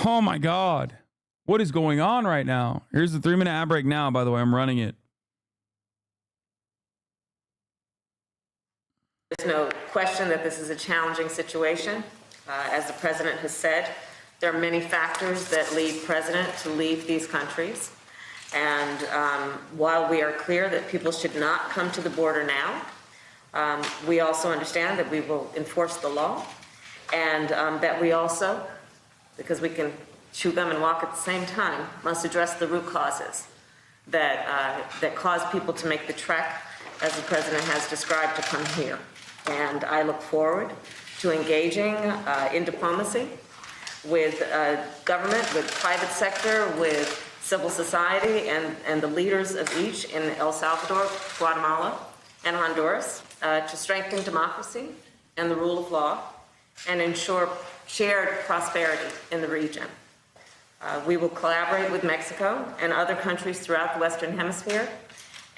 Oh my God. What is going on right now? Here's the 3-minute ad break now, by the way. I'm running it. There's no question that this is a challenging situation. As the president has said, there are many factors that lead president to leave these countries. And while we are clear that people should not come to the border now, we also understand that we will enforce the law, and that we also, because we can chew gum and walk at the same time, must address the root causes that cause people to make the trek, as the president has described, to come here. And I look forward to engaging in diplomacy with government, with private sector, with civil society, and the leaders of each in El Salvador, Guatemala, and Honduras to strengthen democracy and the rule of law and ensure shared prosperity in the region. We will collaborate with Mexico and other countries throughout the Western Hemisphere.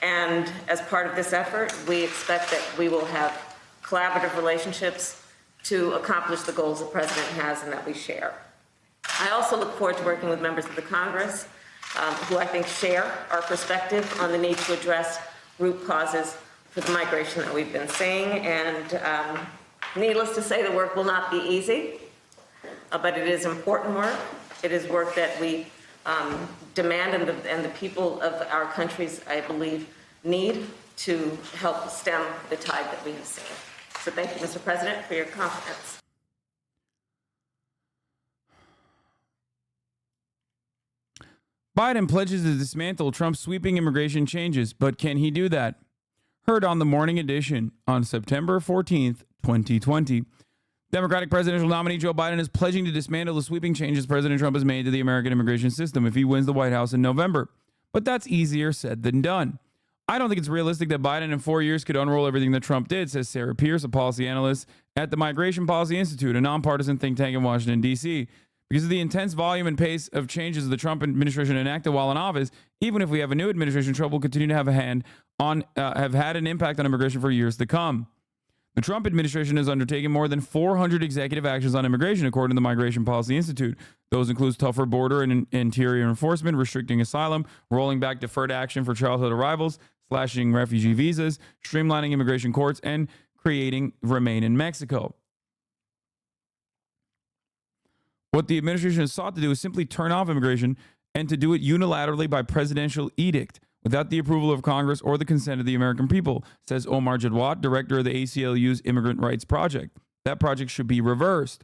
And as part of this effort, we expect that we will have collaborative relationships to accomplish the goals the president has and that we share. I also look forward to working with members of the Congress who I think share our perspective on the need to address root causes for the migration that we've been seeing. And Needless to say, the work will not be easy, but it is important work. It is work that we demand and the people of our countries, I believe, need to help stem the tide that we have seen. So thank you, Mr. President, for your confidence. Biden pledges to dismantle Trump's sweeping immigration changes, but can he do that? Heard on the Morning Edition on September 14th, 2020. Democratic presidential nominee Joe Biden is pledging to dismantle the sweeping changes President Trump has made to the American immigration system if he wins the White House in November. But that's easier said than done. I don't think it's realistic that Biden in 4 years could unroll everything that Trump did, says Sarah Pierce, a policy analyst at the Migration Policy Institute, a nonpartisan think tank in Washington, D.C. Because of the intense volume and pace of changes the Trump administration enacted while in office, even if we have a new administration, Trump will continue to have had an impact on immigration for years to come. The Trump administration has undertaken more than 400 executive actions on immigration, according to the Migration Policy Institute. Those include tougher border and interior enforcement, restricting asylum, rolling back deferred action for childhood arrivals, slashing refugee visas, streamlining immigration courts, and creating Remain in Mexico. What the administration has sought to do is simply turn off immigration and to do it unilaterally by presidential edict without the approval of Congress or the consent of the American people, says Omar Jadwat, director of the ACLU's Immigrant Rights Project. That project should be reversed.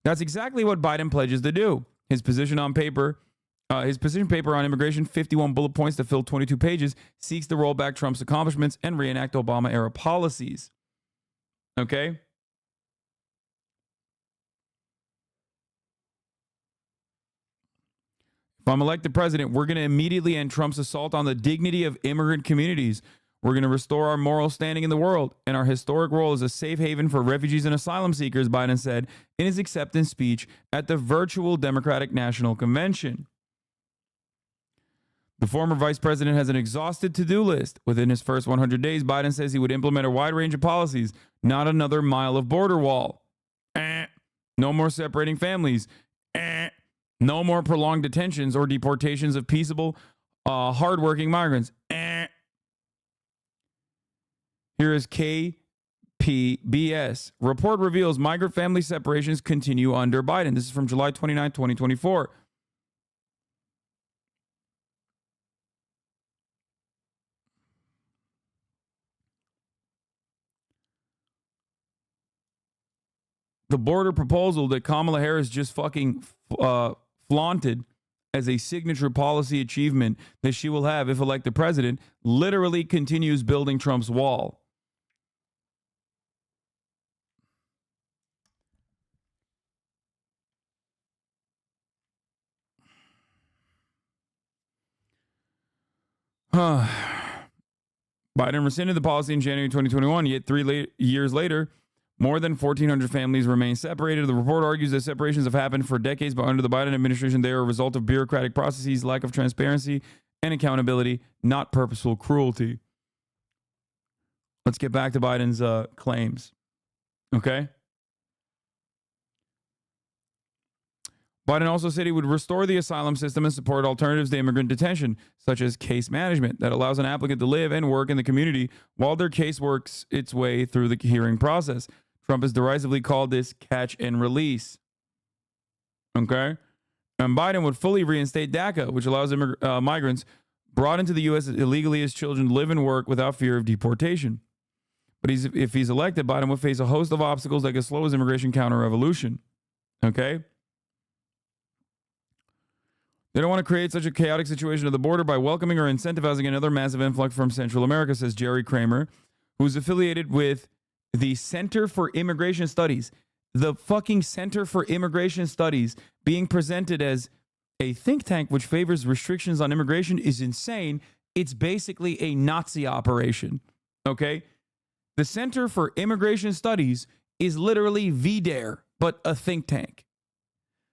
That's exactly what Biden pledges to do. His position paper on immigration, 51 bullet points to fill 22 pages, seeks to roll back Trump's accomplishments and reenact Obama-era policies. Okay? If I'm elected president, we're going to immediately end Trump's assault on the dignity of immigrant communities. We're going to restore our moral standing in the world and our historic role as a safe haven for refugees and asylum seekers, Biden said in his acceptance speech at the virtual Democratic National Convention. The former vice president has an exhausted to-do list. Within his first 100 days, Biden says he would implement a wide range of policies, not another mile of border wall. No more separating families. No more prolonged detentions or deportations of peaceable, hardworking migrants. Here is KPBS. Report reveals migrant family separations continue under Biden. This is from July 29, 2024. The border proposal that Kamala Harris just fucking flaunted as a signature policy achievement that she will have if elected president literally continues building Trump's wall. Biden rescinded the policy in January 2021, yet 3 years later, more than 1,400 families remain separated. The report argues that separations have happened for decades, but under the Biden administration, they are a result of bureaucratic processes, lack of transparency and accountability, not purposeful cruelty. Let's get back to Biden's claims. Okay? Biden also said he would restore the asylum system and support alternatives to immigrant detention, such as case management, that allows an applicant to live and work in the community while their case works its way through the hearing process. Trump has derisively called this catch and release. Okay? And Biden would fully reinstate DACA, which allows migrants brought into the U.S. illegally as children to live and work without fear of deportation. But if he's elected, Biden would face a host of obstacles that could slow his immigration counter-revolution. Okay? They don't want to create such a chaotic situation at the border by welcoming or incentivizing another massive influx from Central America, says Jerry Kramer, who's affiliated with the Center for Immigration Studies. The fucking Center for Immigration Studies being presented as a think tank which favors restrictions on immigration is insane. It's basically a Nazi operation. Okay? The Center for Immigration Studies is literally VDARE, but a think tank.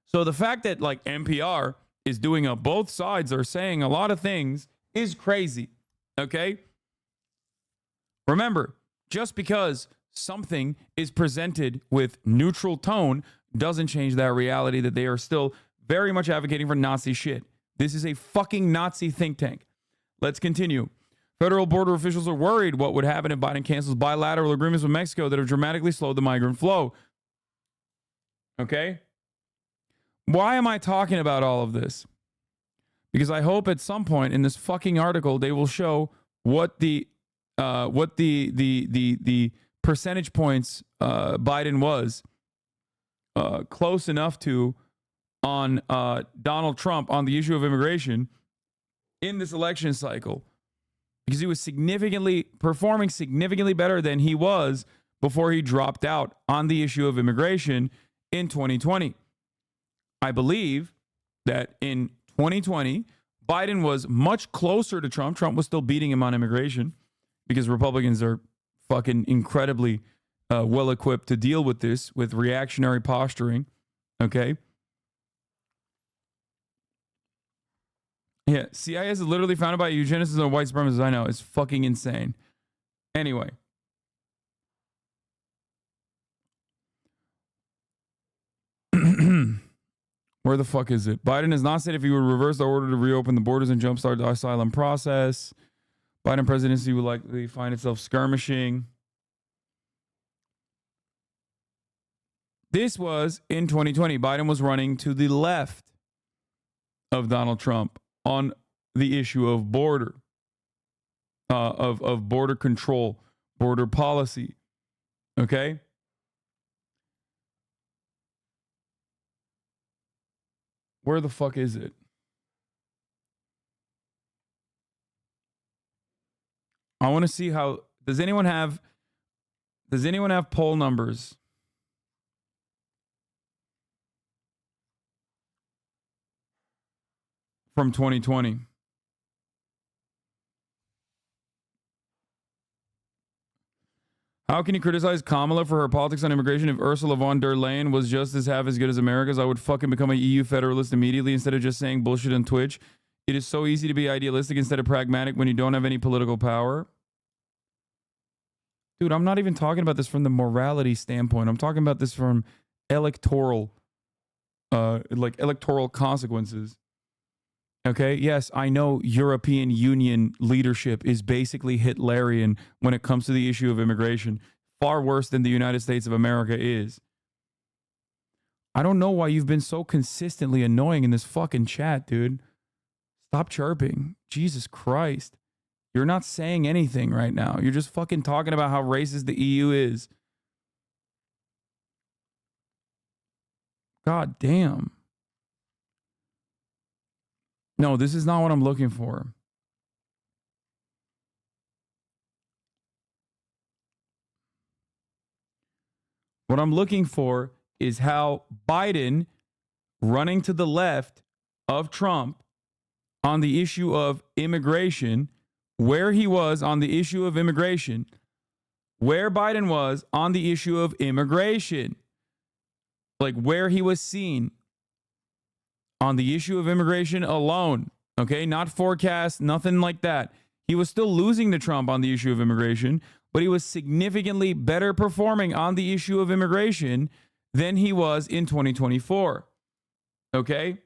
So the fact that like NPR is doing both sides are saying a lot of things is crazy. Okay? Remember, just because something is presented with neutral tone doesn't change that reality that they are still very much advocating for Nazi shit. This is a fucking Nazi think tank. Let's continue. Federal border officials are worried what would happen if Biden cancels bilateral agreements with Mexico that have dramatically slowed the migrant flow. Okay? Why am I talking about all of this? Because I hope at some point in this fucking article they will show what the percentage points Biden was close enough to on Donald Trump on the issue of immigration in this election cycle, because he was performing significantly better than he was before he dropped out on the issue of immigration in 2020. I believe that in 2020, Biden was much closer to Trump. Trump was still beating him on immigration because Republicans are fucking incredibly well equipped to deal with this with reactionary posturing. Okay. Yeah. CIS is literally founded by eugenicists and white supremacists. I know. It's fucking insane. Anyway. Where the fuck is it? Biden has not said if he would reverse the order to reopen the borders and jumpstart the asylum process. Biden presidency would likely find itself skirmishing. This was in 2020. Biden was running to the left of Donald Trump on the issue of border control, border policy. Okay? Where the fuck is it? I want to see how does anyone have poll numbers? From 2020. How can you criticize Kamala for her politics on immigration if Ursula von der Leyen was just half as good as America's? I would fucking become an EU federalist immediately instead of just saying bullshit on Twitch. It is so easy to be idealistic instead of pragmatic when you don't have any political power. Dude, I'm not even talking about this from the morality standpoint. I'm talking about this from electoral consequences. Okay, yes, I know European Union leadership is basically Hitlerian when it comes to the issue of immigration. Far worse than the United States of America is. I don't know why you've been so consistently annoying in this fucking chat, dude. Stop chirping. Jesus Christ. You're not saying anything right now. You're just fucking talking about how racist the EU is. God damn. No, this is not what I'm looking for. What I'm looking for is how Biden running to the left of Trump on the issue of immigration, where he was on the issue of immigration, where Biden was on the issue of immigration, like where he was seen on the issue of immigration alone, okay? Not forecast, nothing like that. He was still losing to Trump on the issue of immigration, but he was significantly better performing on the issue of immigration than he was in 2024, okay?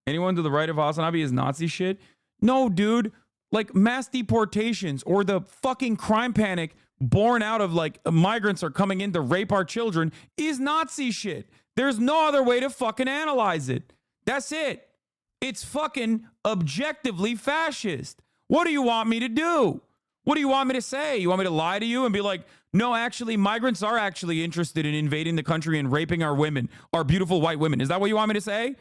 Anyone to the right of HasanAbi is Nazi shit? No, dude. Like mass deportations or the fucking crime panic born out of like migrants are coming in to rape our children is Nazi shit. There's no other way to fucking analyze it. That's it. It's fucking objectively fascist. What do you want me to do? What do you want me to say? You want me to lie to you and be like, no, actually, migrants are actually interested in invading the country and raping our women, our beautiful white women. Is that what you want me to say?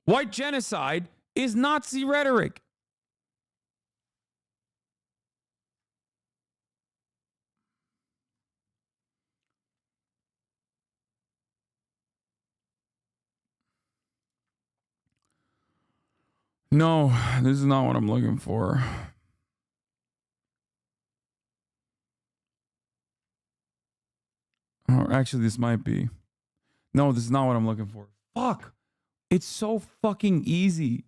White genocide is Nazi rhetoric. No, this is not what I'm looking for. Or actually, this might be. No, this is not what I'm looking for. Fuck. It's so fucking easy.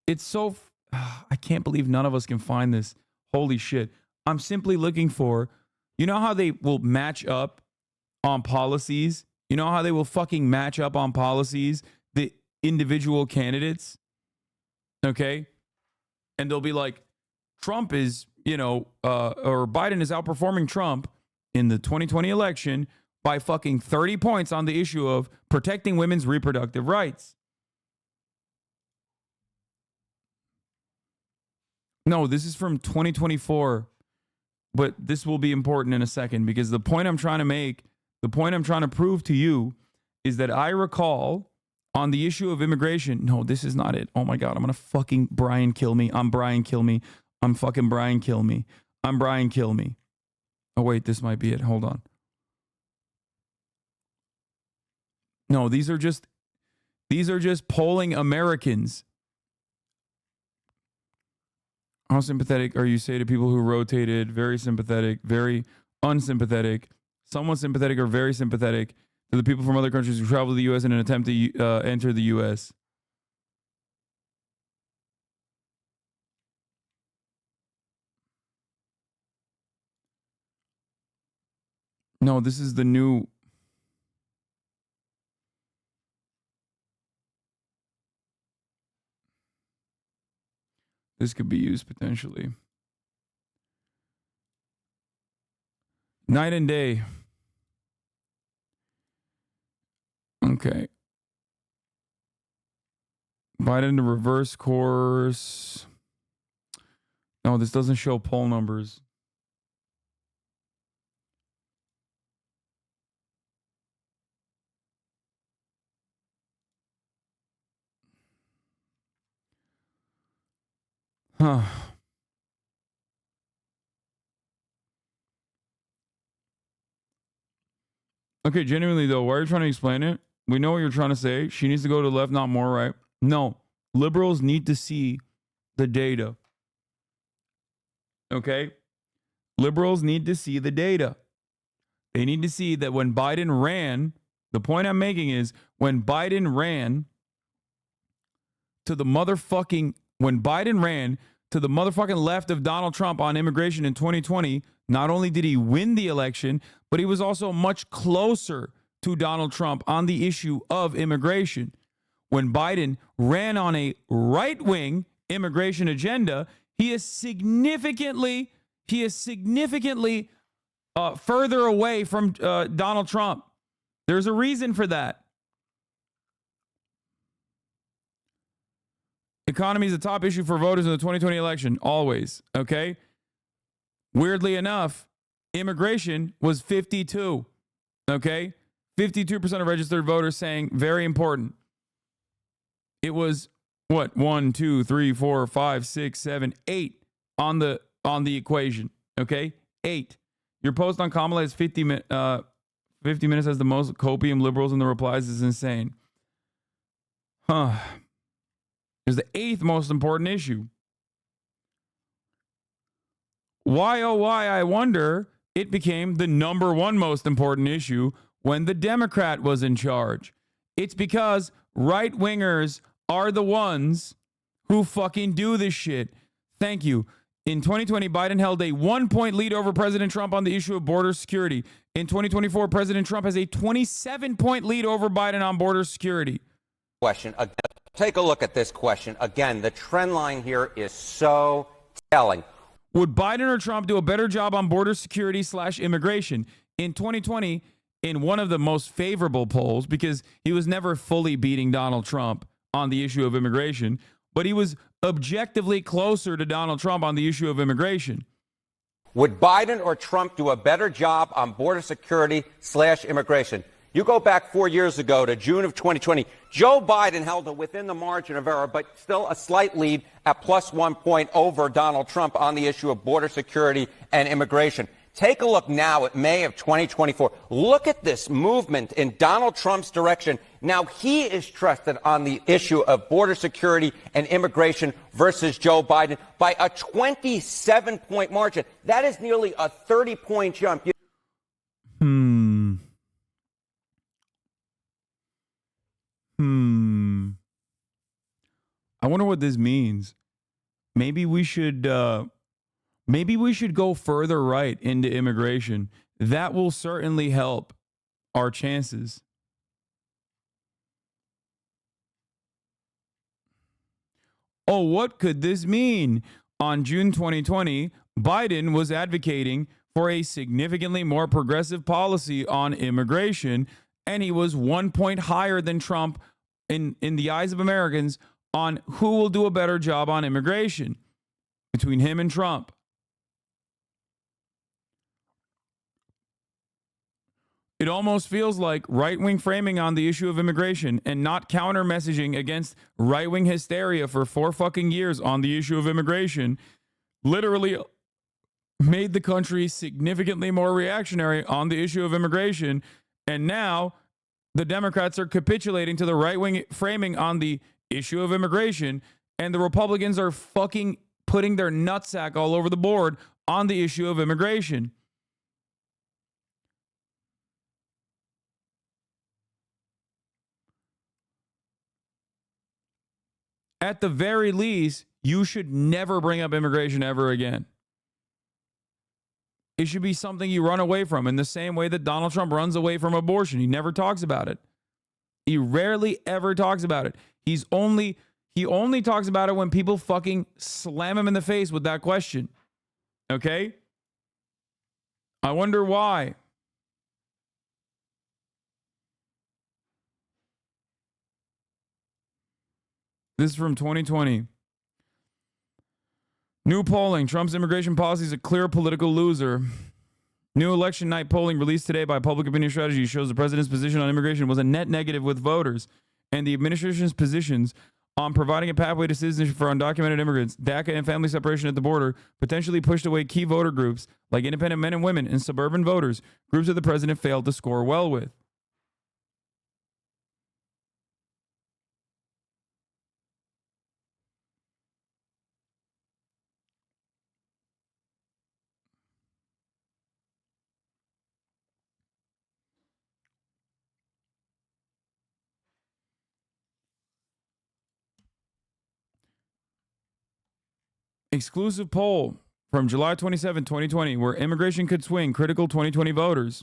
It's so... I can't believe none of us can find this. Holy shit. I'm simply looking for... You know how they will match up on policies? You know how they will fucking match up on policies? individual candidates. Okay. And they'll be like, Trump is, or Biden is outperforming Trump in the 2020 election by fucking 30 points on the issue of protecting women's reproductive rights. No, this is from 2024, but this will be important in a second because the point I'm trying to make, the point I'm trying to prove to you is that I recall on the issue of immigration. No, this is not it. Oh my God, I'm going to fucking Brian kill me. I'm Brian kill me. I'm fucking Brian kill me. I'm Brian kill me. Oh wait, this might be it. Hold on. No, these are just polling Americans. How sympathetic are you, say, to people who rotated? Very sympathetic, very unsympathetic, somewhat sympathetic or very sympathetic to the people from other countries who travel to the U.S. in an attempt to enter the U.S. No, this is the new. This could be used potentially. Night and day. Okay. Biden to reverse course. No, this doesn't show poll numbers. Huh. Okay, genuinely though, why are you trying to explain it? We know what you're trying to say. She needs to go to the left, not more right. No, liberals need to see the data. Okay? Liberals need to see the data. They need to see that when Biden ran, the point I'm making is when Biden ran to the motherfucking left of Donald Trump on immigration in 2020, not only did he win the election, but he was also much closer to Donald Trump on the issue of immigration. When Biden ran on a right-wing immigration agenda, he is significantly further away from Donald Trump. There's a reason for that. Economy is the top issue for voters in the 2020 election, always, okay? Weirdly enough, immigration was 52, okay? 52% of registered voters saying very important. It was, what, 1, 2, 3, 4, 5, 6, 7, 8 on the equation, okay? 8. Your post on Kamala is 50 minutes has the most copium liberals in the replies is insane. Huh. Is the 8th most important issue. Why, oh why, I wonder, it became the number 1 most important issue when the Democrat was in charge. It's because right-wingers are the ones who fucking do this shit. Thank you. In 2020, Biden held a 1-point lead over President Trump on the issue of border security. In 2024, President Trump has a 27-point lead over Biden on border security. Question. Take a look at this question. Again, the trend line here is so telling. Would Biden or Trump do a better job on border security / immigration? In 2020, in one of the most favorable polls, because he was never fully beating Donald Trump on the issue of immigration, but he was objectively closer to Donald Trump on the issue of immigration. Would Biden or Trump do a better job on border security / immigration? You go back 4 years ago to June of 2020. Joe Biden held it within the margin of error, but still a slight lead at +1 point over Donald Trump on the issue of border security and immigration. Take a look now at May of 2024. Look at this movement in Donald Trump's direction. Now he is trusted on the issue of border security and immigration versus Joe Biden by a 27-point margin. That is nearly a 30-point jump. I wonder what this means. Maybe we should go further right into immigration. That will certainly help our chances. Oh, what could this mean? On June 2020, Biden was advocating for a significantly more progressive policy on immigration, and he was 1 point higher than Trump in the eyes of Americans on who will do a better job on immigration between him and Trump. It almost feels like right-wing framing on the issue of immigration and not counter messaging against right-wing hysteria for 4 fucking years on the issue of immigration literally made the country significantly more reactionary on the issue of immigration. And now the Democrats are capitulating to the right-wing framing on the issue of immigration, and the Republicans are fucking putting their nutsack all over the board on the issue of immigration. At the very least, you should never bring up immigration ever again. It should be something you run away from in the same way that Donald Trump runs away from abortion. He never talks about it. He rarely ever talks about it. He only talks about it when people fucking slam him in the face with that question. Okay? I wonder why. This is from 2020. New polling. Trump's immigration policy is a clear political loser. New election night polling released today by Public Opinion Strategy shows the president's position on immigration was a net negative with voters, and the administration's positions on providing a pathway to citizenship for undocumented immigrants, DACA, and family separation at the border potentially pushed away key voter groups like independent men and women and suburban voters, groups that the president failed to score well with. Exclusive poll from July 27, 2020, where immigration could swing critical 2020 voters.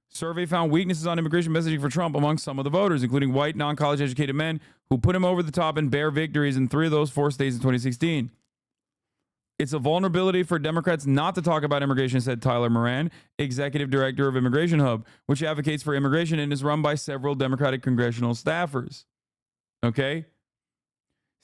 Survey found weaknesses on immigration messaging for Trump among some of the voters, including white, non-college educated men who put him over the top in bare victories in 3 of those 4 states in 2016. It's a vulnerability for Democrats not to talk about immigration, said Tyler Moran, executive director of Immigration Hub, which advocates for immigration and is run by several Democratic congressional staffers. Okay?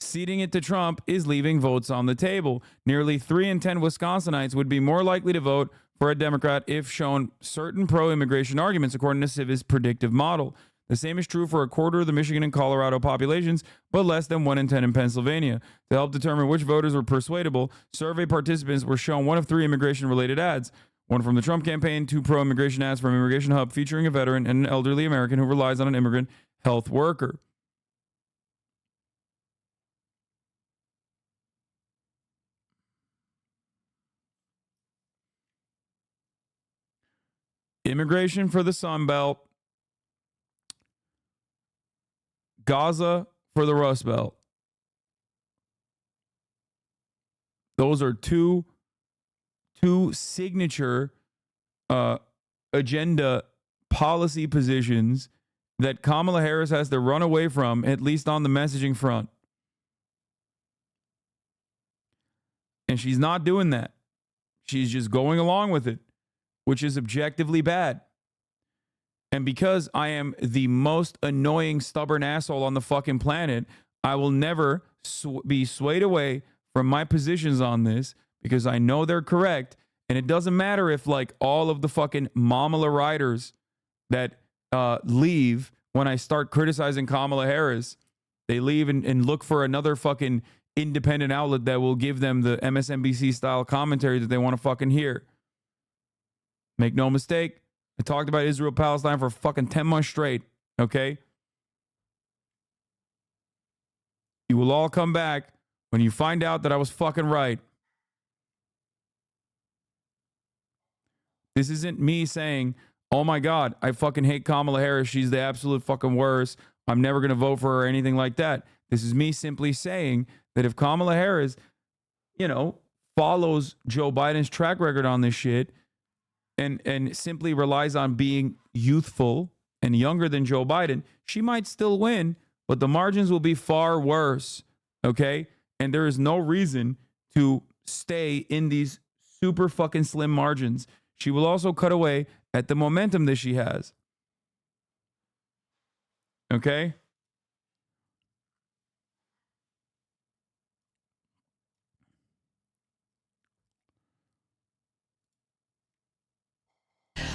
Ceding it to Trump is leaving votes on the table. Nearly 3 in 10 Wisconsinites would be more likely to vote for a Democrat if shown certain pro-immigration arguments, according to Civi's predictive model. The same is true for a quarter of the Michigan and Colorado populations, but less than 1 in 10 in Pennsylvania. To help determine which voters were persuadable, survey participants were shown 1 of 3 immigration-related ads. 1 from the Trump campaign, 2 pro-immigration ads from Immigration Hub featuring a veteran and an elderly American who relies on an immigrant health worker. Immigration for the Sun Belt. Gaza for the Rust Belt. Those are two signature agenda policy positions that Kamala Harris has to run away from, at least on the messaging front. And she's not doing that. She's just going along with it, which is objectively bad. And because I am the most annoying, stubborn asshole on the fucking planet, I will never be swayed away from my positions on this because I know they're correct. And it doesn't matter if like all of the fucking Mamala riders that leave when I start criticizing Kamala Harris, they leave and look for another fucking independent outlet that will give them the MSNBC style commentary that they want to fucking hear. Make no mistake, I talked about Israel-Palestine for fucking 10 months straight, okay? You will all come back when you find out that I was fucking right. This isn't me saying, oh my God, I fucking hate Kamala Harris. She's the absolute fucking worst. I'm never going to vote for her or anything like that. This is me simply saying that if Kamala Harris, follows Joe Biden's track record on this shit, and simply relies on being youthful and younger than Joe Biden, she might still win, but the margins will be far worse Okay? And there is no reason to stay in these super fucking slim margins. She will also cut away at the momentum that she has. Okay?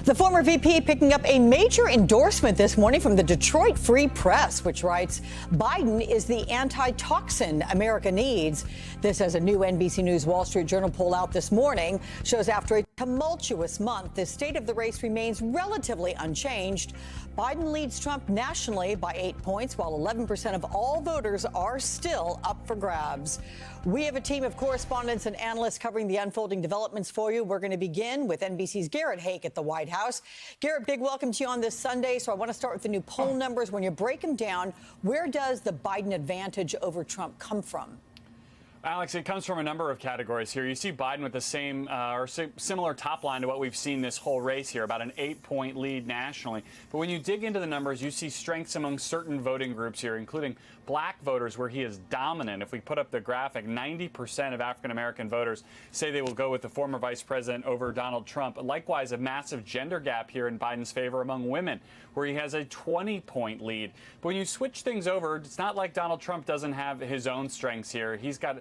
The former VP picking up a major endorsement this morning from the Detroit Free Press, which writes, Biden is the antitoxin America needs. This, as a new NBC News Wall Street Journal poll out this morning, shows after a tumultuous month, the state of the race remains relatively unchanged. Biden leads Trump nationally by 8 points, while 11% of all voters are still up for grabs. We have a team of correspondents and analysts covering the unfolding developments for you. We're going to begin with NBC's Garrett Haake at the White House. Garrett, big welcome to you on this Sunday. So I want to start with the new poll numbers. When you break them down, where does the Biden advantage over Trump come from? Alex, it comes from a number of categories here. You see Biden with the same or similar top line to what we've seen this whole race here, about an 8-point lead nationally. But when you dig into the numbers, you see strengths among certain voting groups here, including black voters, where he is dominant. If we put up the graphic, 90% of African-American voters say they will go with the former vice president over Donald Trump. Likewise, a massive gender gap here in Biden's favor among women, where he has a 20-point lead. But when you switch things over, it's not like Donald Trump doesn't have his own strengths here. He's got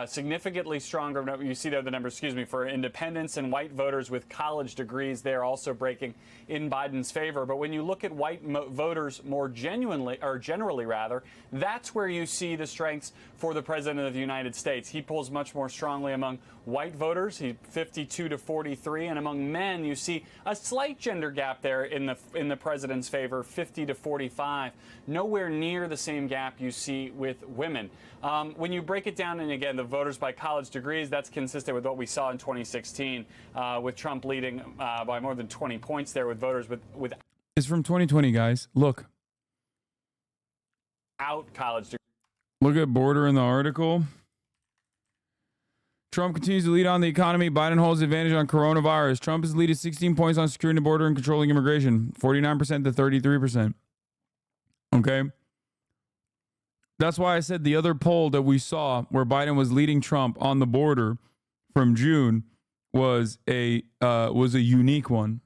significantly stronger, you see there the numbers, for independents and white voters with college degrees. They're also breaking in Biden's favor. But when you look at white voters more generally, that's where you see the strengths for the president of the United States. He pulls much more strongly among white voters, 52 to 43, and among men, you see a slight gender gap there in the president's favor, 50 to 45. Nowhere near the same gap you see with women. When you break it down, and again, the voters by college degrees, that's consistent with what we saw in 2016, with Trump leading by more than 20 points there with voters with. It's from 2020, guys. Look. Out college degrees. Look at border in the article. Trump continues to lead on the economy. Biden holds the advantage on coronavirus. Trump is leading 16 points on securing the border and controlling immigration, 49% to 33%. Okay. That's why I said the other poll that we saw where Biden was leading Trump on the border from June was a unique one.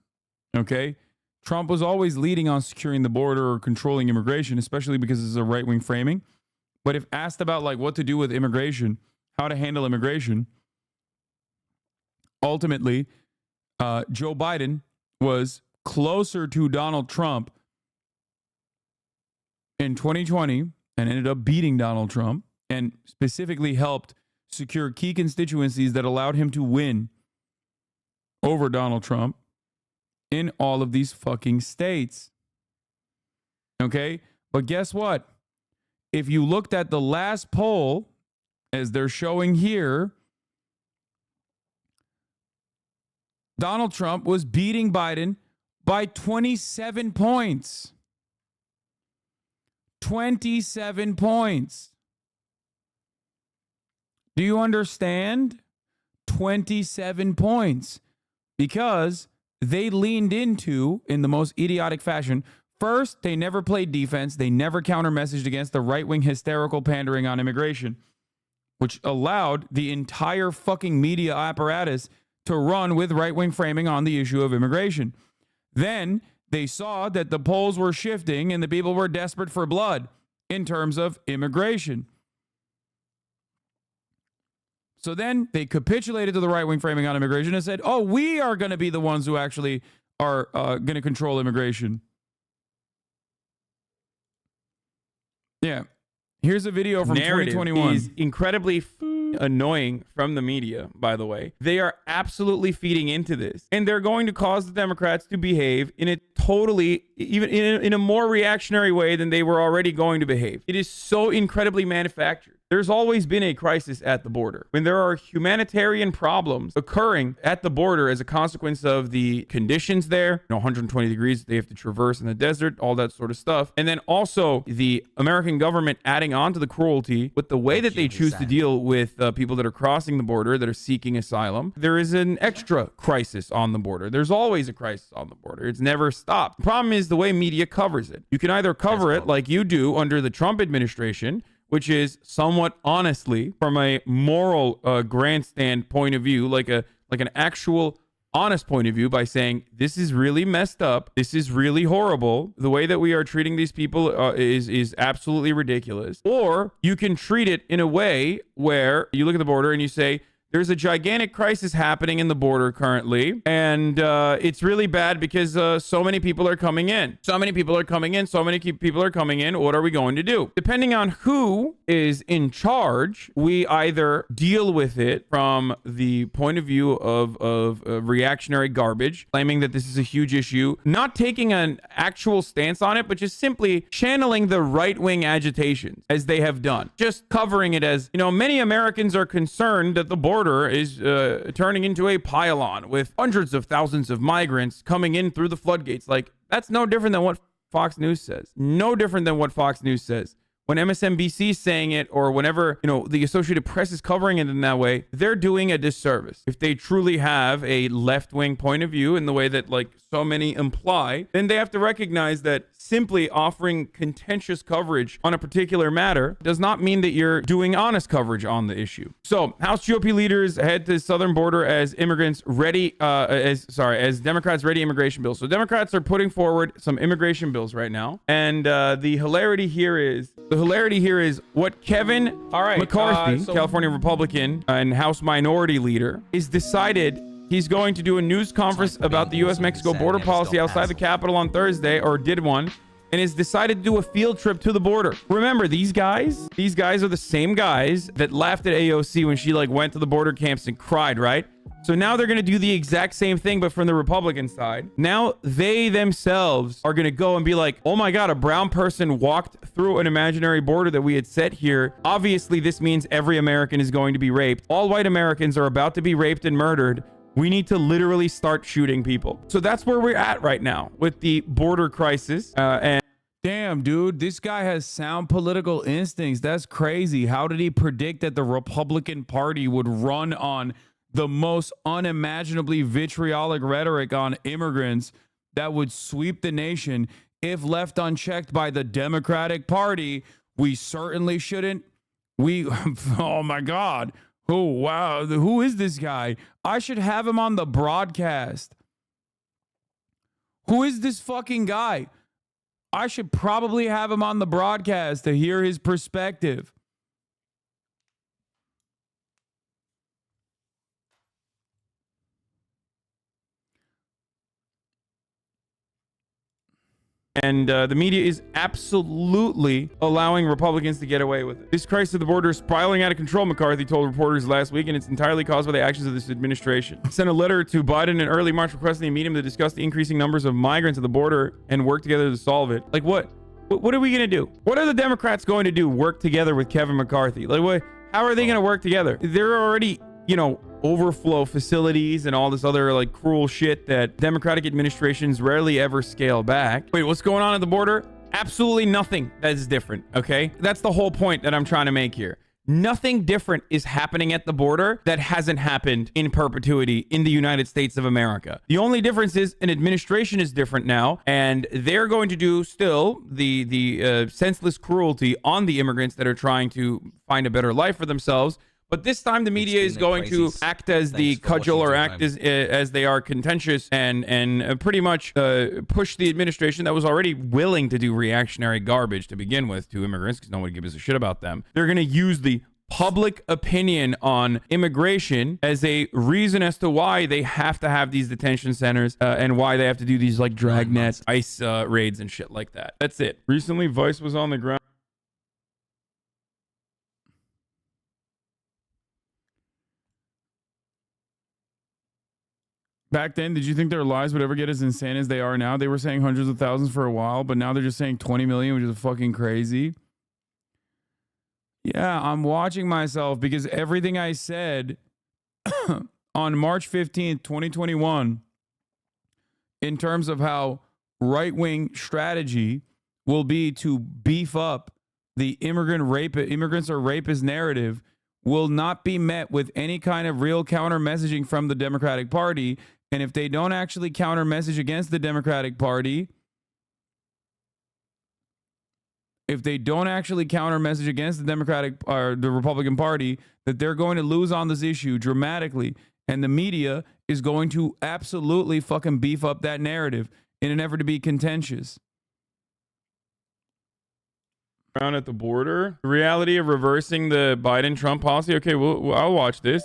Okay. Trump was always leading on securing the border or controlling immigration, especially because it's a right-wing framing. But if asked about like what to do with immigration, how to handle immigration, ultimately, Joe Biden was closer to Donald Trump in 2020 and ended up beating Donald Trump and specifically helped secure key constituencies that allowed him to win over Donald Trump in all of these fucking states. Okay? But guess what? If you looked at the last poll, as they're showing here, Donald Trump was beating Biden by 27 points. 27 points. Do you understand? 27 points. Because they leaned into, in the most idiotic fashion, first, they never played defense. They never counter-messaged against the right-wing hysterical pandering on immigration, which allowed the entire fucking media apparatus to run with right-wing framing on the issue of immigration. Then they saw that the polls were shifting and the people were desperate for blood in terms of immigration. So then they capitulated to the right-wing framing on immigration and said, oh, we are going to be the ones who actually are going to control immigration. Yeah. Here's a video from Narrative 2021. Is incredibly annoying from the media, by the way. They are absolutely feeding into this. And they're going to cause the Democrats to behave in a totally, even in a more reactionary way than they were already going to behave. It is so incredibly manufactured. There's always been a crisis at the border. When there are humanitarian problems occurring at the border as a consequence of the conditions there, 120 degrees they have to traverse in the desert, all that sort of stuff. And then also the American government adding on to the cruelty with the way that they choose to deal with people that are crossing the border, that are seeking asylum. There is an extra crisis on the border. There's always a crisis on the border. It's never stopped. The problem is the way media covers it. You can either cover it like you do under the Trump administration, which is somewhat honestly, from a moral grandstand point of view, like an actual honest point of view, by saying this is really messed up, this is really horrible, the way that we are treating these people is absolutely ridiculous. Or you can treat it in a way where you look at the border and you say, there's a gigantic crisis happening in the border currently, and it's really bad because so many people are coming in. So many people are coming in. What are we going to do? Depending on who is in charge, we either deal with it from the point of view of reactionary garbage, claiming that this is a huge issue, not taking an actual stance on it, but just simply channeling the right-wing agitations as they have done. Just covering it as, many Americans are concerned that the border is turning into a pylon with hundreds of thousands of migrants coming in through the floodgates. Like, that's no different than what Fox News says. No different than what Fox News says. When MSNBC is saying it, or whenever, the Associated Press is covering it in that way, they're doing a disservice. If they truly have a left-wing point of view in the way that, like, so many imply, then they have to recognize that simply offering contentious coverage on a particular matter does not mean that you're doing honest coverage on the issue. So, House GOP leaders head to the southern border as Democrats ready immigration bills. So Democrats are putting forward some immigration bills right now, and the hilarity here is what Kevin McCarthy, California Republican and House Minority Leader, is decided. He's going to do a news conference about the U.S.-Mexico border policy outside the Capitol on Thursday, or did one, and has decided to do a field trip to the border. Remember, these guys are the same guys that laughed at AOC when she went to the border camps and cried, right? So now they're going to do the exact same thing, but from the Republican side. Now they themselves are going to go and be like, oh my God, a brown person walked through an imaginary border that we had set here. Obviously, this means every American is going to be raped. All white Americans are about to be raped and murdered. We need to literally start shooting people. So that's where we're at right now with the border crisis. And damn, dude, this guy has sound political instincts. That's crazy. How did he predict that the Republican Party would run on the most unimaginably vitriolic rhetoric on immigrants that would sweep the nation if left unchecked by the Democratic Party? We certainly shouldn't. Oh my God. Oh, wow. Who is this guy? I should have him on the broadcast. Who is this fucking guy? I should probably have him on the broadcast to hear his perspective. And the media is absolutely allowing Republicans to get away with it. This crisis of the border is spiraling out of control, McCarthy told reporters last week, and it's entirely caused by the actions of this administration. Sent a letter to Biden in early March requesting a meeting to discuss the increasing numbers of migrants at the border and work together to solve it. Like what? What are we going to do? What are the Democrats going to do? Work together with Kevin McCarthy? Like what? How are they going to work together? They're already, overflow facilities and all this other cruel shit that Democratic administrations rarely ever scale back. Wait, what's going on at the border? Absolutely nothing that is different, okay? That's the whole point that I'm trying to make here. Nothing different is happening at the border that hasn't happened in perpetuity in the United States of America. The only difference is an administration is different now, and they're going to do still the senseless cruelty on the immigrants that are trying to find a better life for themselves. But this time the media is going to act as the cudgel, or act as they are contentious and pretty much push the administration that was already willing to do reactionary garbage to begin with to immigrants, because nobody gives a shit about them. They're going to use the public opinion on immigration as a reason as to why they have to have these detention centers and why they have to do these dragnet ICE raids and shit like that. That's it. Recently, Vice was on the ground. Back then, did you think their lives would ever get as insane as they are now? They were saying hundreds of thousands for a while, but now they're just saying 20 million, which is fucking crazy. Yeah, I'm watching myself because everything I said on March 15th, 2021, in terms of how right-wing strategy will be to beef up the immigrants are rapist narrative, will not be met with any kind of real counter messaging from the Democratic Party. And if they don't actually counter message against the Democratic Party, if they don't actually counter message against the Democratic or the Republican Party, that they're going to lose on this issue dramatically. And the media is going to absolutely fucking beef up that narrative in an effort to be contentious. Around at the border, the reality of reversing the Biden-Trump policy. Okay, well, I'll watch this.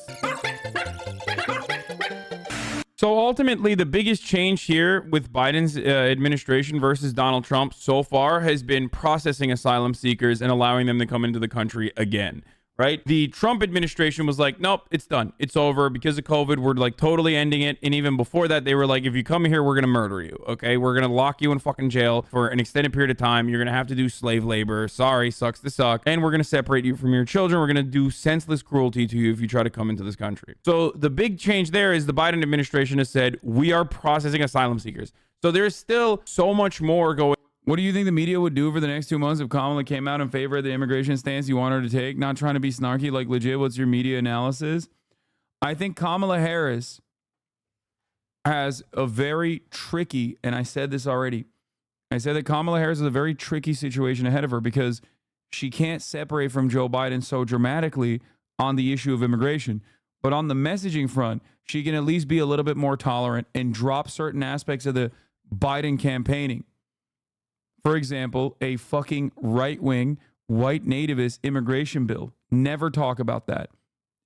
So ultimately, the biggest change here with Biden's administration versus Donald Trump so far has been processing asylum seekers and allowing them to come into the country again. Right? The Trump administration was like, nope, it's done. It's over. Because of COVID, we're like totally ending it. And even before that, they were like, if you come here, we're going to murder you. Okay? We're going to lock you in fucking jail for an extended period of time. You're going to have to do slave labor. Sorry, sucks to suck. And we're going to separate you from your children. We're going to do senseless cruelty to you if you try to come into this country. So the big change there is the Biden administration has said, we are processing asylum seekers. So there's still so much more going. What do you think the media would do for the next 2 months if Kamala came out in favor of the immigration stance you want her to take? Not trying to be snarky, like legit, what's your media analysis? I think Kamala Harris has a very tricky, and I said this already, I said that Kamala Harris has a very tricky situation ahead of her because she can't separate from Joe Biden so dramatically on the issue of immigration. But on the messaging front, she can at least be a little bit more tolerant and drop certain aspects of the Biden campaigning. For example, a fucking right-wing, white nativist immigration bill. Never talk about that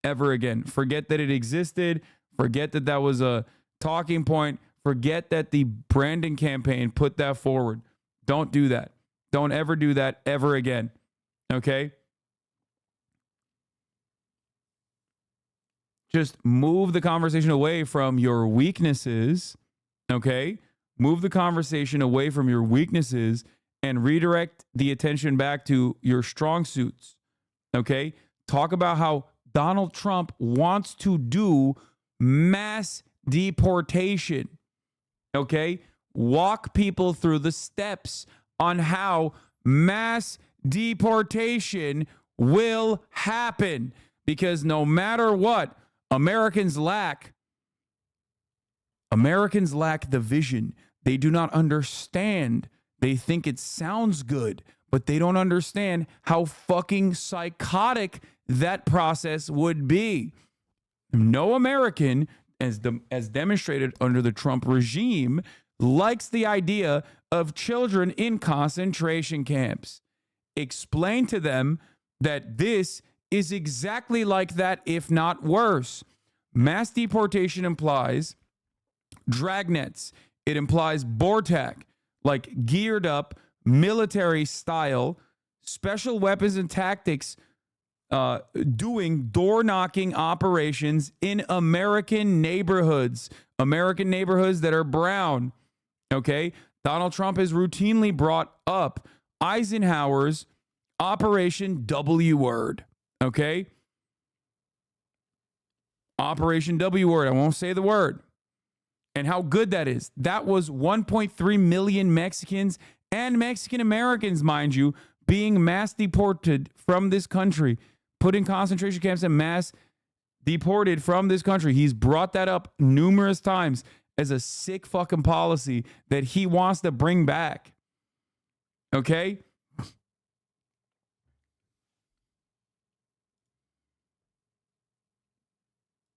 ever again. Forget that it existed. Forget that that was a talking point. Forget that the Brandon campaign put that forward. Don't do that. Don't ever do that ever again. Okay? Just move the conversation away from your weaknesses. Okay? Move the conversation away from your weaknesses and redirect the attention back to your strong suits. Okay? Talk about how Donald Trump wants to do mass deportation. Okay? Walk people through the steps on how mass deportation will happen. Because no matter what, Americans lack the vision. They do not understand. They think it sounds good, but they don't understand how fucking psychotic that process would be. No American, as demonstrated under the Trump regime, likes the idea of children in concentration camps. Explain to them that this is exactly like that, if not worse. Mass deportation implies dragnets. It implies BORTAC, like geared up military style, special weapons and tactics, doing door knocking operations in American neighborhoods that are brown. Okay. Donald Trump has routinely brought up Eisenhower's Operation W Word. Okay. Operation W Word. I won't say the word. And how good that is. That was 1.3 million Mexicans and Mexican Americans, mind you, being mass deported from this country, put in concentration camps and mass deported from this country. He's brought that up numerous times as a sick fucking policy that he wants to bring back. Okay? As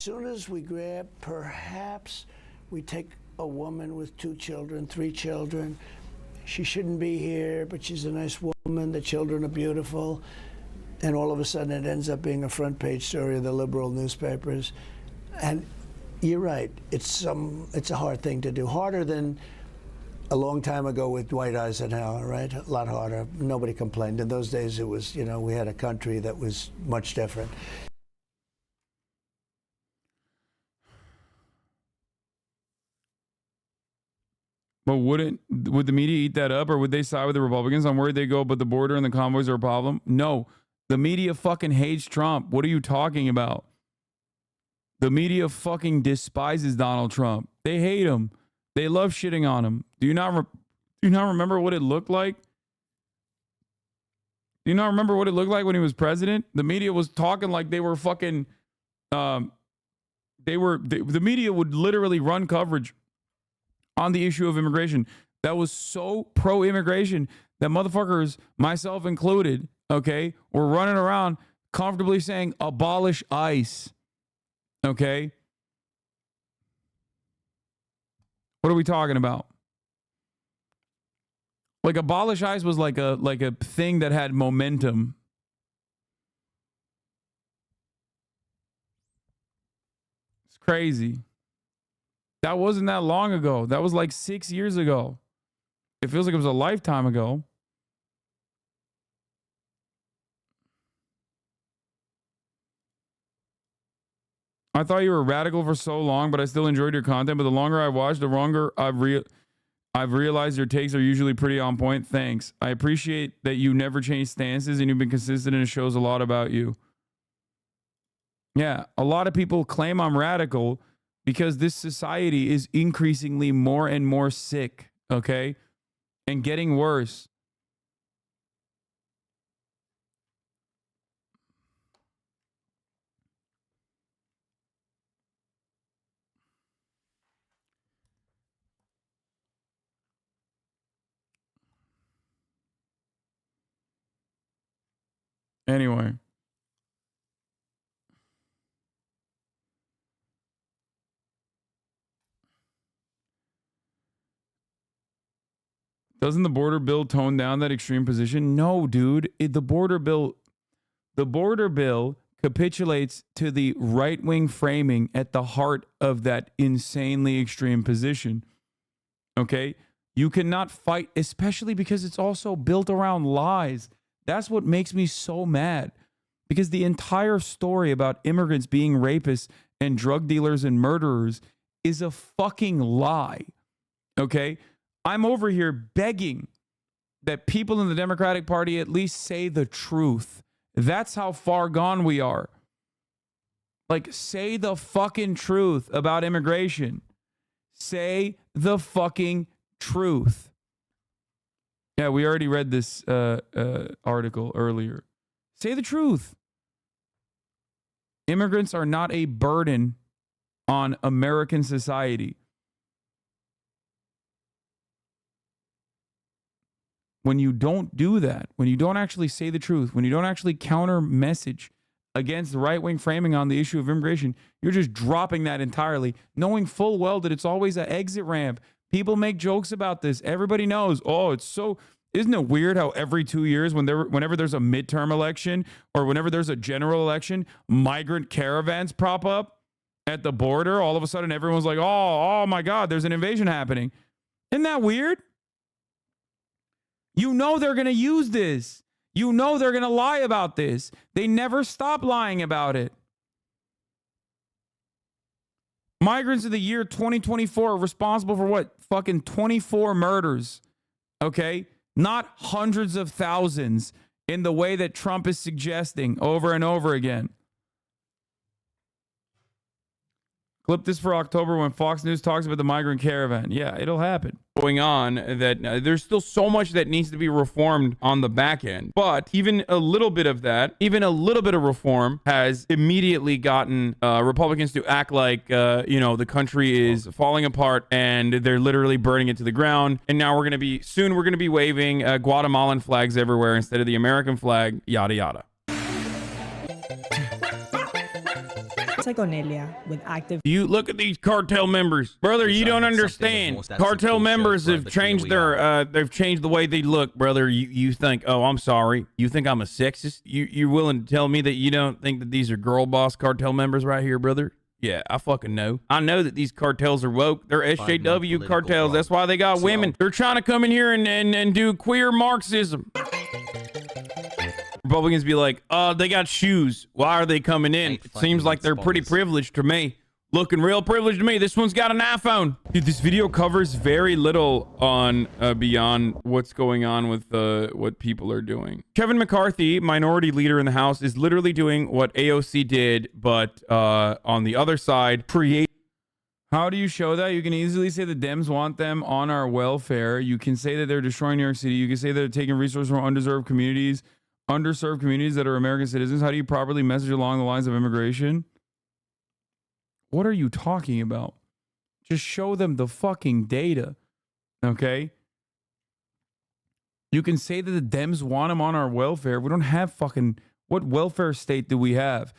soon as we grab, perhaps we take a woman with 2 children, 3 children. She shouldn't be here, but she's a nice woman. The children are beautiful. And all of a sudden it ends up being a front page story of the liberal newspapers. And you're right. It's a hard thing to do. Harder than a long time ago with Dwight Eisenhower, right? A lot harder. Nobody complained. In those days it was, we had a country that was much different. But would the media eat that up, or would they side with the Republicans? I'm worried they go, but the border and the convoys are a problem. No, the media fucking hates Trump. What are you talking about? The media fucking despises Donald Trump. They hate him. They love shitting on him. Do you not remember what it looked like? Do you not remember what it looked like when he was president? The media was talking like they were fucking. The media would literally run coverage on the issue of immigration that was so pro-immigration that motherfuckers, myself included, okay, were running around comfortably saying abolish ICE. Okay? What are we talking about? Like abolish ICE was like a thing that had momentum. It's crazy. That wasn't that long ago. That was like 6 years ago. It feels like it was a lifetime ago. I thought you were radical for so long, but I still enjoyed your content. But the longer I watched, the longer I've realized your takes are usually pretty on point. Thanks. I appreciate that you never change stances and you've been consistent, and it shows a lot about you. Yeah, a lot of people claim I'm radical because this society is increasingly more and more sick, okay? And getting worse. Anyway. Doesn't the border bill tone down that extreme position? No, dude. The border bill capitulates to the right-wing framing at the heart of that insanely extreme position. Okay? You cannot fight, especially because it's also built around lies. That's what makes me so mad. Because the entire story about immigrants being rapists and drug dealers and murderers is a fucking lie. Okay? I'm over here begging that people in the Democratic Party at least say the truth. That's how far gone we are. Like, say the fucking truth about immigration. Say the fucking truth. Yeah, we already read this article earlier. Say the truth. Immigrants are not a burden on American society. When you don't do that, when you don't actually say the truth, when you don't actually counter message against the right-wing framing on the issue of immigration, you're just dropping that entirely, knowing full well that it's always an exit ramp. People make jokes about this. Everybody knows, oh, it's so... Isn't it weird how every 2 years, whenever there's a midterm election or whenever there's a general election, migrant caravans prop up at the border? All of a sudden, everyone's like, oh my God, there's an invasion happening. Isn't that weird? You know they're going to use this. You know they're going to lie about this. They never stop lying about it. Migrants of the year 2024 are responsible for what? Fucking 24 murders. Okay? Not hundreds of thousands in the way that Trump is suggesting over and over again. Clip this for October when Fox News talks about the migrant caravan. Yeah, it'll happen. Going on that there's still so much that needs to be reformed on the back end. But even a little bit of that, even a little bit of reform has immediately gotten Republicans to act like, the country is falling apart and they're literally burning it to the ground. And now we're going to be waving Guatemalan flags everywhere instead of the American flag, yada, yada. With active. You look at these cartel members, brother. You don't understand. Cartel members have changed they've changed the way they look, brother. You think, oh, I'm sorry. You think I'm a sexist? You're willing to tell me that you don't think that these are girl boss cartel members right here, brother? Yeah, I fucking know. I know that these cartels are woke. They're SJW cartels. That's why they got women. They're trying to come in here and do queer Marxism. Republicans be like, they got shoes. Why are they coming in? It seems like they're pretty privileged to me. Looking real privileged to me. This one's got an iPhone. Dude, this video covers very little on beyond what's going on with what people are doing. Kevin McCarthy, minority leader in the House, is literally doing what AOC did, but on the other side, How do you show that? You can easily say the Dems want them on our welfare. You can say that they're destroying New York City. You can say they're taking resources from underserved communities that are American citizens. How do you properly message along the lines of immigration? What are you talking about? Just show them the fucking data. Okay? You can say that the Dems want them on our welfare. We don't have fucking, what welfare state do we have?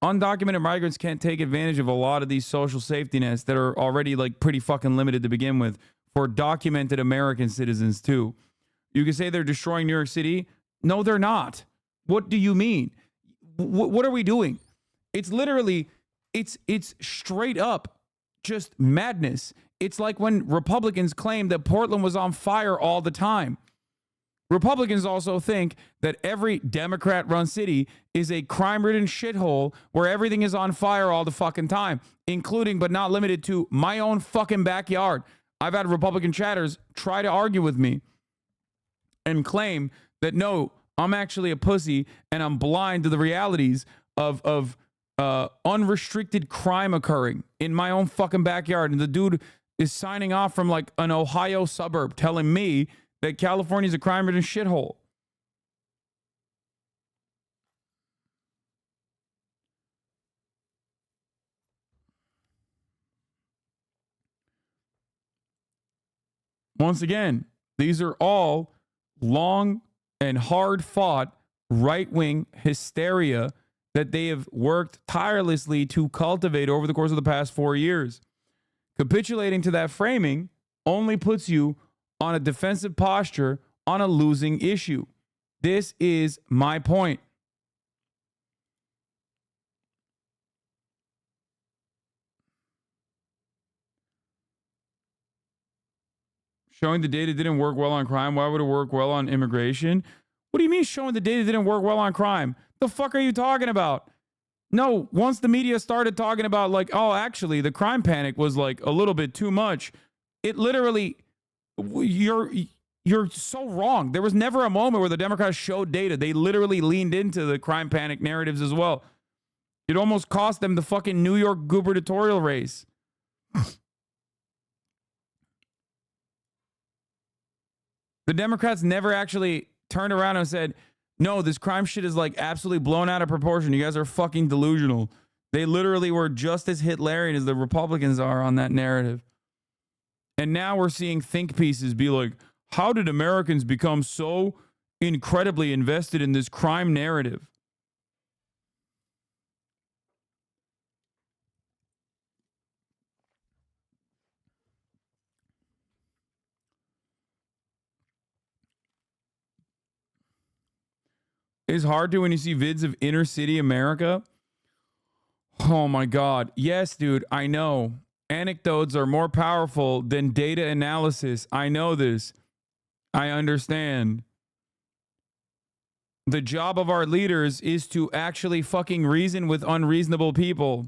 Undocumented migrants can't take advantage of a lot of these social safety nets that are already like pretty fucking limited to begin with for documented American citizens too. You can say they're destroying New York City. No, they're not. What do you mean? What are we doing? It's literally, it's straight up just madness. It's like when Republicans claim that Portland was on fire all the time. Republicans also think that every Democrat-run city is a crime-ridden shithole where everything is on fire all the fucking time, including but not limited to my own fucking backyard. I've had Republican chatters try to argue with me and claim that no, I'm actually a pussy and I'm blind to the realities of unrestricted crime occurring in my own fucking backyard. And the dude is signing off from like an Ohio suburb telling me that California is a crime-ridden shithole. Once again, these are all long and hard-fought right-wing hysteria that they have worked tirelessly to cultivate over the course of the past 4 years. Capitulating to that framing only puts you on a defensive posture on a losing issue. This is my point. Showing the data didn't work well on crime. Why would it work well on immigration? What do you mean showing the data didn't work well on crime? The fuck are you talking about? No, once the media started talking about like, oh, actually the crime panic was like a little bit too much. It literally, you're so wrong. There was never a moment where the Democrats showed data. They literally leaned into the crime panic narratives as well. It almost cost them the fucking New York gubernatorial race. The Democrats never actually turned around and said, no, this crime shit is like absolutely blown out of proportion. You guys are fucking delusional. They literally were just as Hitlerian as the Republicans are on that narrative. And now we're seeing think pieces be like, how did Americans become so incredibly invested in this crime narrative? It's hard to when you see vids of inner city America. Oh my God. Yes, dude, I know. Anecdotes are more powerful than data analysis. I know this. I understand. The job of our leaders is to actually fucking reason with unreasonable people.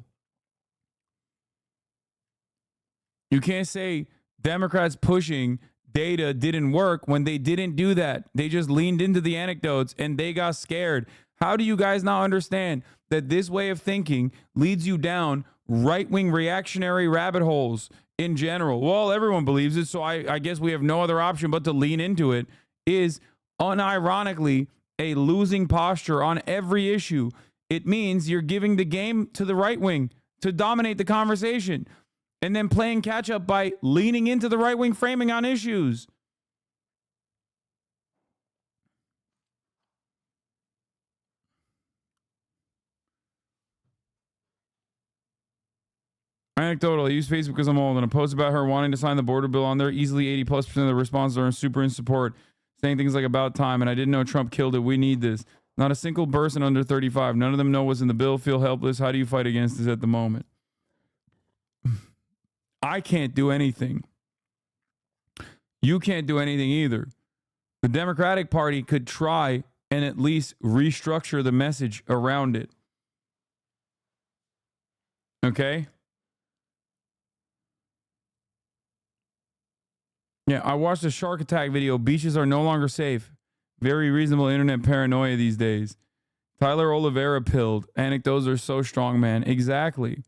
You can't say Democrats pushing data didn't work when they didn't do that. They just leaned into the anecdotes and they got scared. How do you guys not understand that this way of thinking leads you down right-wing reactionary rabbit holes in general? Well, everyone believes it, so I guess we have no other option but to lean into it, is unironically a losing posture on every issue. It means you're giving the game to the right wing to dominate the conversation and then playing catch up by leaning into the right wing framing on issues. Anecdotal, I use Facebook because I'm old, and a post about her wanting to sign the border bill on there, easily 80+% of the responses are super in support, saying things like about time, and I didn't know Trump killed it. We need this. Not a single person under 35. None of them know what's in the bill, feel helpless. How do you fight against this at the moment? I can't do anything. You can't do anything either. The Democratic Party could try and at least restructure the message around it. Okay? Yeah, I watched a shark attack video. Beaches are no longer safe. Very reasonable internet paranoia these days. Tyler Oliveira pilled. Anecdotes are so strong, man. Exactly.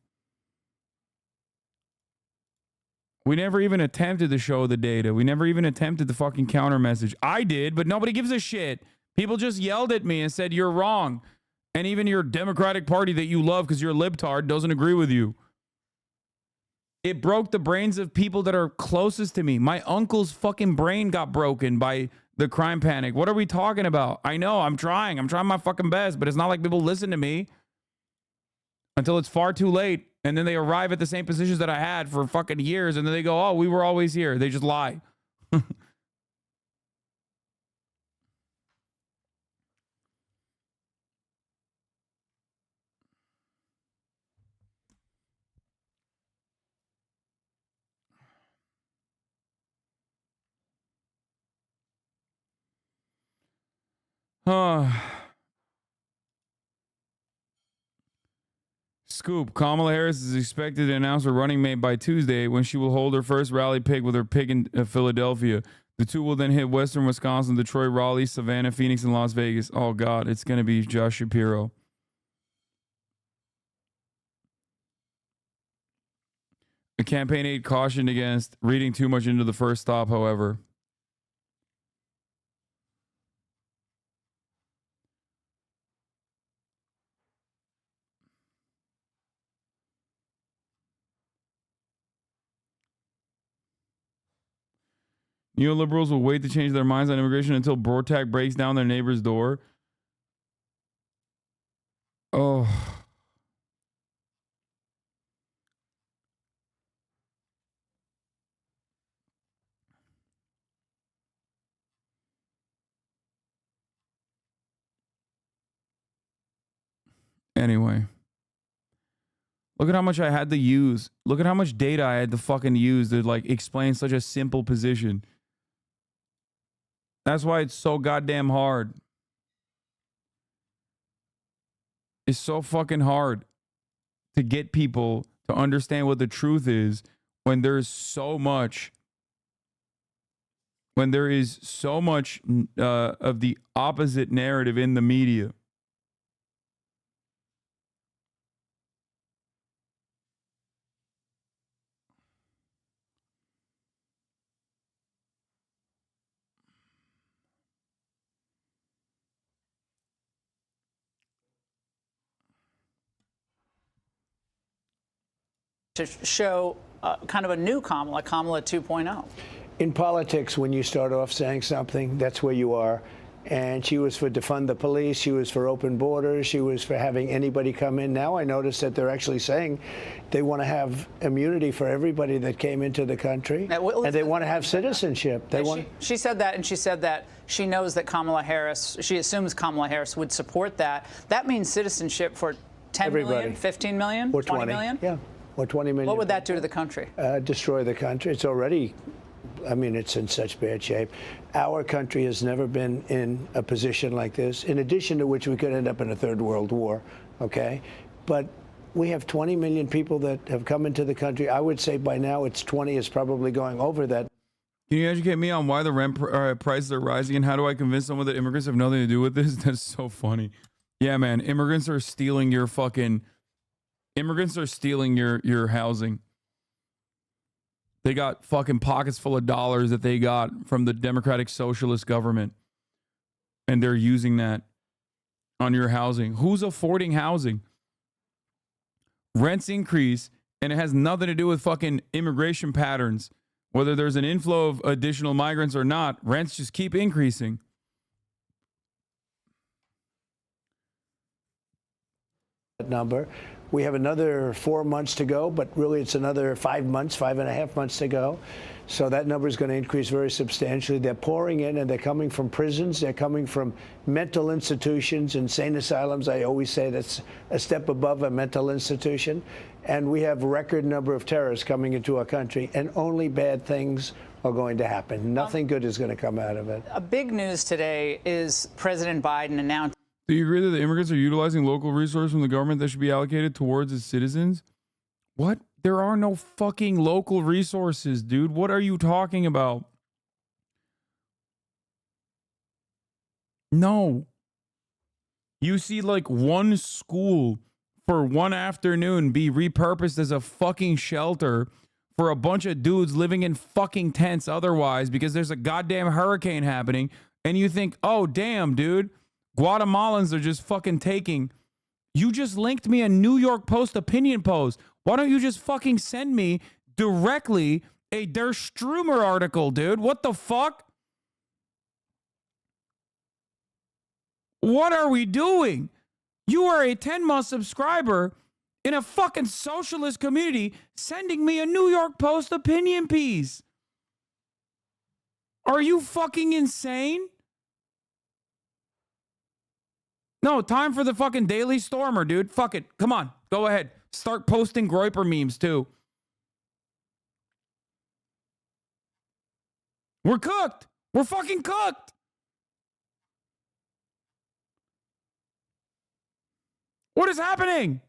We never even attempted to show the data. We never even attempted the fucking counter message. I did, but nobody gives a shit. People just yelled at me and said, you're wrong. And even your Democratic Party that you love because you're a libtard doesn't agree with you. It broke the brains of people that are closest to me. My uncle's fucking brain got broken by the crime panic. What are we talking about? I know, I'm trying my fucking best, but it's not like people listen to me until it's far too late. And then they arrive at the same positions that I had for fucking years. And then they go, oh, we were always here. They just lie. Scoop. Kamala Harris is expected to announce her running mate by Tuesday when she will hold her first rally pig with her pig in Philadelphia. The two will then hit Western Wisconsin, Detroit, Raleigh, Savannah, Phoenix, and Las Vegas. Oh, God. It's going to be Josh Shapiro. A campaign aide cautioned against reading too much into the first stop, however. Neoliberals will wait to change their minds on immigration until Bortak breaks down their neighbor's door. Oh. Anyway. Look at how much I had to use. Look at how much data I had to fucking use to like explain such a simple position. That's why it's so goddamn hard. It's so fucking hard to get people to understand what the truth is when there's so much, when there is so much of the opposite narrative in the media. To show kind of a new Kamala 2.0. In politics, when you start off saying something, that's where you are. And she was for defund the police. She was for open borders. She was for having anybody come in. Now I notice that they're actually saying they want to have immunity for everybody that came into the country. And they want to have citizenship. She said that, and she said that she knows that Kamala Harris, she assumes Kamala Harris would support that. That means citizenship for 10 million, 15 million, or 20 million? Yeah, or 20 million. What would that do to the country? Destroy the country. It's already, I mean, it's in such bad shape. Our country has never been in a position like this, in addition to which we could end up in a third world war, okay? But we have 20 million people that have come into the country. I would say by now it's 20, is probably going over that. Can you educate me on why the rent prices are rising, and how do I convince someone that immigrants have nothing to do with this? That's so funny. Yeah, man, immigrants are stealing your fucking... Immigrants are stealing your housing. They got fucking pockets full of dollars that they got from the Democratic Socialist government. And they're using that on your housing. Who's affording housing? Rents increase, and it has nothing to do with fucking immigration patterns. Whether there's an inflow of additional migrants or not, rents just keep increasing. Number. We have another 4 months to go, but really it's another 5 months, 5.5 months to go. So that number is going to increase very substantially. They're pouring in, and they're coming from prisons. They're coming from mental institutions, insane asylums. I always say that's a step above a mental institution. And we have a record number of terrorists coming into our country, and only bad things are going to happen. Nothing good is going to come out of it. A big news today is President Biden announced. Do you agree that the immigrants are utilizing local resources from the government that should be allocated towards its citizens? What? There are no fucking local resources, dude. What are you talking about? No. You see like one school for one afternoon be repurposed as a fucking shelter for a bunch of dudes living in fucking tents otherwise because there's a goddamn hurricane happening, and you think, oh, damn, dude. Guatemalans are just fucking taking. You just linked me a New York Post opinion post. Why don't you just fucking send me directly a Der Strömer article, dude? What the fuck? What are we doing? You are a 10-month subscriber in a fucking socialist community sending me a New York Post opinion piece. Are you fucking insane? No, time for the fucking Daily Stormer, dude. Fuck it. Come on. Go ahead. Start posting Groyper memes, too. We're cooked. We're fucking cooked. What is happening?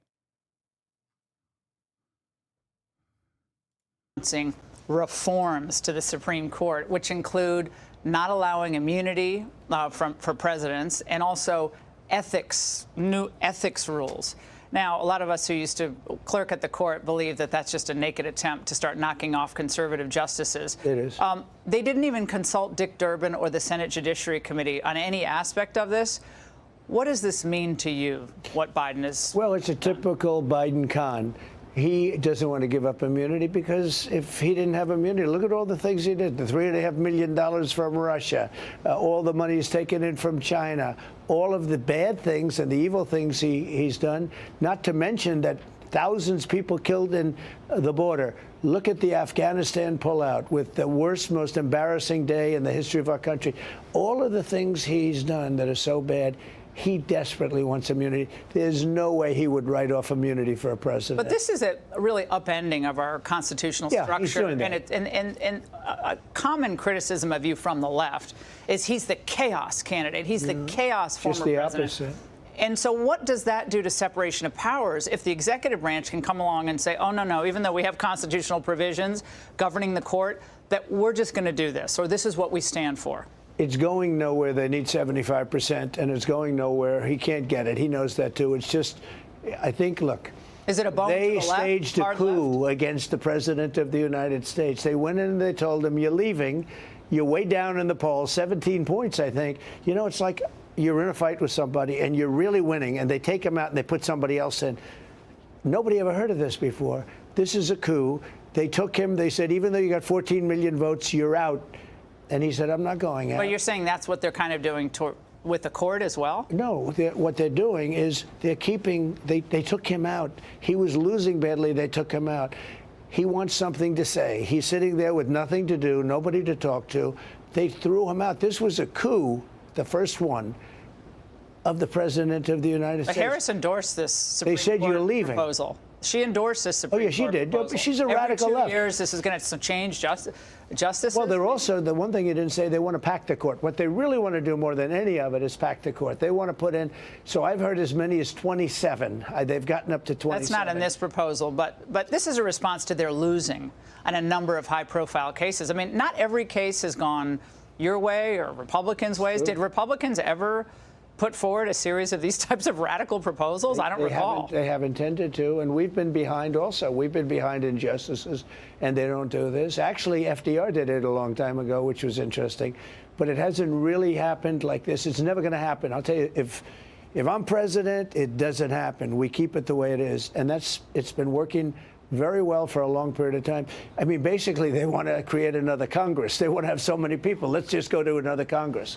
Reforms to the Supreme Court, which include not allowing immunity for presidents and also new ethics rules. Now, a lot of us who used to clerk at the court believe that that's just a naked attempt to start knocking off conservative justices. It is. They didn't even consult Dick Durbin or the Senate Judiciary Committee on any aspect of this. What does this mean to you, what Biden is? Well, it's a typical Biden con. He doesn't want to give up immunity because if he didn't have immunity, look at all the things he did. The $3.5 million from Russia, all the money he's taken in from China, all of the bad things and the evil things he's done, not to mention that thousands of people killed in the border. Look at the Afghanistan pullout with the worst, most embarrassing day in the history of our country. All of the things he's done that are so bad, he desperately wants immunity. There's no way he would write off immunity for a president. But this is a really upending of our constitutional structure. He's doing that. And a common criticism of you from the left is he's the chaos candidate. He's the chaos former Just the president. opposite. And so what does that do to separation of powers if the executive branch can come along and say, oh, no, even though we have constitutional provisions governing the court, that we're just going to do this, or this is what we stand for? It's going nowhere. They need 75%, and it's going nowhere. He can't get it. He knows that, too. It's just, I think, look. Is it a bone They to the left, staged a hard coup left? against the President of the United States. They went in and they told him, you're leaving. You're way down in the polls, 17 points, I think. You know, it's like you're in a fight with somebody, and you're really winning, and they take him out and they put somebody else in. Nobody ever heard of this before. This is a coup. They took him. They said, even though you got 14 million votes, you're out. And he said, I'm not going out. But you're saying that's what they're kind of doing with the court as well? No, what they're doing is they're keeping, they took him out. He was losing badly. They took him out. He wants something to say. He's sitting there with nothing to do, nobody to talk to. They threw him out. This was a coup, the first one, of the President of the United States. But Harris endorsed this Supreme They said Court you're leaving. proposal. She endorsed this Supreme Court she did. proposal. She's a radical Every 2 left. years, this is going to change justice. Well, they're also, the one thing you didn't say, they want to pack the court. What they really want to do more than any of it is pack the court. They want to put in, so I've heard as many as 27. They've gotten up to 27. That's not in this proposal, but this is a response to their losing on a number of high-profile cases. I mean, not every case has gone your way or Republicans' ways. Did Republicans ever put forward a series of these types of radical proposals? I don't recall. They haven't tended to, and we've been behind also. We've been behind in justices, and they don't do this. Actually, FDR did it a long time ago, which was interesting, but it hasn't really happened like this. It's never going to happen. I'll tell you, if I'm president, it doesn't happen. We keep it the way it is, and it's been working very well for a long period of time. I mean, basically, they want to create another Congress. They want to have so many people. Let's just go to another Congress.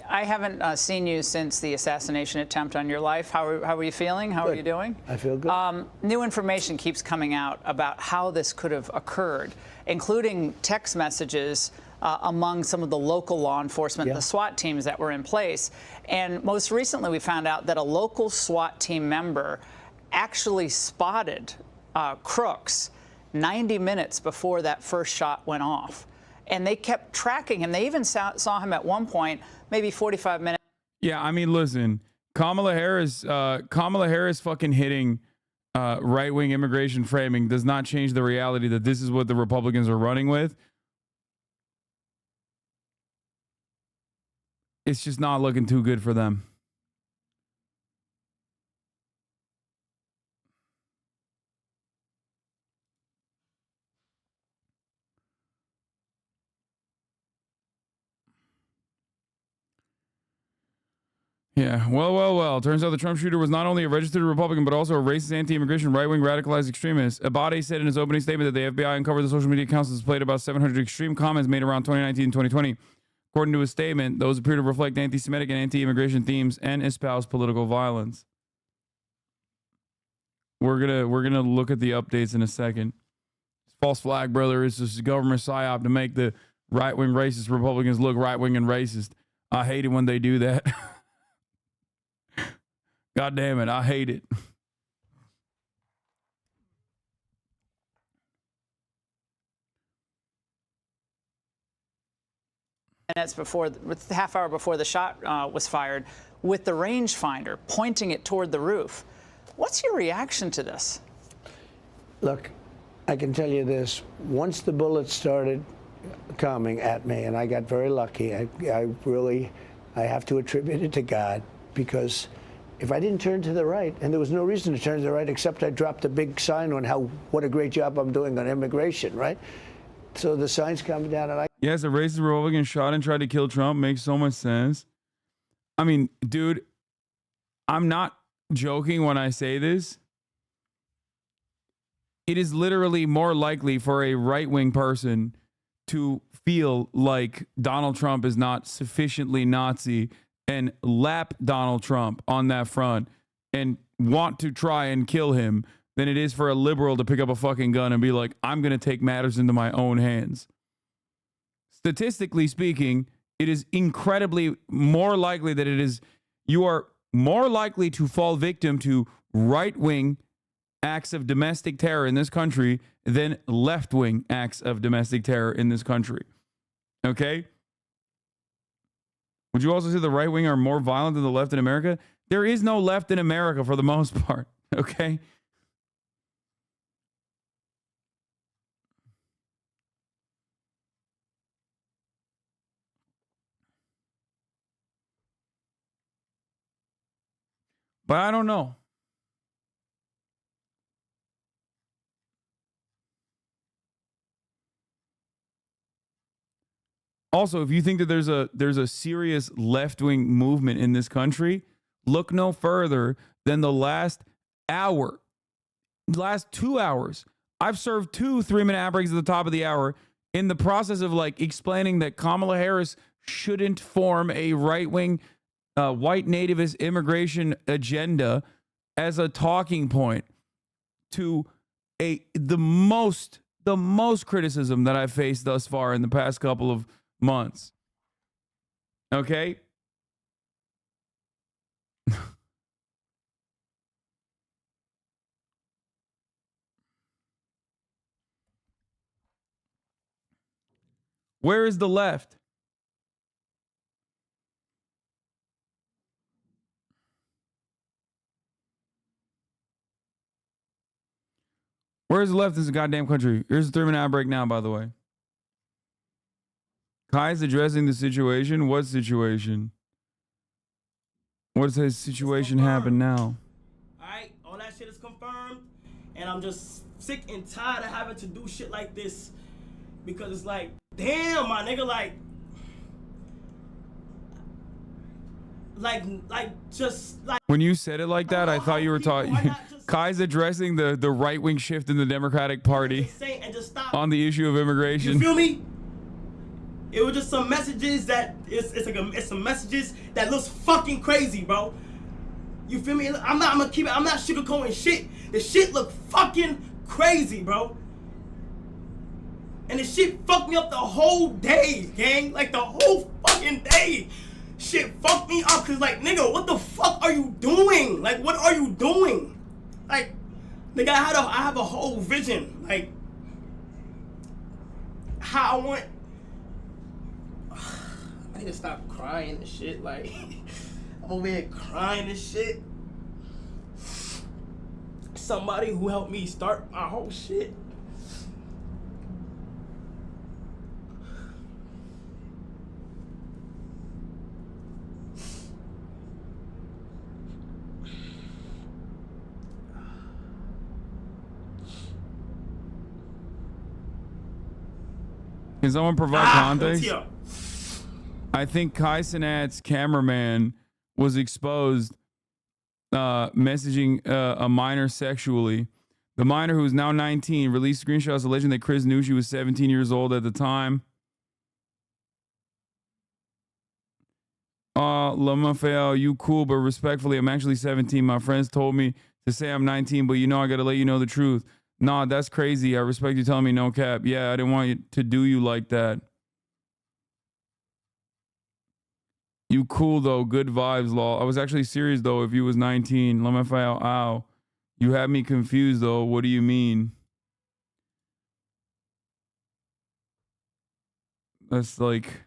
I haven't seen you since the assassination attempt on your life. How are you feeling? How are you doing? I feel good. New information keeps coming out about how this could have occurred, including text messages among some of the local law enforcement, the SWAT teams that were in place. And most recently, we found out that a local SWAT team member actually spotted crooks 90 minutes before that first shot went off. And they kept tracking him. They even saw him at one point, maybe 45 minutes. Yeah, I mean, listen, Kamala Harris fucking hitting right-wing immigration framing does not change the reality that this is what the Republicans are running with. It's just not looking too good for them. Yeah, well. Turns out the Trump shooter was not only a registered Republican, but also a racist, anti-immigration, right-wing, radicalized extremist. Abadi said in his opening statement that the FBI uncovered the social media accounts that displayed about 700 extreme comments made around 2019 and 2020. According to a statement, those appear to reflect anti-Semitic and anti-immigration themes and espouse political violence. We're gonna look at the updates in a second. False flag, brother, is just a government psyop to make the right-wing racist Republicans look right-wing and racist. I hate it when they do that. God damn it, I hate it. Minutes before, with half hour before the shot was fired, with the rangefinder pointing it toward the roof. What's your reaction to this? Look, I can tell you this. Once the bullets started coming at me, and I got very lucky, I have to attribute it to God, because if I didn't turn to the right, and there was no reason to turn to the right except I dropped a big sign on what a great job I'm doing on immigration, right? So the sign's coming down, and Yes, a racist Republican shot and tried to kill Trump makes so much sense. I mean, dude, I'm not joking when I say this. It is literally more likely for a right-wing person to feel like Donald Trump is not sufficiently Nazi and lap Donald Trump on that front and want to try and kill him than it is for a liberal to pick up a fucking gun and be like, I'm going to take matters into my own hands. Statistically speaking, it is incredibly more likely that you are more likely to fall victim to right-wing acts of domestic terror in this country than left-wing acts of domestic terror in this country. Okay? Would you also say the right wing are more violent than the left in America? There is no left in America for the most part. Okay? But I don't know. Also, if you think that there's a serious left-wing movement in this country, look no further than the last 2 hours. I've served 2 3-minute ad breaks at the top of the hour in the process of like explaining that Kamala Harris shouldn't form a right-wing white nativist immigration agenda as a talking point to the most criticism that I've faced thus far in the past couple of months. Okay? Where is the left? Where's the left in this goddamn country? Here's the 3-minute ad break now, by the way. Kai's addressing the situation. What situation? What does his situation happen now? Alright, all that shit is confirmed. And I'm just sick and tired of having to do shit like this. Because it's like, damn, my nigga, When you said it like that, I thought you were talking. Kai's addressing the right-wing shift in the Democratic Party on the issue of immigration. You feel me? It was just some messages that it's some messages that looks fucking crazy, bro. You feel me? I'm not sugarcoating shit. The shit look fucking crazy, bro. And the shit fucked me up the whole day, gang. Like the whole fucking day. Shit fucked me up cause like, nigga, what the fuck are you doing? Like, what are you doing? Like, nigga, I have a whole vision. Like, how I want. I need to stop crying and shit. Like, I'm over here crying and shit. Somebody who helped me start my whole shit. Can someone provide context? I think Kai Cenat's cameraman was exposed messaging a minor sexually. The minor, who is now 19, released screenshots alleging that Chris knew she was 17 years old at the time. Lamafael, you cool, but respectfully, I'm actually 17. My friends told me to say I'm 19, but you know I gotta let you know the truth. Nah, that's crazy. I respect you telling me no cap. Yeah, I didn't want you to do you like that. You cool though, good vibes, lol. I was actually serious though if you was 19. Lamafael, ow. You had me confused though. What do you mean? That's like...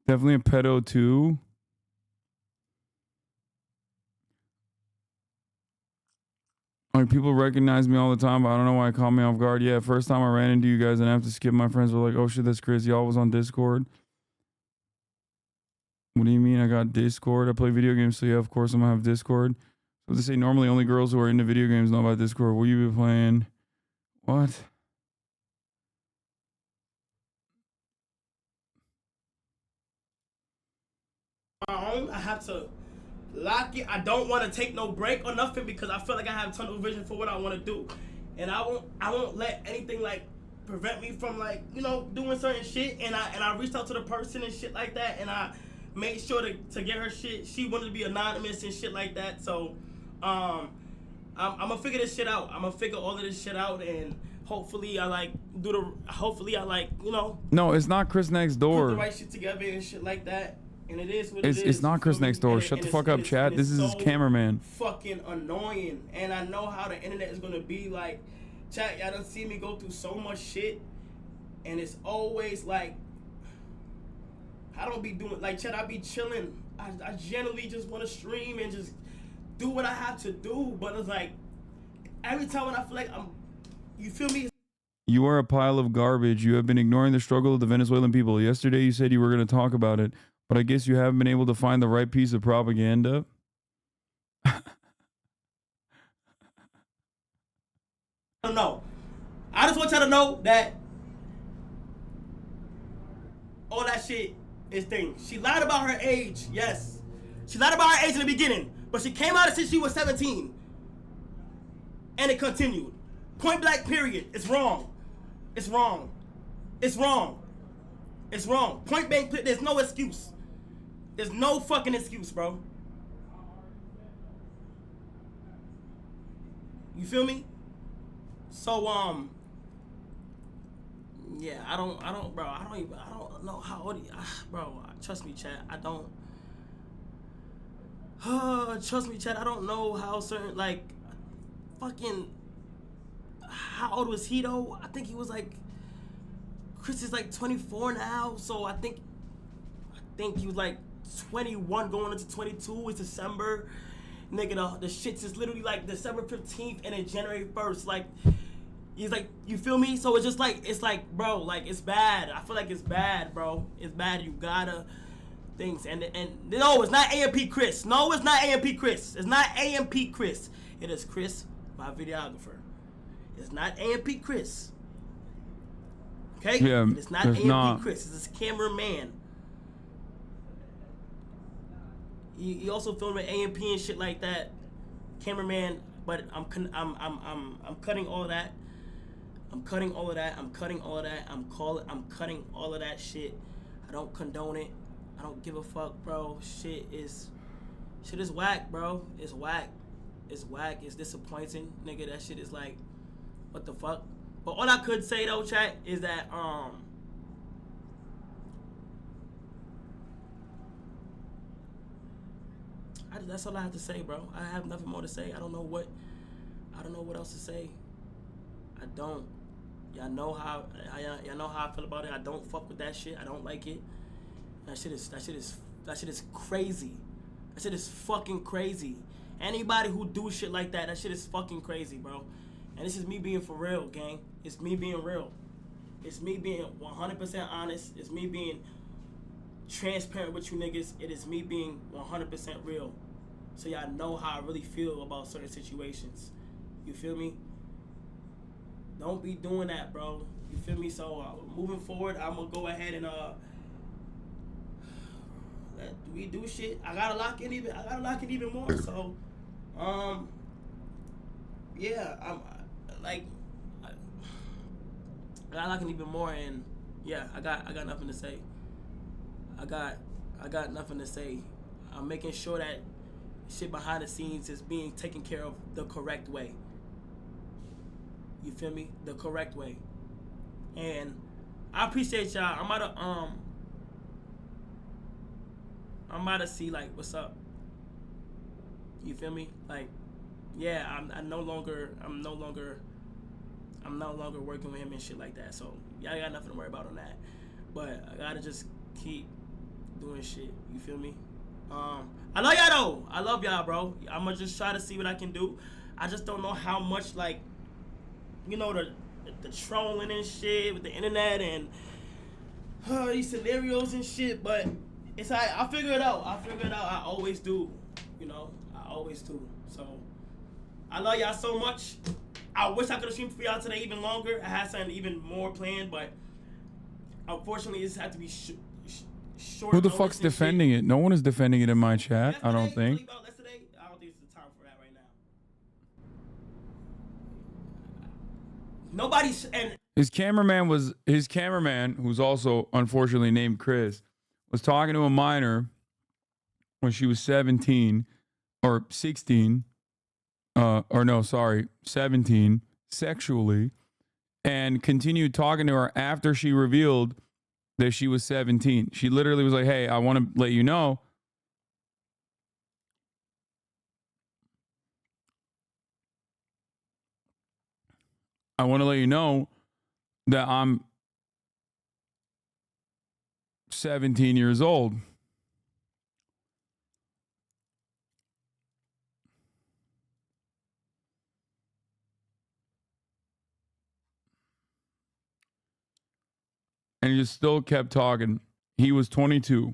Definitely a pedo too. Like, people recognize me all the time, but I don't know why it caught me off guard. Yeah, first time I ran into you guys and I have to skip, my friends were like, oh shit, that's crazy. Y'all was on Discord. What do you mean I got Discord? I play video games, so yeah, of course I'm gonna have Discord. So they say normally only girls who are into video games know about Discord. Will you be playing? What? I have to lock it. I don't want to take no break or nothing because I feel like I have tunnel vision for what I want to do, and I won't let anything like prevent me from like, you know, doing certain shit. And I reached out to the person and shit like that, and I made sure to get her shit. She wanted to be anonymous and shit like that. So I'm gonna figure this shit out. I'm gonna figure all of this shit out, and hopefully I you know. No, it's not Chris next door. Put the right shit together and shit like that. And it is what It's not Chris next door. Shut the fuck up, chat. This is his cameraman. Fucking annoying. And I know how the internet is gonna be like. Chat, y'all done see me go through so much shit. And it's always like, I don't be doing, like, chat, I be chilling. I generally just want to stream and just do what I have to do. But it's like, every time when I feel like you feel me? You are a pile of garbage. You have been ignoring the struggle of the Venezuelan people. Yesterday you said you were going to talk about it, but I guess you haven't been able to find the right piece of propaganda. I don't know. I just want y'all to know that all that shit is things. She lied about her age, yes. She lied about her age in the beginning, but she came out since she was 17. And it continued. Point blank, period. It's wrong. It's wrong. It's wrong. It's wrong. Point blank, there's no excuse. There's no fucking excuse, bro. You feel me? So, yeah, I don't know how old bro, trust me, chat, I don't, trust me, chat, I don't know how certain, like, fucking, how old was he, though? I think he was, like, Chris is, like, 24 now, so I think he was, like, 21 going into 22, it's December. Nigga, the shit's is literally, like, December 15th and then January 1st, like, he's like, you feel me? So it's just like, it's like, bro, like, it's bad. I feel like it's bad, bro. It's bad. You gotta things. And no, it's not AMP Chris. No, it's not AMP Chris. It's not AMP Chris. It is Chris, my videographer. It's not AMP Chris. Okay? Yeah, it's not AMP Chris. It's his cameraman. He also filmed with AMP and shit like that. Cameraman, but I'm cutting all of that. I'm cutting all of that. I'm cutting all of that. I'm cutting all of that shit. I don't condone it. I don't give a fuck, bro. Shit is whack, bro. It's whack. It's whack. It's disappointing, nigga. That shit is like, what the fuck? But all I could say though, chat, is that that's all I have to say, bro. I have nothing more to say. I don't know what else to say. I don't. Y'all know how I feel about it. I don't fuck with that shit. I don't like it. That shit is crazy. That shit is fucking crazy. Anybody who do shit like that shit is fucking crazy, bro. And this is me being for real, gang. It's me being real. It's me being 100% honest. It's me being transparent with you niggas. It is me being 100% real. So y'all know how I really feel about certain situations. You feel me? Don't be doing that, bro. You feel me? So moving forward, I'm gonna go ahead and let we do shit. I gotta lock in even more. So, yeah, I'm like, I like him even more, and yeah, I got nothing to say. I got nothing to say. I'm making sure that shit behind the scenes is being taken care of the correct way. You feel me? The correct way. And I appreciate y'all. I'm about to see like what's up. You feel me? Like, yeah, I'm no longer working with him and shit like that. So y'all got nothing to worry about on that. But I gotta just keep doing shit. You feel me? I love y'all though. I love y'all, bro. I'ma just try to see what I can do. I just don't know how much, like, you know, the trolling and shit with the internet and these scenarios and shit. But it's like, I'll figure it out. I always do. You know, I always do. So I love y'all so much. I wish I could have streamed for y'all today even longer. I had something even more planned, but unfortunately, this had to be short. Who the fuck's defending it? No one is defending it in my chat, I don't think. I don't think it's the time for that right now. Nobody's and His cameraman, who's also unfortunately named Chris, was talking to a minor when she was 17 or 16, 17, sexually, and continued talking to her after she revealed that she was 17. She literally was like, hey, I want to let you know that I'm 17 years old. And he just still kept talking. He was 22.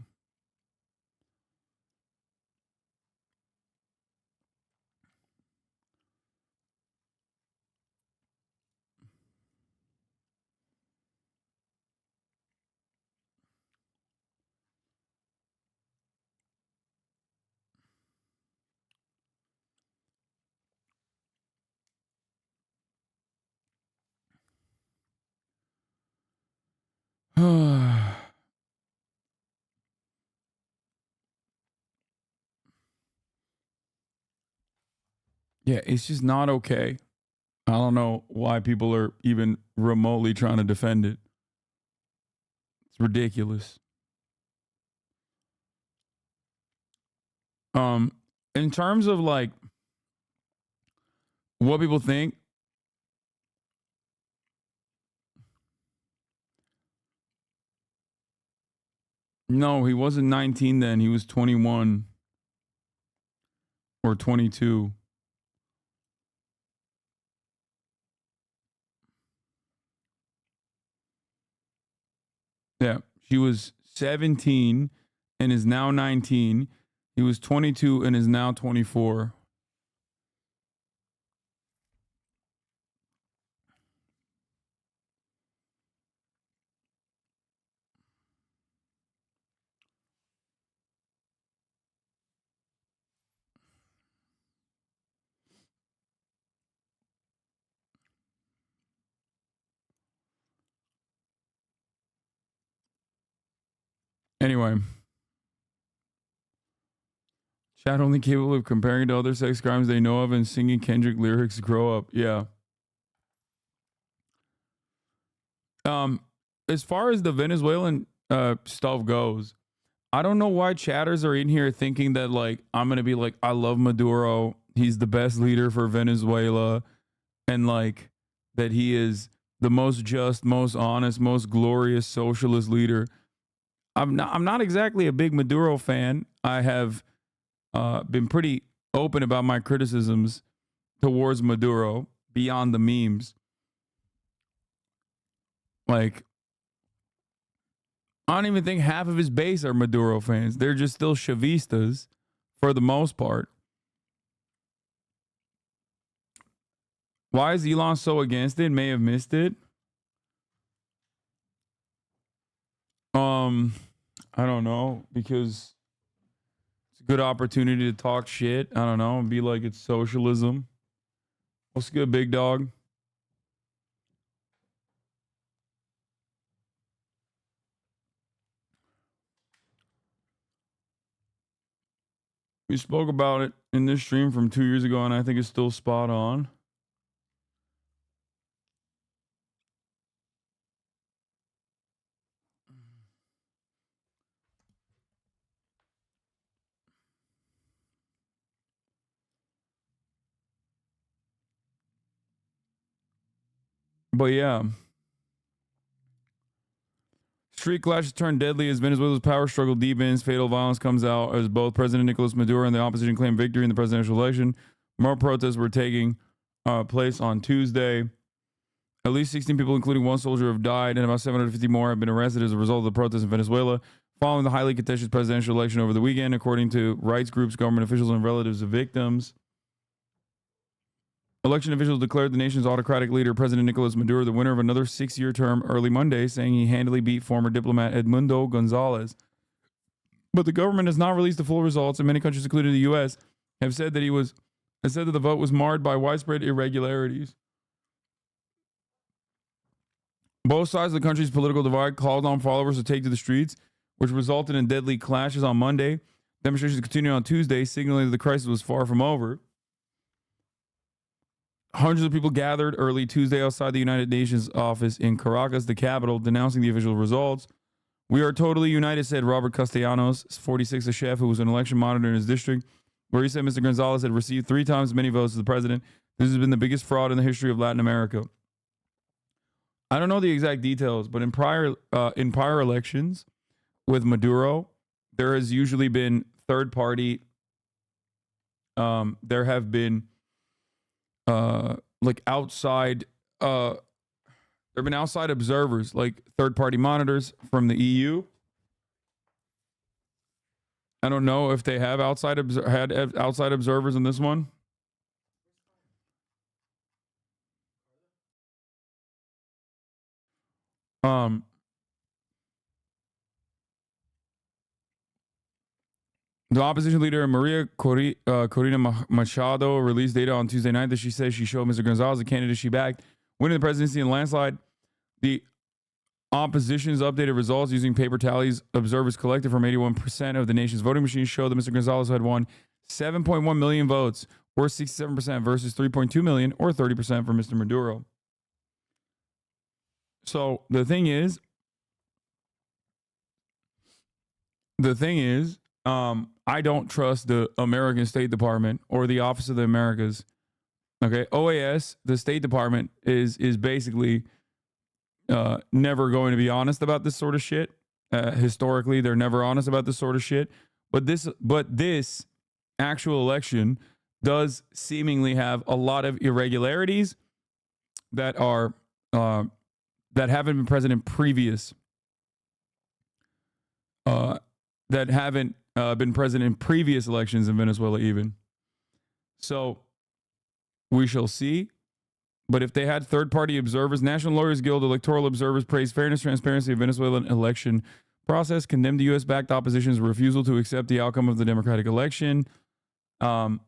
Yeah, it's just not okay. I don't know why people are even remotely trying to defend it. It's ridiculous. In terms of like what people think, no, he wasn't 19 then. He was 21 or 22. Yeah, she was 17 and is now 19. He was 22 and is now 24. Anyway, chat only capable of comparing to other sex crimes they know of and singing Kendrick lyrics. Grow up. Yeah. As far as the Venezuelan stuff goes, I don't know why chatters are in here thinking that like I'm gonna be like, I love Maduro. He's the best leader for Venezuela, and like that he is the most just, most honest, most glorious socialist leader. I'm not exactly a big Maduro fan. I have been pretty open about my criticisms towards Maduro beyond the memes. Like, I don't even think half of his base are Maduro fans. They're just still Chavistas for the most part. Why is Elon so against it? May have missed it. I don't know, because it's a good opportunity to talk shit. I don't know, and be like it's socialism. What's good, big dog? We spoke about it in this stream from 2 years ago, and I think it's still spot on. But yeah. Street clashes turn deadly as Venezuela's power struggle deepens. Fatal violence comes out as both President Nicolas Maduro and the opposition claim victory in the presidential election. More protests were taking place on Tuesday. At least 16 people, including one soldier, have died, and about 750 more have been arrested as a result of the protests in Venezuela following the highly contested presidential election over the weekend, according to rights groups, government officials, and relatives of victims. Election officials declared the nation's autocratic leader, President Nicolas Maduro, the winner of another 6-year term early Monday, saying he handily beat former diplomat Edmundo Gonzalez. But the government has not released the full results, and many countries, including the U.S., have said that the vote was marred by widespread irregularities. Both sides of the country's political divide called on followers to take to the streets, which resulted in deadly clashes on Monday. Demonstrations continued on Tuesday, signaling that the crisis was far from over. Hundreds of people gathered early Tuesday outside the United Nations office in Caracas, the capital, denouncing the official results. We are totally united, said Robert Castellanos, 46, a chef who was an election monitor in his district, where he said Mr. Gonzalez had received 3 times as many votes as the president. This has been the biggest fraud in the history of Latin America. I don't know the exact details, but in prior elections with Maduro, there has usually been third party. There have been like outside. There have been outside observers, like third party monitors from the EU. I don't know if they have outside observers in this one. The opposition leader Maria Corina Machado released data on Tuesday night that she says she showed Mr. Gonzalez, the candidate she backed, winning the presidency in a landslide. The opposition's updated results using paper tallies observers collected from 81% of the nation's voting machines show that Mr. Gonzalez had won 7.1 million votes, or 67%, versus 3.2 million, or 30%, for Mr. Maduro. So the thing is, I don't trust the American State Department or the Office of the Americas. Okay, OAS, the State Department, is basically never going to be honest about this sort of shit. Historically, they're never honest about this sort of shit. But this actual election does seemingly have a lot of irregularities that are that haven't been present in previous that haven't been present in previous elections in Venezuela even. So we shall see. But if they had third-party observers, National Lawyers Guild electoral observers praised fairness, transparency of Venezuelan election process, condemned the U.S.-backed opposition's refusal to accept the outcome of the democratic election. But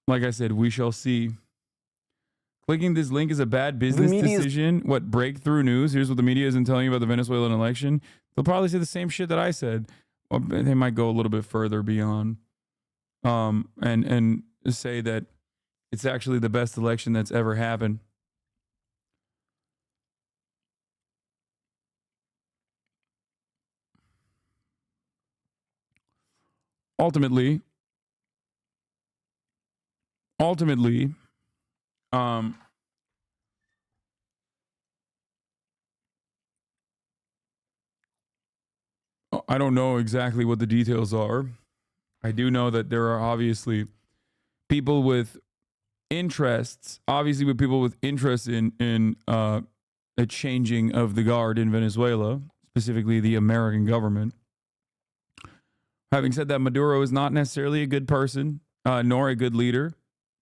like I said, we shall see. Clicking this link is a bad business decision. What breakthrough news? Here's what the media isn't telling you about the Venezuelan election. They'll probably say the same shit that I said. Or they might go a little bit further beyond, and say that it's actually the best election that's ever happened. Ultimately, I don't know exactly what the details are. I do know that there are obviously people with interests, in a changing of the guard in Venezuela, specifically the American government. Having said that, Maduro is not necessarily a good person, nor a good leader.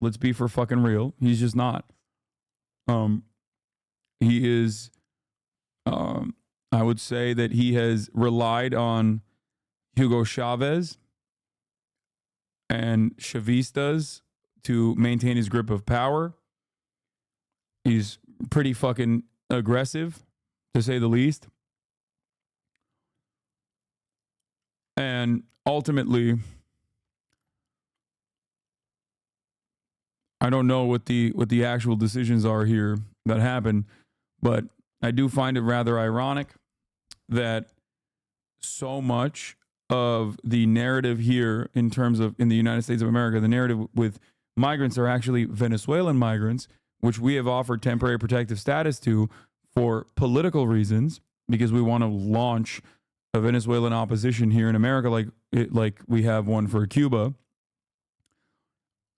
Let's be for fucking real. He's just not. He is, I would say that he has relied on Hugo Chavez and Chavistas to maintain his grip of power. He's pretty fucking aggressive, to say the least. And ultimately, I don't know what the actual decisions are here that happen, but I do find it rather ironic that so much of the narrative here in terms of in the United States of America, the narrative with migrants are actually Venezuelan migrants, which we have offered temporary protective status to for political reasons, because we want to launch a Venezuelan opposition here in America like we have one for Cuba.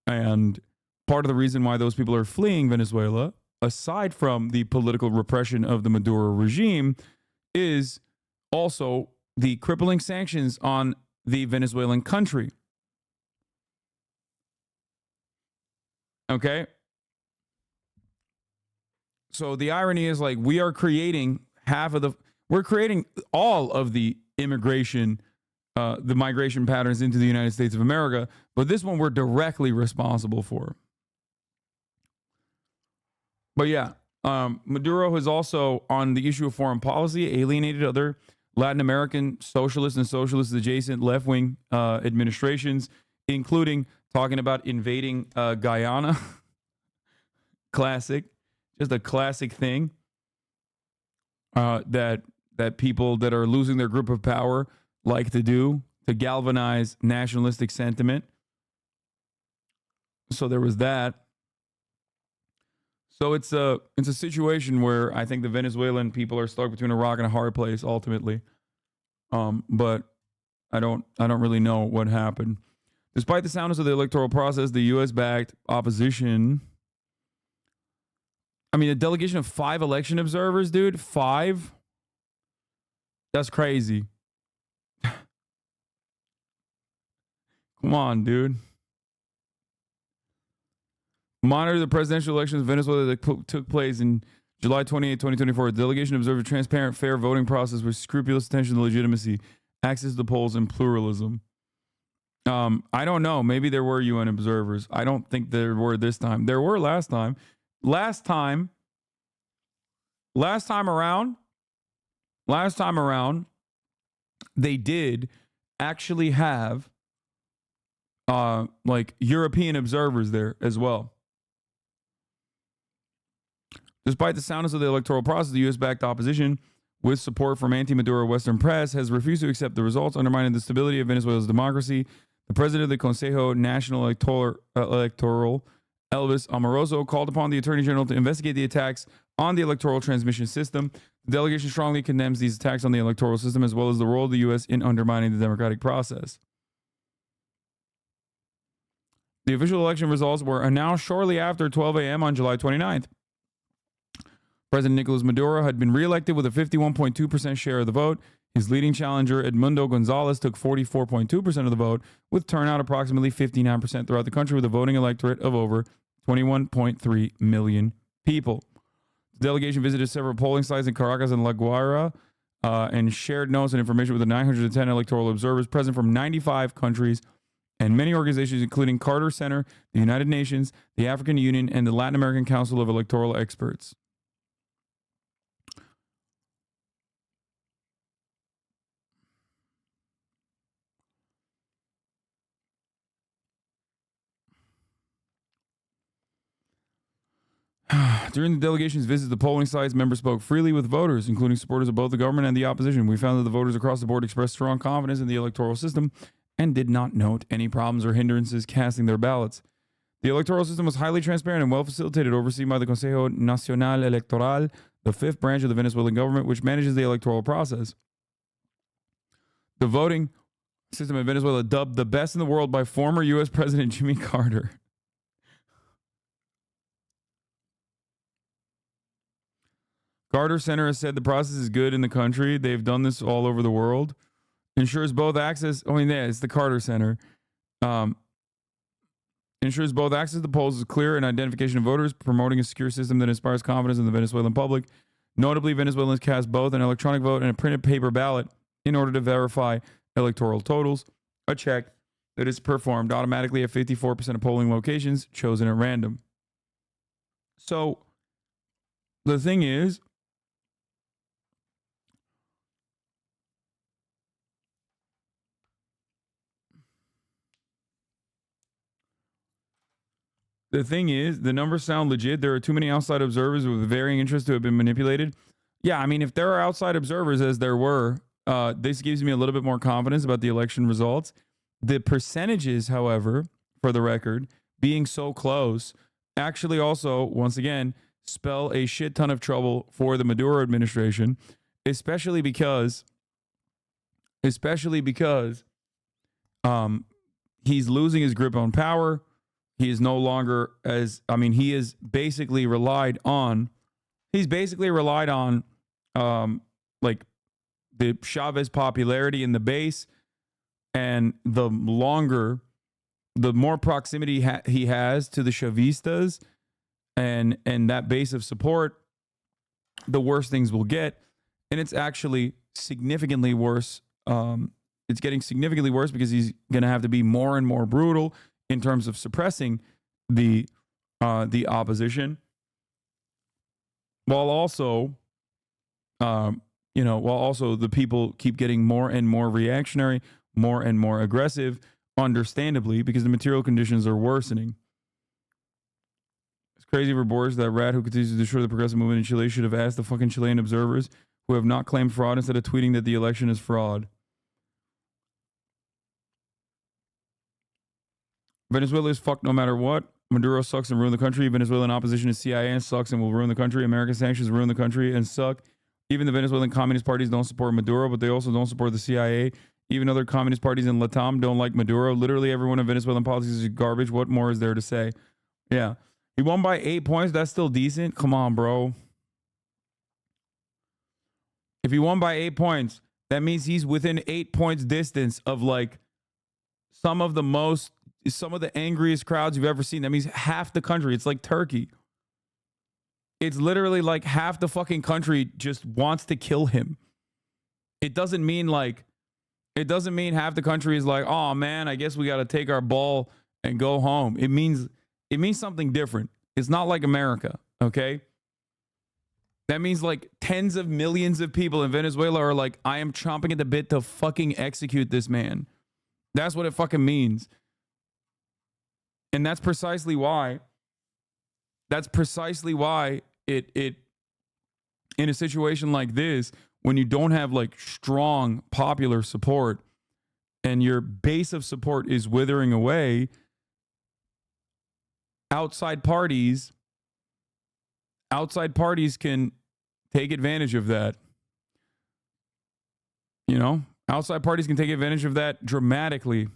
And part of the reason why those people are fleeing Venezuela, aside from the political repression of the Maduro regime, is also the crippling sanctions on the Venezuelan country. Okay? So the irony is, like, we're creating all of the immigration, the migration patterns into the United States of America, but this one we're directly responsible for. But yeah, Maduro has also, on the issue of foreign policy, alienated other Latin American socialists and socialist adjacent left-wing administrations, including talking about invading Guyana. Classic. Just a classic thing that people that are losing their grip of power like to do to galvanize nationalistic sentiment. So there was that. So it's a situation where I think the Venezuelan people are stuck between a rock and a hard place ultimately. But I don't really know what happened. Despite the soundness of the electoral process, the U.S.-backed opposition. I mean, a delegation of 5 election observers, dude. 5? That's crazy. Come on, dude. Monitor the presidential elections in Venezuela that took place in July 28, 2024. The delegation observed a transparent, fair voting process with scrupulous attention to legitimacy, access to the polls, and pluralism. I don't know. Maybe there were UN observers. I don't think there were this time. There were last time. Last time around, they did actually have like European observers there as well. Despite the soundness of the electoral process, the U.S.-backed opposition, with support from anti-Maduro Western press, has refused to accept the results, undermining the stability of Venezuela's democracy. The president of the Consejo Nacional Electoral, Elvis Amoroso, called upon the Attorney General to investigate the attacks on the electoral transmission system. The delegation strongly condemns these attacks on the electoral system, as well as the role of the U.S. in undermining the democratic process. The official election results were announced shortly after 12 a.m. on July 29th. President Nicolas Maduro had been reelected with a 51.2% share of the vote. His leading challenger, Edmundo Gonzalez, took 44.2% of the vote, with turnout approximately 59% throughout the country, with a voting electorate of over 21.3 million people. The delegation visited several polling sites in Caracas and La Guaira and shared notes and information with the 910 electoral observers present from 95 countries and many organizations, including Carter Center, the United Nations, the African Union, and the Latin American Council of Electoral Experts. During the delegation's visit to the polling sites, members spoke freely with voters, including supporters of both the government and the opposition. We found that the voters across the board expressed strong confidence in the electoral system and did not note any problems or hindrances casting their ballots. The electoral system was highly transparent and well facilitated, overseen by the Consejo Nacional Electoral, the 5th branch of the Venezuelan government, which manages the electoral process. The voting system in Venezuela, dubbed the best in the world by former U.S. President Jimmy Carter. Carter Center has said the process is good in the country. They've done this all over the world. Ensures both access. I mean, yeah, it's the Carter Center. Ensures both access to the polls is clear and identification of voters, promoting a secure system that inspires confidence in the Venezuelan public. Notably, Venezuelans cast both an electronic vote and a printed paper ballot in order to verify electoral totals. A check that is performed automatically at 54% of polling locations chosen at random. So the thing is, the thing is, the numbers sound legit. There are too many outside observers with varying interests who have been manipulated. Yeah, I mean, if there are outside observers, as there were, this gives me a little bit more confidence about the election results. The percentages, however, for the record, being so close, actually also, once again, spell a shit ton of trouble for the Maduro administration, especially because he's losing his grip on power. He is no longer he is basically relied on. He's basically relied on, like the Chavez popularity in the base, and the more proximity he has to the Chavistas and that base of support, the worse things will get. And it's actually significantly worse. It's getting significantly worse because he's going to have to be more and more brutal in terms of suppressing the opposition, while also the people keep getting more and more reactionary, more and more aggressive, understandably, because the material conditions are worsening. It's crazy for Boris, that rat who continues to destroy the progressive movement in Chile, should have asked the fucking Chilean observers who have not claimed fraud instead of tweeting that the election is fraud. Venezuela is fucked no matter what. Maduro sucks and ruin the country. Venezuelan opposition is CIA and sucks and will ruin the country. American sanctions ruin the country and suck. Even the Venezuelan communist parties don't support Maduro, but they also don't support the CIA. Even other communist parties in Latam don't like Maduro. Literally everyone in Venezuelan politics is garbage. What more is there to say? Yeah. He won by 8 points. That's still decent. Come on, bro. If he won by 8 points, that means he's within 8 points distance of like some of the angriest crowds you've ever seen. That means half the country. It's like Turkey. It's literally like half the fucking country just wants to kill him. It doesn't mean half the country is like, oh man, I guess we got to take our ball and go home. It means something different. It's not like America, okay? That means like tens of millions of people in Venezuela are like, I am chomping at the bit to fucking execute this man. That's what it fucking means. And that's precisely why it in a situation like this, when you don't have like strong popular support and your base of support is withering away, outside parties can take advantage of that. You know, outside parties can take advantage of that dramatically.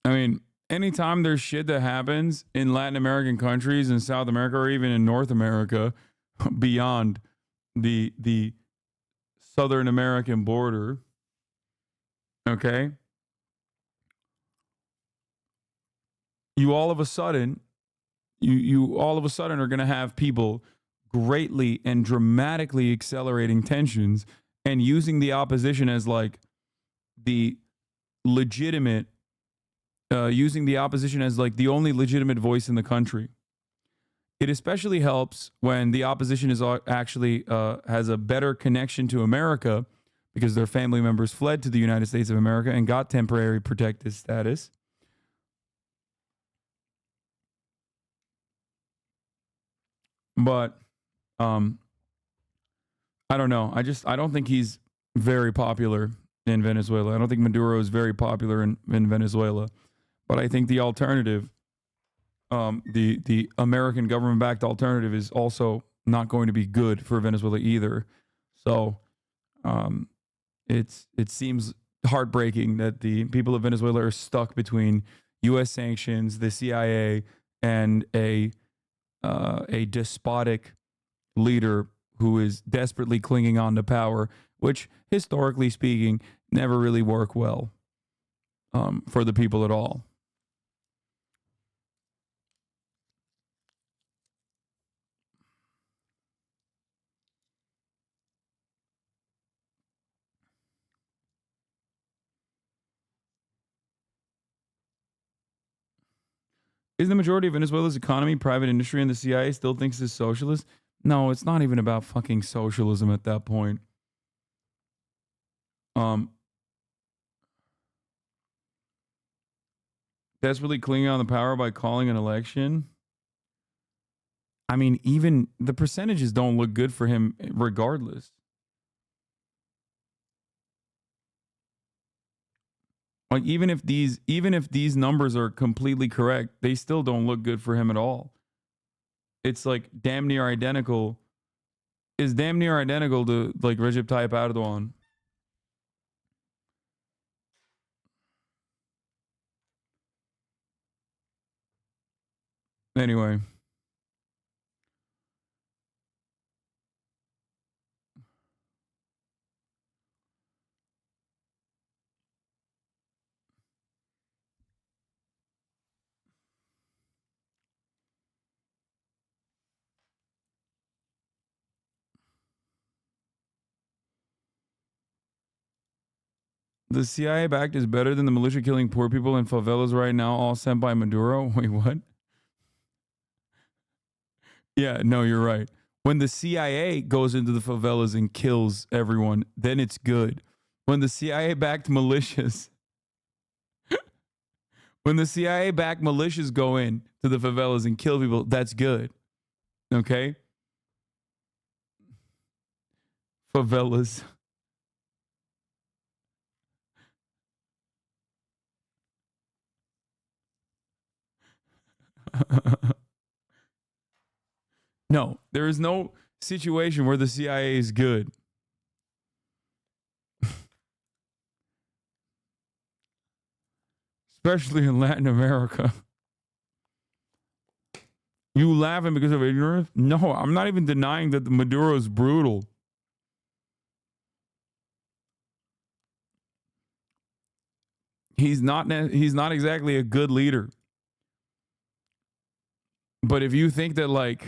I mean, anytime there's shit that happens in Latin American countries, in South America, or even in North America, beyond the Southern American border, okay, you all of a sudden are going to have people greatly and dramatically accelerating tensions and using the opposition as like the legitimate, using the opposition as like the only legitimate voice in the country. It especially helps when the opposition is actually has a better connection to America because their family members fled to the United States of America and got temporary protected status. But I don't know. I don't think he's very popular in Venezuela. I don't think Maduro is very popular in Venezuela. But I think the alternative, the American government-backed alternative, is also not going to be good for Venezuela either. So it seems heartbreaking that the people of Venezuela are stuck between U.S. sanctions, the CIA, and a despotic leader who is desperately clinging on to power, which, historically speaking, never really work well for the people at all. Isn't the majority of Venezuela's economy private industry, and the CIA still thinks it's socialist? No, it's not even about fucking socialism at that point. Desperately clinging on the power by calling an election. I mean, even the percentages don't look good for him regardless. Like even if these numbers are completely correct, they still don't look good for him at all. It's like damn near identical. Is damn near identical to like Recep Tayyip Erdogan. Anyway. The CIA backed is better than the militia killing poor people in favelas right now, all sent by Maduro. Wait, what? Yeah, no, you're right. When the CIA goes into the favelas and kills everyone, then it's good. When the CIA backed militias, when the CIA backed militias go in to the favelas and kill people, that's good. Okay? Favelas. No, there is no situation where the CIA is good. Especially in Latin America. You laughing because of ignorance? No, I'm not even denying that the Maduro is brutal. He's not exactly a good leader. But if you think that, like,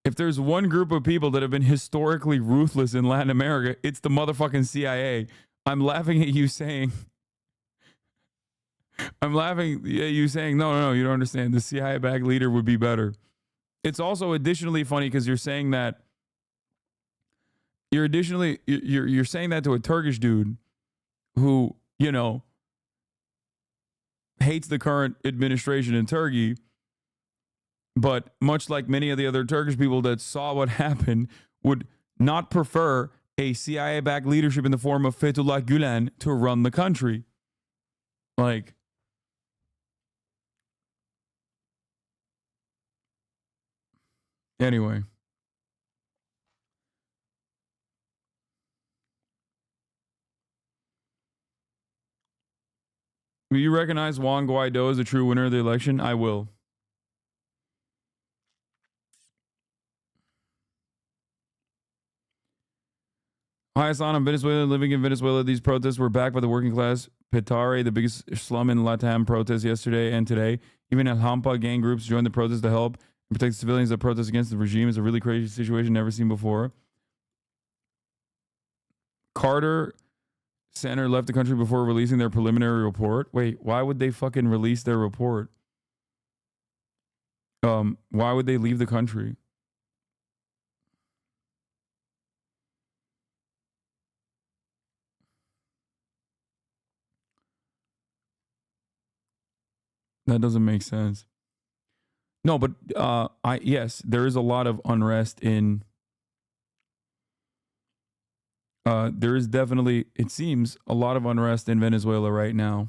if there's one group of people that have been historically ruthless in Latin America, it's the motherfucking CIA. I'm laughing at you saying, no, you don't understand. The CIA-backed leader would be better. It's also additionally funny because you're saying that, you're saying that to a Turkish dude who, you know, hates the current administration in Turkey. But much like many of the other Turkish people that saw what happened, would not prefer a CIA-backed leadership in the form of Fethullah Gülen to run the country. Like, anyway. Will you recognize Juan Guaido as the true winner of the election? I will. Hi, Hasan. I'm Venezuelan, living in Venezuela. These protests were backed by the working class. Petare, the biggest slum in Latam, protests yesterday and today. Even El Hampa gang groups joined the protests to help and protect civilians that protest against the regime. It's a really crazy situation never seen before. Carter Center left the country before releasing their preliminary report. Wait, why would they fucking release their report? Why would they leave the country? That doesn't make sense. No, but yes, there is a lot of unrest in. There is definitely, it seems, a lot of unrest in Venezuela right now.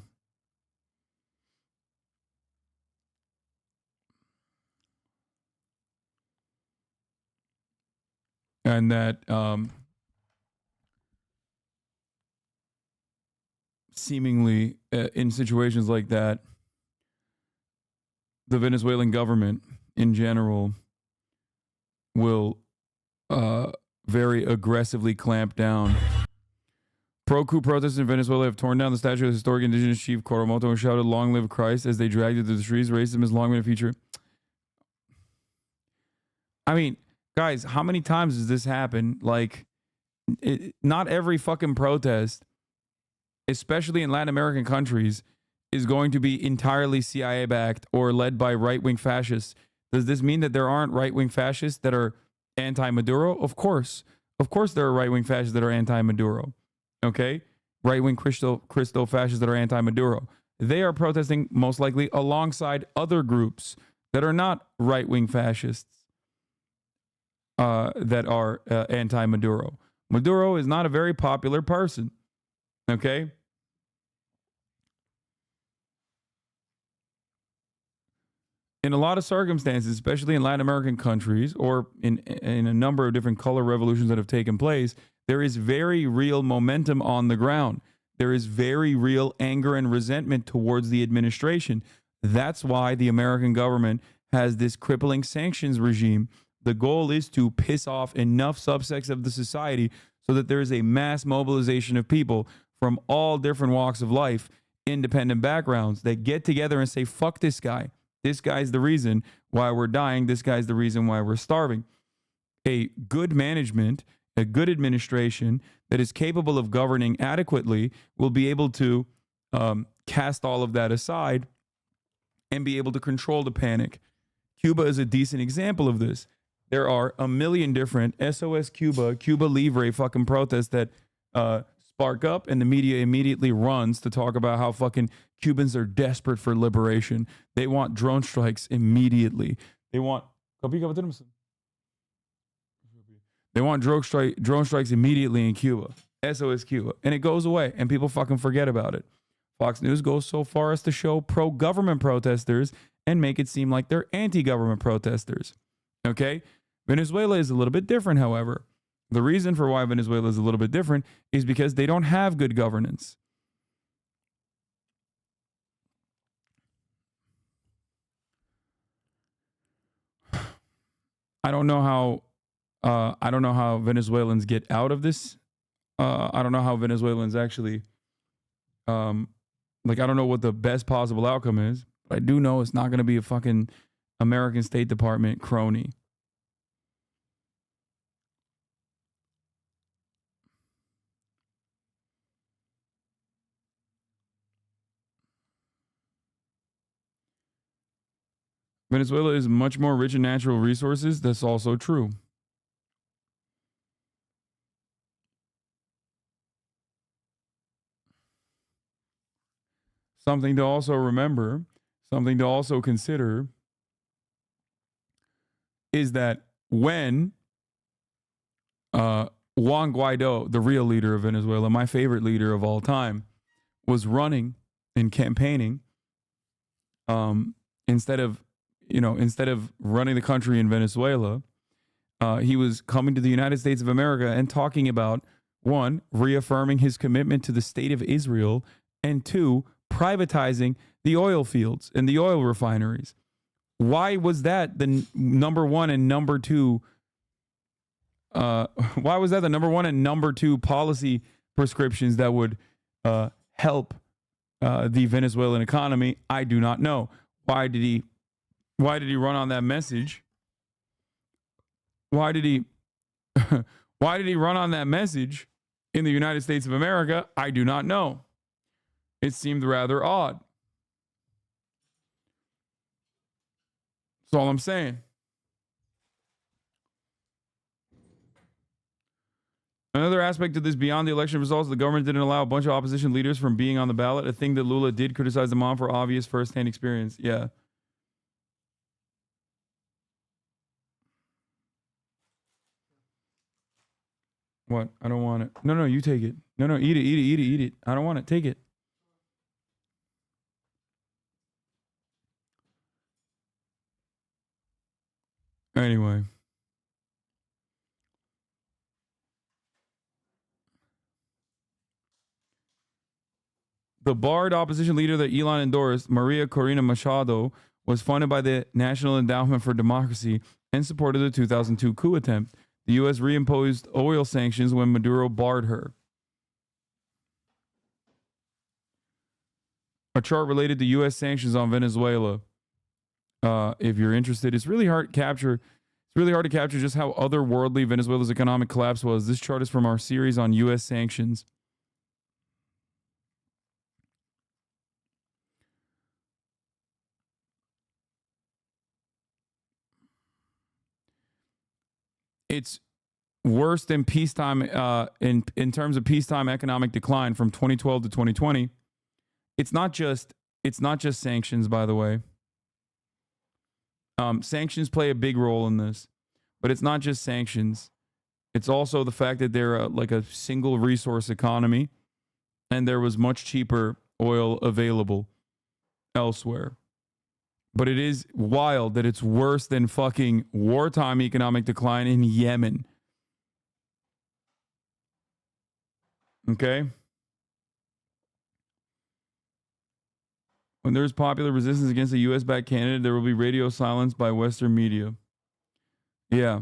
And that seemingly in situations like that, the Venezuelan government in general will very aggressively clamp down. Pro-coup protesters in Venezuela have torn down the statue of the historic indigenous chief Coromoto and shouted, "Long live Christ," as they dragged it through the streets. Racism has long been a feature. I mean, guys, how many times does this happen? Like, not every fucking protest, especially in Latin American countries, is going to be entirely CIA backed or led by right-wing fascists. Does this mean that there aren't right-wing fascists that are anti-Maduro? Of course. Of course there are right-wing fascists that are anti-Maduro. Okay? Right-wing Christo fascists that are anti-Maduro. They are protesting most likely alongside other groups that are not right-wing fascists that are anti-Maduro. Maduro is not a very popular person. Okay? In a lot of circumstances, especially in Latin American countries or in a number of different color revolutions that have taken place, there is very real momentum on the ground. There is very real anger and resentment towards the administration. That's why the American government has this crippling sanctions regime. The goal is to piss off enough subsects of the society so that there is a mass mobilization of people from all different walks of life, independent backgrounds, that get together and say, fuck this guy. This guy's the reason why we're dying. This guy's the reason why we're starving. A good management, a good administration that is capable of governing adequately will be able to cast all of that aside and be able to control the panic. Cuba is a decent example of this. There are a million different SOS Cuba, Cuba Libre fucking protests that spark up, and the media immediately runs to talk about how fucking Cubans are desperate for liberation. They want drone strikes immediately. They want drone strikes immediately in Cuba. SOS Cuba. And it goes away, and people fucking forget about it. Fox News goes so far as to show pro-government protesters and make it seem like they're anti-government protesters. Okay? Venezuela is a little bit different, however. The reason for why Venezuela is a little bit different is because they don't have good governance. I don't know how Venezuelans get out of this. I don't know how Venezuelans actually I don't know what the best possible outcome is. But I do know it's not going to be a fucking American State Department crony. Venezuela is much more rich in natural resources. That's also true. Something to also remember, something to also consider is that when Juan Guaido, the real leader of Venezuela, my favorite leader of all time, was running and campaigning, instead of running the country in Venezuela, he was coming to the United States of America and talking about, one, reaffirming his commitment to the state of Israel, and two, privatizing the oil fields and the oil refineries. Why was that the number one and number two? Why was that the number one and number two policy prescriptions that would help the Venezuelan economy? I do not know. Why did he run on that message? Why did he run on that message in the United States of America? I do not know. It seemed rather odd. That's all I'm saying. Another aspect of this, beyond the election results, the government didn't allow a bunch of opposition leaders from being on the ballot, a thing that Lula did criticize them on for obvious firsthand experience. Yeah. What? I don't want it. No, you take it. No, eat it. I don't want it. Take it. Anyway. The barred opposition leader that Elon endorsed, Maria Corina Machado, was funded by the National Endowment for Democracy and supported the 2002 coup attempt. The U.S. reimposed oil sanctions when Maduro barred her. A chart related to U.S. sanctions on Venezuela. If you're interested, it's really hard to capture. It's really hard to capture just how otherworldly Venezuela's economic collapse was. This chart is from our series on U.S. sanctions. it's worse than peacetime in terms of peacetime economic decline from 2012 to 2020. It's not just sanctions, by the way. Sanctions play a big role in this, but it's not just sanctions. It's also the fact that they're like a single resource economy, and there was much cheaper oil available elsewhere. But it is wild that it's worse than fucking wartime economic decline in Yemen. Okay? When there's popular resistance against a U.S.-backed candidate, there will be radio silence by Western media. Yeah.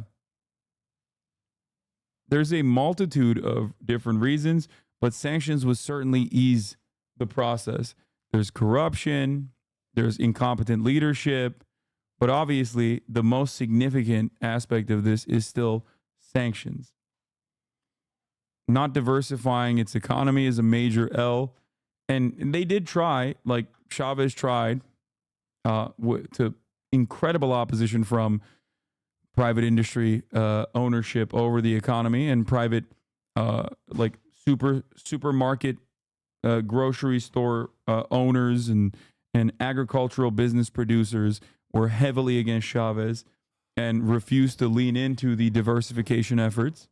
There's a multitude of different reasons, but sanctions would certainly ease the process. There's corruption, there's incompetent leadership, but obviously the most significant aspect of this is still sanctions. Not diversifying its economy is a major L. And they did try, like Chavez tried, to incredible opposition from private industry ownership over the economy and private like supermarket grocery store owners and agricultural business producers were heavily against Chavez and refused to lean into the diversification efforts.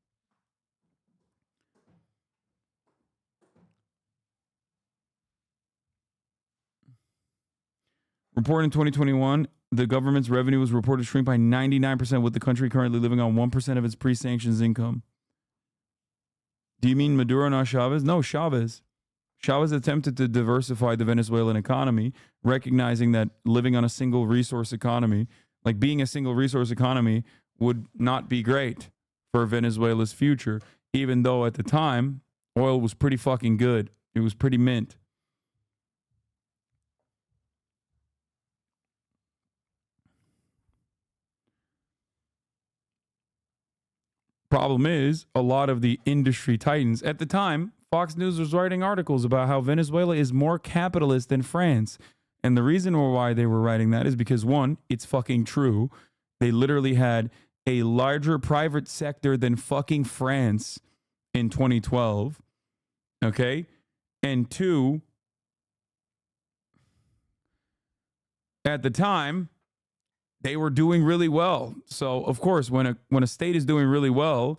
Reported in 2021, the government's revenue was reported to shrink by 99%, with the country currently living on 1% of its pre-sanctions income. Do you mean Maduro, not Chavez? No, Chavez. Chavez attempted to diversify the Venezuelan economy, recognizing that living on a single resource economy, like being a single resource economy, would not be great for Venezuela's future, even though at the time, oil was pretty fucking good. It was pretty mint. Problem is, a lot of the industry titans at the time, Fox News was writing articles about how Venezuela is more capitalist than France. And the reason why they were writing that is because, one, it's fucking true. They literally had a larger private sector than fucking France in 2012. Okay? And two, at the time, they were doing really well. So, of course, when a state is doing really well,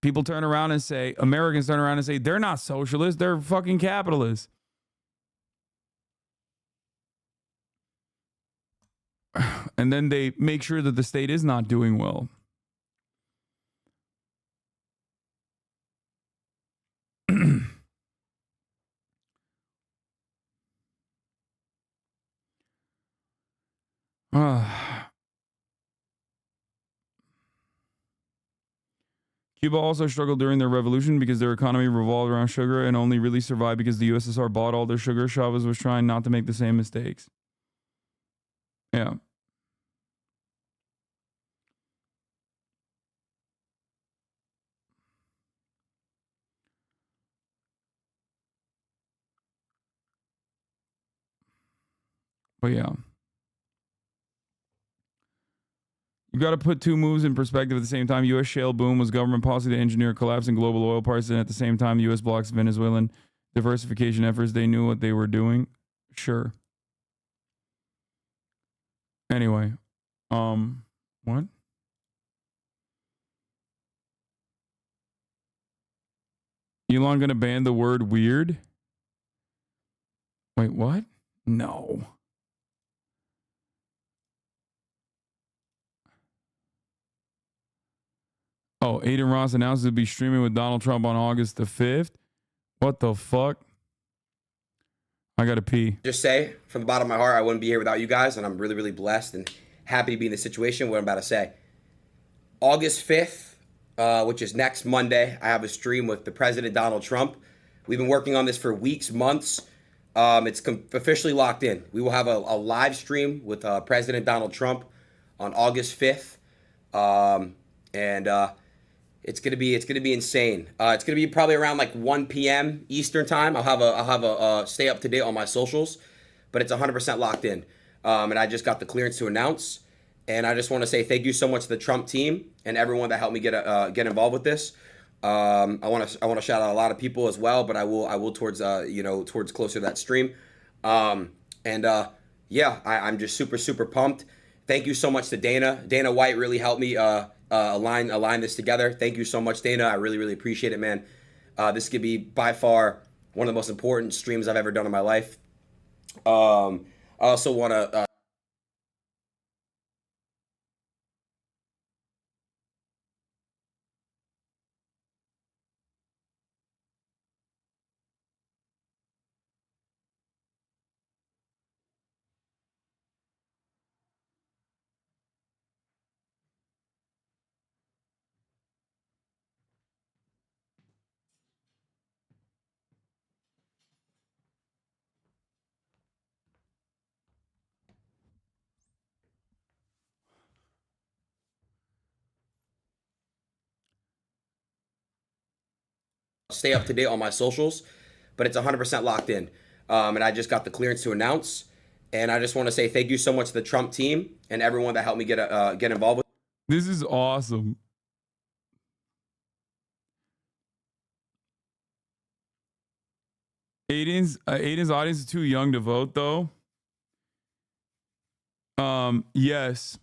people turn around and say, Americans turn around and say, they're not socialists, they're fucking capitalists. And then they make sure that the state is not doing well. Cuba also struggled during their revolution because their economy revolved around sugar and only really survived because the USSR bought all their sugar. Chavez was trying not to make the same mistakes. Yeah. But yeah. You got to put two moves in perspective at the same time. U.S. shale boom was government policy to engineer a collapse in global oil prices, and at the same time, the U.S. blocks Venezuelan diversification efforts. They knew what they were doing. Sure. Anyway, what? Elon gonna ban the word weird? Wait, what? No. Oh, Adin Ross announced to be streaming with Donald Trump on August the 5th. What the fuck? I gotta pee. Just say, from the bottom of my heart, I wouldn't be here without you guys, and I'm really, really blessed and happy to be in this situation. What I'm about to say. August 5th, which is next Monday, I have a stream with the President Donald Trump. We've been working on this for weeks, months. It's officially locked in. We will have a live stream with President Donald Trump on August 5th. It's gonna be insane. It's gonna be probably around like 1 p.m. Eastern time. I'll have a stay up to date on my socials, but it's 100% locked in. And I just got the clearance to announce. And I just want to say thank you so much to the Trump team and everyone that helped me get involved with this. I want to shout out a lot of people as well, but I will towards towards closer to that stream. Yeah, I'm just super pumped. Thank you so much to Dana. Dana White really helped me align this together. Thank you so much, Dana. I really appreciate it, man. This could be by far one of the most important streams I've ever done in my life. I also want to stay up to date on my socials, but it's 100% locked in. And I just got the clearance to announce. And I just want to say thank you so much to the Trump team and everyone that helped me get involved with. This is awesome. Adin's audience is too young to vote, though. Yes.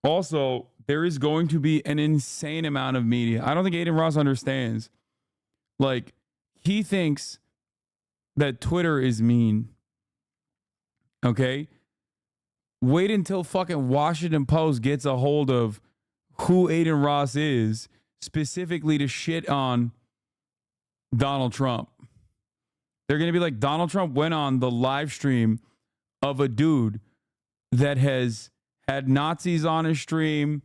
Also, there is going to be an insane amount of media. I don't think Adin Ross understands. Like, he thinks that Twitter is mean. Okay? Wait until fucking Washington Post gets a hold of who Adin Ross is, specifically to shit on Donald Trump. They're going to be like, Donald Trump went on the live stream of a dude that has had Nazis on his stream,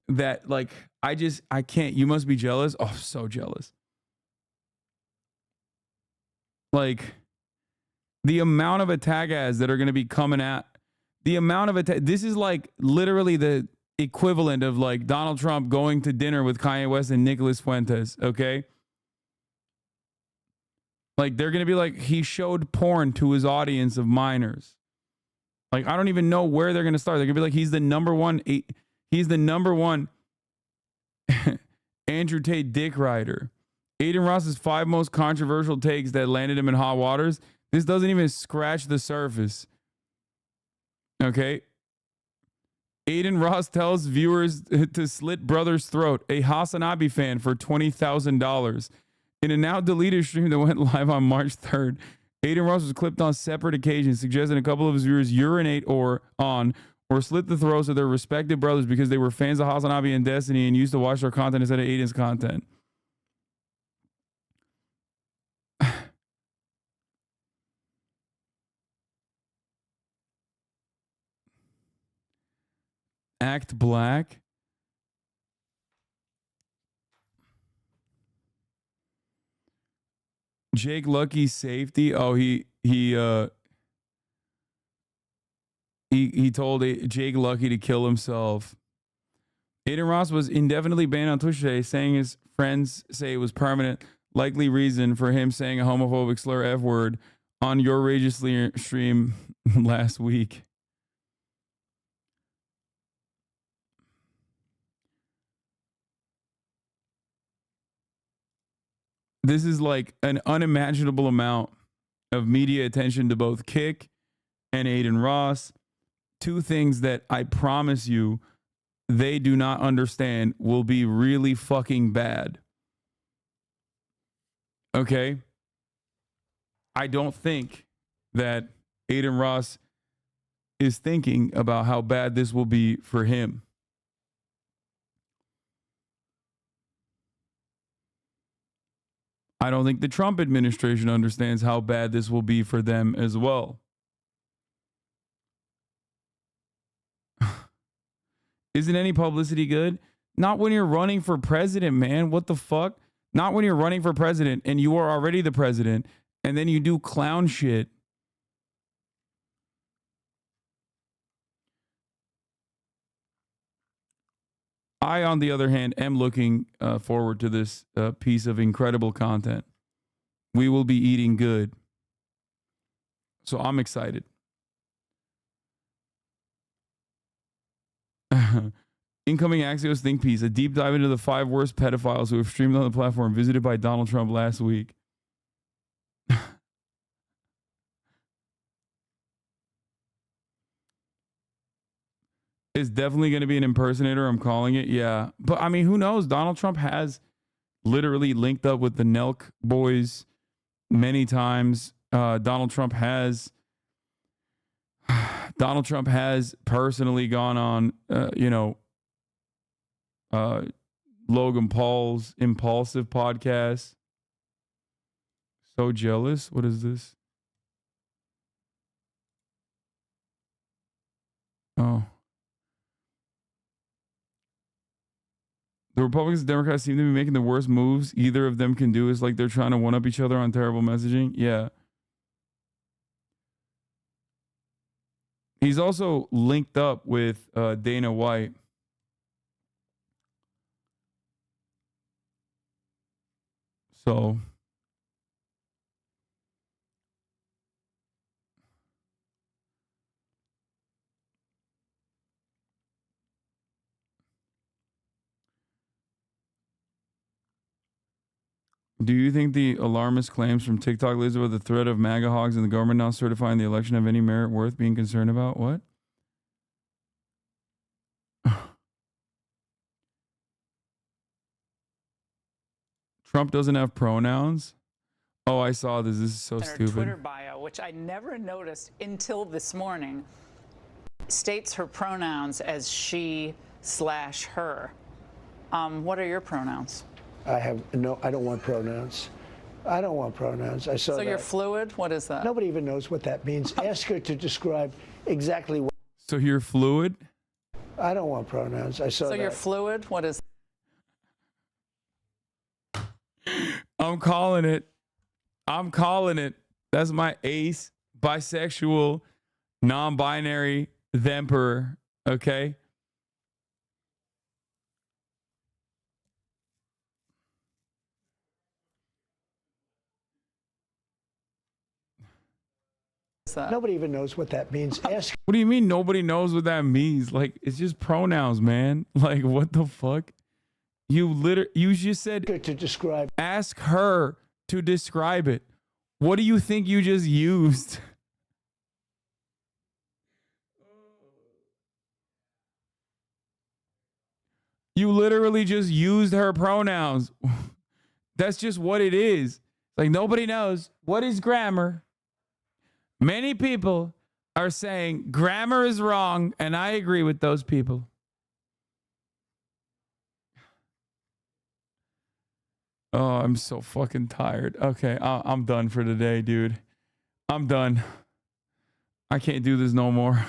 that, like, I can't. You must be jealous. Oh, so jealous. Like, the amount of attack ads that are going to be coming at, the amount of attack. This is like literally the equivalent of like Donald Trump going to dinner with Kanye West and Nicholas Fuentes. Okay. Like, they're going to be like, he showed porn to his audience of minors. Like, I don't even know where they're going to start. They're going to be like, he's the number one Andrew Tate dick rider. Adin Ross's 5 most controversial takes that landed him in hot waters. This doesn't even scratch the surface. Okay. Adin Ross tells viewers to slit brother's throat. A HasanAbi fan for $20,000. In a now deleted stream that went live on March 3rd, Adin Ross was clipped on separate occasions, suggesting a couple of his viewers urinate or slit the throats of their respective brothers because they were fans of HasanAbi and Destiny and used to watch their content instead of Adin's content. Act Black. Jake Lucky's safety. Oh, he told Jake Lucky to kill himself. Adin Ross was indefinitely banned on Twitch today, saying his friends say it was permanent. Likely reason for him saying a homophobic slur F word on your Rageously stream last week. This is like an unimaginable amount of media attention to both Kick and Adin Ross. 2 things that I promise you they do not understand will be really fucking bad. Okay? I don't think that Adin Ross is thinking about how bad this will be for him. I don't think the Trump administration understands how bad this will be for them as well. Isn't any publicity good? Not when you're running for president, man. What the fuck? Not when you're running for president and you are already the president and then you do clown shit. I, on the other hand, am looking forward to this piece of incredible content. We will be eating good. So I'm excited. Incoming Axios think piece, a deep dive into the 5 worst pedophiles who have streamed on the platform visited by Donald Trump last week. It's definitely going to be an impersonator. I'm calling it. Yeah. But I mean, who knows? Donald Trump has literally linked up with the Nelk boys many times. Donald Trump has personally gone on, Logan Paul's Impulsive podcast. So jealous. What is this? Oh. The Republicans and Democrats seem to be making the worst moves either of them can do. Is like they're trying to one-up each other on terrible messaging. Yeah. He's also linked up with Dana White. So do you think the alarmist claims from TikTok leaders about the threat of MAGA hogs and the government not certifying the election have any merit worth being concerned about? What? Trump doesn't have pronouns? Oh, I saw this. This is so stupid. Twitter bio, which I never noticed until this morning, states her pronouns as she/her. What are your pronouns? I don't want pronouns. I don't want pronouns. I saw that. So you're fluid? What is that? Nobody even knows what that means. Ask her to describe exactly what. So you're fluid? I don't want pronouns. I saw that. So you're fluid? What is I'm calling it. I'm calling it. That's my ace, bisexual, non-binary, the emperor. Okay? Nobody even knows what that means. Ask. What do you mean nobody knows what that means? Like, it's just pronouns, man. Like, what the fuck? You just said to describe. Ask her to describe it. What do you think you just used? You literally just used her pronouns. That's just what it is. Like, nobody knows. What is grammar? Many people are saying grammar is wrong, and I agree with those people. Oh, I'm so fucking tired. Okay, I'm done for today, dude. I'm done. I can't do this no more.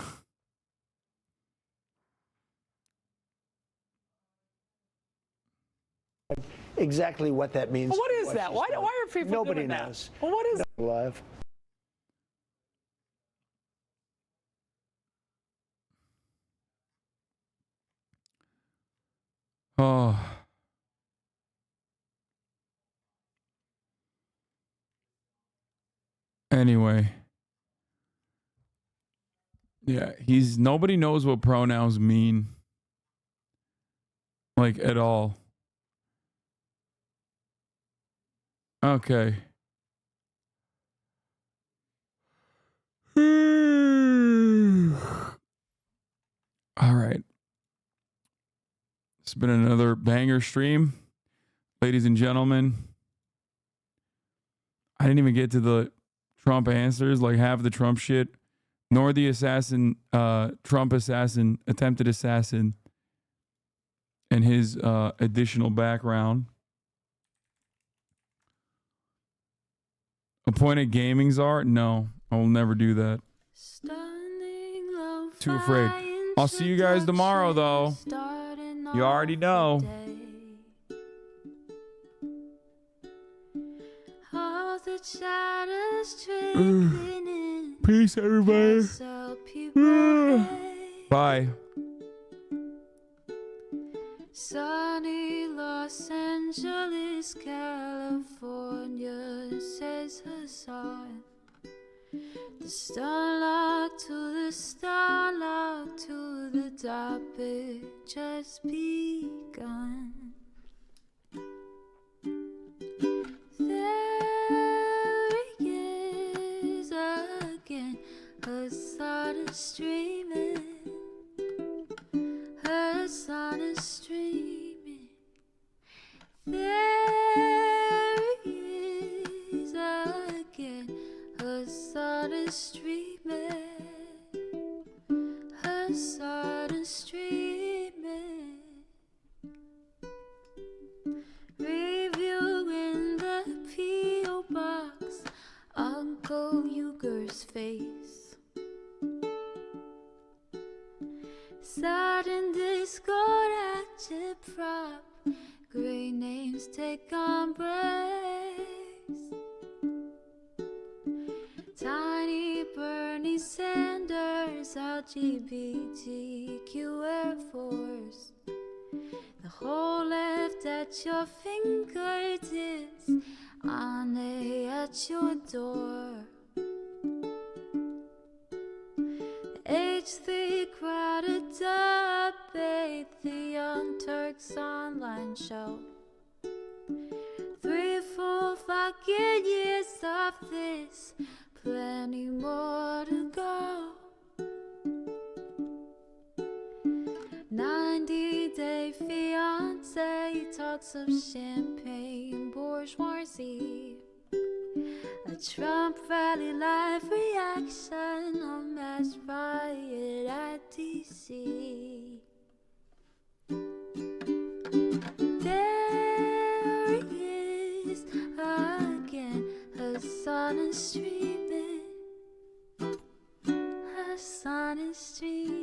Exactly what that means. What is that? Why are people Nobody doing knows. that? Well, what is Live. Oh. Anyway. Yeah, nobody knows what pronouns mean. Like, at all. Okay. All right. It's been another banger stream. Ladies and gentlemen, I didn't even get to the Trump answers, like half the Trump shit, nor the Trump assassin, attempted assassin, and his additional background. Appointed gaming czar? No, I will never do that. Too afraid. I'll see you guys tomorrow, though. You already know. Peace, everybody. Bye. Sunny Los Angeles, California, says Hasan. The starlock to the topic just begun. There he is again, Hasan is streaming. Hasan is streaming. There he is again, Hasan is streaming. Hasan is streaming. Reviewing the P.O. box, Uncle Uyghur's face. Sudden discord agitprop, great names take embrace. Tiny Bernie Sanders, LGBTQ Air Force. The whole left at your fingertips, Ane at your door. The H3 crowded debate, the Young Turks online show. 3 full fucking years of this, plenty more to go. 90-day fiance talks of champagne bourgeoisie. A Trump rally live reaction, a mass riot at DC. There he is again, Hasan is streaming. Hasan is streaming.